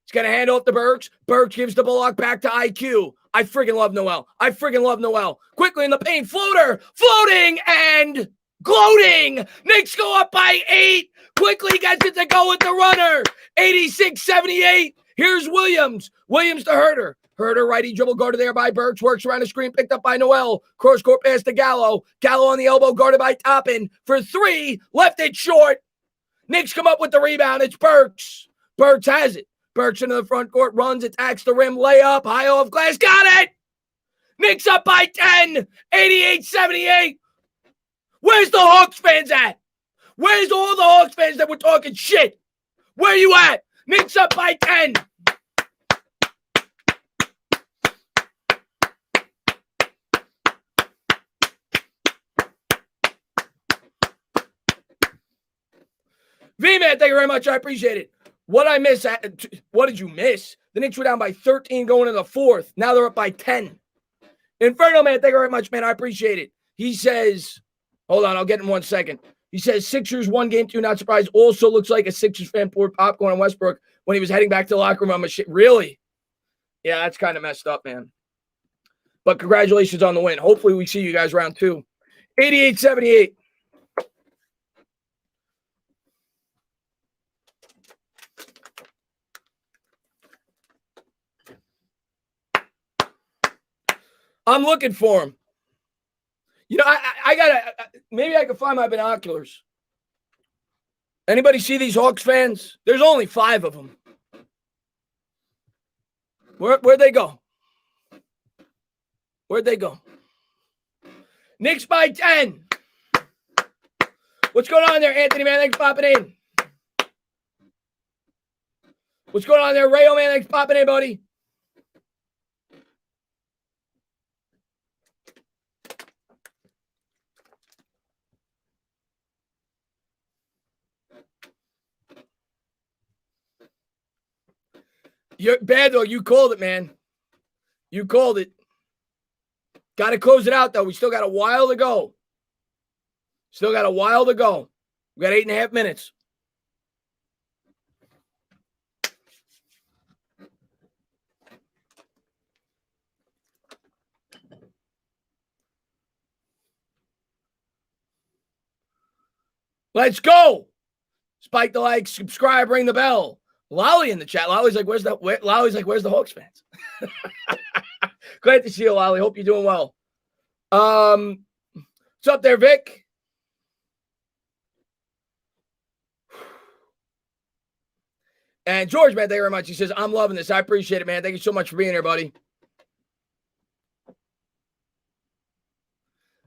He's going to hand off to Burks. Burks gives to Bullock back to IQ. I freaking love Noel. I freaking love Noel. Quickly in the paint. Floater. Floating and gloating. Knicks go up by 8. Quickly gets it to go with the runner. 86-78. Here's Williams. Williams to Herter. Herter, righty dribble guarded there by Burks. Works around the screen, picked up by Noel. Cross court pass to Gallo. Gallo on the elbow, guarded by Toppin. For 3, left it short. Knicks come up with the rebound. It's Burks. Burks has it. Burks into the front court, runs, attacks the rim, layup, high off glass. Got it! Knicks up by 10. 88-78. Where's the Hawks fans at? Where's all the Hawks fans that were talking shit? Where you at? Knicks up by 10. V-Man, thank you very much. I appreciate it. What I miss? What did you miss? The Knicks were down by 13 going into the fourth. Now they're up by 10. Inferno, man, thank you very much, man. I appreciate it. He says, hold on, I'll get in 1 second. He says, Sixers won game 2, not surprised. Also looks like a Sixers fan poured popcorn on Westbrook when he was heading back to the locker room. I'm a shit. Really? Yeah, that's kind of messed up, man. But congratulations on the win. Hopefully we see you guys round 2. 88-78. I'm looking for him. You know, I gotta, maybe I can find my binoculars. Anybody see these Hawks fans? There's only 5 of them. Where'd they go? Where'd they go? Knicks by 10. What's going on there, Anthony, man? Thanks for popping in. What's going on there, Rayo, man? Thanks for popping in, buddy. You're bad, though. You called it, man. You called it. Got to close it out, though. We still got a while to go. Still got a while to go. We got 8.5 minutes. Let's go. Spike the like, subscribe, ring the bell. Lolly in the chat. Lolly's like, where's the Hawks fans? Glad to see you, Lolly. Hope you're doing well. What's up there, Vic? And George, man, thank you very much. He says, I'm loving this. I appreciate it, man. Thank you so much for being here, buddy.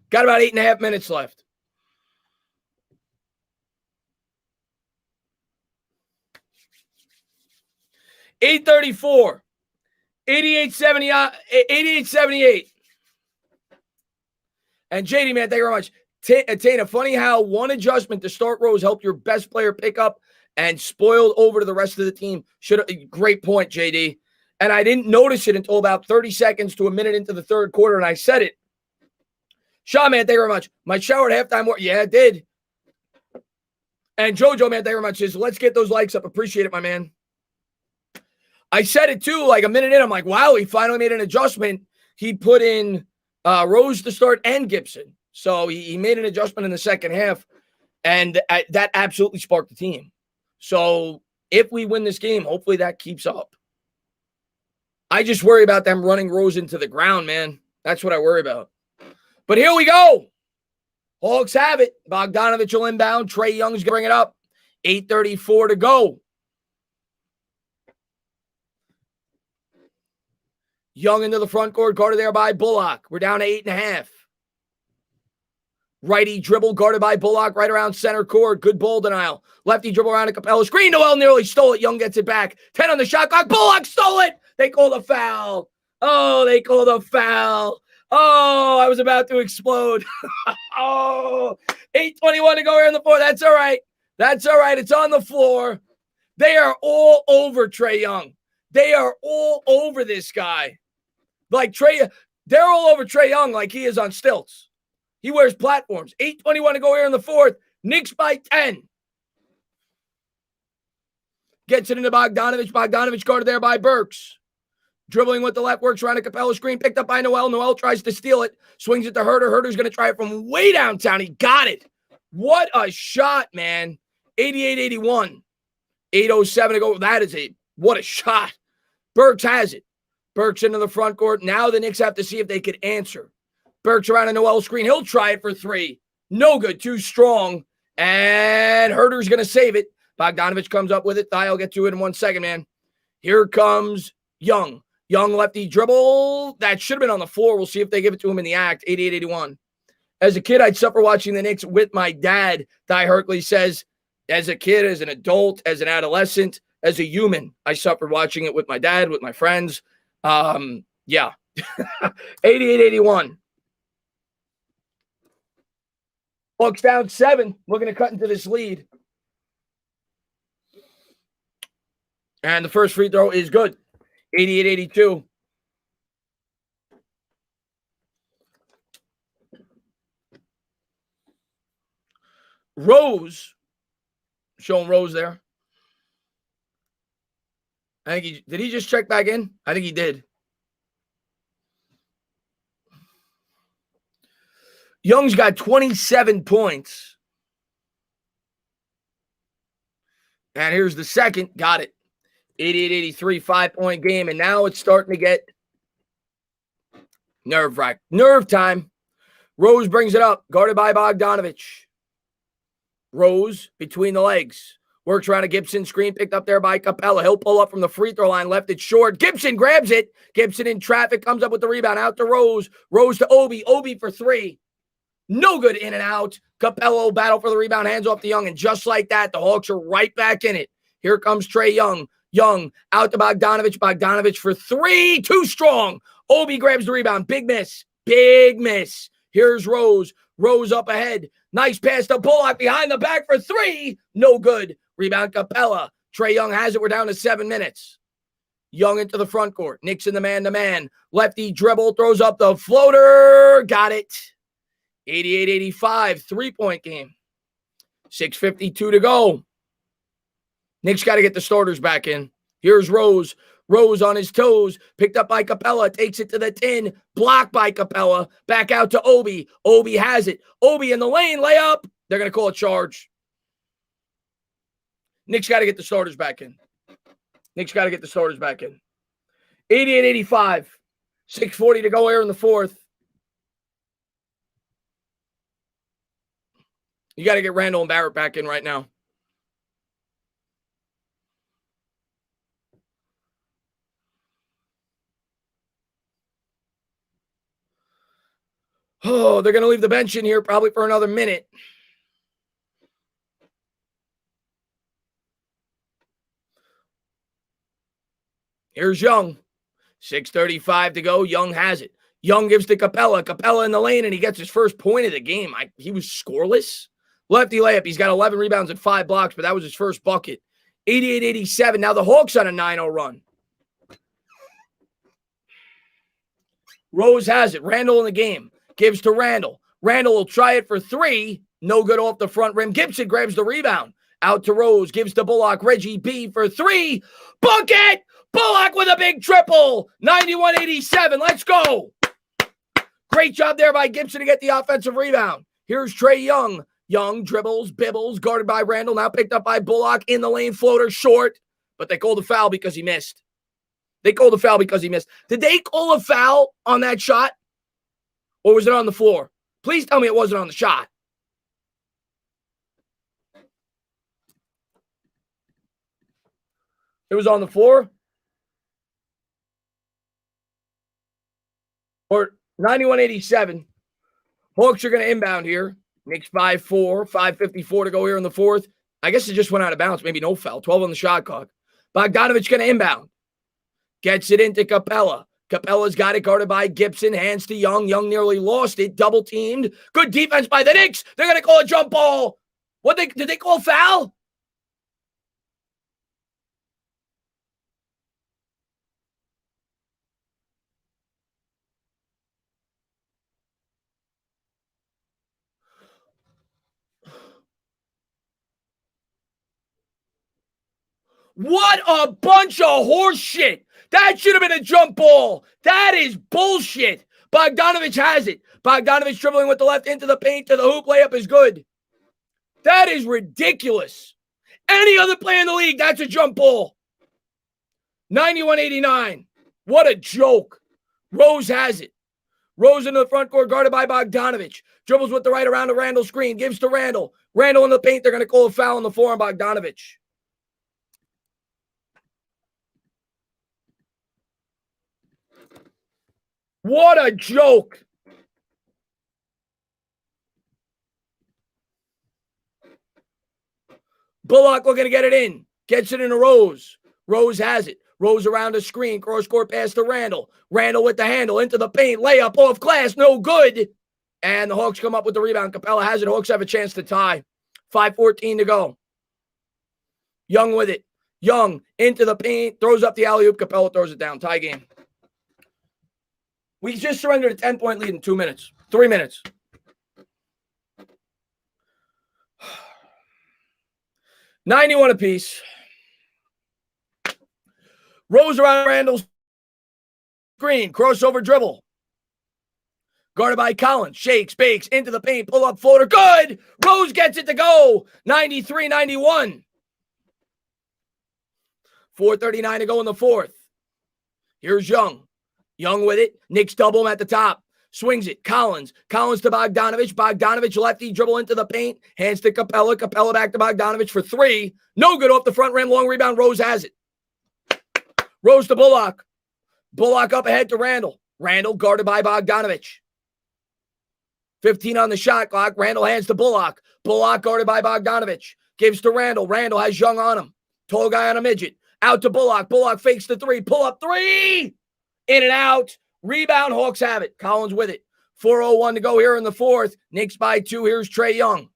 Got about 8.5 minutes left. $8:34. 88-78. And JD, man, thank you very much. Tana, funny how one adjustment to start Rose helped your best player pick up and spoiled over to the rest of the team. Great point, JD. And I didn't notice it until about 30 seconds to a minute into the third quarter, and I said it. Shaw, man, thank you very much. My shower at halftime. Yeah, it did. And JoJo, man, thank you very much. Let's get those likes up. Appreciate it, my man. I said it too, like a minute in. I'm like, wow, he finally made an adjustment. He put in Rose to start and Gibson. So he made an adjustment in the second half, and that absolutely sparked the team. So if we win this game, hopefully that keeps up. I just worry about them running Rose into the ground, man. That's what I worry about. But here we go. Hawks have it. Bogdanovich will inbound. Trae Young's going to bring it up. 8:34 to go. Young into the front court, guarded there by Bullock. We're down to 8.5. Righty dribble, guarded by Bullock, right around center court. Good ball denial. Lefty dribble around a Capella screen. Noel nearly stole it. Young gets it back. 10 on the shot clock. Bullock stole it. They call the foul. Oh, they call the foul. Oh, I was about to explode. Oh, 8:21 to go here in the floor. That's all right. That's all right. It's on the floor. They are all over Trae Young. They are all over this guy. Like they're all over Trae Young like he is on stilts. He wears platforms. 8:21 to go here in the fourth. Knicks by 10. Gets it into Bogdanovich. Bogdanovich guarded there by Burks. Dribbling with the left, works around a Capella screen, picked up by Noel. Noel tries to steal it, swings it to Herter. Herter's going to try it from way downtown. He got it. What a shot, man. 88-81. 8:07 to go. What a shot. Burks has it. Burks into the front court. Now the Knicks have to see if they could answer. Burks around a Noel screen. He'll try it for three. No good. Too strong. And Herter's going to save it. Bogdanovich comes up with it. I'll get to it in 1 second, man. Here comes Young. Young lefty dribble. That should have been on the floor. We'll see if they give it to him in the act. 88-81. As a kid, I'd suffer watching the Knicks with my dad. Ty Herkley says, as a kid, as an adult, as an adolescent, as a human, I suffered watching it with my dad, with my friends. Yeah. 88-81. Bucks down 7. We're going to cut into this lead. And the first free throw is good. 88-82. Rose. Showing Rose there. I think did he just check back in? I think he did. Young's got 27 points. And here's the second. Got it. 88-83, 5-point game. And now it's starting to get nerve-wracked. Nerve time. Rose brings it up. Guarded by Bogdanovich. Rose between the legs. Works around a Gibson screen. Picked up there by Capella. He'll pull up from the free throw line. Left it short. Gibson grabs it. Gibson in traffic. Comes up with the rebound. Out to Rose. Rose to Obi. Obi for three. No good in and out. Capella will battle for the rebound. Hands off to Young. And just like that, the Hawks are right back in it. Here comes Trae Young. Young out to Bogdanovich. Bogdanovich for three. Too strong. Obi grabs the rebound. Big miss. Big miss. Here's Rose. Rose up ahead. Nice pass to Bullock behind the back for three. No good. Rebound Capella. Trae Young has it. We're down to 7 minutes. Young into the front court. Knicks in the man-to-man. Lefty dribble. Throws up the floater. Got it. 88-85. 3-point game. 6:52 to go. Knicks got to get the starters back in. Here's Rose. Rose on his toes. Picked up by Capella. Takes it to the 10. Blocked by Capella. Back out to Obi. Obi has it. Obi in the lane. Layup. They're going to call a charge. Knicks got to get the starters back in. Knicks got to get the starters back in. 88-85. 6:40 to go here in the fourth. You got to get Randall and Barrett back in right now. Oh, they're going to leave the bench in here probably for another minute. Here's Young. 6:35 to go. Young has it. Young gives to Capella. Capella in the lane, and he gets his first point of the game. He was scoreless. Lefty layup. He's got 11 rebounds and 5 blocks, but that was his first bucket. 88-87. Now the Hawks on a 9-0 run. Rose has it. Randall in the game. Gives to Randall. Randall will try it for 3. No good off the front rim. Gibson grabs the rebound. Out to Rose. Gives to Bullock. Reggie B for 3. Bucket! Bullock with a big triple. 91-87. Let's go. Great job there by Gibson to get the offensive rebound. Here's Trae Young. Young dribbles, bibbles, guarded by Randall. Now picked up by Bullock. In the lane, floater short. But they called a foul because he missed. Did they call a foul on that shot? Or was it on the floor? Please tell me it wasn't on the shot. It was on the floor? Or 91-87. Hawks are going to inbound here. Knicks 5-4, 5:54 to go here in the fourth. I guess it just went out of bounds. Maybe no foul. 12 on the shot clock. Bogdanovich going to inbound. Gets it into Capella. Capella's got it guarded by Gibson. Hands to Young. Young nearly lost it. Double teamed. Good defense by the Knicks. They're going to call a jump ball. Did they call foul? What a bunch of horse shit. That should have been a jump ball. That is bullshit. Bogdanovich has it. Bogdanovich dribbling with the left into the paint to the hoop. Layup is good. That is ridiculous. Any other player in the league, that's a jump ball. 91-89. What a joke. Rose has it. Rose in the front court guarded by Bogdanovich. Dribbles with the right around the Randall screen. Gives to Randall. Randall in the paint. They're going to call a foul on the floor on Bogdanovich. What a joke. Bullock looking to get it in. Gets it into Rose. Rose has it. Rose around the screen. Cross-court pass to Randall. Randall with the handle. Into the paint. Layup off glass. No good. And the Hawks come up with the rebound. Capella has it. Hawks have a chance to tie. 5:14 to go. Young with it. Young into the paint. Throws up the alley-oop. Capella throws it down. Tie game. We just surrendered a 10-point lead in 2 minutes. 3 minutes. $91 apiece. Rose around Randall's screen. Crossover dribble. Guarded by Collins. Shakes, bakes, into the paint. Pull up floater. Good. Rose gets it to go. 93-91. 4:39 to go in the fourth. Here's Young. Young with it. Knicks double him at the top. Swings it. Collins. Collins to Bogdanovich. Bogdanovich lefty dribble into the paint. Hands to Capella. Capella back to Bogdanovich for 3. No good off the front rim. Long rebound. Rose has it. Rose to Bullock. Bullock up ahead to Randall. Randall guarded by Bogdanovich. 15 on the shot clock. Randall hands to Bullock. Bullock guarded by Bogdanovich. Gives to Randall. Randall has Young on him. Tall guy on a midget. Out to Bullock. Bullock fakes the 3. Pull up 3. In and out. Rebound. Hawks have it. Collins with it. 4:01 to go here in the fourth. Knicks by 2. Here's Trae Young.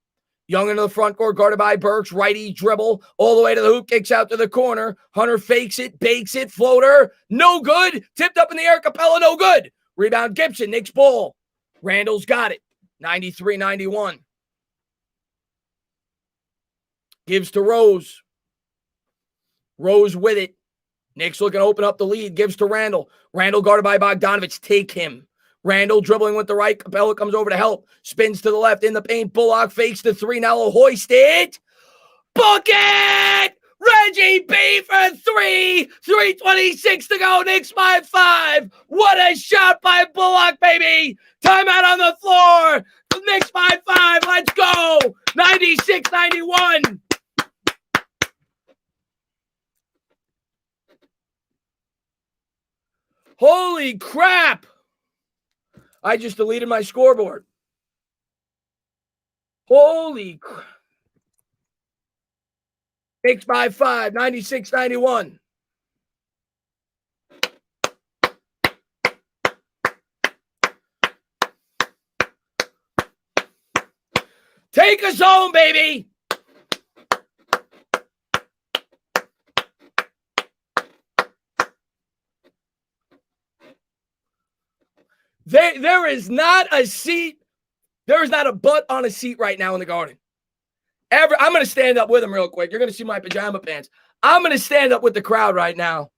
Young into the front court, guarded by Burks. Righty dribble all the way to the hoop. Kicks out to the corner. Hunter fakes it, bakes it. Floater. No good. Tipped up in the air. Capella. No good. Rebound Gibson. Knicks ball. Randall's got it. 93-91. Gives to Rose. Rose with it. Knicks looking to open up the lead. Gives to Randall. Randall guarded by Bogdanovich. Take him. Randall dribbling with the right. Capella comes over to help. Spins to the left in the paint. Bullock fakes the 3. Now will hoist it. Bucket! Reggie B for 3. 3:26 to go. Knicks by 5. What a shot by Bullock, baby. Timeout on the floor. The Knicks by 5. Let's go. 96-91. Holy crap. I just deleted my scoreboard. Holy crap. Knicks by 5, 96-91. Take us home, baby. There is not a seat. There is not a butt on a seat right now in the Garden. I'm going to stand up with him real quick. You're going to see my pajama pants. I'm going to stand up with the crowd right now.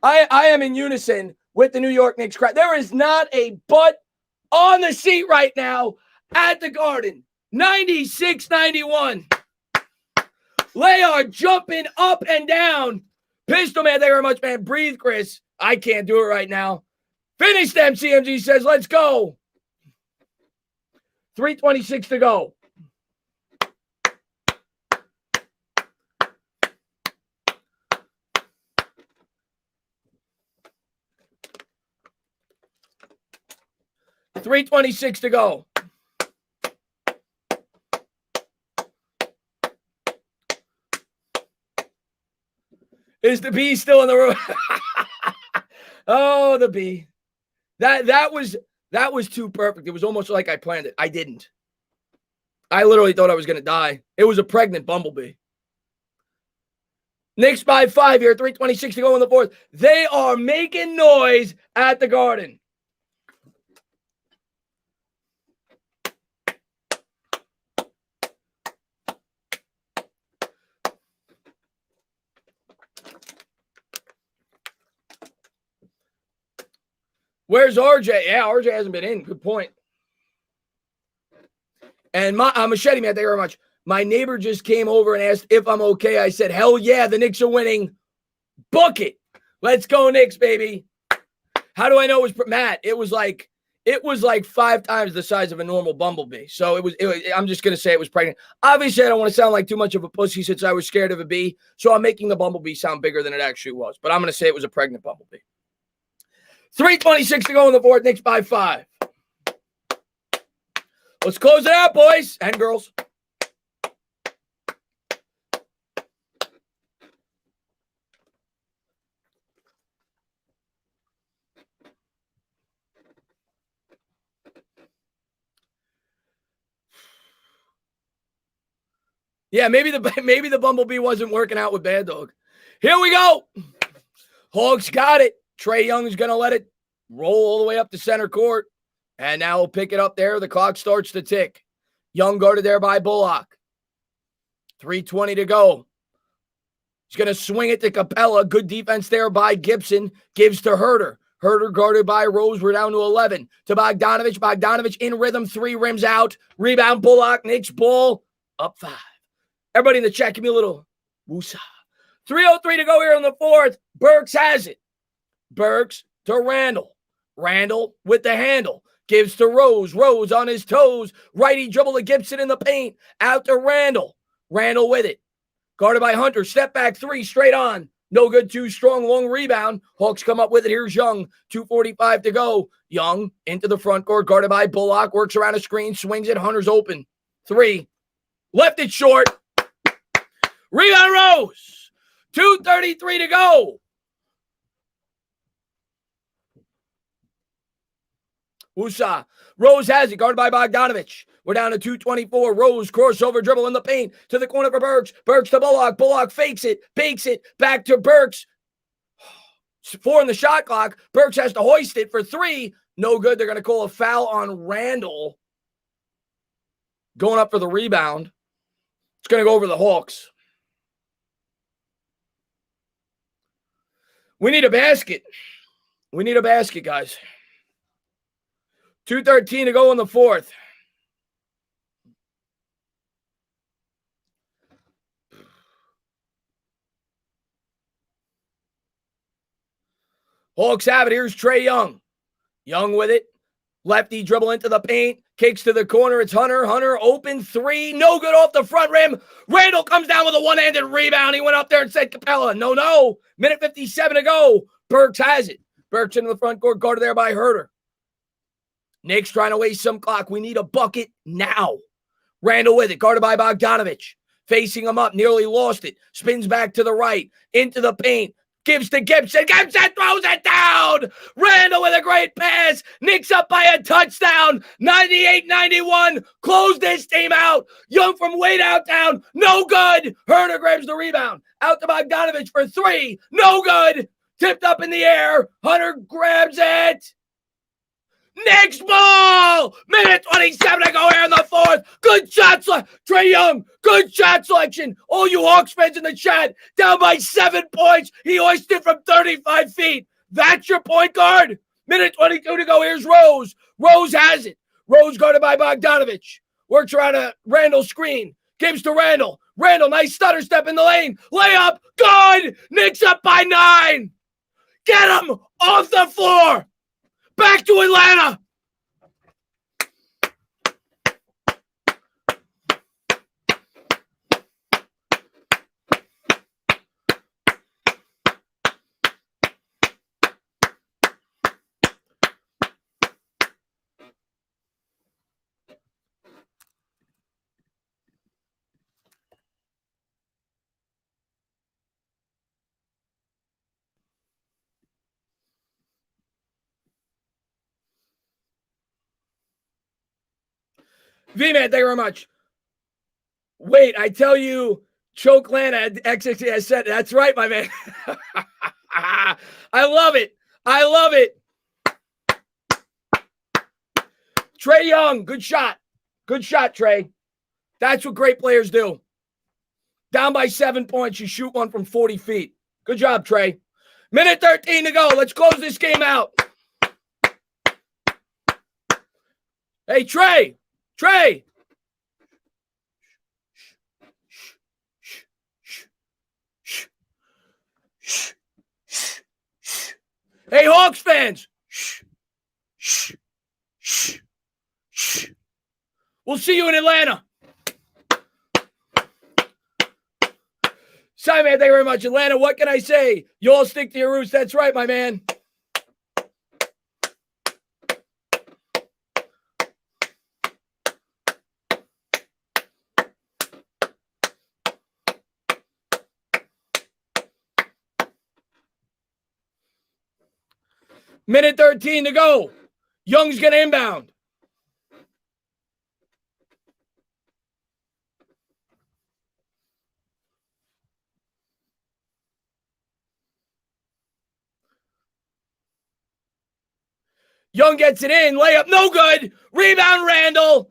I am in unison with the New York Knicks crowd. There is not a butt on the seat right now at the Garden. 96-91. They are jumping up and down. Pistol man, thank you very much, man. Breathe, Chris. I can't do it right now. Finish them, CMG says. Let's go. 3:26 to go. $3:26 to go. Is the bee still in the room? Oh, the bee. That was too perfect. It was almost like I planned it. I didn't. I literally thought I was going to die. It was a pregnant bumblebee. Knicks by 5 here. 3:26 to go in the fourth. They are making noise at the Garden. Where's RJ? Yeah, RJ hasn't been in. Good point. And Machete man, thank you very much. My neighbor just came over and asked if I'm okay. I said, hell yeah, the Knicks are winning. Book it. Let's go, Knicks, baby. How do I know it was Matt? It was like 5 times the size of a normal bumblebee. So it was I'm just gonna say it was pregnant. Obviously, I don't want to sound like too much of a pussy since I was scared of a bee. So I'm making the bumblebee sound bigger than it actually was. But I'm gonna say it was a pregnant bumblebee. 3:26 to go in the fourth. Knicks by 5. Let's close it out, boys and girls. Yeah, maybe the bumblebee wasn't working out with Bad Dog. Here we go. Hawks got it. Trae Young's going to let it roll all the way up to center court. And now we'll pick it up there. The clock starts to tick. Young guarded there by Bullock. 3:20 to go. He's going to swing it to Capella. Good defense there by Gibson. Gives to Herter. Herter guarded by Rose. We're down to 11. To Bogdanovich. Bogdanovich in rhythm. 3 rims out. Rebound Bullock. Knicks ball. Up 5. Everybody in the chat, give me a little woosah. 3:03 to go here in the fourth. Burks has it. Burks to Randall. Randall with the handle. Gives to Rose. Rose on his toes. Righty dribble to Gibson in the paint. Out to Randall. Randall with it. Guarded by Hunter. Step back 3 straight on. No good. Too strong. Long rebound. Hawks come up with it. Here's Young. 2:45 to go. Young into the front court. Guarded by Bullock. Works around a screen. Swings it. Hunter's open. 3. Left it short. Rebound Rose. 2:33 to go. Wusa. Rose has it. Guarded by Bogdanovich. We're down to 2:24. Rose crossover dribble in the paint to the corner for Burks. Burks to Bullock. Bullock fakes it. Bakes it. Back to Burks. 4 in the shot clock. Burks has to hoist it for 3. No good. They're going to call a foul on Randall. Going up for the rebound. It's going to go over the Hawks. We need a basket. We need a basket, guys. 2:13 to go in the fourth. Hawks have it. Here's Trae Young. Young with it. Lefty dribble into the paint. Kicks to the corner. It's Hunter. Hunter open 3. No good off the front rim. Randall comes down with a one-handed rebound. He went up there and said Capella. No. Minute 57 to go. Burks has it. Burks into the front court. Guarded there by Herter. Knicks trying to waste some clock. We need a bucket now. Randall with it. Guarded by Bogdanovich. Facing him up. Nearly lost it. Spins back to the right. Into the paint. Gives to Gibson. Gibson throws it down. Randall with a great pass. Knicks up by a touchdown. 98-91. Close this team out. Young from way downtown. No good. Herder grabs the rebound. Out to Bogdanovich for 3. No good. Tipped up in the air. Hunter grabs it. Knicks ball! Minute 27 to go here in the fourth. Good shot Trae Young, good shot selection. All you Hawks fans in the chat, down by 7 points. He hoisted from 35 feet. That's your point guard. Minute 22 to go. Here's Rose. Rose has it. Rose guarded by Bogdanovich. Works around a Randall screen. Gives to Randall. Randall, nice stutter step in the lane. Layup, good. Knicks up by 9. Get him off the floor. Back to Atlanta. V-Man, thank you very much. Wait, I tell you, Choke Lana XXC has said, that's right, my man. I love it. I love it. Trae Young, good shot. Good shot, Trae. That's what great players do. Down by 7 points, you shoot one from 40 feet. Good job, Trae. Minute 13 to go. Let's close this game out. Hey, Trae. Trae. Hey, Hawks fans. We'll see you in Atlanta. Simon, thank you very much. Atlanta, what can I say? You all stick to your roots. That's right, my man. Minute 13 to go. Young's going to inbound. Young gets it in. Layup, no good. Rebound, Randall.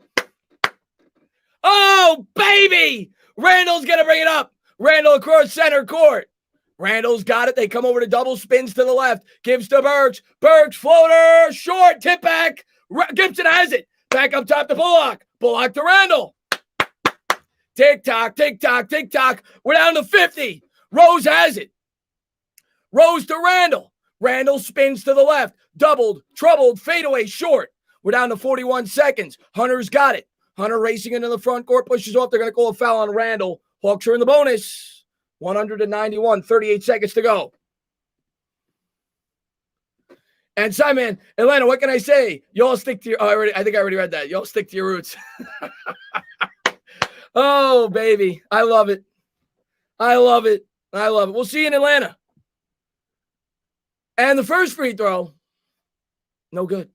Oh, baby. Randall's going to bring it up. Randall across center court. Randall's got it. They come over to double spins to the left. Gives to Burks. Burks, floater, short, tip back. Gibson has it. Back up top to Bullock. Bullock to Randall. Tick-tock, tick-tock, tick-tock. We're down to 50. Rose has it. Rose to Randall. Randall spins to the left. Doubled, troubled, fadeaway, short. We're down to 41 seconds. Hunter's got it. Hunter racing into the front court, pushes off. They're going to call a foul on Randall. Hawks are in the bonus. 191, 38 seconds to go. And Simon, Atlanta, what can I say? Y'all stick to your, I think I already read that. Y'all stick to your roots. Oh, baby. I love it. I love it. I love it. We'll see you in Atlanta. And the first free throw, no good.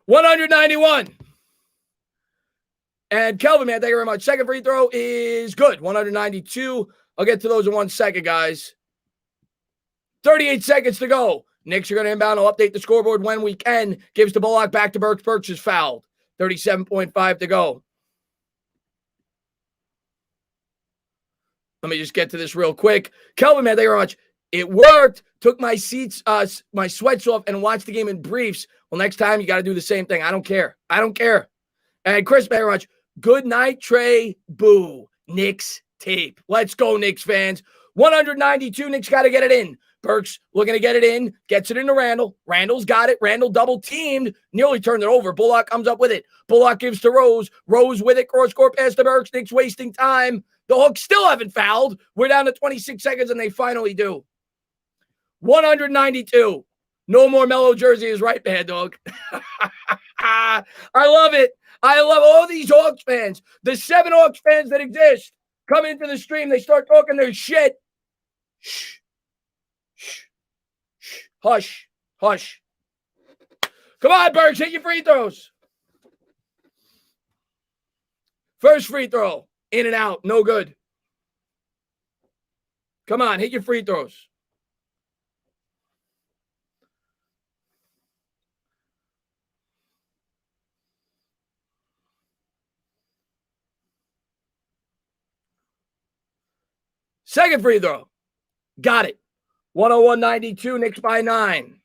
191. And Kelvin, man, thank you very much. Second free throw is good. 192. I'll get to those in 1 second, guys. 38 seconds to go. Knicks are going to inbound. I'll update the scoreboard when we can. Gives to Bullock, back to Burks. Burks is fouled. 37.5 to go. Let me just get to this real quick. Kelvin, man, thank you very much. It worked. Took my seats, my sweats off and watched the game in briefs. Well, next time you got to do the same thing. I don't care. I don't care. And Chris, thank you very much. Good night, Trae. Boo. Knicks tape. Let's go, Knicks fans. 192. Knicks got to get it in. Burks looking to get it in. Gets it into Randall. Randall's got it. Randall double teamed. Nearly turned it over. Bullock comes up with it. Bullock gives to Rose. Rose with it. Cross court pass to Burks. Knicks wasting time. The Hawks still haven't fouled. We're down to 26 seconds, and they finally do. 192. No more mellow jersey is right, bad dog. I love it. I love all these Hawks fans. The 7 Hawks fans that exist. come into the stream, they start talking their shit. Shh. Shh. Shh. Hush. Hush. Come on, Bergs, hit your free throws. First free throw. In and out. No good. Come on, hit your free throws. Second free throw. Got it. 101-92, Knicks by 9.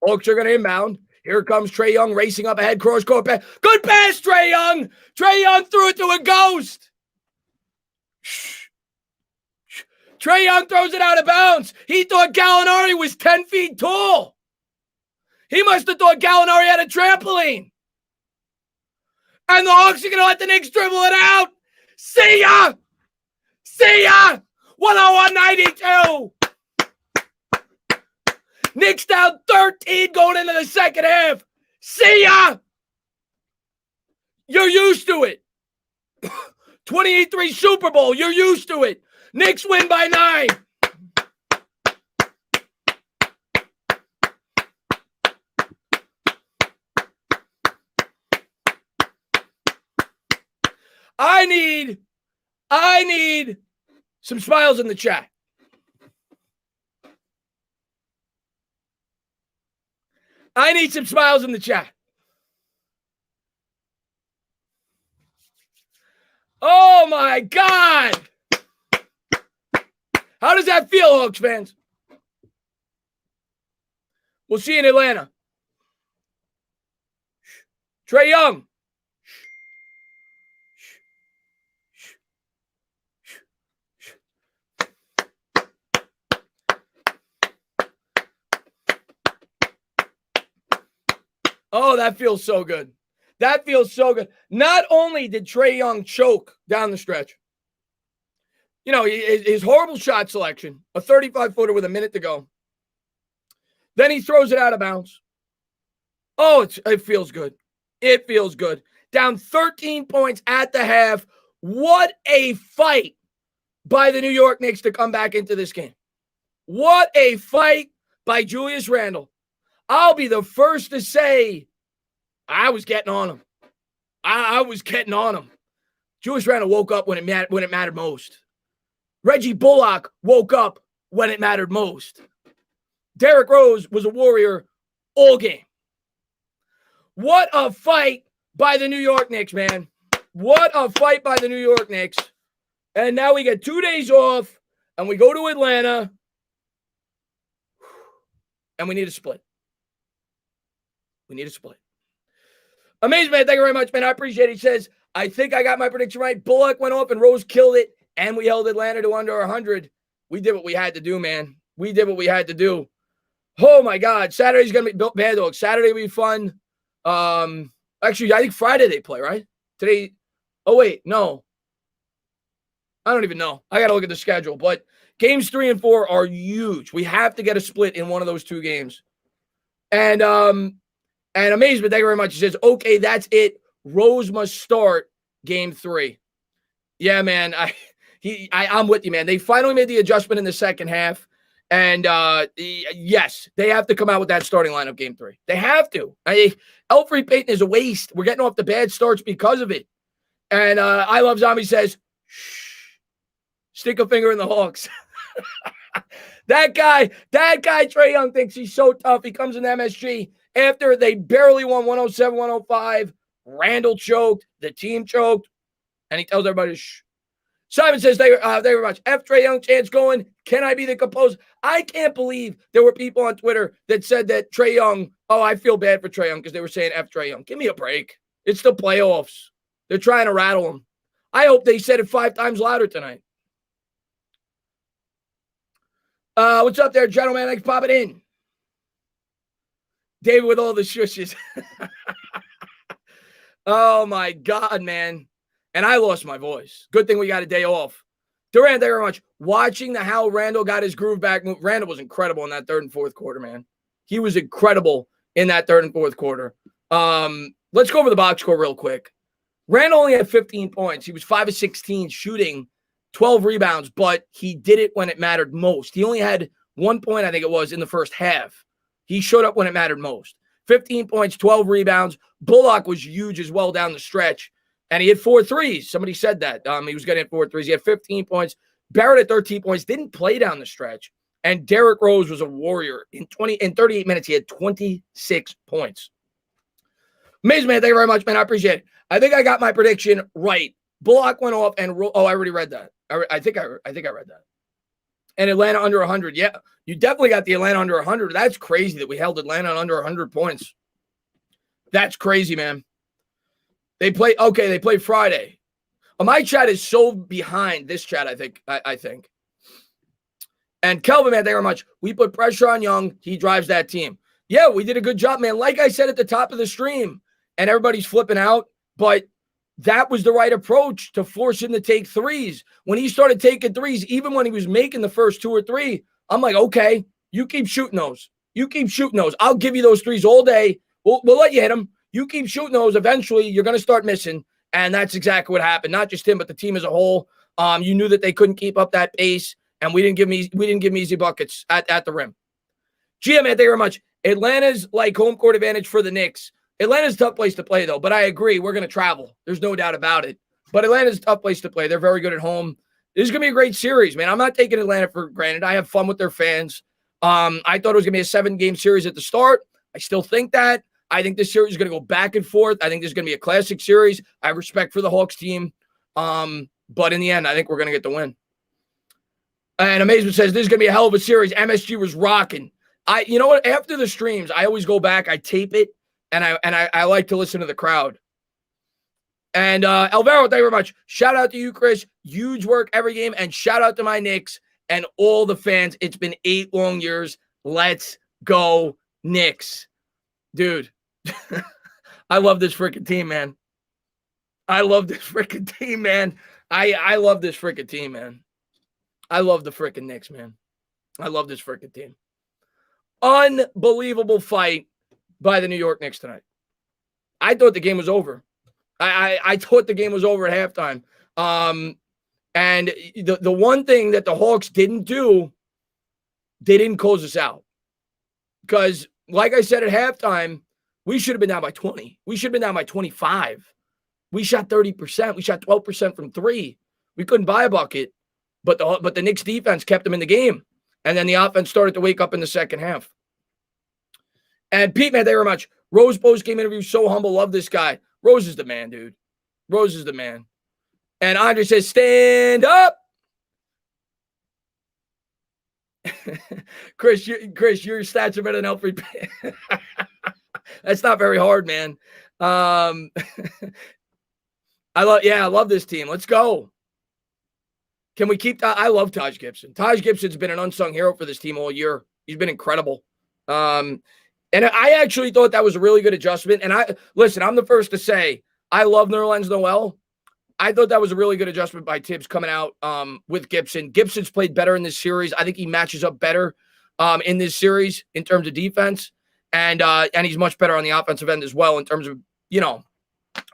Hawks are going to inbound. Here comes Trae Young racing up ahead, cross-court pass. Good pass, Trae Young. Trae Young threw it to a ghost. Shh. Trae Young throws it out of bounds. He thought Gallinari was 10 feet tall. He must have thought Gallinari had a trampoline. And the Hawks are going to let the Knicks dribble it out. See ya. See ya. 101-92. Knicks down 13 going into the second half. See ya. You're used to it. 28-3 Super Bowl. You're used to it. Knicks win by 9. I need some smiles in the chat. I need some smiles in the chat. Oh, my God. How does that feel, Hawks fans? We'll see you in Atlanta. Trae Young. Oh, that feels so good. That feels so good. Not only did Trae Young choke down the stretch, you know, his horrible shot selection, a 35-footer with a minute to go. Then he throws it out of bounds. Oh, it feels good. It feels good. Down 13 points at the half. What a fight by the New York Knicks to come back into this game. What a fight by Julius Randle. I'll be the first to say I was getting on him. I was getting on him. Julius Randle woke up when it mattered most. Reggie Bullock woke up when it mattered most. Derrick Rose was a warrior all game. What a fight by the New York Knicks, man. What a fight by the New York Knicks. And now we get 2 days off, and we go to Atlanta, and we need a split. We need a split. Amazing, man. Thank you very much, man. I appreciate it. He says, I think I got my prediction right. Bullock went off, and Rose killed it, and we held Atlanta to under 100. We did what we had to do, man. We did what we had to do. Oh, my God. Saturday's going to be bad, dog. Saturday will be fun. Actually, I think Friday they play, right? Today. Oh, wait. No. I don't even know. I got to look at the schedule. But games 3 and 4 are huge. We have to get a split in one of those two games. And Amazement, thank you very much. He says, okay, that's it. Rose must start game 3. Yeah, man. I'm with you, man. They finally made the adjustment in the second half. And yes, they have to come out with that starting lineup game 3. They have to. Elfrid Payton is a waste. We're getting off the bad starts because of it. And I Love Zombie says, shh, stick a finger in the Hawks. That guy, Trae Young, thinks he's so tough. He comes in MSG after they barely won 107-105. Randall choked. The team choked. And he tells everybody, shh. Simon says, thank you very much. F. Trae Young chance going. Can I be the composer? I can't believe there were people on Twitter that said that Trae Young, oh, I feel bad for Trae Young because they were saying F. Trae Young. Give me a break. It's the playoffs. They're trying to rattle him. I hope they said it 5 times louder tonight. What's up there, gentleman? Thanks for popping in. David with all the shushes. Oh, my God, man. And I lost my voice. Good thing we got a day off. Durant, thank you very much. Watching how Randall got his groove back. Randall was incredible in that third and fourth quarter, man. He was incredible in that third and fourth quarter. Let's go over the box score real quick. Randall only had 15 points. He was 5 of 16 shooting, 12 rebounds, but he did it when it mattered most. He only had 1 point, I think it was, in the first half. He showed up when it mattered most. 15 points, 12 rebounds. Bullock was huge as well down the stretch, and he had 4 threes. Somebody said that. He was getting 4 threes. He had 15 points. Barrett at 13 points, didn't play down the stretch. And Derrick Rose was a warrior. In 38 minutes, he had 26 points. Amazing, man. Thank you very much, man. I appreciate it. I think I got my prediction right. Bullock went off, and I already read that. I think I read that. And Atlanta under 100. Yeah, you definitely got the Atlanta under 100. That's crazy that we held Atlanta under 100 points. That's crazy, man. They play Friday. My chat is so behind this chat, I think. And Kelvin, man, thank you very much. We put pressure on Young. He drives that team. Yeah, we did a good job, man. Like I said at the top of the stream, and everybody's flipping out, but that was the right approach to force him to take threes. When he started taking threes, even when he was making the first 2 or 3, I'm like, okay, you keep shooting those. You keep shooting those. I'll give you those threes all day. We'll let you hit them. You keep shooting those. Eventually, you're going to start missing. And that's exactly what happened. Not just him, but the team as a whole. You knew that they couldn't keep up that pace, and we didn't give them easy buckets at the rim. GM, man, thank you very much. Atlanta's like home court advantage for the Knicks. Atlanta's a tough place to play, though. But I agree, we're going to travel. There's no doubt about it. But Atlanta's a tough place to play. They're very good at home. This is going to be a great series, man. I'm not taking Atlanta for granted. I have fun with their fans. I thought it was going to be a 7-game series at the start. I still think that. I think this series is going to go back and forth. I think this is going to be a classic series. I have respect for the Hawks team. But in the end, I think we're going to get the win. And Amazement says, this is going to be a hell of a series. MSG was rocking. You know what? After the streams, I always go back, I tape it, and I like to listen to the crowd. And Alvaro, thank you very much. Shout out to you, Chris. Huge work every game. And shout out to my Knicks and all the fans. It's been 8 long years. Let's go, Knicks. Dude, I love this freaking team, man. I love this freaking team, man. I love this freaking team, man. I love the freaking Knicks, man. I love this freaking team. Unbelievable fight by the New York Knicks tonight. I thought the game was over. I thought the game was over at halftime. And the one thing that the Hawks didn't do, they didn't close us out. Because, like I said at halftime, we should have been down by 20. We should have been down by 25. We shot 30%. We shot 12% from 3. We couldn't buy a bucket, but the Knicks defense kept them in the game. And then the offense started to wake up in the second half. And Pete, man, thank you very much. Rose post-game interview, so humble. Love this guy. Rose is the man, dude. Rose is the man. And Andre says, stand up. Chris, your stats are better than Alfred. That's not very hard, man. I love this team. Let's go. Can we keep that? I love Taj Gibson. Taj Gibson's been an unsung hero for this team all year. He's been incredible. And I actually thought that was a really good adjustment. And I'm the first to say, I love Nerlens Noel. I thought that was a really good adjustment by Tibbs coming out with Gibson. Gibson's played better in this series. I think he matches up better in this series in terms of defense. And he's much better on the offensive end as well in terms of,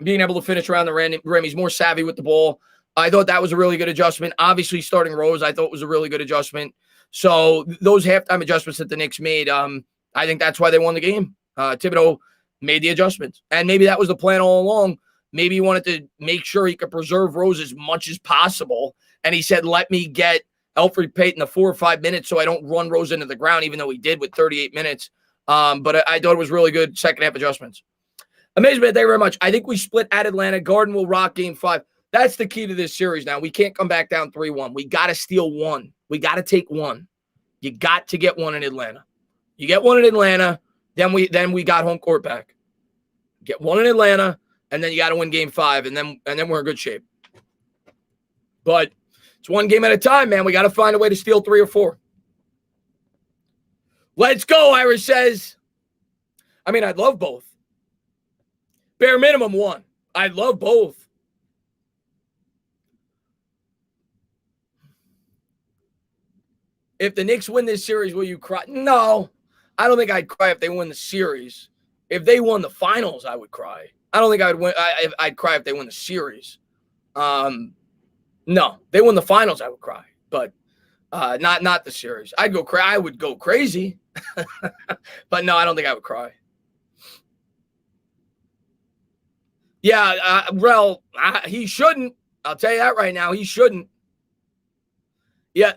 being able to finish around the rim. He's more savvy with the ball. I thought that was a really good adjustment. Obviously, starting Rose, I thought was a really good adjustment. So those halftime adjustments that the Knicks made, I think that's why they won the game. Thibodeau made the adjustments. And maybe that was the plan all along. Maybe he wanted to make sure he could preserve Rose as much as possible. And he said, let me get Elfrid Payton the 4 or 5 minutes so I don't run Rose into the ground, even though he did with 38 minutes. But I thought it was really good second half adjustments. Amazing, man. Thank you very much. I think we split at Atlanta. Garden will rock game 5. That's the key to this series now. We can't come back down 3-1. We got to steal 1. We got to take 1. You got to get 1 in Atlanta. You get 1 in Atlanta, then we got home court back. Get 1 in Atlanta, and then you got to win game 5, and then we're in good shape. But it's 1 game at a time, man. We got to find a way to steal 3 or 4. Let's go, Irish says. I mean, I'd love both. Bare minimum 1. I'd love both. If the Knicks win this series, will you cry? No, I don't think I'd cry if they win the series. If they won the finals, I would cry. I don't think I would win. I'd cry if they win the series. No, they win the finals, I would cry, but not the series. I'd go cry. I would go crazy, but no, I don't think I would cry. Yeah, he shouldn't. I'll tell you that right now. He shouldn't. Yeah,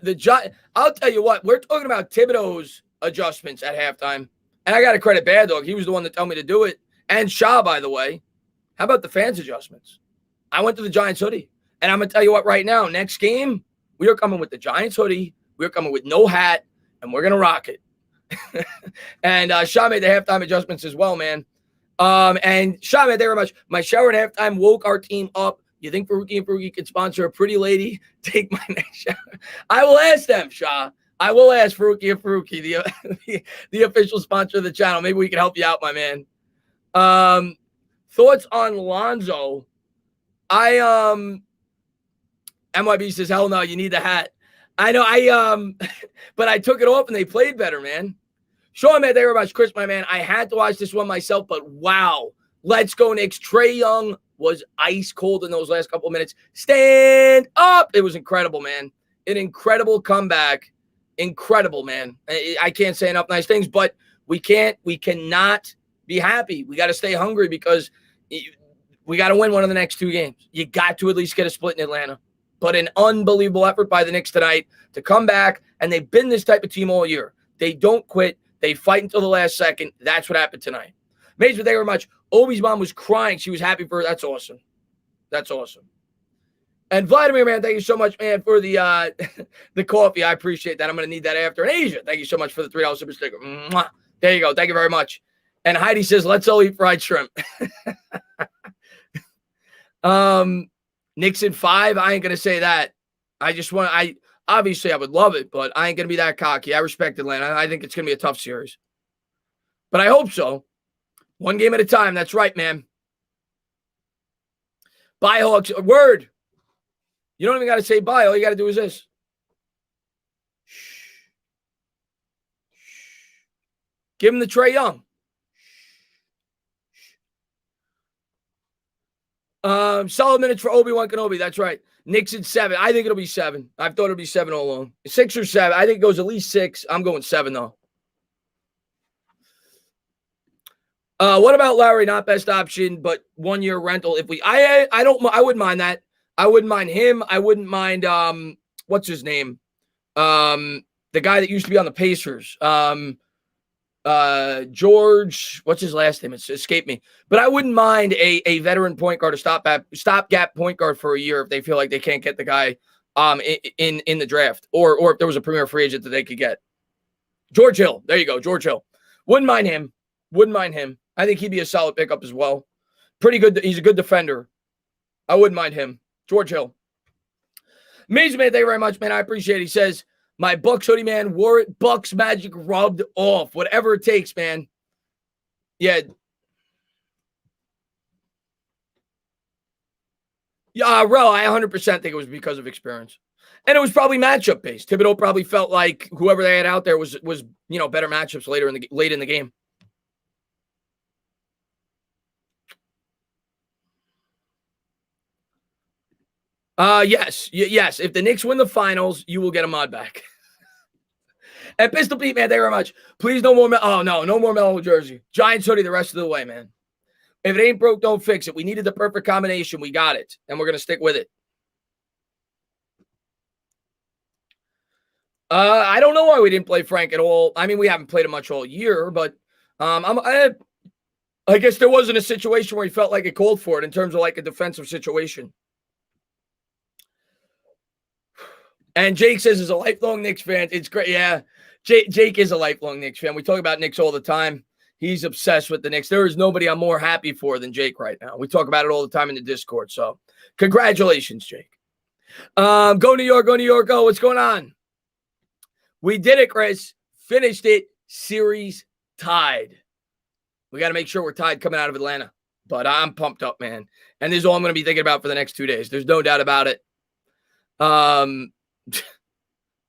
I'll tell you what. We're talking about Thibodeau's adjustments at halftime, and I got to credit Bad Dog. He was the one that told me to do it, and Shaw, by the way. How about the fans' adjustments? I went to the Giants hoodie, and I'm gonna tell you what. Right now, next game, we are coming with the Giants hoodie. We are coming with no hat, and we're gonna rock it. And Shaw made the halftime adjustments as well, man. And Shaw, thank you very much. My shower at halftime woke our team up. You think Faruqi and Faruqi could sponsor a pretty lady? Take my next shower. I will ask them, Shaw. I will ask Faruqi and Faruqi, the official sponsor of the channel. Maybe we can help you out, my man. Thoughts on Lonzo? MYB says, hell no, you need the hat. I know, but I took it off and they played better, man. Sean, man, thank you very much. Chris, my man, I had to watch this one myself, but wow. Let's go, Knicks. Trae Young was ice cold in those last couple of minutes. Stand up. It was incredible, man. An incredible comeback. Incredible, man. I can't say enough nice things, but we cannot be happy. We got to stay hungry because we got to win one of the next 2 games. You got to at least get a split in Atlanta. But an unbelievable effort by the Knicks tonight to come back, and they've been this type of team all year. They don't quit. They fight until the last second. That's what happened tonight. Major, thank you very much. Obi's mom was crying. She was happy for her. That's awesome. That's awesome. And Vladimir, man, thank you so much, man, for the the coffee. I appreciate that. I'm going to need that after. And Asia, thank you so much for the $3 super sticker. Mwah. There you go. Thank you very much. And Heidi says, let's all eat fried shrimp. Knicks in 5. I ain't going to say that. Obviously, I would love it, but I ain't going to be that cocky. I respect Atlanta. I think it's going to be a tough series. But I hope so. 1 game at a time. That's right, man. Bye, Hawks. Word. You don't even got to say bye. All you got to do is this. Give him the Trae Young. Solid minutes for Obi-Wan Kenobi. That's right. Knicks in 7. I think it'll be 7. I've thought it'll be 7 all along. 6 or 7. I think it goes at least 6. I'm going 7, though. What about Lowry? Not best option, but 1-year rental. If I wouldn't mind that. I wouldn't mind him. I wouldn't mind what's his name? The guy that used to be on the Pacers. George, what's his last name? It's escaped me. But I wouldn't mind a veteran point guard, a stopgap point guard for a year if they feel like they can't get the guy in the draft, or if there was a premier free agent that they could get. George Hill. There you go, George Hill. Wouldn't mind him. I think he'd be a solid pickup as well. Pretty good. He's a good defender. I wouldn't mind him. George Hill. Amazing, man. Thank you very much, man. I appreciate it. He says, my Bucks hoodie, man, wore it. Bucks magic rubbed off. Whatever it takes, man. Yeah. Yeah, Rel, I 100% think it was because of experience. And it was probably matchup based. Thibodeau probably felt like whoever they had out there was better matchups late in the game. Yes. If the Knicks win the finals, you will get a mod back. And Pistol Pete, man, thank you very much. Please, no more. No more Melo jersey. Giants hoodie the rest of the way, man. If it ain't broke, don't fix it. We needed the perfect combination. We got it, and we're gonna stick with it. I don't know why we didn't play Frank at all. I mean, we haven't played him much all year, but I guess there wasn't a situation where he felt like it called for it in terms of like a defensive situation. And Jake says, as a lifelong Knicks fan, it's great. Yeah, Jake is a lifelong Knicks fan. We talk about Knicks all the time. He's obsessed with the Knicks. There is nobody I'm more happy for than Jake right now. We talk about it all the time in the Discord. So congratulations, Jake. Go New York, go. What's going on? We did it, Chris. Finished it. Series tied. We got to make sure we're tied coming out of Atlanta. But I'm pumped up, man. And this is all I'm going to be thinking about for the next 2 days. There's no doubt about it.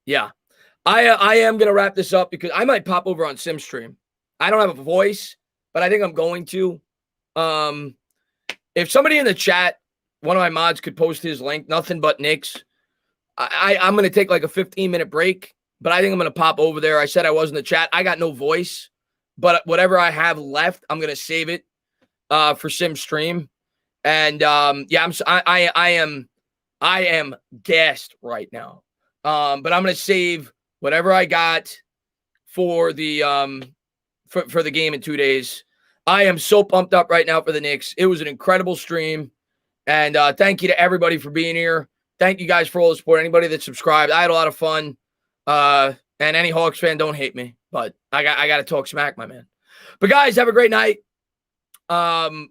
Yeah. I am going to wrap this up because I might pop over on SimStream. I don't have a voice, but I think I'm going to. if somebody in the chat, one of my mods could post his link, nothing but Knicks. I'm going to take like a 15-minute break, but I think I'm going to pop over there. I said I was in the chat. I got no voice, but whatever I have left, I'm going to save it for Sim Stream. And yeah, I am gassed right now. But I'm going to save whatever I got for the for the game in 2 days. I am so pumped up right now for the Knicks. It was an incredible stream. And thank you to everybody for being here. Thank you guys for all the support. Anybody that subscribed, I had a lot of fun. And any Hawks fan, don't hate me, but I got to talk smack, my man. But guys, have a great night. I'll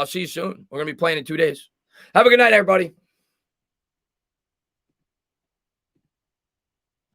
see you soon. We're gonna be playing in 2 days. Have a good night, everybody.